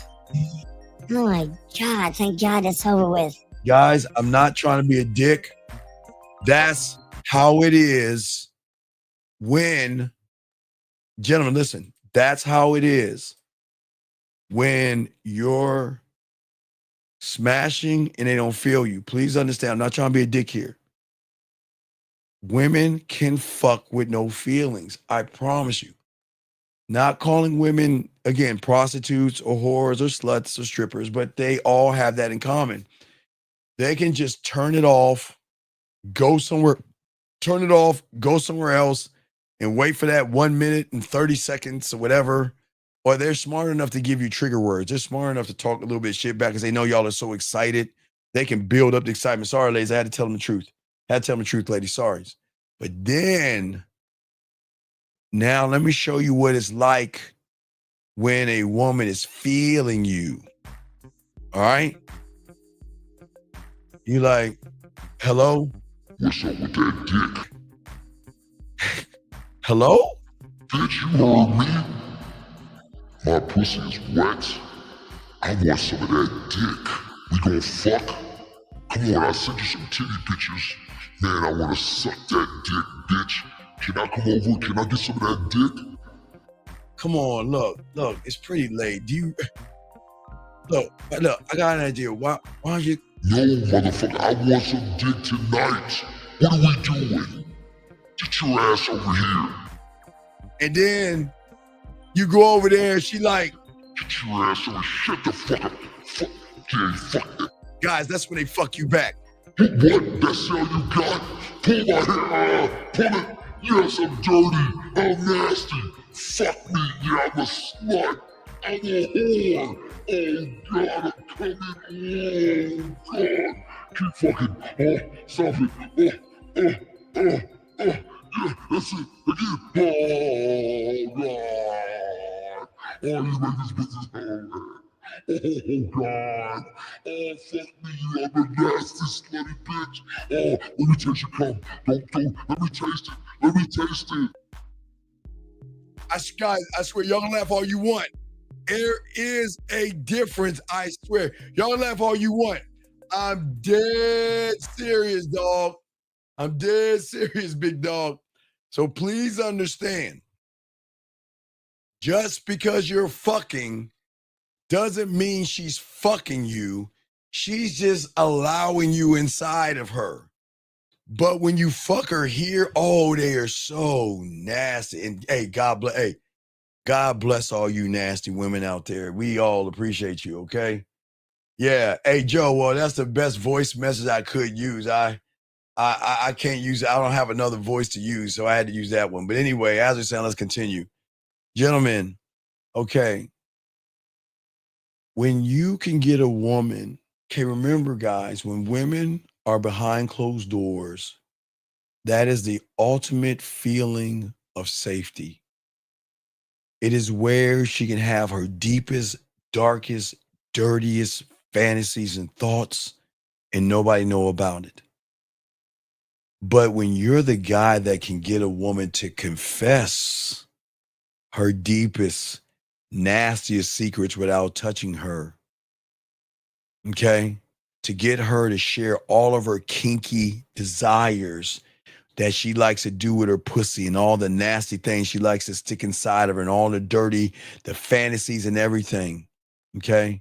Oh my God. Thank God that's over with. Guys, I'm not trying to be a dick. That's how it is when, gentlemen, listen, that's how it is when you're smashing and they don't feel you. Please understand, I'm not trying to be a dick here. Women can fuck with no feelings. I promise you. Not calling women, again, prostitutes or whores or sluts or strippers, but they all have that in common. They can just turn it off, go somewhere, turn it off, go somewhere else, and wait for that 1 minute and 30 seconds or whatever. Or they're smart enough to give you trigger words. They're smart enough to talk a little bit of shit back because they know y'all are so excited. They can build up the excitement. Sorry, ladies, I had to tell them the truth. Had to tell them the truth, ladies. Sorry. But then, now let me show you what it's like when a woman is feeling you. All right? You like, hello? What's up with that dick? Hello? Bitch, you heard me? My pussy is wet. I want some of that dick. We gon' fuck? Come on, I sent you some titty pictures. Man, I wanna suck that dick, bitch. Can I come over? Can I get some of that dick? Come on, look, it's pretty late. Do you... Look, I got an idea. Why don't you... No, motherfucker, I want some dick tonight. What are we doing? Get your ass over here. And then you go over there and she like... Get your ass over here. Shut the fuck up. Fuck that. Guys, that's when they fuck you back. What? That's all you got? Pull my hair. Pull it. Yes, I'm dirty. I'm nasty. Fuck me. Yeah, I'm a slut. I'm a whore. Oh, God, I'm coming. Oh, God. Keep fucking. Oh, stop it. Yeah, that's it. Again. Oh, God. Oh, you make this business over. Oh, God. Oh, fuck me. I'm a nasty, slutty bitch. Oh, let me taste your cum. Don't. Let me taste it. Let me taste it. Guys, I swear, y'all can laugh all you want. There is a difference, I swear. Y'all laugh all you want. I'm dead serious, dog. I'm dead serious, big dog. So please understand, just because you're fucking doesn't mean she's fucking you. She's just allowing you inside of her. But when you fuck her here, oh, they are so nasty. And hey, God bless all you nasty women out there. We all appreciate you, okay? Yeah. Hey, Joe, well, that's the best voice message I could use. I can't use it. I don't have another voice to use, so I had to use that one. But anyway, as we're saying, let's continue. Gentlemen, okay. When you can get a woman, okay, remember, guys, when women are behind closed doors, that is the ultimate feeling of safety. It is where she can have her deepest, darkest, dirtiest fantasies and thoughts, and nobody know about it. But when you're the guy that can get a woman to confess her deepest, nastiest secrets without touching her, okay, to get her to share all of her kinky desires that she likes to do with her pussy and all the nasty things she likes to stick inside of her and all the dirty, the fantasies and everything, okay?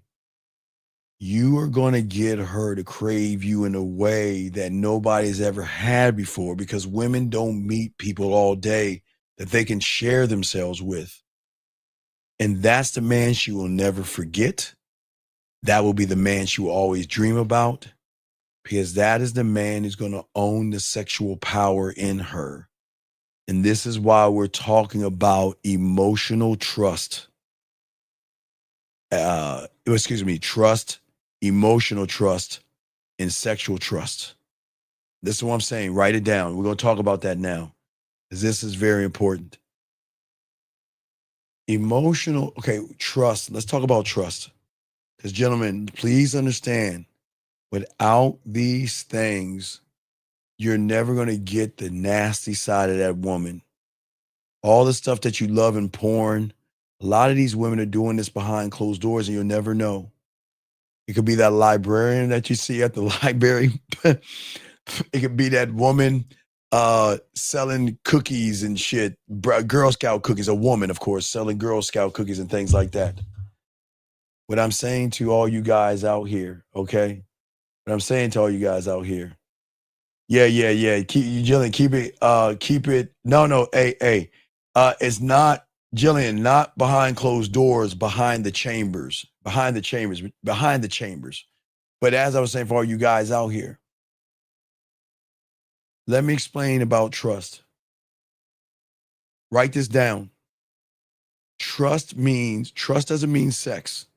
You are going to get her to crave you in a way that nobody's ever had before, because women don't meet people all day that they can share themselves with. And that's the man she will never forget. That will be the man she will always dream about, because that is the man who's going to own the sexual power in her. And this is why we're talking about emotional trust. Trust, emotional trust, and sexual trust. This is what I'm saying. Write it down. We're going to talk about that now, because this is very important. Emotional, okay, trust. Let's talk about trust. Because, gentlemen, please understand, without these things, you're never going to get the nasty side of that woman. All the stuff that you love in porn, a lot of these women are doing this behind closed doors, and you'll never know. It could be that librarian that you see at the library. It could be that woman selling cookies and shit, Girl Scout cookies, a woman, of course, selling Girl Scout cookies and things like that. What I'm saying to all you guys out here, okay? What I'm saying to all you guys out here. Yeah. Jillian, keep it. No, hey. It's not, Jillian, not behind closed doors, behind the chambers. But as I was saying, for all you guys out here, let me explain about trust. Write this down. Trust doesn't mean sex.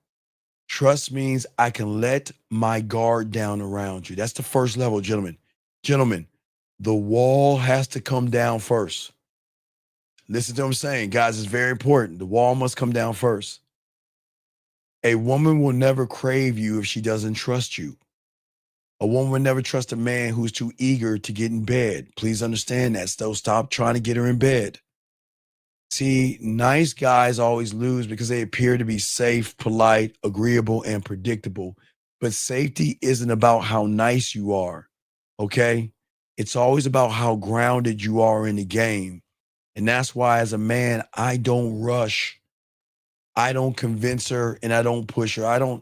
Trust means I can let my guard down around you. That's the first level, gentlemen. Gentlemen, the wall has to come down first. Listen to what I'm saying, guys. It's very important. The wall must come down first. A woman will never crave you if she doesn't trust you. A woman will never trust a man who's too eager to get in bed. Please understand that. So stop trying to get her in bed. See, nice guys always lose because they appear to be safe, polite, agreeable, and predictable. But safety isn't about how nice you are, okay? It's always about how grounded you are in the game. And that's why, as a man, I don't rush. I don't convince her, and I don't push her.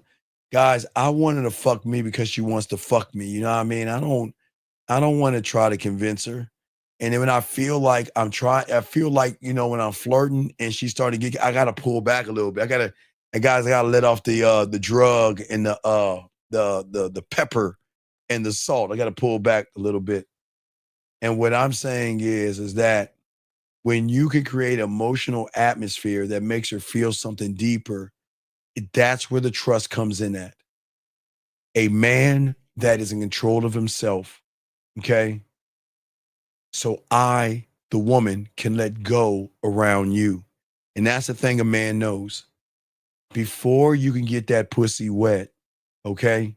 Guys, I want her to fuck me because she wants to fuck me. You know what I mean? I don't want to try to convince her. And then when I feel like when I'm flirting and she's starting to get, I gotta pull back a little bit. I gotta let off the drug and the pepper and the salt. I gotta pull back a little bit. And what I'm saying is that when you can create an emotional atmosphere that makes her feel something deeper, that's where the trust comes in at. A man that is in control of himself, okay? So I, the woman, can let go around you. And that's the thing a man knows. Before you can get that pussy wet, okay?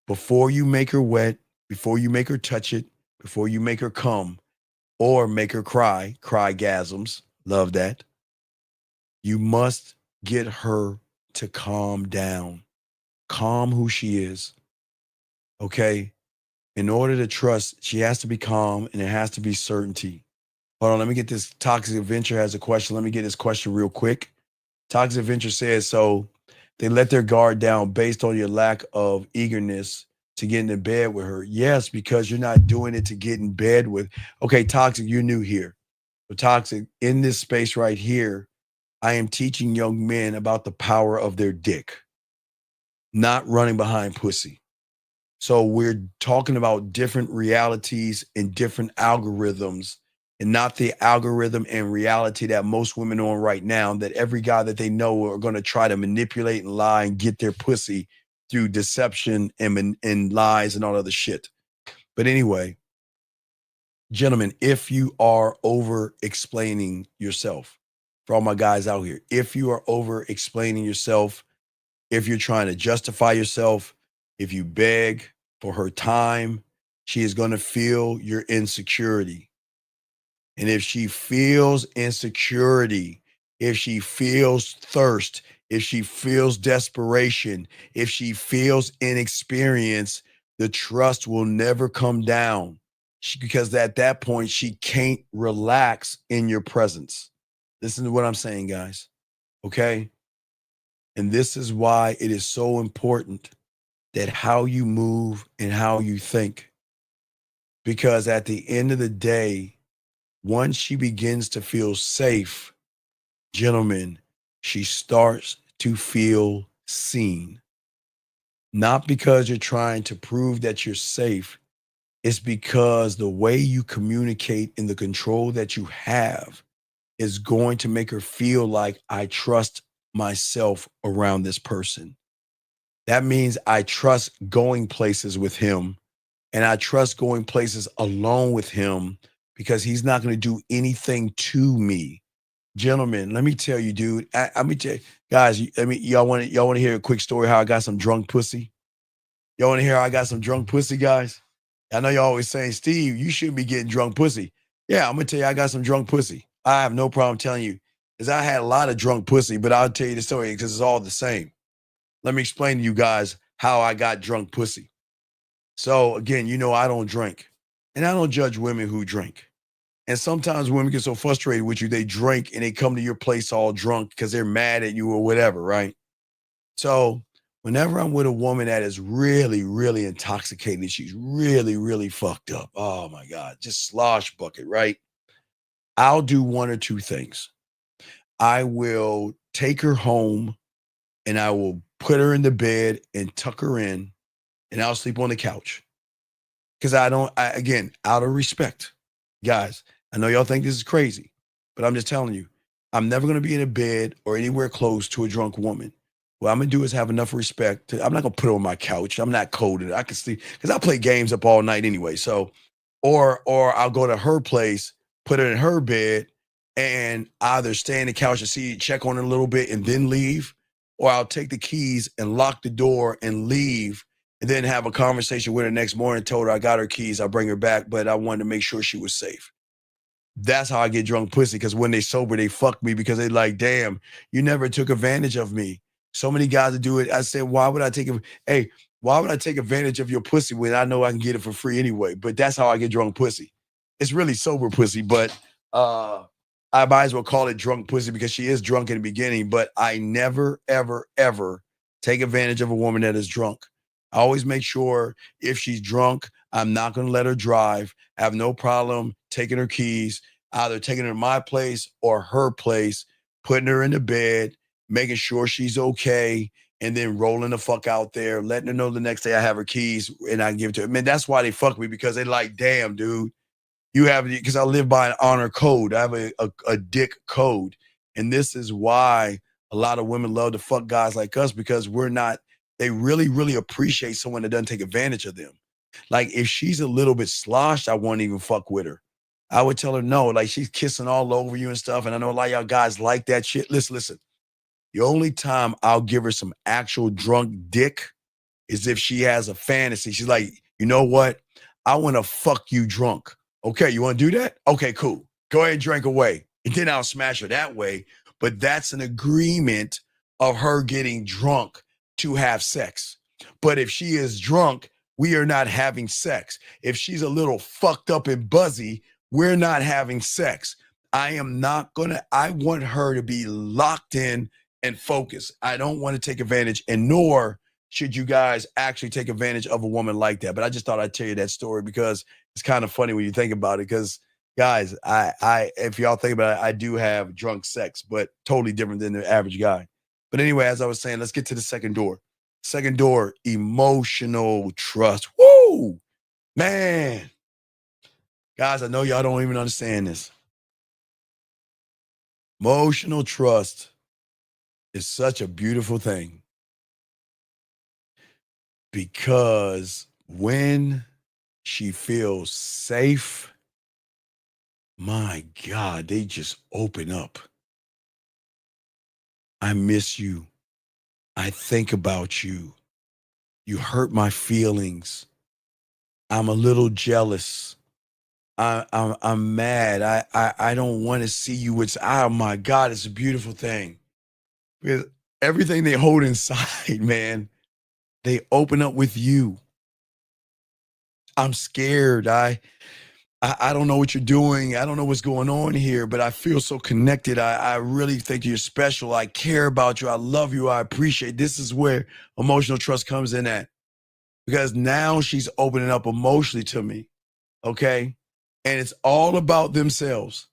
Before you make her wet, before you make her touch it, before you make her come, or make her cry-gasms, love that. You must get her to calm down. Calm who she is, okay? In order to trust, she has to be calm and it has to be certainty. Hold on, let me get this. Toxic Adventure has a question. Let me get this question real quick. Toxic Adventure says, so they let their guard down based on your lack of eagerness to get into bed with her. Yes, because you're not doing it to get in bed with. Okay, Toxic, you're new here. But Toxic, in this space right here, I am teaching young men about the power of their dick, not running behind pussy. So we're talking about different realities and different algorithms, and not the algorithm and reality that most women are on right now, that every guy that they know are going to try to manipulate and lie and get their pussy through deception and lies and all other shit. But anyway, gentlemen, if you are over explaining yourself, for all my guys out here, if you are over explaining yourself, if you're trying to justify yourself, if you beg for her time, she is going to feel your insecurity. And if she feels insecurity, if she feels thirst, if she feels desperation, if she feels inexperience, the trust will never come down, because at that point, she can't relax in your presence. Listen to what I'm saying, guys. Okay? And this is why it is so important that how you move and how you think. Because at the end of the day, once she begins to feel safe, gentlemen, she starts to feel seen. Not because you're trying to prove that you're safe. It's because the way you communicate and the control that you have is going to make her feel like, I trust myself around this person. That means I trust going places with him, and I trust going places alone with him, because he's not going to do anything to me. Gentlemen, let me tell you, dude. Let me tell you, guys. Y'all want to hear a quick story how I got some drunk pussy? Y'all want to hear how I got some drunk pussy, guys? I know y'all always saying, Steve, you shouldn't be getting drunk pussy. Yeah, I'm gonna tell you, I got some drunk pussy. I have no problem telling you, because I had a lot of drunk pussy, but I'll tell you the story because it's all the same. Let me explain to you guys how I got drunk pussy. So again, I don't drink, and I don't judge women who drink. And sometimes women get so frustrated with you, they drink and they come to your place all drunk because they're mad at you or whatever, right? So whenever I'm with a woman that is really, really intoxicated, she's really, really fucked up. Oh my God, just slosh bucket, right? I'll do one or two things. I will take her home and I will put her in the bed and tuck her in, and I'll sleep on the couch. Because again, out of respect, guys, I know y'all think this is crazy, but I'm just telling you, I'm never going to be in a bed or anywhere close to a drunk woman. What I'm going to do is have enough respect. I'm not going to put her on my couch. I'm not coded. I can sleep because I play games up all night anyway. So, or I'll go to her place, put her in her bed, and either stay on the couch and see, check on her a little bit and then leave, or I'll take the keys and lock the door and leave, and then have a conversation with her next morning, told her I got her keys, I'll bring her back, but I wanted to make sure she was safe. That's how I get drunk pussy, because when they sober, they fuck me because they like, damn, you never took advantage of me. So many guys that do it. I said, why would I take advantage of your pussy when I know I can get it for free anyway? But that's how I get drunk pussy. It's really sober pussy, but I might as well call it drunk pussy because she is drunk in the beginning, but I never, ever, ever take advantage of a woman that is drunk. I always make sure if she's drunk, I'm not going to let her drive. I have no problem taking her keys, either taking her to my place or her place, putting her in the bed, making sure she's okay, and then rolling the fuck out there, letting her know the next day I have her keys and I can give it to her. Man, that's why they fuck me, because they like, damn, dude, because I live by an honor code. I have a dick code. And this is why a lot of women love to fuck guys like us, because they really, really appreciate someone that doesn't take advantage of them. Like if she's a little bit sloshed, I won't even fuck with her. I would tell her no, like she's kissing all over you and stuff. And I know a lot of y'all guys like that shit. Listen. The only time I'll give her some actual drunk dick is if she has a fantasy. She's like, you know what? I want to fuck you drunk. Okay, you want to do that? Okay, cool. Go ahead and drink away. And then I'll smash her that way. But that's an agreement of her getting drunk to have sex. But if she is drunk, we are not having sex. If she's a little fucked up and buzzy, we're not having sex. I want her to be locked in and focused. I don't want to take advantage, and nor should you guys actually take advantage of a woman like that. But I just thought I'd tell you that story because it's kind of funny when you think about it. Because guys, if y'all think about it, I do have drunk sex, but totally different than the average guy. But anyway, as I was saying, let's get to the second door. Second door, emotional trust. Woo! Man. Guys, I know y'all don't even understand this. Emotional trust is such a beautiful thing because when she feels safe, my God, they just open up. I miss you. I think about you. You hurt my feelings. I'm a little jealous. I'm mad. I don't want to see you. It's, oh my God, it's a beautiful thing. Because everything they hold inside, man, they open up with you. I'm scared. I don't know what you're doing. I don't know what's going on here, but I feel so connected. I really think you're special. I care about you. I love you. I appreciate. This is where emotional trust comes in at. Because now she's opening up emotionally to me. Okay? And it's all about themselves.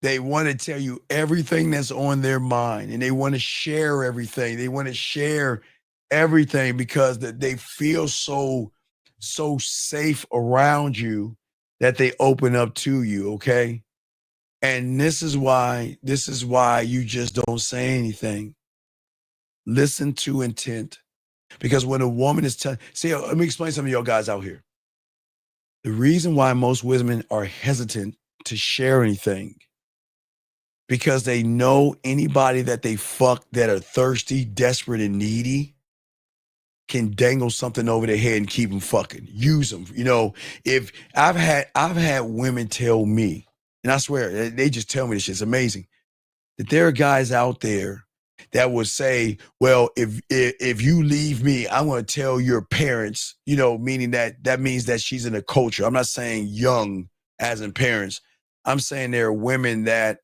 They want to tell you everything that's on their mind, and they want to share everything. They want to share everything because they feel so safe around you that they open up to you, okay? And this is why you just don't say anything. Listen to intent. Because when a woman is see, let me explain something to y'all guys out here. The reason why most women are hesitant to share anything because they know anybody that they fuck that are thirsty, desperate, and needy can dangle something over their head and keep them fucking. Use them. You know, if I've had women tell me, and I swear, they just tell me this shit. It's amazing that there are guys out there that would say, well, if you leave me, I'm going to tell your parents, you know, meaning that means that she's in a culture. I'm not saying young as in parents. I'm saying there are women that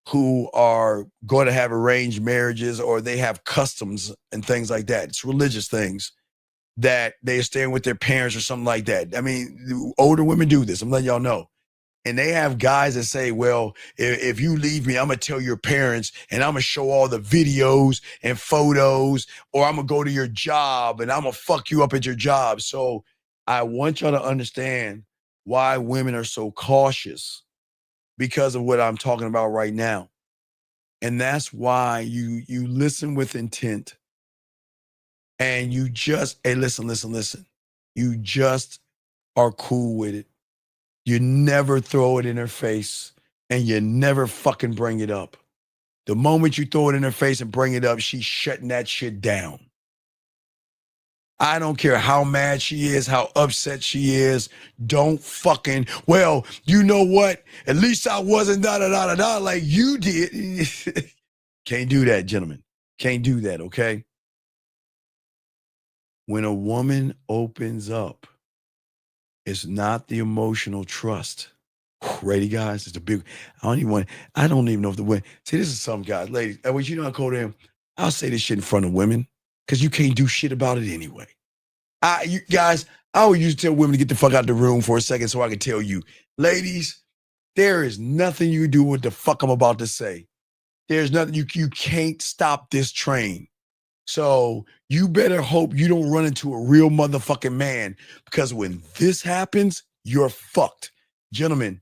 who are going to have arranged marriages or they have customs and things like that. It's religious things that they're staying with their parents or something like that. I mean, older women do this. I'm letting y'all know. And they have guys that say, well, if you leave me, I'm going to tell your parents and I'm going to show all the videos and photos, or I'm going to go to your job and I'm going to fuck you up at your job. So I want y'all to understand why women are so cautious because of what I'm talking about right now. And that's why you listen with intent and you just, hey, listen. You just are cool with it. You never throw it in her face and you never fucking bring it up. The moment you throw it in her face and bring it up, she's shutting that shit down. I don't care how mad she is, how upset she is. Don't fucking, well, you know what? At least I wasn't da-da-da-da-da like you did. Can't do that, gentlemen. Can't do that, okay? When a woman opens up, it's not the emotional trust. Ready, guys? It's a big, I don't even know if the women, see, this is some guys, ladies, I want you know how cold I am. I'll say this shit in front of women because you can't do shit about it anyway. You guys, I always used to tell women to get the fuck out of the room for a second so I can tell you, ladies, there is nothing you do with the fuck I'm about to say. There's nothing, you can't stop this train. So you better hope you don't run into a real motherfucking man because when this happens, you're fucked. Gentlemen,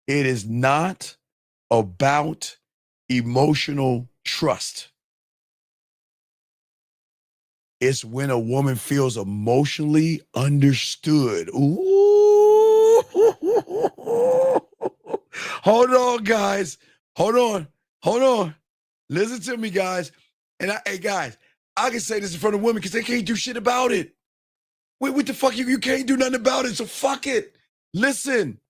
it is not about emotional trust. It's when a woman feels emotionally understood. Ooh. Hold on, guys. Hold on. Listen to me, guys. And hey, guys, I can say this in front of women because they can't do shit about it. Wait, what the fuck? You can't do nothing about it, so fuck it. Listen,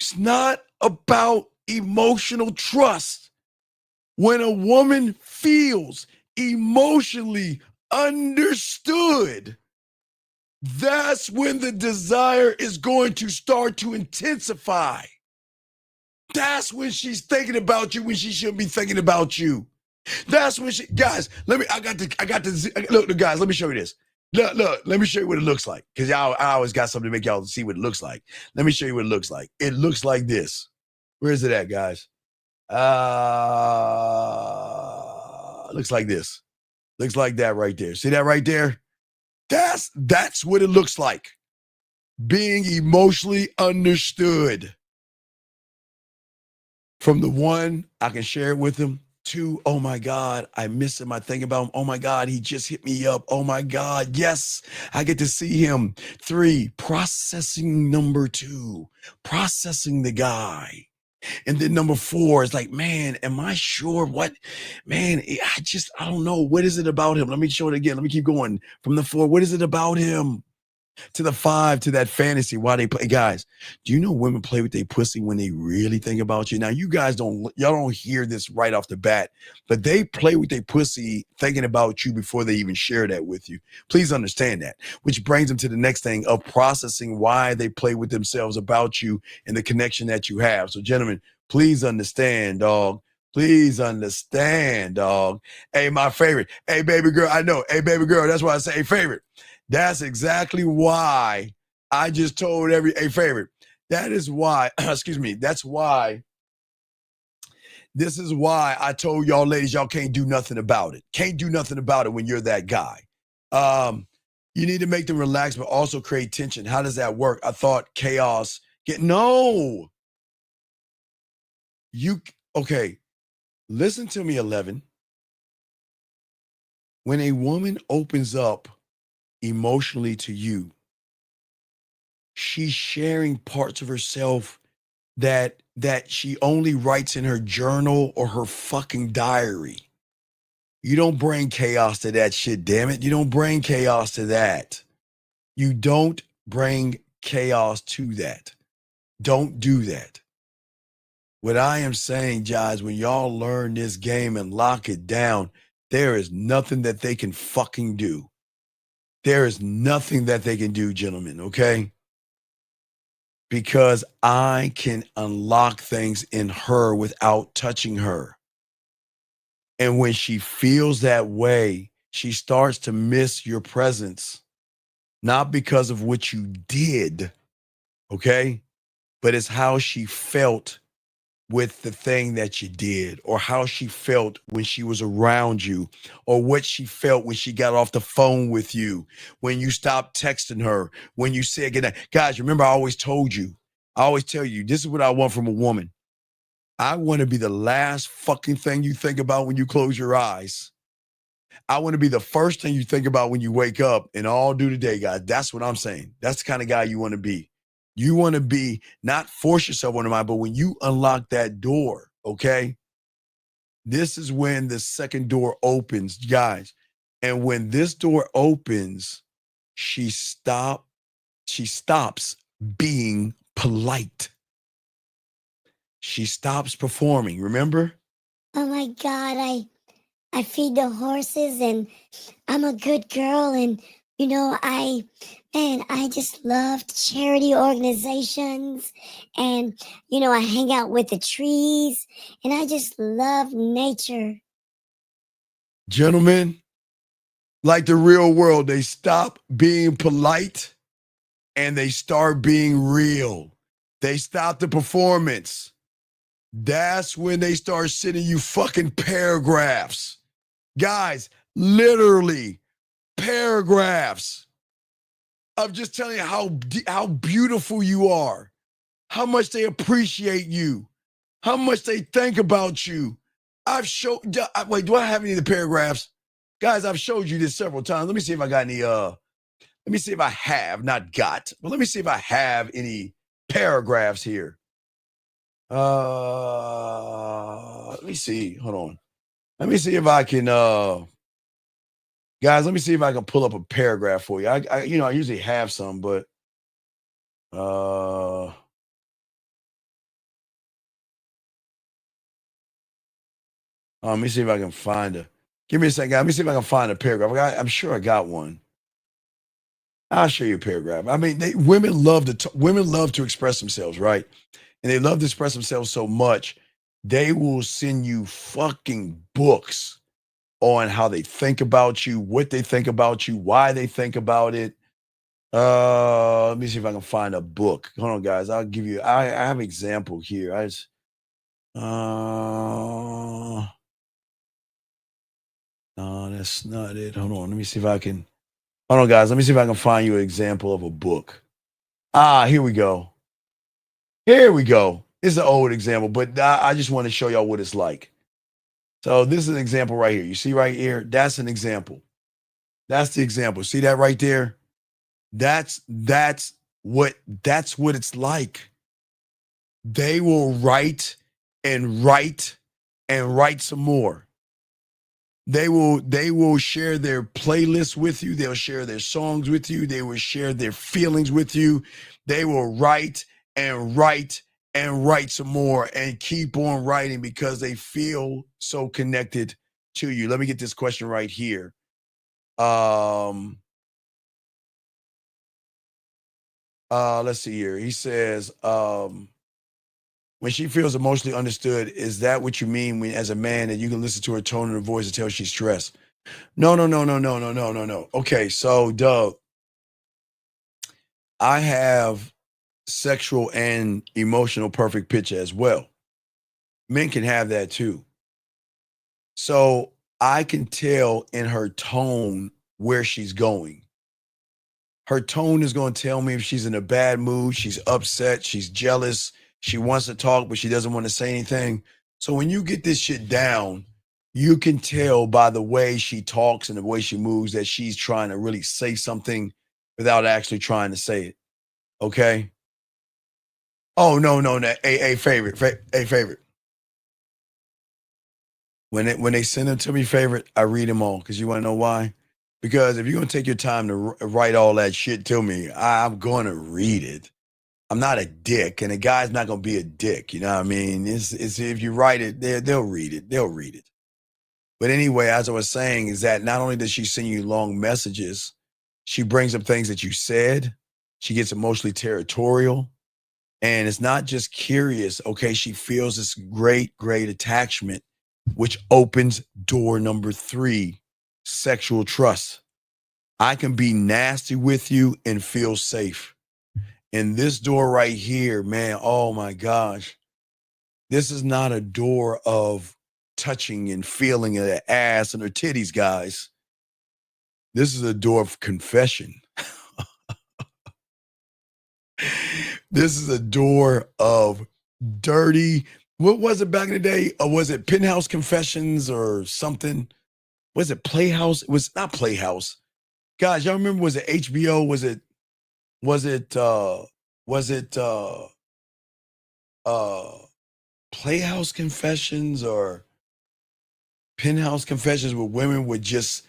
it's not about emotional trust. When a woman feels emotionally understood, that's when the desire is going to start to intensify. That's when she's thinking about you when she shouldn't be thinking about you. That's when she, guys, look, guys, let me show you this. Look, let me show you what it looks like. Because I always got something to make y'all see what it looks like. Let me show you what it looks like. It looks like this. Where is it at, guys? Looks like this. Looks like that right there. See that right there? That's what it looks like. Being emotionally understood. From the one, I can share it with him. Two, oh my God, I miss him. I think about him. Oh my God, he just hit me up. Oh my God, yes, I get to see him. Three, processing number two, processing the guy. And then number four is like, man, am I sure what? Man, I don't know. What is it about him? Let me show it again. Let me keep going. From the four, what is it about him? To the five, to that fantasy, why they play. Guys, do you know women play with their pussy when they really think about you? Now, you guys y'all don't hear this right off the bat, but they play with their pussy thinking about you before they even share that with you. Please understand that, which brings them to the next thing of processing why they play with themselves about you and the connection that you have. So, gentlemen, please understand, dog. Please understand, dog. Hey, my favorite. Hey, baby girl. I know. Hey, baby girl. That's why I say, hey, favorite. That's exactly why I just told hey, favorite. That is why, excuse me, this is why I told y'all ladies, y'all can't do nothing about it. Can't do nothing about it when you're that guy. You need to make them relax, but also create tension. How does that work? I thought chaos. No. Okay, listen to me, 11. When a woman opens up emotionally to you, she's sharing parts of herself that she only writes in her journal or her fucking diary. You don't bring chaos to that shit, damn it. You don't bring chaos to that. You don't bring chaos to that. Don't do that. What I am saying, guys, when y'all learn this game and lock it down, there is nothing that they can fucking do. There is nothing that they can do, gentlemen, okay? Because I can unlock things in her without touching her. And when she feels that way, she starts to miss your presence, not because of what you did, okay? But it's how she felt with the thing that you did, or how she felt when she was around you, or what she felt when she got off the phone with you, when you stopped texting her, when you said good night. Guys, remember, I always tell you, this is what I want from a woman. I want to be the last fucking thing you think about when you close your eyes. I want to be the first thing you think about when you wake up and all do the day, guys. That's what I'm saying. That's the kind of guy you want to be. You want to be, not force yourself on the mind, but when you unlock that door, okay? This is when the second door opens, guys. And when this door opens, she stops being polite. She stops performing, remember? Oh my God, I feed the horses and I'm a good girl, and I just love charity organizations, and I hang out with the trees, and I just love nature. Gentlemen, like the real world, they stop being polite and they start being real. They stop the performance. That's when they start sending you fucking paragraphs. Guys, literally paragraphs of just telling you how beautiful you are, how much they appreciate you, how much they think about you. Wait, do I have any of the paragraphs? Guys, I've showed you this several times. Let me see if I got any, let me see if I have, not got, but let me see if I have any paragraphs here. Let me see. Hold on. Let me see if I can, guys, let me see if I can pull up a paragraph for you. I usually have some, but, let me see if I can find a. Give me a second. Let me see if I can find a paragraph. I'm sure I got one. I'll show you a paragraph. I mean, women love to express themselves, right? And they love to express themselves so much, they will send you fucking books on how they think about you, what they think about you, why they think about it. Let me see if I can find a book. Hold on, guys. I'll give you. I have an example here. No, that's not it. Hold on. Let me see if I can. Hold on, guys. Let me see if I can find you an example of a book. Here we go. Here we go. It's an old example, but I just want to show y'all what it's like. So this is an example right here. You see right here? That's an example. That's the example. See that right there? That's what it's like. They will write and write and write some more. They will share their playlists with you. They'll share their songs with you. They will share their feelings with you. They will write and write and write some more and keep on writing because they feel so connected to you. Let me get this question right here. Let's see here. He says, when she feels emotionally understood, is that what you mean when, as a man, that you can listen to her tone of her voice and tell she's stressed? No. Okay, so Doug, I have sexual and emotional perfect pitch as well. Men can have that too. So I can tell in her tone where she's going. Her tone is going to tell me if she's in a bad mood, she's upset, she's jealous, she wants to talk, but she doesn't want to say anything. So when you get this shit down, you can tell by the way she talks and the way she moves that she's trying to really say something without actually trying to say it. Okay? Oh, no. Favorite. When they send them to me, favorite, I read them all. Because you want to know why? Because if you're going to take your time to write all that shit to me, I'm going to read it. I'm not a dick, and a guy's not going to be a dick. You know what I mean? It's if you write it, they'll read it. They'll read it. But anyway, as I was saying, is that not only does she send you long messages, she brings up things that you said. She gets emotionally territorial. And it's not just curious. Okay, she feels this great attachment, which opens door number 3, sexual trust. I can be nasty with you and feel safe. And this door right here, man, oh my gosh. This is not a door of touching and feeling of the ass and her titties, guys. This is a door of confession. This is a door of dirty. What was it back in the day? Was it Penthouse Confessions or something? Was it Playhouse? It was not Playhouse. Guys, y'all remember, was it HBO? Was it Playhouse Confessions or Penthouse Confessions, where women would just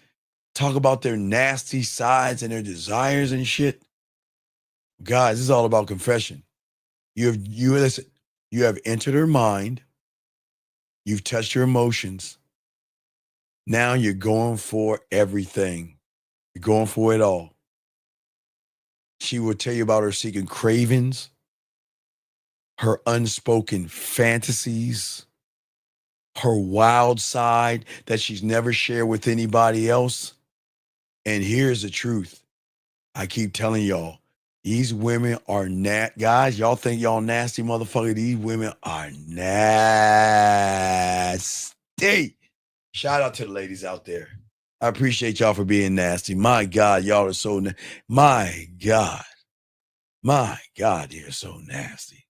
talk about their nasty sides and their desires and shit? Guys, this is all about confession. You have entered her mind. You've touched her emotions. Now you're going for everything. You're going for it all. She will tell you about her secret cravings, her unspoken fantasies, her wild side that she's never shared with anybody else. And here's the truth. I keep telling y'all, these women are guys, y'all think y'all nasty motherfucker. These women are nasty. Shout out to the ladies out there. I appreciate y'all for being nasty. My God, y'all are so my God, you're so nasty.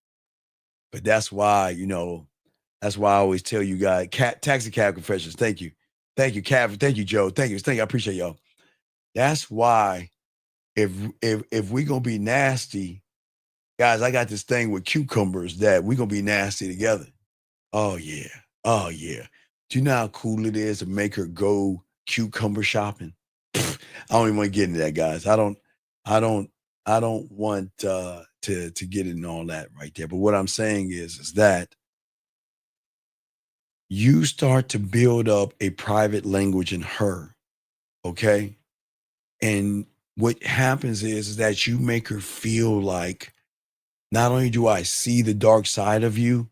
But that's why, that's why I always tell you guys, taxi cab confessions. Thank you, Cav. Thank you, Joe. Thank you. I appreciate y'all. That's why if we gonna be nasty, guys, I got this thing with cucumbers that we gonna be nasty together. Oh yeah. Do you know how cool it is to make her go cucumber shopping? I don't even want to get into that, guys. I don't want to get into all that right there. But what I'm saying is that you start to build up a private language in her, okay? And what happens is that you make her feel like, not only do I see the dark side of you,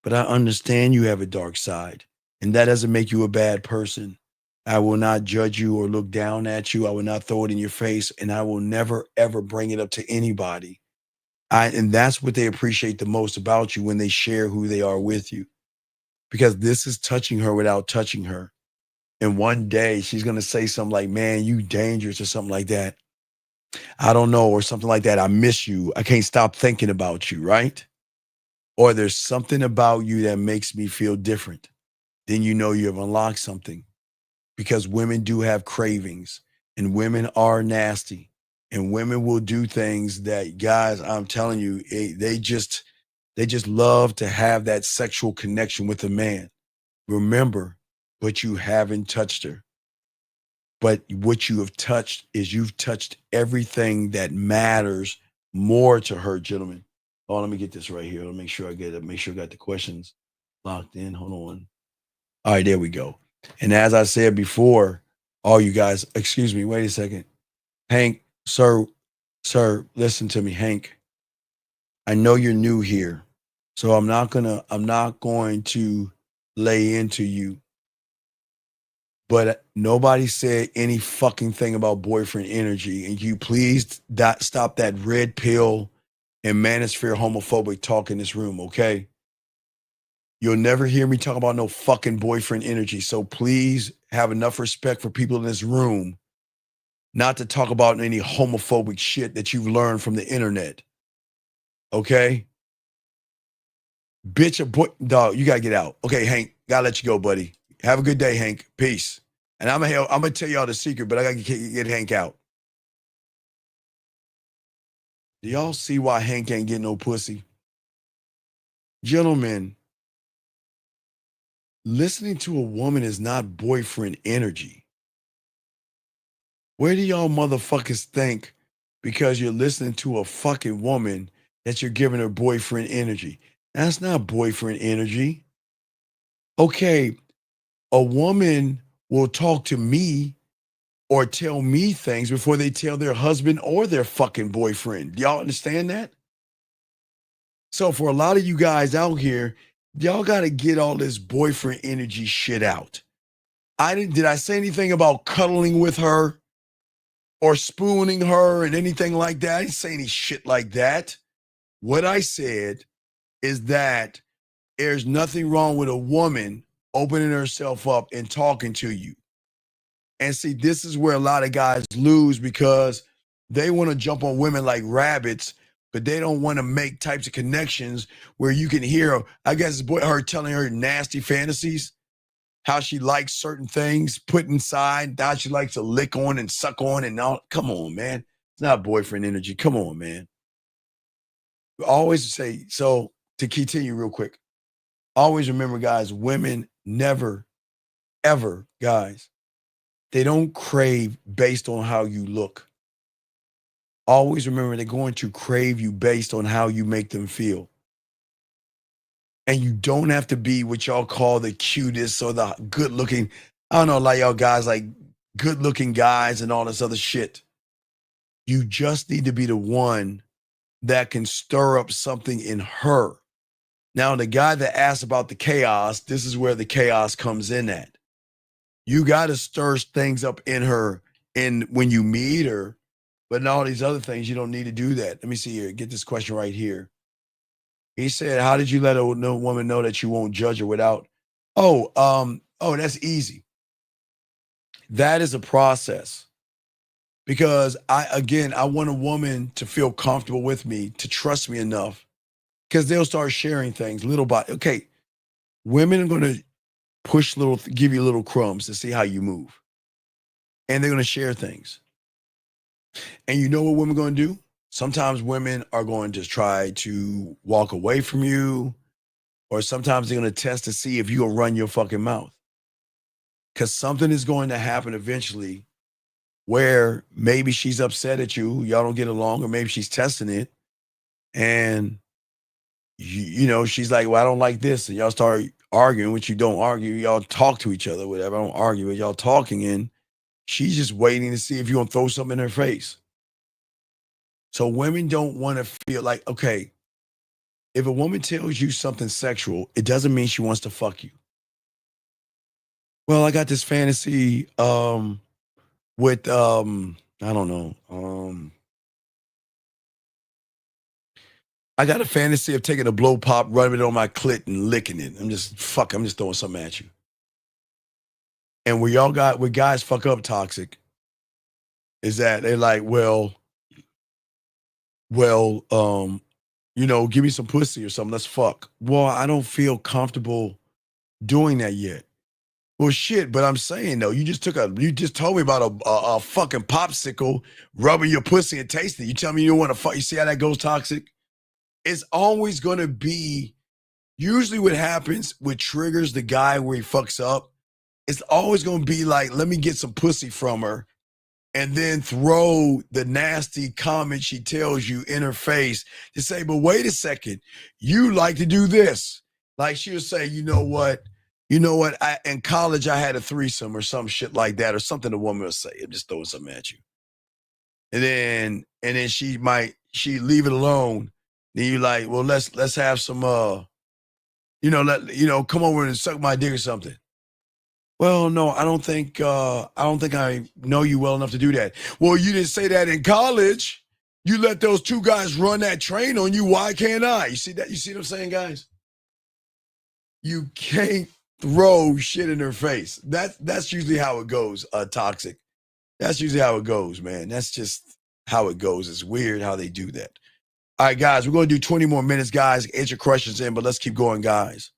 but I understand you have a dark side. And that doesn't make you a bad person. I will not judge you or look down at you. I will not throw it in your face. And I will never, ever bring it up to anybody. And that's what they appreciate the most about you when they share who they are with you. Because this is touching her without touching her. And one day she's going to say something like, man, you dangerous or something like that. I don't know, or something like that. I miss you. I can't stop thinking about you, right? Or there's something about you that makes me feel different. Then you know you have unlocked something. Because women do have cravings, and women are nasty, and women will do things that, guys, I'm telling you, they just love to have that sexual connection with a man. Remember, but you haven't touched her. But what you have touched is you've touched everything that matters more to her, gentlemen. Oh, let me get this right here. Let me make sure I get it. Make sure I got the questions locked in. Hold on. All right, there we go. And as I said before, all you guys, excuse me, wait a second. Hank, sir, listen to me, Hank. I know you're new here, so I'm not going to lay into you. But nobody said any fucking thing about boyfriend energy. And you please stop that red pill and manosphere homophobic talk in this room, okay? You'll never hear me talk about no fucking boyfriend energy. So please have enough respect for people in this room not to talk about any homophobic shit that you've learned from the internet. Okay? Bitch, dog, you gotta get out. Okay, Hank, gotta let you go, buddy. Have a good day, Hank. Peace. And I'm gonna tell y'all the secret, but I gotta get Hank out. Do y'all see why Hank ain't getting no pussy? Gentlemen, listening to a woman is not boyfriend energy. Where do y'all motherfuckers think because you're listening to a fucking woman that you're giving her boyfriend energy? That's not boyfriend energy. Okay, a woman will talk to me or tell me things before they tell their husband or their fucking boyfriend. Y'all understand that? So for a lot of you guys out here, y'all got to get all this boyfriend energy shit out. Did I say anything about cuddling with her or spooning her and anything like that? I didn't say any shit like that. What I said is that there's nothing wrong with a woman opening herself up and talking to you. And see, this is where a lot of guys lose because they want to jump on women like rabbits, but they don't want to make types of connections where you can hear, I guess, her telling her nasty fantasies, how she likes certain things put inside, how she likes to lick on and suck on and all. Come on, man. It's not boyfriend energy. Come on, man. Always say, so to continue real quick, always remember, guys, women never, ever, guys, they don't crave based on how you look. Always remember they're going to crave you based on how you make them feel. And you don't have to be what y'all call the cutest or the good looking. I don't know, like y'all guys, like good looking guys and all this other shit. You just need to be the one that can stir up something in her. Now, the guy that asked about the chaos, this is where the chaos comes in at. You got to stir things up in her when you meet her, but in all these other things, you don't need to do that. Let me see here. Get this question right here. He said, how did you let a woman know that you won't judge her without? That's easy. That is a process. Because I want a woman to feel comfortable with me, to trust me enough, because they'll start sharing things little by. Okay, women are going to give you little crumbs to see how you move. And they're going to share things. And you know what women are going to do? Sometimes women are going to try to walk away from you, or sometimes they're going to test to see if you'll run your fucking mouth. Because something is going to happen eventually where maybe she's upset at you, y'all don't get along, or maybe she's testing it. And, you know, she's like, well, I don't like this. And y'all start arguing, which you don't argue. Y'all talk to each other, whatever. I don't argue with y'all talking, and she's just waiting to see if you're going to throw something in her face. So women don't want to feel like, okay, if a woman tells you something sexual, it doesn't mean she wants to fuck you. Well, I got this fantasy with, I don't know. I got a fantasy of taking a blow pop, rubbing it on my clit and licking it. I'm just throwing something at you. And where guys fuck up toxic is that they're like, well, give me some pussy or something. Let's fuck. Well, I don't feel comfortable doing that yet. Well, shit, but I'm saying though, you just told me about a fucking popsicle, rubbing your pussy and tasting it. You tell me you don't want to fuck. You see how that goes toxic? It's always going to be, usually what happens, what triggers the guy where he fucks up, it's always going to be like, let me get some pussy from her and then throw the nasty comment she tells you in her face to say, but wait a second, you like to do this. Like she'll say, you know what, in college I had a threesome or some shit like that, or something the woman will say. I'm just throwing something at you. And then she leave it alone. Then you like, well, let's have some come over and suck my dick or something. Well, no, I don't think I know you well enough to do that. Well, you didn't say that in college. You let those two guys run that train on you. Why can't I? You see that? You see what I'm saying, guys? You can't throw shit in her face. That's usually how it goes, toxic. That's usually how it goes, man. That's just how it goes. It's weird how they do that. All right, guys, we're going to do 20 more minutes, guys. Get your questions in, but let's keep going, guys.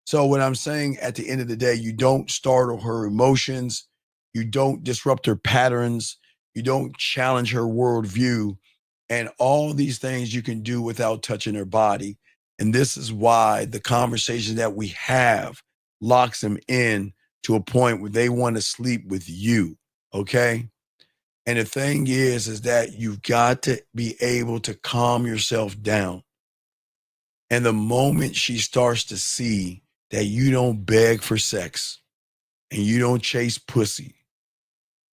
So what I'm saying, at the end of the day, you don't startle her emotions. You don't disrupt her patterns. You don't challenge her worldview. And all these things you can do without touching her body. And this is why the conversation that we have locks them in to a point where they want to sleep with you, okay? And the thing is that you've got to be able to calm yourself down. And the moment she starts to see that you don't beg for sex and you don't chase pussy,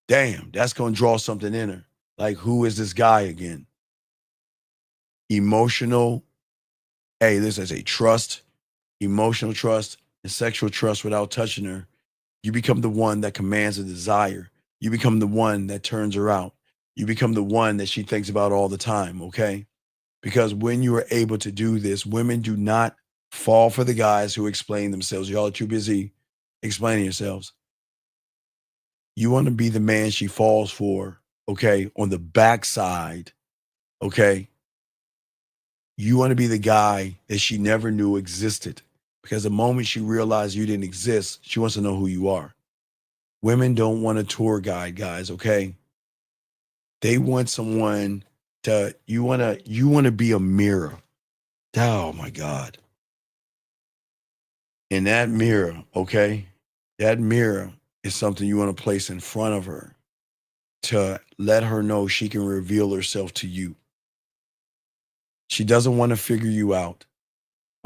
damn, that's going to draw something in her. Like, who is this guy again? Emotional, this is a trust, emotional trust, and sexual trust without touching her. You become the one that commands a desire. You become the one that turns her out. You become the one that she thinks about all the time, okay? Because when you are able to do this, women do not fall for the guys who explain themselves. Y'all are too busy explaining yourselves. You want to be the man she falls for, okay, on the backside, okay? You want to be the guy that she never knew existed. Because the moment she realized you didn't exist, she wants to know who you are. Women don't want a tour guide, guys, okay? They want someone you want to be a mirror. Oh my God. And that mirror, okay? That mirror is something you want to place in front of her to let her know she can reveal herself to you. She doesn't want to figure you out,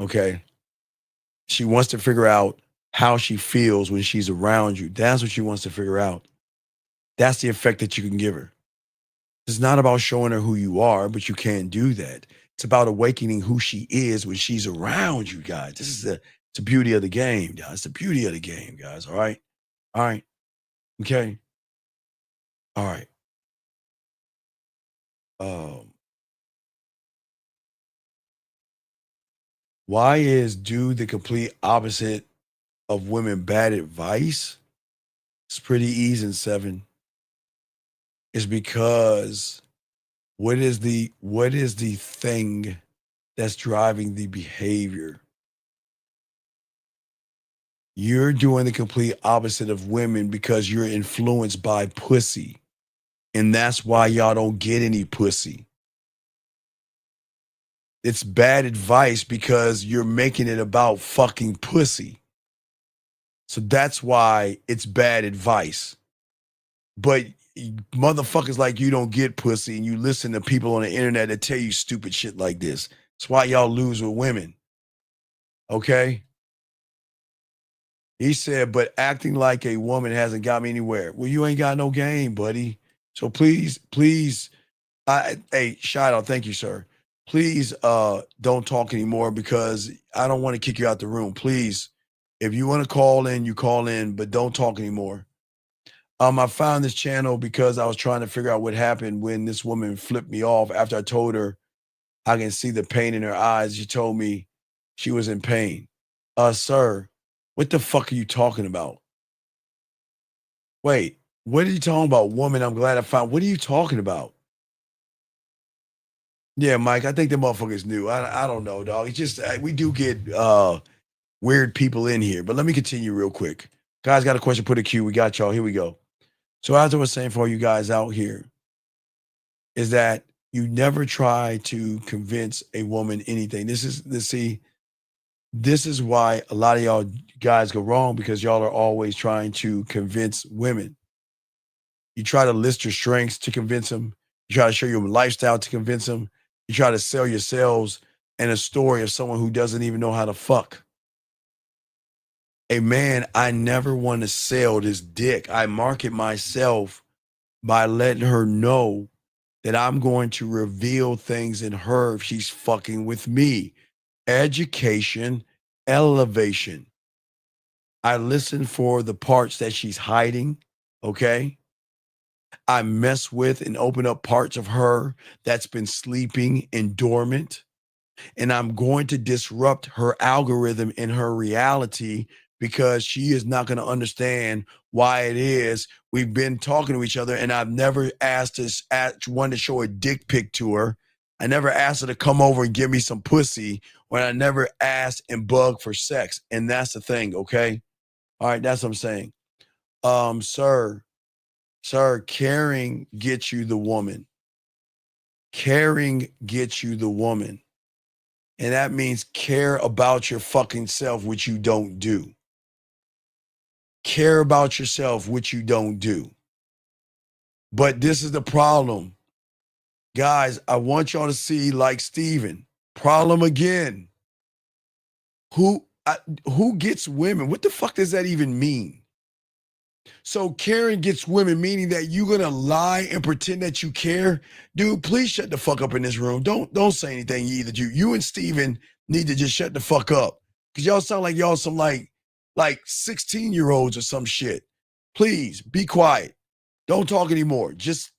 okay? She wants to figure out how she feels when she's around you. That's what she wants to figure out. That's the effect that you can give her. It's not about showing her who you are, but you can't do that. It's about awakening who she is when she's around you, guys. This is the beauty of the game, guys. It's the beauty of the game, guys. All right? All right. Okay. All right. Why is do the complete opposite of women bad advice? It's pretty easy, 7. It's because what is the thing that's driving the behavior? You're doing the complete opposite of women because you're influenced by pussy. And that's why y'all don't get any pussy. It's bad advice because you're making it about fucking pussy. So that's why it's bad advice. But motherfuckers like you don't get pussy and you listen to people on the internet that tell you stupid shit like this. That's why y'all lose with women. Okay? He said, but acting like a woman hasn't got me anywhere. Well, you ain't got no game, buddy. So please, hey, shout out, thank you, sir. Please don't talk anymore because I don't want to kick you out the room. Please, if you want to call in, you call in, but don't talk anymore. I found this channel because I was trying to figure out what happened when this woman flipped me off after I told her I can see the pain in her eyes. She told me she was in pain. Sir, what the fuck are you talking about? Wait, what are you talking about? Woman, I'm glad I found. What are you talking about? Yeah, Mike, I think the motherfuckers knew. I don't know, dog. It's just we do get weird people in here. But let me continue real quick. Guys, got a question, put a Q. We got y'all. Here we go. So as I was saying for all you guys out here, is that you never try to convince a woman anything. This is why a lot of y'all guys go wrong, because y'all are always trying to convince women. You try to list your strengths to convince them. You try to show your lifestyle to convince them. You try to sell yourselves and a story of someone who doesn't even know how to fuck. A man, I never want to sell this dick. I market myself by letting her know that I'm going to reveal things in her if she's fucking with me. Education, elevation. I listen for the parts that she's hiding, okay? I mess with and open up parts of her that's been sleeping and dormant. And I'm going to disrupt her algorithm in her reality, because she is not going to understand why it is we've been talking to each other. And I've never asked one to show a dick pic to her. I never asked her to come over and give me some pussy, when I never asked and bugged for sex. And that's the thing, okay? All right, that's what I'm saying. Sir, caring gets you the woman. Caring gets you the woman. And that means care about your fucking self, which you don't do. Care about yourself, which you don't do. But this is the problem. Guys, I want y'all to see, like Steven, problem again. Who gets women? What the fuck does that even mean? So caring gets women, meaning that you're gonna lie and pretend that you care. Dude, please shut the fuck up in this room. Don't say anything either. You and Steven need to just shut the fuck up. Cause y'all sound like y'all some like 16-year-olds or some shit. Please be quiet. Don't talk anymore. Just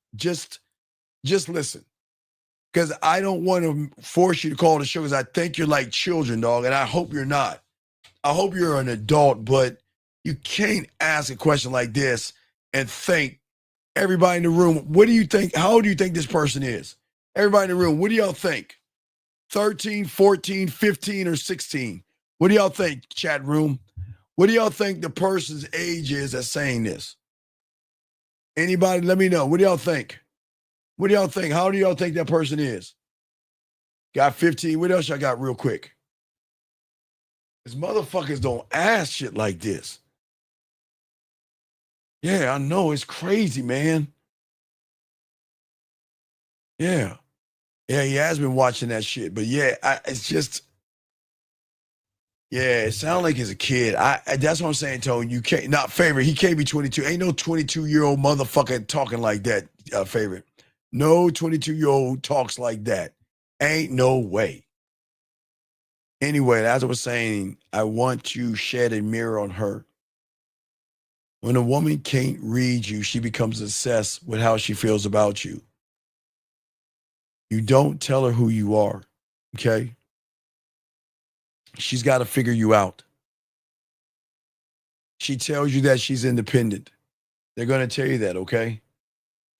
listen. Cause I don't want to force you to call the show, because I think you're like children, dog, and I hope you're not. I hope you're an adult, but you can't ask a question like this and think, everybody in the room, what do you think? How old do you think this person is? Everybody in the room, what do y'all think? 13, 14, 15, or 16? What do y'all think, chat room? What do y'all think the person's age is that's saying this? Anybody, let me know. What do y'all think? What do y'all think? How old do y'all think that person is? Got 15. What else y'all got real quick? Because motherfuckers don't ask shit like this. Yeah, I know. It's crazy, man. Yeah. Yeah, he has been watching that shit. But yeah, it's just, yeah, it sounds like he's a kid. That's what I'm saying, Tone. You can't, not favorite. He can't be 22. Ain't no 22-year-old motherfucker talking like that, favorite. No 22-year-old talks like that. Ain't no way. Anyway, as I was saying, I want to shed a mirror on her. When a woman can't read you, she becomes obsessed with how she feels about you. You don't tell her who you are, okay? She's got to figure you out. She tells you that she's independent. They're going to tell you that, okay?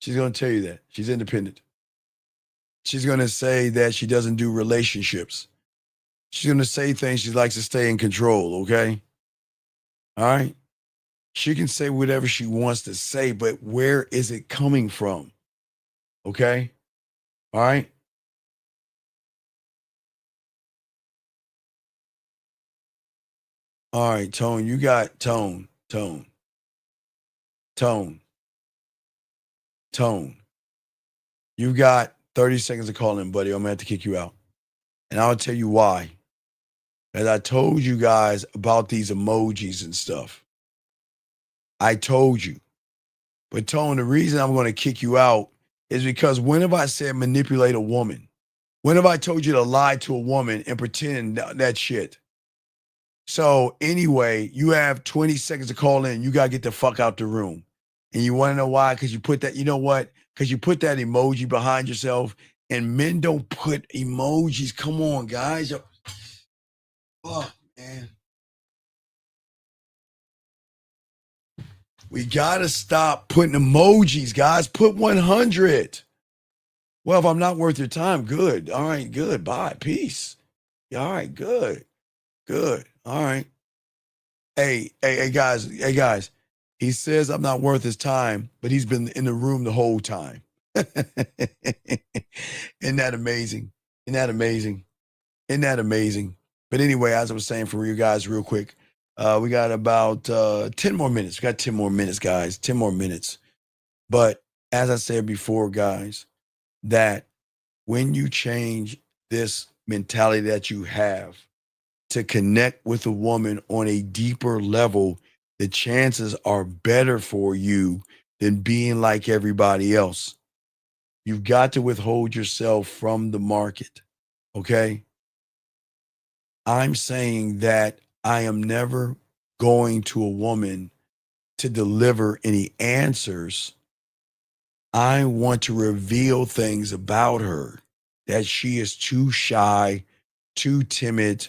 She's going to tell you that. She's independent. She's going to say that she doesn't do relationships. She's going to say things she likes to stay in control, okay? All right? She can say whatever she wants to say, but where is it coming from? Okay? All right? All right, Tone, you got Tone. You got 30 seconds to call in, buddy. I'm going to have to kick you out. And I'll tell you why. As I told you guys about these emojis and stuff. I told you. But Tone, the reason I'm going to kick you out is because when have I said manipulate a woman? When have I told you to lie to a woman and pretend that shit? So anyway, you have 20 seconds to call in. You got to get the fuck out the room. And you want to know why? Because you put that, you know what? Because you put that emoji behind yourself, and men don't put emojis. Come on, guys. Oh, man. We got to stop putting emojis, guys. Put 100. Well, if I'm not worth your time, good. All right, good. Bye. Peace. All right, good. Good. All right. Hey, guys. Hey, guys. He says I'm not worth his time, but he's been in the room the whole time. Isn't that amazing? Isn't that amazing? Isn't that amazing? But anyway, as I was saying for you guys real quick, we got about 10 more minutes. We got 10 more minutes, guys. 10 more minutes. But as I said before, guys, that when you change this mentality that you have to connect with a woman on a deeper level, the chances are better for you than being like everybody else. You've got to withhold yourself from the market, okay? I'm saying that I am never going to a woman to deliver any answers. I want to reveal things about her that she is too shy, too timid,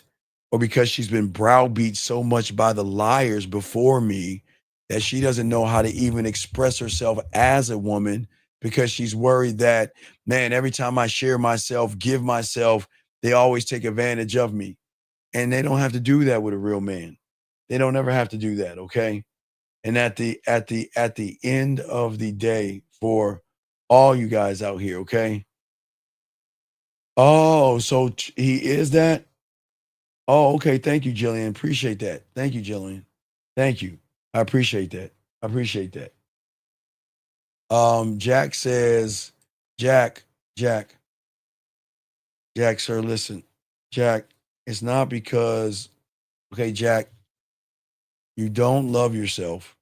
or because she's been browbeat so much by the liars before me that she doesn't know how to even express herself as a woman because she's worried that, man, every time I share myself, give myself, they always take advantage of me. And they don't have to do that with a real man. They don't ever have to do that, okay? And at the end of the day, for all you guys out here, okay? Oh, so he is that? Oh, okay. Thank you, Jillian. Appreciate that. Thank you, Jillian. Thank you. I appreciate that. I appreciate that. Jack says, Jack, sir, listen. Jack, it's not because, okay, Jack, you don't love yourself.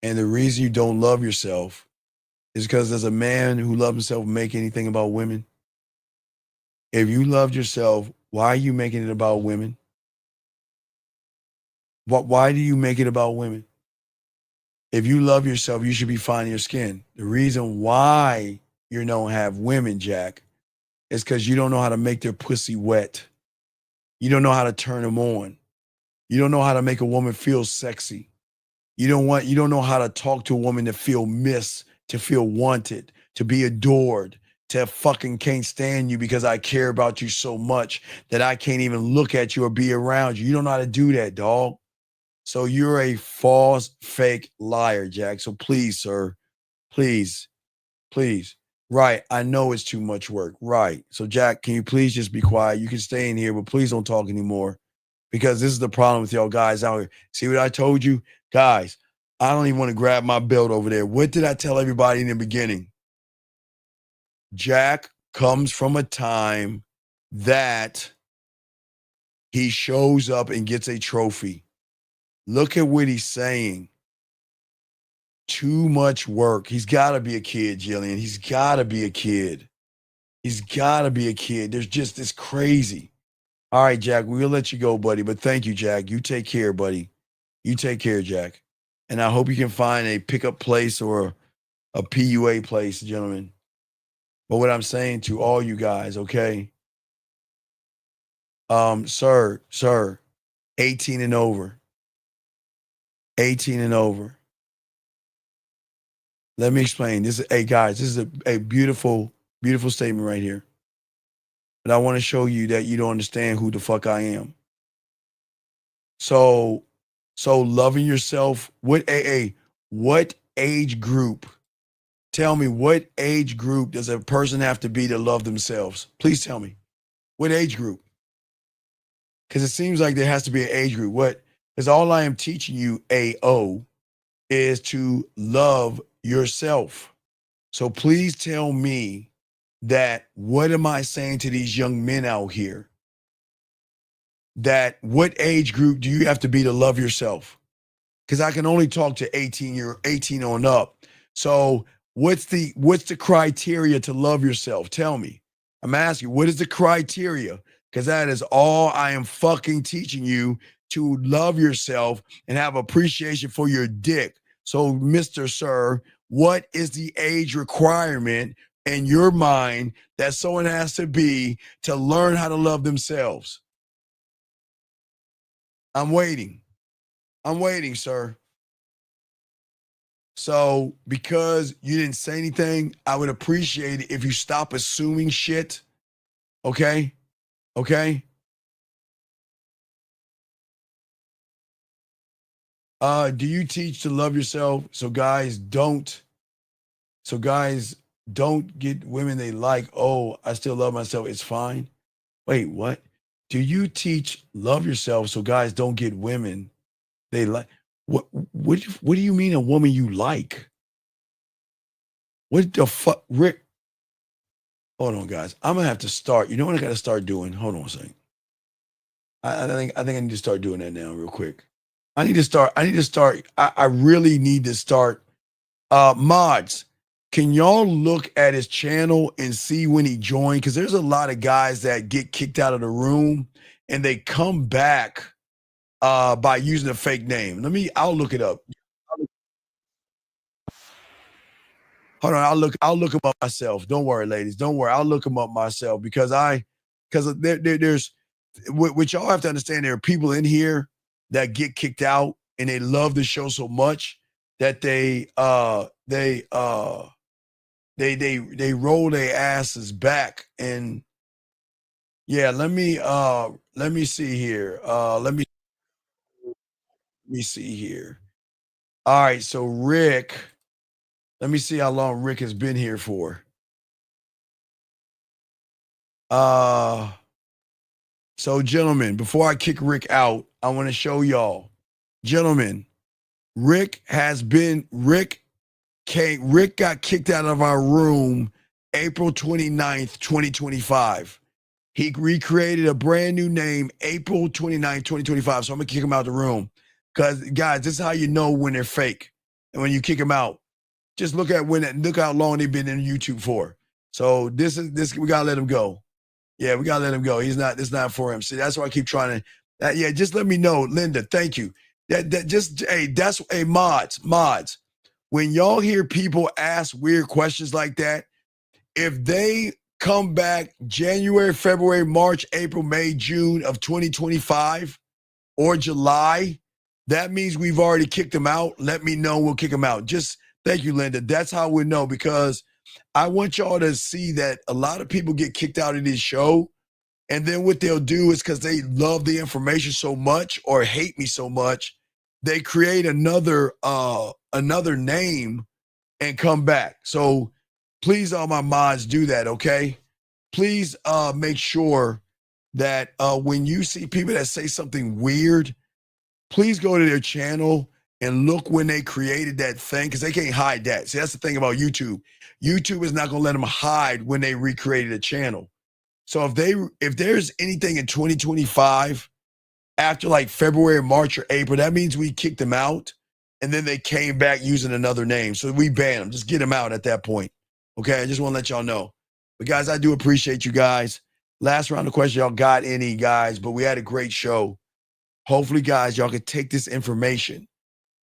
And the reason you don't love yourself is because does a man who loves himself make anything about women? If you loved yourself, why are you making it about women? Why do you make it about women? If you love yourself, you should be fine in your skin. The reason why you don't have women, Jack, is because you don't know how to make their pussy wet. You don't know how to turn them on. You don't know how to make a woman feel sexy. You don't know how to talk to a woman to feel missed, to feel wanted, to be adored, to fucking can't stand you because I care about you so much that I can't even look at you or be around you. You don't know how to do that, dog. So you're a false, fake liar, Jack. So please, sir, please. Right. I know it's too much work. Right. So Jack, can you please just be quiet? You can stay in here, but please don't talk anymore because this is the problem with y'all guys out here. See what I told you? Guys, I don't even want to grab my belt over there. What did I tell everybody in the beginning? Jack comes from a time that he shows up and gets a trophy. Look at what he's saying. Too much work. He's got to be a kid, Jillian. He's got to be a kid. He's got to be a kid. There's just this crazy. All right, Jack, we'll let you go, buddy. But thank you, Jack. You take care, buddy. You take care, Jack. And I hope you can find a pickup place or a PUA place, gentlemen. But what I'm saying to all you guys, okay? Sir, 18 and over. 18 and over. Let me explain. Hey guys, this is a beautiful, beautiful statement right here. But I want to show you that you don't understand who the fuck I am. So loving yourself, what age group? Tell me, what age group does a person have to be to love themselves? Please tell me. What age group? Because it seems like there has to be an age group. What? Because all I am teaching you, AO, is to love yourself. So please tell me that what am I saying to these young men out here? That what age group do you have to be to love yourself? Because I can only talk to 18 on up. So what's the criteria to love yourself? Tell me. I'm asking, what is the criteria? Because that is all I am fucking teaching you, to love yourself and have appreciation for your dick. So, Mr. Sir, what is the age requirement in your mind that someone has to be to learn how to love themselves? I'm waiting, sir. So because you didn't say anything, I would appreciate it if you stop assuming shit. Okay? Okay? Do you teach to love yourself so guys don't get women they like? Oh, I still love myself. It's fine. Wait, what? Do you teach love yourself so guys don't get women they like? What do you mean a woman you like? What the fuck, Rick? Hold on, guys. I'm gonna have to start. You know what I gotta start doing? Hold on a second. I think I need to start doing that now, real quick. I need to start. I really need to start. Mods, can y'all look at his channel and see when he joined? Because there's a lot of guys that get kicked out of the room and they come back by using a fake name. I'll look it up. Hold on, I'll look him up myself. Don't worry, ladies. Don't worry. I'll look him up myself because there's what y'all have to understand. There are people in here that get kicked out and they love the show so much that they roll their asses back. And yeah, let me see here. Let me see here. All right, so Rick, let me see how long Rick has been here for. So gentlemen, before I kick Rick out, I want to show y'all. Gentlemen, Rick got kicked out of our room April 29th, 2025. He recreated a brand new name April 29th, 2025. So I'm gonna kick him out of the room. Because guys, this is how you know when they're fake. And when you kick them out, just look how long they've been in YouTube for. So this we gotta let him go. Yeah, we gotta let him go. It's not for him. See, that's why I keep trying to. Yeah, just let me know, Linda. Thank you. Mods. When y'all hear people ask weird questions like that, if they come back January, February, March, April, May, June of 2025 or July, that means we've already kicked them out. Let me know. We'll kick them out. Just thank you, Linda. That's how we know, because I want y'all to see that a lot of people get kicked out of this show. And then what they'll do is because they love the information so much or hate me so much, they create another name and come back. So please, all my mods, do that, okay? Please make sure that when you see people that say something weird, please go to their channel and look when they created that thing, because they can't hide that. See, that's the thing about YouTube. YouTube is not going to let them hide when they recreated a channel. So if there's anything in 2025 after like February, March, or April, that means we kicked them out, and then they came back using another name. So we ban them. Just get them out at that point. Okay, I just want to let y'all know. But guys, I do appreciate you guys. Last round of questions, y'all got any, guys? But we had a great show. Hopefully, guys, y'all can take this information,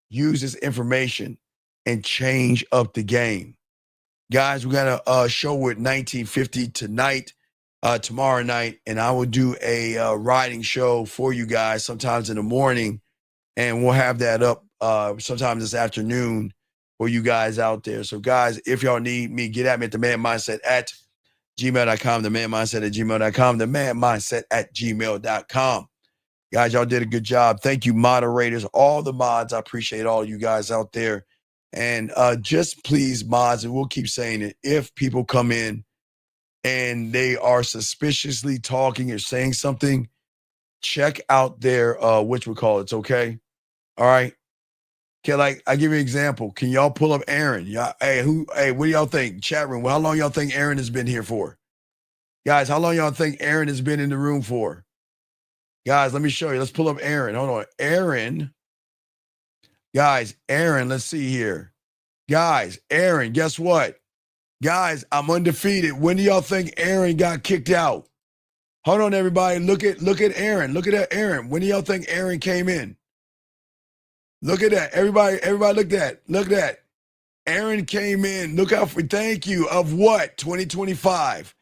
use this information, and change up the game. Guys, we got a show with 1950 tonight, tomorrow night, and I will do a riding show for you guys sometimes in the morning, and we'll have that up sometime this afternoon for you guys out there. So, guys, if y'all need me, get at me at the Man Mindset at gmail.com, the Man Mindset at gmail.com, the Man Mindset at gmail.com. Guys, y'all did a good job. Thank you, moderators, all the mods. I appreciate all you guys out there. And just please, mods, and we'll keep saying it, if people come in and they are suspiciously talking or saying something, check out their whatchamacallits, okay? All right. Okay, like I give you an example. Can y'all pull up Aaron? Y'all, hey, what do y'all think? Chat room. Well, how long y'all think Aaron has been here for? Guys, how long y'all think Aaron has been in the room for? Guys, let me show you. Let's pull up Aaron. Hold on. Aaron. Guys, Aaron, let's see here. Guys, Aaron, guess what? Guys, I'm undefeated. When do y'all think Aaron got kicked out? Hold on, everybody. Look at Aaron. Look at that Aaron. When do y'all think Aaron came in? Look at that. Everybody look at that. Look at that. Aaron came in. Look out for, thank you, of what? 2025.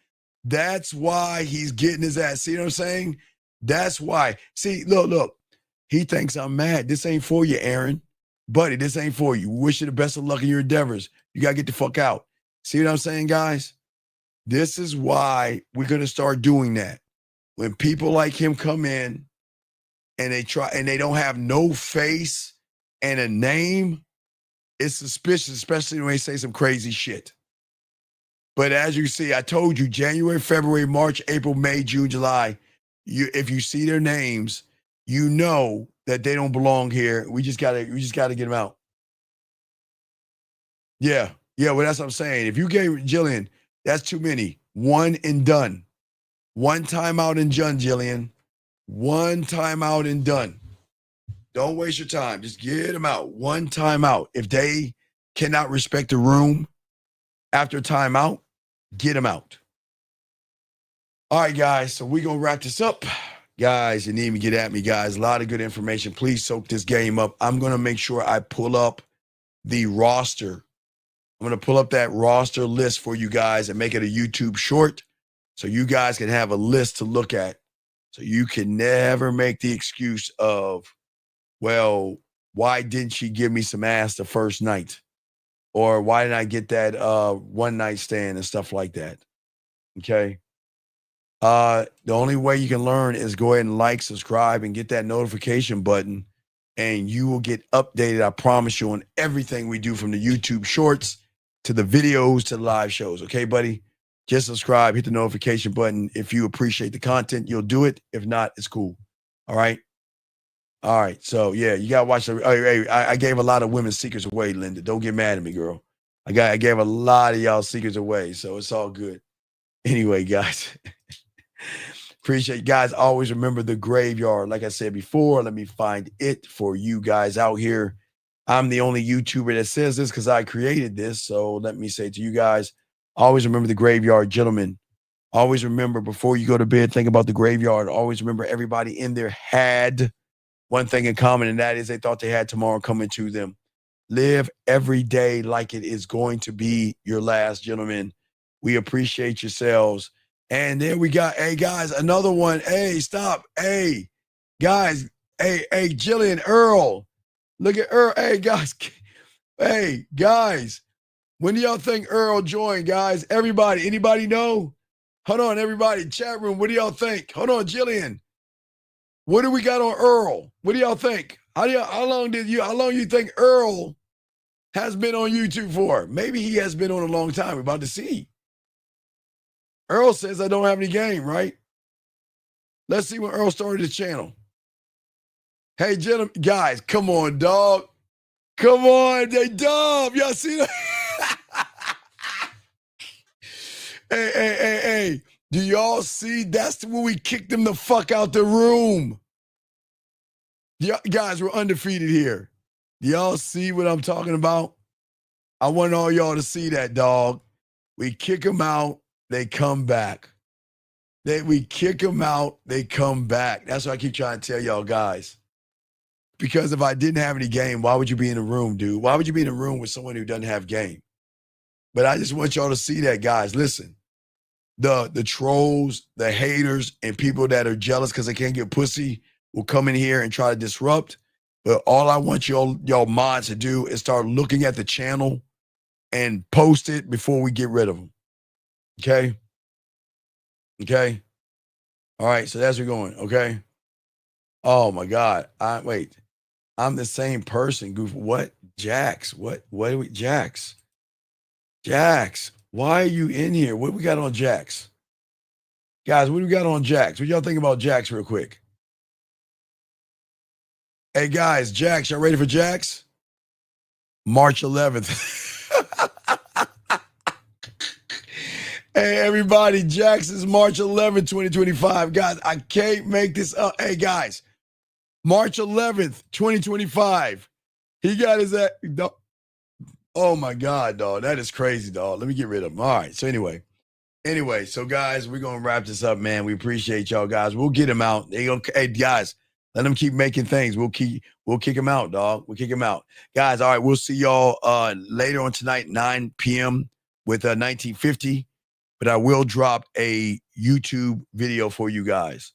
That's why he's getting his ass. See what I'm saying? That's why. See, look. He thinks I'm mad. This ain't for you, Aaron. buddy, this ain't for you. Wish you the best of luck in your endeavors. You got to get the fuck out. See what I'm saying, guys? This is why we're going to start doing that. When people like him come in and they don't have no face and a name, it's suspicious, especially when they say some crazy shit. But as you see, I told you, January, February, March, April, May, June, July, if you see their names, you know that they don't belong here. We just gotta get them out. Yeah, well, that's what I'm saying. If you gave Jillian, that's too many. One and done. One time out and done, Jillian. One time out and done. Don't waste your time. Just get them out. One time out. If they cannot respect the room after time out, get them out. All right, guys. So we're going to wrap this up. Guys, you need me, get at me, guys. A lot of good information. Please soak this game up. I'm going to make sure I pull up the roster. I'm going to pull up that roster list for you guys and make it a YouTube short so you guys can have a list to look at. So you can never make the excuse of, well, why didn't she give me some ass the first night? Or why didn't I get that one night stand and stuff like that? Okay. The only way you can learn is go ahead and like, subscribe, and get that notification button, and you will get updated, I promise you, on everything we do from the YouTube shorts to the videos to the live shows. Okay, buddy? Just subscribe, hit the notification button. If you appreciate the content, you'll do it. If not, it's cool. All right? All right. So, yeah, you got to watch. I gave a lot of women's secrets away, Linda. Don't get mad at me, girl. I gave a lot of y'all secrets away, so it's all good. Anyway, guys. Appreciate you guys. Always remember the graveyard. Like I said before, let me find it for you guys out here. I'm the only YouTuber that says this because I created this. So let me say to you guys, always remember the graveyard, gentlemen. Always remember before you go to bed, think about the graveyard. Always remember everybody in there had one thing in common, and that is they thought they had tomorrow coming to them. Live every day like it is going to be your last, gentlemen. We appreciate yourselves. And then we got, hey, guys, another one. Hey, stop. Hey, guys. Hey, Jillian, Earl. Look at Earl. Hey, guys. Hey, guys. When do y'all think Earl joined, guys? Everybody. Anybody know? Hold on, everybody. Chat room. What do y'all think? Hold on, Jillian. What do we got on Earl? What do y'all think? How long you think Earl has been on YouTube for? Maybe he has been on a long time. We're about to see. Earl says I don't have any game, right? Let's see when Earl started his channel. Hey, gentlemen, guys, come on, dog. Come on, they dumb. Y'all see that? Hey. Do y'all see? That's when we kicked them the fuck out the room. Guys, we're undefeated here. Do y'all see what I'm talking about? I want all y'all to see that, dog. We kick them out. They come back. We kick them out. They come back. That's what I keep trying to tell y'all guys. Because if I didn't have any game, why would you be in a room, dude? Why would you be in a room with someone who doesn't have game? But I just want y'all to see that, guys. Listen, the trolls, the haters, and people that are jealous because they can't get pussy will come in here and try to disrupt. But all I want y'all mods to do is start looking at the channel and post it before we get rid of them. Okay? Okay? All right, so that's where we're going, okay? Oh, my God. Wait. I'm the same person, Goof. What? Jax. What are we? Jax. Jax. Why are you in here? What we got on Jax? Guys, what do we got on Jax? What y'all think about Jax real quick? Hey, guys, Jax, y'all ready for Jax? March 11th. Hey, everybody, Jax is March 11th, 2025. Guys, I can't make this up. Hey, guys, March 11th, 2025. He got his... Oh, my God, dog. That is crazy, dog. Let me get rid of him. All right, so anyway, so, guys, we're going to wrap this up, man. We appreciate y'all, guys. We'll get him out. Hey, guys, let them keep making things. We'll kick him out, dog. We'll kick him out. Guys, all right, we'll see y'all later on tonight, 9 p.m. with 1950. But I will drop a YouTube video for you guys.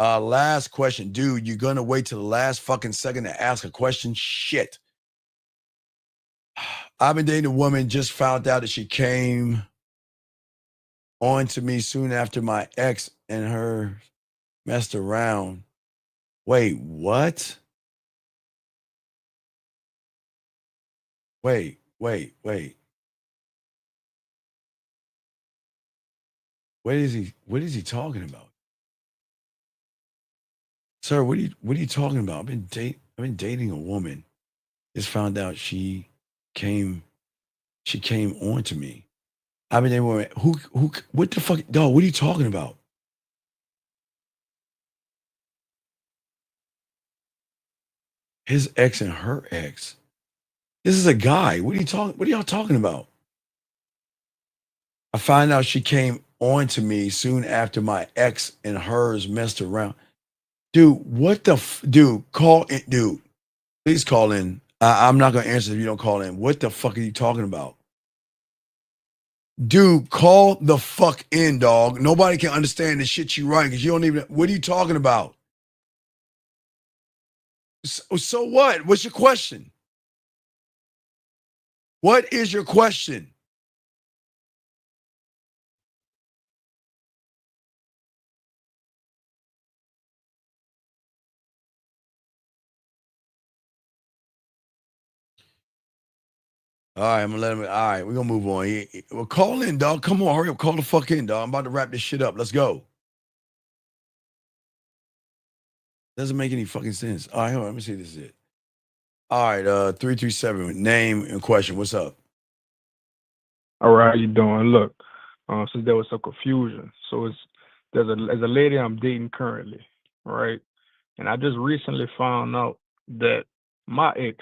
Last question. Dude, you're going to wait till the last fucking second to ask a question? Shit. I've been dating a woman, just found out that she came on to me soon after my ex and her messed around. Wait, what? Wait. What is he talking about? Sir, what are you talking about? I've been dating a woman. Just found out she came on to me. I've been dating a woman. Who what the fuck, dog, what are you talking about? His ex and her ex. This is a guy. What are y'all talking about? I find out she came on to me soon after my ex and hers messed around. Dude, what the dude, call it, dude. Please call in. I'm not gonna answer if you don't call in. What the fuck are you talking about? Dude, call the fuck in, dog. Nobody can understand the shit you write because you don't even. What are you talking about? So what? What's your question? What is your question? All right, I'm gonna let him. All right, we're gonna move on. Well, call in, dog. Come on, hurry up. Call the fuck in, dog. I'm about to wrap this shit up. Let's go. Doesn't make any fucking sense. All right, hold on. Let me see if this is it. All right, 337. Name and question. What's up? All right, how you doing? Look, since there was some confusion, so there's a lady I'm dating currently, right? And I just recently found out that my ex,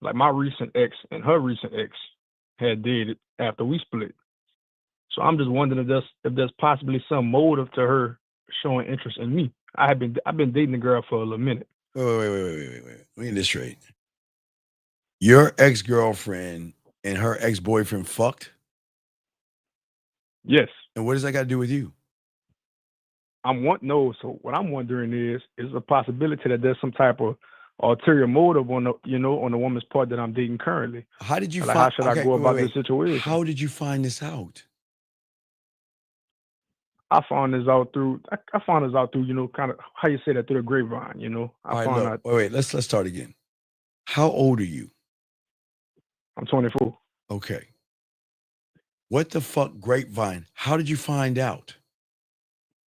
like my recent ex and her recent ex, had dated after we split. So I'm just wondering if there's possibly some motive to her showing interest in me. I've been dating the girl for a little minute. Wait. Let me get this straight. Your ex-girlfriend and her ex-boyfriend fucked? Yes. And what does that got to do with you? So what I'm wondering is a possibility that there's some type of ulterior motive on the woman's part that I'm dating currently. How did you like, how should I go about this situation? How did you find this out? I found this out through kind of how you say that, through the grapevine, I found out. Wait, let's start again. How old are you? I'm 24. Okay. What the fuck grapevine? How did you find out?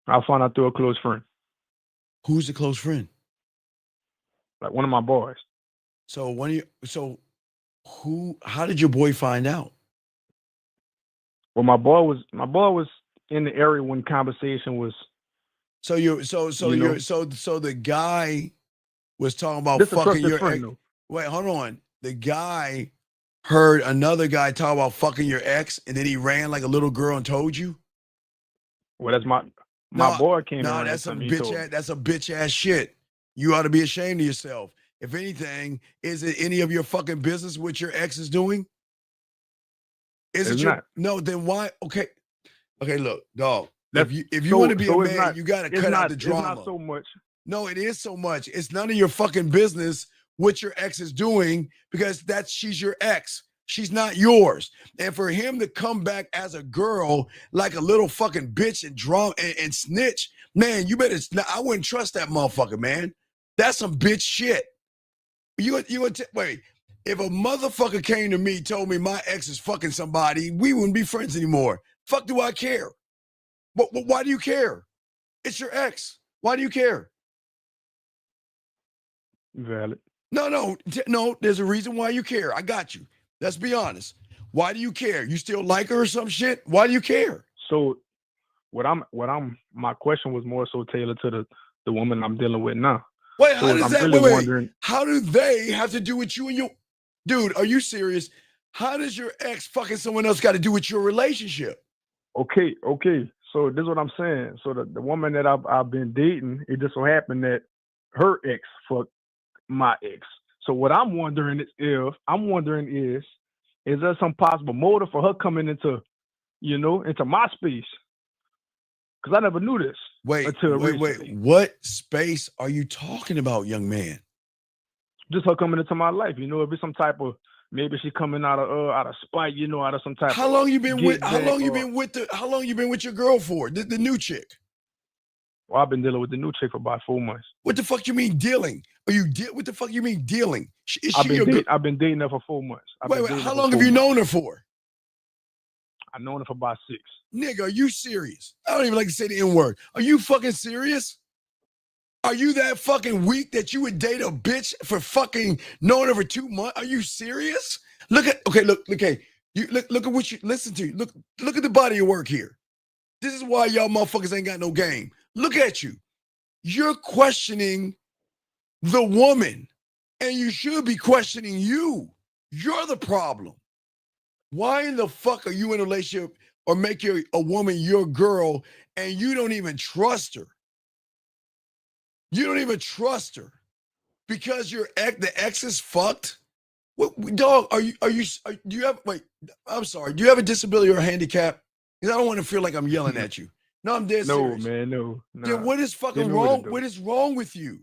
I found out through a close friend. Who's a close friend? Like one of my boys. So how did your boy find out? Well, my boy was in the area when conversation was. So the guy was talking about this fucking your friend, ex. though. Wait, hold on. The guy heard another guy talk about fucking your ex, and then he ran like a little girl and told you? Well, that's my boy came. No, that's some bitch ass shit. You ought to be ashamed of yourself. If anything, is it any of your fucking business what your ex is doing? It's not. No, then why? Okay, look, dog. If you want to be a man, you got to cut out the drama. It's not so much. No, it is so much. It's none of your fucking business what your ex is doing, because she's your ex. She's not yours. And for him to come back as a girl like a little fucking bitch and drama and snitch, man, you better. I wouldn't trust that motherfucker, man. That's some bitch shit. Wait. If a motherfucker came to me, told me my ex is fucking somebody, we wouldn't be friends anymore. Fuck, do I care? But why do you care? It's your ex. Why do you care? Valid. No. There's a reason why you care. I got you. Let's be honest. Why do you care? You still like her or some shit? Why do you care? So, my question was more so tailored to the woman I'm dealing with now. Wait, how does that? Wait. How do they have to do with you and your? Dude, are you serious? How does your ex fucking someone else got to do with your relationship? Okay. So this is what I'm saying. So the woman that I've been dating, it just so happened that her ex fucked my ex. So what I'm wondering is there some possible motive for her coming into my space? Because I never knew this. Wait. What space are you talking about, young man? Just her coming into my life. If it's some type of maybe she coming out of spite, you know, out of some type. How long you been with? How long you or, been with How long you been with your girl for? The new chick. Well, I've been dealing with the new chick for about 4 months. What the fuck you mean dealing? What the fuck you mean dealing? I've been dating her for 4 months. Wait, how long have you known her for? I've known her for about 6. Nigga, are you serious? I don't even like to say the N-word. Are you fucking serious? Are you that fucking weak that you would date a bitch for fucking knowing her for 2 months? Are you serious? Look at you look at what you listen to. Look at the body of work here. This is why y'all motherfuckers ain't got no game. Look at you. You're questioning the woman, and you should be questioning you. You're the problem. Why in the fuck are you in a relationship or make a woman your girl and you don't even trust her? You don't even trust her because the ex is fucked. What, dog? Do you have? Wait, I'm sorry. Do you have a disability or a handicap? Because I don't want to feel like I'm yelling at you. No, I'm dead serious. No, man, no. Nah. Then what is fucking wrong? What is wrong with you?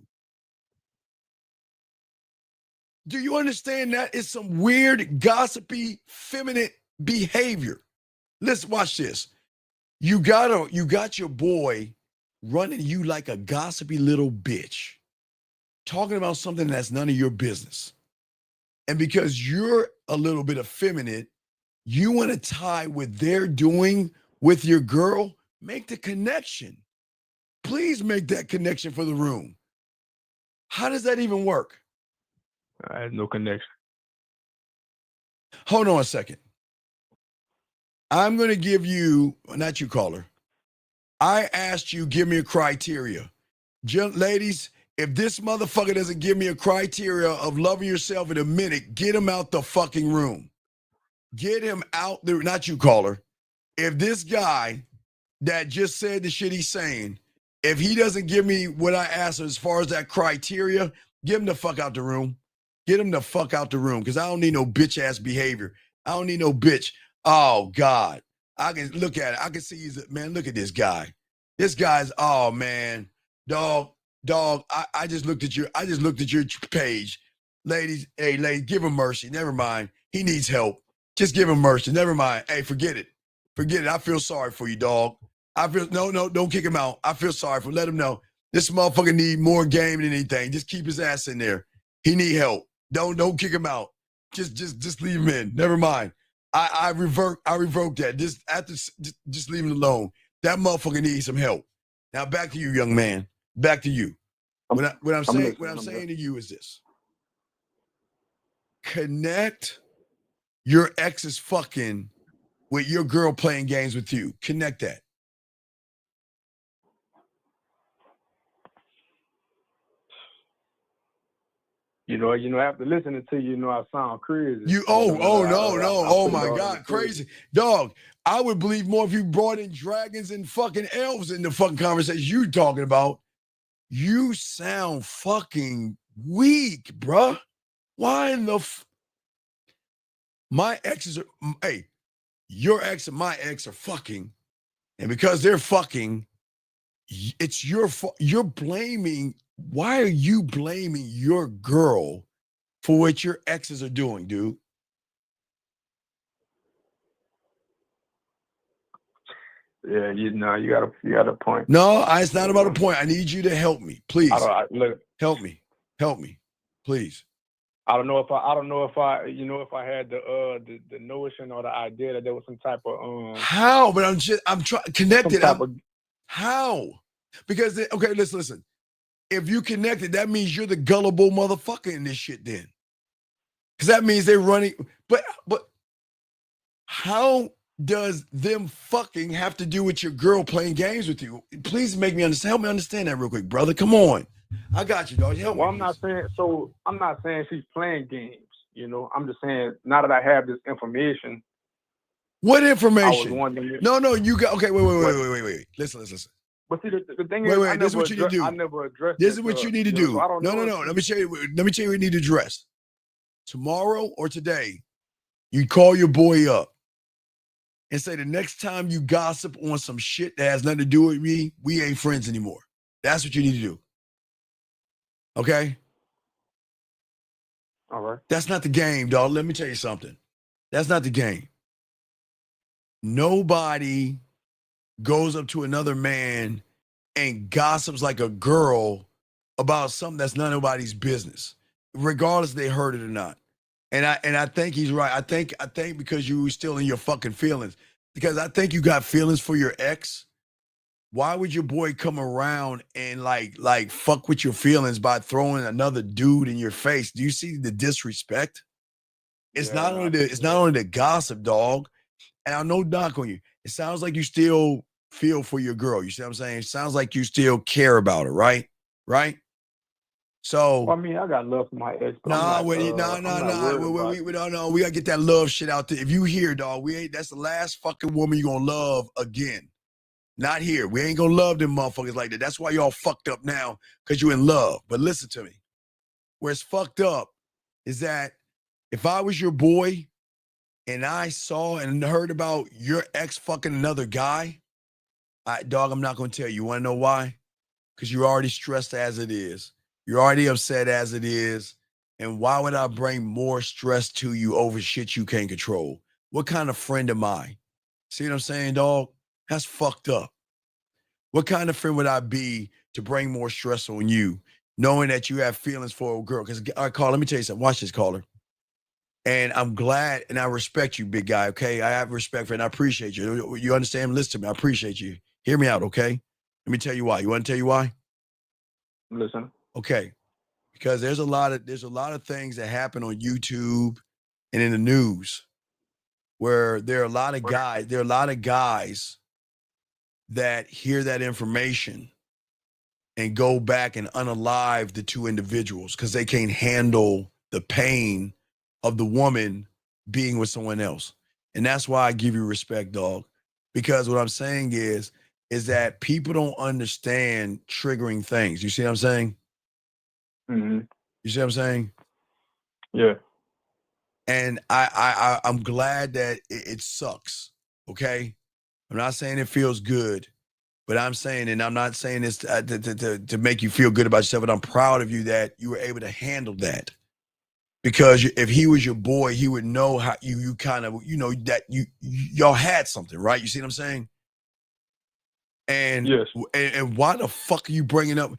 Do you understand that it's some weird, gossipy, feminine behavior? Let's watch this. You got your boy running you like a gossipy little bitch, talking about something that's none of your business. And because you're a little bit effeminate, you want to tie what they're doing with your girl. Make the connection. Please make that connection for the room. How does that even work? I have no connection. Hold on a second. I'm going to give you, not you, caller. I asked you, give me a criteria. Ladies, if this motherfucker doesn't give me a criteria of loving yourself in a minute, get him out the fucking room. Get him out there, not you, caller. If this guy that just said the shit he's saying, if he doesn't give me what I asked as far as that criteria, get him the fuck out the room. Get him the fuck out the room because I don't need no bitch-ass behavior. I don't need no bitch. Oh, God. I can look at it. I can see he's, man, look at this guy. This guy's, oh, man. Dog, I just looked at your page. Ladies, give him mercy. Never mind. He needs help. Just give him mercy. Never mind. Hey, forget it. Forget it. I feel sorry for you, dog. No, don't kick him out. I feel sorry for him. Let him know. This motherfucker need more game than anything. Just keep his ass in there. He need help. Don't kick him out. Just leave him in. Never mind. I revoke that. Just leave him alone. That motherfucker needs some help. Now back to you, young man. Back to you. What I'm saying to you is this. Connect your ex's fucking with your girl playing games with you. Connect that. You know, after listening to you, I sound crazy. No. Oh my God, crazy. Dog, I would believe more if you brought in dragons and fucking elves in the fucking conversation you talking about. You sound fucking weak, bruh. Why in the my exes are, hey, your ex and my ex are fucking, and because they're fucking, it's your fault. You're blaming. Why are you blaming your girl for what your exes are doing, dude? Yeah, you got a point. No, it's not about a point. I need you to help me, please. Look, help me, please. I don't know if I had the notion or the idea that there was some type of how, but I'm trying connected. How? Because okay, listen. If you connected, that means you're the gullible motherfucker in this shit then. Because that means they're running. But how does them fucking have to do with your girl playing games with you? Please make me understand. Help me understand that real quick, brother. Come on. I got you, dog. Help me. I'm not saying she's playing games. I'm just saying now that I have this information. What information? I was wondering. No, you got okay, wait. Listen. But see, the thing is, this is what you need to do. I never addressed this. Is what you need to do. So no. Let me tell you what you need to address. Tomorrow or today, you call your boy up and say the next time you gossip on some shit that has nothing to do with me, we ain't friends anymore. That's what you need to do. Okay? All right. That's not the game, dog. Let me tell you something. That's not the game. Nobody goes up to another man and gossips like a girl about something that's none of nobody's business, regardless if they heard it or not. And I think he's right. I think because you were still in your fucking feelings, because I think you got feelings for your ex. Why would your boy come around and like fuck with your feelings by throwing another dude in your face? Do you see the disrespect? It's not only the gossip, dog. And I no knock on you. It sounds like you still feel for your girl. You see what I'm saying? It sounds like you still care about her, right? Right? So Well, I mean, I got love for my ex, but no, I'm not worried about it. we don't know. We gotta get that love shit out there. If you hear, dog, that's the last fucking woman you're gonna love again. Not here. We ain't gonna love them motherfuckers like that. That's why y'all fucked up now, because you're in love. But listen to me. Where it's fucked up is that if I was your boy and I saw and heard about your ex fucking another guy, dog, I'm not gonna tell you. You wanna know why? Because you're already stressed as it is. You're already upset as it is. And why would I bring more stress to you over shit you can't control? What kind of friend am I? See what I'm saying, dog? That's fucked up. What kind of friend would I be to bring more stress on you, knowing that you have feelings for a girl? Because, all right, caller, let me tell you something. Watch this, caller. And I'm glad and I respect you, big guy, okay? I have respect for you and I appreciate you. You understand? Listen to me. I appreciate you. Hear me out, okay? Let me tell you why. You want to tell you why? Listen. Okay. Because there's a lot of things that happen on YouTube and in the news where there are a lot of guys that hear that information and go back and unalive the two individuals because they can't handle the pain of the woman being with someone else. And that's why I give you respect, dog. Because what I'm saying is that people don't understand triggering things. You see what I'm saying? Mm-hmm. You see what I'm saying? Yeah. And I'm glad that it sucks, okay? I'm not saying it feels good, but I'm saying, and I'm not saying this to make you feel good about yourself, but I'm proud of you that you were able to handle that. Because if he was your boy, he would know how you kind of, that y'all had something, right? You see what I'm saying? And, yes. And why the fuck are you bringing up?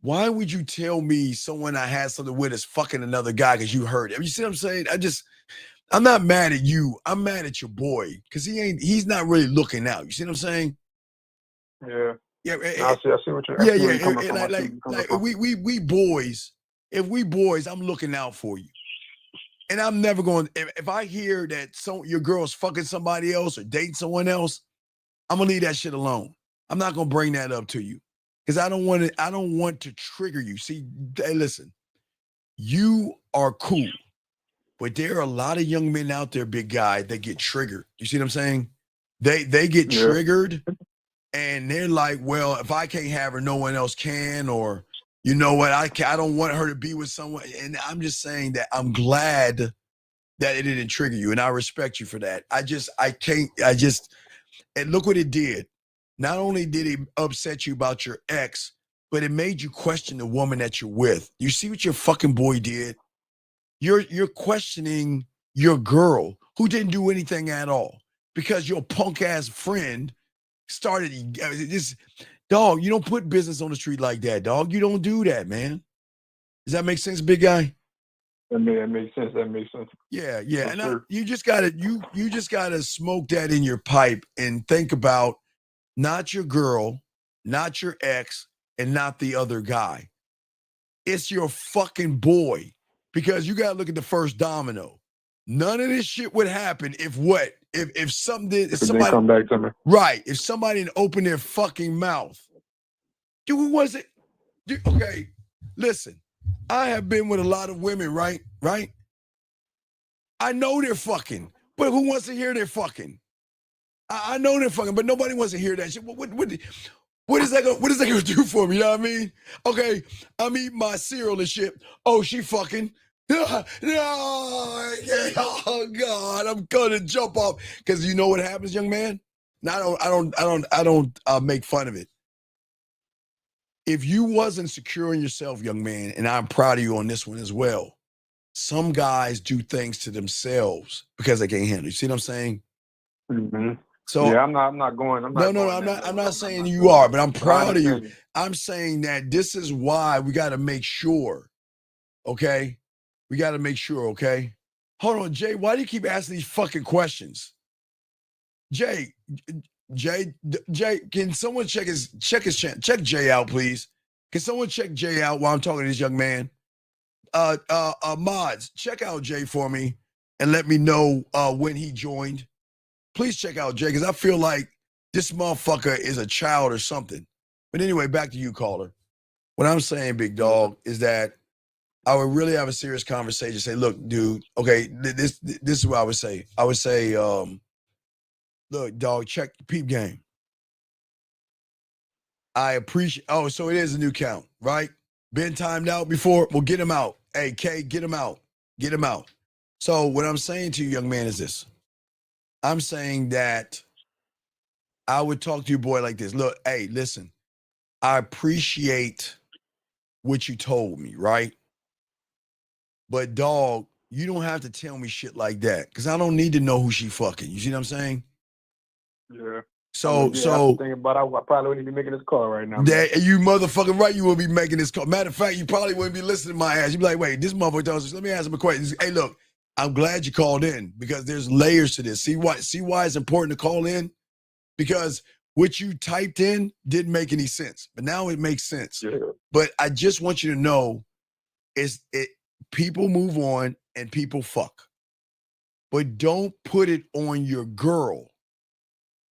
Why would you tell me someone I had something with is fucking another guy because you heard it? You see what I'm saying? I'm not mad at you. I'm mad at your boy because he's not really looking out. You see what I'm saying? Yeah. Yeah. I see what you're coming from. Like we boys, if we boys, I'm looking out for you. And I'm never going, if I hear that your girl's fucking somebody else or dating someone else, I'm gonna leave that shit alone. I'm not gonna bring that up to you. Because I don't want to trigger you. See, hey, listen, you are cool, but there are a lot of young men out there, big guy, that get triggered. You see what I'm saying? They get triggered and they're like, well, if I can't have her, no one else can, or you know what, I don't want her to be with someone. And I'm just saying that I'm glad that it didn't trigger you, and I respect you for that. And look what it did. Not only did it upset you about your ex, but it made you question the woman that you're with. You see what your fucking boy did? You're questioning your girl who didn't do anything at all because your punk ass friend started this. Dog, you don't put business on the street like that, dog. You don't do that, man. Does that make sense, big guy? That makes sense. That makes sense. Yeah. And you just gotta smoke that in your pipe and think about not your girl, not your ex, and not the other guy. It's your fucking boy. Because you gotta look at the first domino. None of this shit would happen if somebody come back to me. Right. If somebody didn't open their fucking mouth. Dude, who was it? Dude, okay, listen. I have been with a lot of women, right? Right? I know they're fucking, but who wants to hear they're fucking? I know they're fucking, but nobody wants to hear that shit. What is that gonna do for me? You know what I mean? Okay, I'm eating my cereal and shit. Oh, she fucking. No, oh God, I'm gonna jump off because you know what happens, young man. Now I don't make fun of it. If you wasn't secure in yourself, young man, and I'm proud of you on this one as well, some guys do things to themselves because they can't handle it. You see what I'm saying? Mm-hmm. So yeah, I'm not going. I'm not saying you are, but I'm proud of you. understand. I'm saying that this is why we got to make sure. Okay, we got to make sure. Okay, hold on, Jay. Why do you keep asking these fucking questions, Jay? Jay, can someone check his check Jay out, please? Can someone check Jay out while I'm talking to this young man? Mods, check out Jay for me and let me know when he joined. Please check out Jay, because I feel like this motherfucker is a child or something. But anyway, back to you, caller. What I'm saying, big dog, is that I would really have a serious conversation. Say, look, dude, okay, this is what I would say. I would say, look, dog, check the peep game. I appreciate, oh, so it is a new count, right? Been timed out before? Well, get him out. Hey, K, get him out. Get him out. So what I'm saying to you, young man, is this. I'm saying that I would talk to your boy like this. Look, hey, listen, I appreciate what you told me, right? But dog, you don't have to tell me shit like that, because I don't need to know who she fucking. You see what I'm saying? Yeah. So thinking about I probably wouldn't be making this call right now. That you motherfucking right, you will be making this call. Matter of fact, you probably wouldn't be listening to my ass. You'd be like, wait, this motherfucker tells us, let me ask him a question. Hey, look, I'm glad you called in, because there's layers to this. See why it's important to call in? Because what you typed in didn't make any sense, but now it makes sense. Yeah. But I just want you to know, people move on and people fuck. But don't put it on your girl.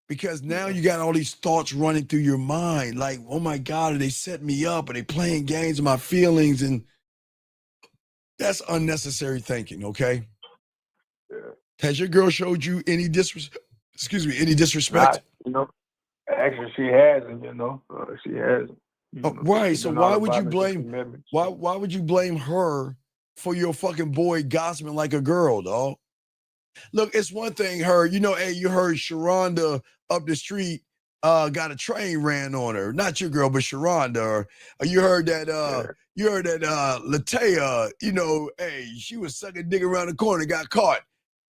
Because now you got all these thoughts running through your mind, like, oh my God, are they setting me up? Are they playing games with my feelings? And that's unnecessary thinking, okay? Yeah. Has your girl showed you any disrespect? Actually, she hasn't, she hasn't. Right, so why would you blame, why would you blame her for your fucking boy gossiping like a girl, dog? Look, it's one thing, hey, you heard Sharonda up the street got a train ran on her. Not your girl, but Sharonda. Or you heard that Latea, hey, she was sucking dick around the corner, got caught.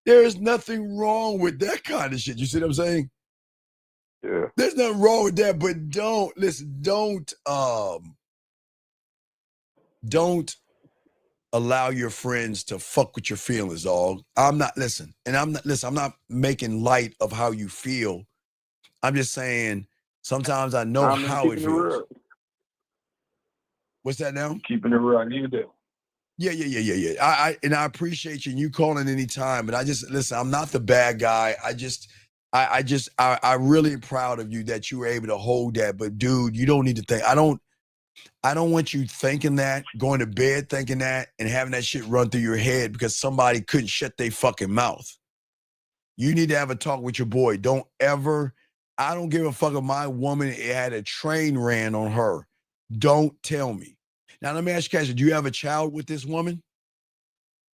There's nothing wrong with that kind of shit. You see what I'm saying? Yeah. There's nothing wrong with that, but don't allow your friends to fuck with your feelings, dog. I'm not making light of how you feel. I'm just saying, sometimes I know how it feels. What's that now? Keeping it real, I needed that. Yeah. I appreciate you and you calling any time, but I'm not the bad guy. I'm really proud of you that you were able to hold that. But dude, you don't need to think. I don't want you thinking that, going to bed thinking that, and having that shit run through your head because somebody couldn't shut their fucking mouth. You need to have a talk with your boy. I don't give a fuck if my woman had a train ran on her. Don't tell me. Now, let me ask you, Cassie, do you have a child with this woman?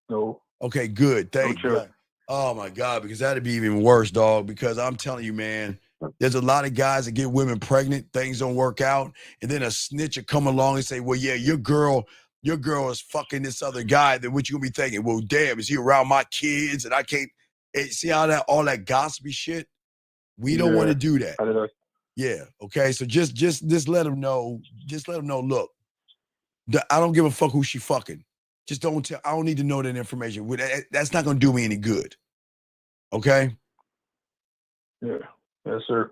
No. Okay, good. Thank you. Oh, my God, because that'd be even worse, dog, because I'm telling you, man, there's a lot of guys that get women pregnant, things don't work out, and then a snitch will come along and say, well, yeah, your girl is fucking this other guy. Then what you gonna be thinking? Well, damn, is he around my kids and I can't see how all that gossipy shit? We don't want to do that. Yeah, okay. So just let them know. Just let them know, look, I don't give a fuck who she fucking. Just don't tell. I don't need to know that information. That's not gonna do me any good. Okay? Yeah. Yes, sir.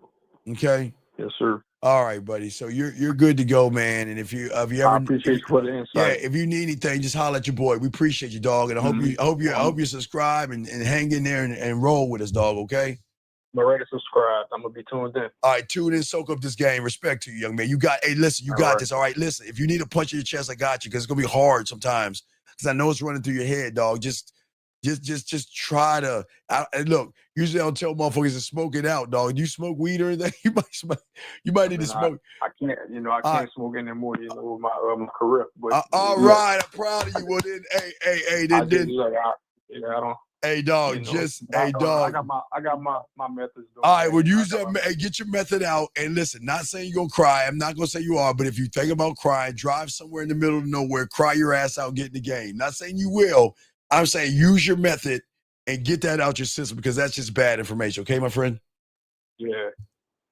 Okay. Yes, sir. All right, buddy. So you're good to go, man. And if you ever, I appreciate you for the insight. Yeah, if you need anything, just holler at your boy. We appreciate you, dog. And I hope you subscribe and hang in there and roll with us, dog. Okay. I'm ready to subscribe. I'm gonna be tuned in. All right, tune in, soak up this game. Respect to you, young man. You got this. All right, listen. If you need a punch in your chest, I got you, because it's gonna be hard sometimes. Because I know it's running through your head, dog. Just try to. Look, usually I don't tell motherfuckers to smoke it out, dog. Do you smoke weed or anything? You might need to smoke. I can't smoke anymore. With my career. But, all right, I'm proud of you. Well, then, hey, I don't. Hey, dog, I got my methods. All right, well, use that. Hey, get your method out. And listen, not saying you're going to cry. I'm not going to say you are. But if you think about crying, drive somewhere in the middle of nowhere, cry your ass out, get in the game. Not saying you will, I'm saying use your method and get that out your system because that's just bad information. Okay, my friend? Yeah.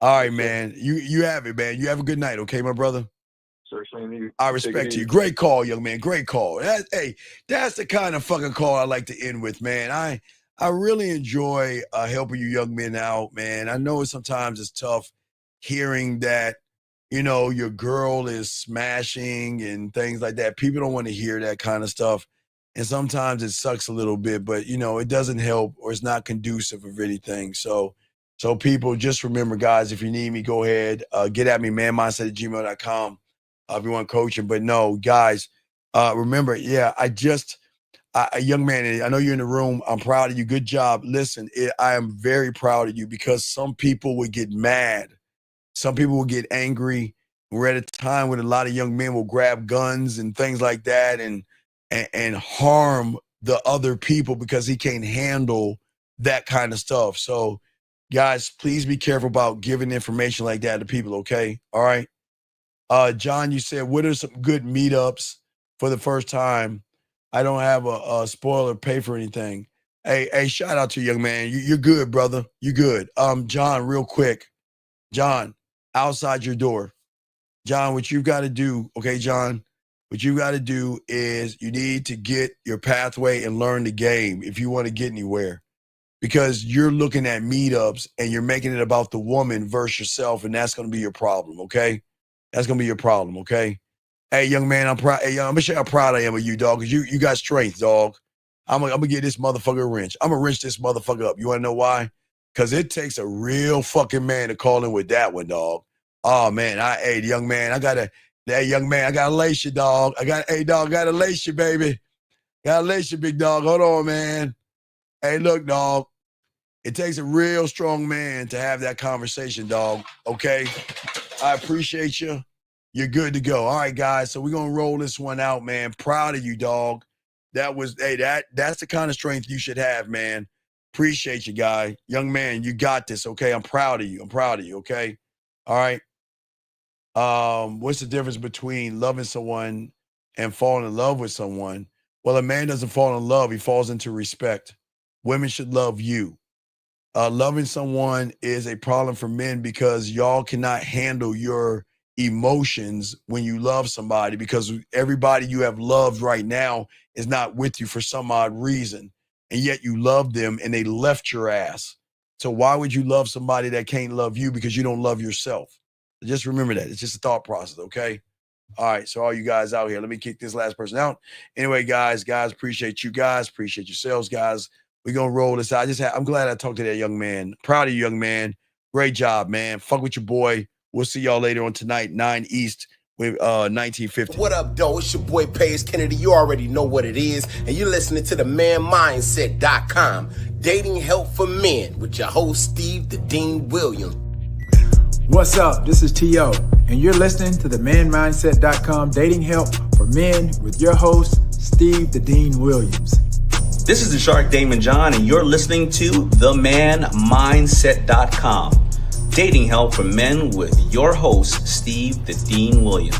All right, man. You have it, man. You have a good night, okay, my brother? Sir, same to you. I Take it respect you. easy. Great call, young man. Great call. That's the kind of fucking call I like to end with, man. I really enjoy helping you young men out, man. I know sometimes it's tough hearing that, you know, your girl is smashing and things like that. People don't want to hear that kind of stuff. And sometimes it sucks a little bit, but, you know, it doesn't help or it's not conducive of anything. So people, just remember, guys, if you need me, go ahead. Get at me, manmindset@gmail.com if you want coaching. But no, guys, remember, a young man, I know you're in the room. I'm proud of you. Good job. Listen, I am very proud of you because some people would get mad. Some people will get angry. We're at a time when a lot of young men will grab guns and things like that and harm the other people because he can't handle that kind of stuff. So, guys, please be careful about giving information like that to people, okay? All right? John, you said, what are some good meetups for the first time? I don't have a spoiler pay for anything. Hey, shout out to you, young man. You're good, brother. You're good. John, real quick. John, outside your door. John, what you've got to do, okay, John, what you got to do is you need to get your pathway and learn the game if you want to get anywhere. Because you're looking at meetups and you're making it about the woman versus yourself, and that's going to be your problem, okay? That's going to be your problem, okay? Hey, young man, I'm proud. Hey, I'm going to show you how proud I am of you, dog, because you got strength, dog. I'm going to get this motherfucker a wrench. I'm going to wrench this motherfucker up. You want to know why? Because it takes a real fucking man to call in with that one, dog. Oh, man. Hey, young man, I got to lace you, dog. I got to lace you, baby. Got to lace you, big dog. Hold on, man. Hey, look, dog. It takes a real strong man to have that conversation, dog. Okay? I appreciate you. You're good to go. All right, guys. So we're going to roll this one out, man. Proud of you, dog. That's the kind of strength you should have, man. Appreciate you, guy. Young man, you got this, okay? I'm proud of you. Okay? All right? What's the difference between loving someone and falling in love with someone? Well, a man doesn't fall in love. He falls into respect. Women should love you. Loving someone is a problem for men because y'all cannot handle your emotions when you love somebody because everybody you have loved right now is not with you for some odd reason. And yet you love them and they left your ass. So why would you love somebody that can't love you because you don't love yourself? Just remember that. It's just a thought process, okay? All right, so all you guys out here, let me kick this last person out. Anyway, guys, appreciate you guys. Appreciate yourselves, guys. We're going to roll this out. I'm glad I talked to that young man. Proud of you, young man. Great job, man. Fuck with your boy. We'll see y'all later on tonight, 9 East with 1950. What up, though? It's your boy, Paige Kennedy. You already know what it is. And you're listening to the manmindset.com. Dating help for men with your host, Steve the Dean Williams. What's up? This is T.O. And you're listening to the manmindset.com dating help for men with your host, Steve the Dean Williams. This is the Shark Damon John, and you're listening to themanmindset.com. Dating help for men with your host, Steve the Dean Williams.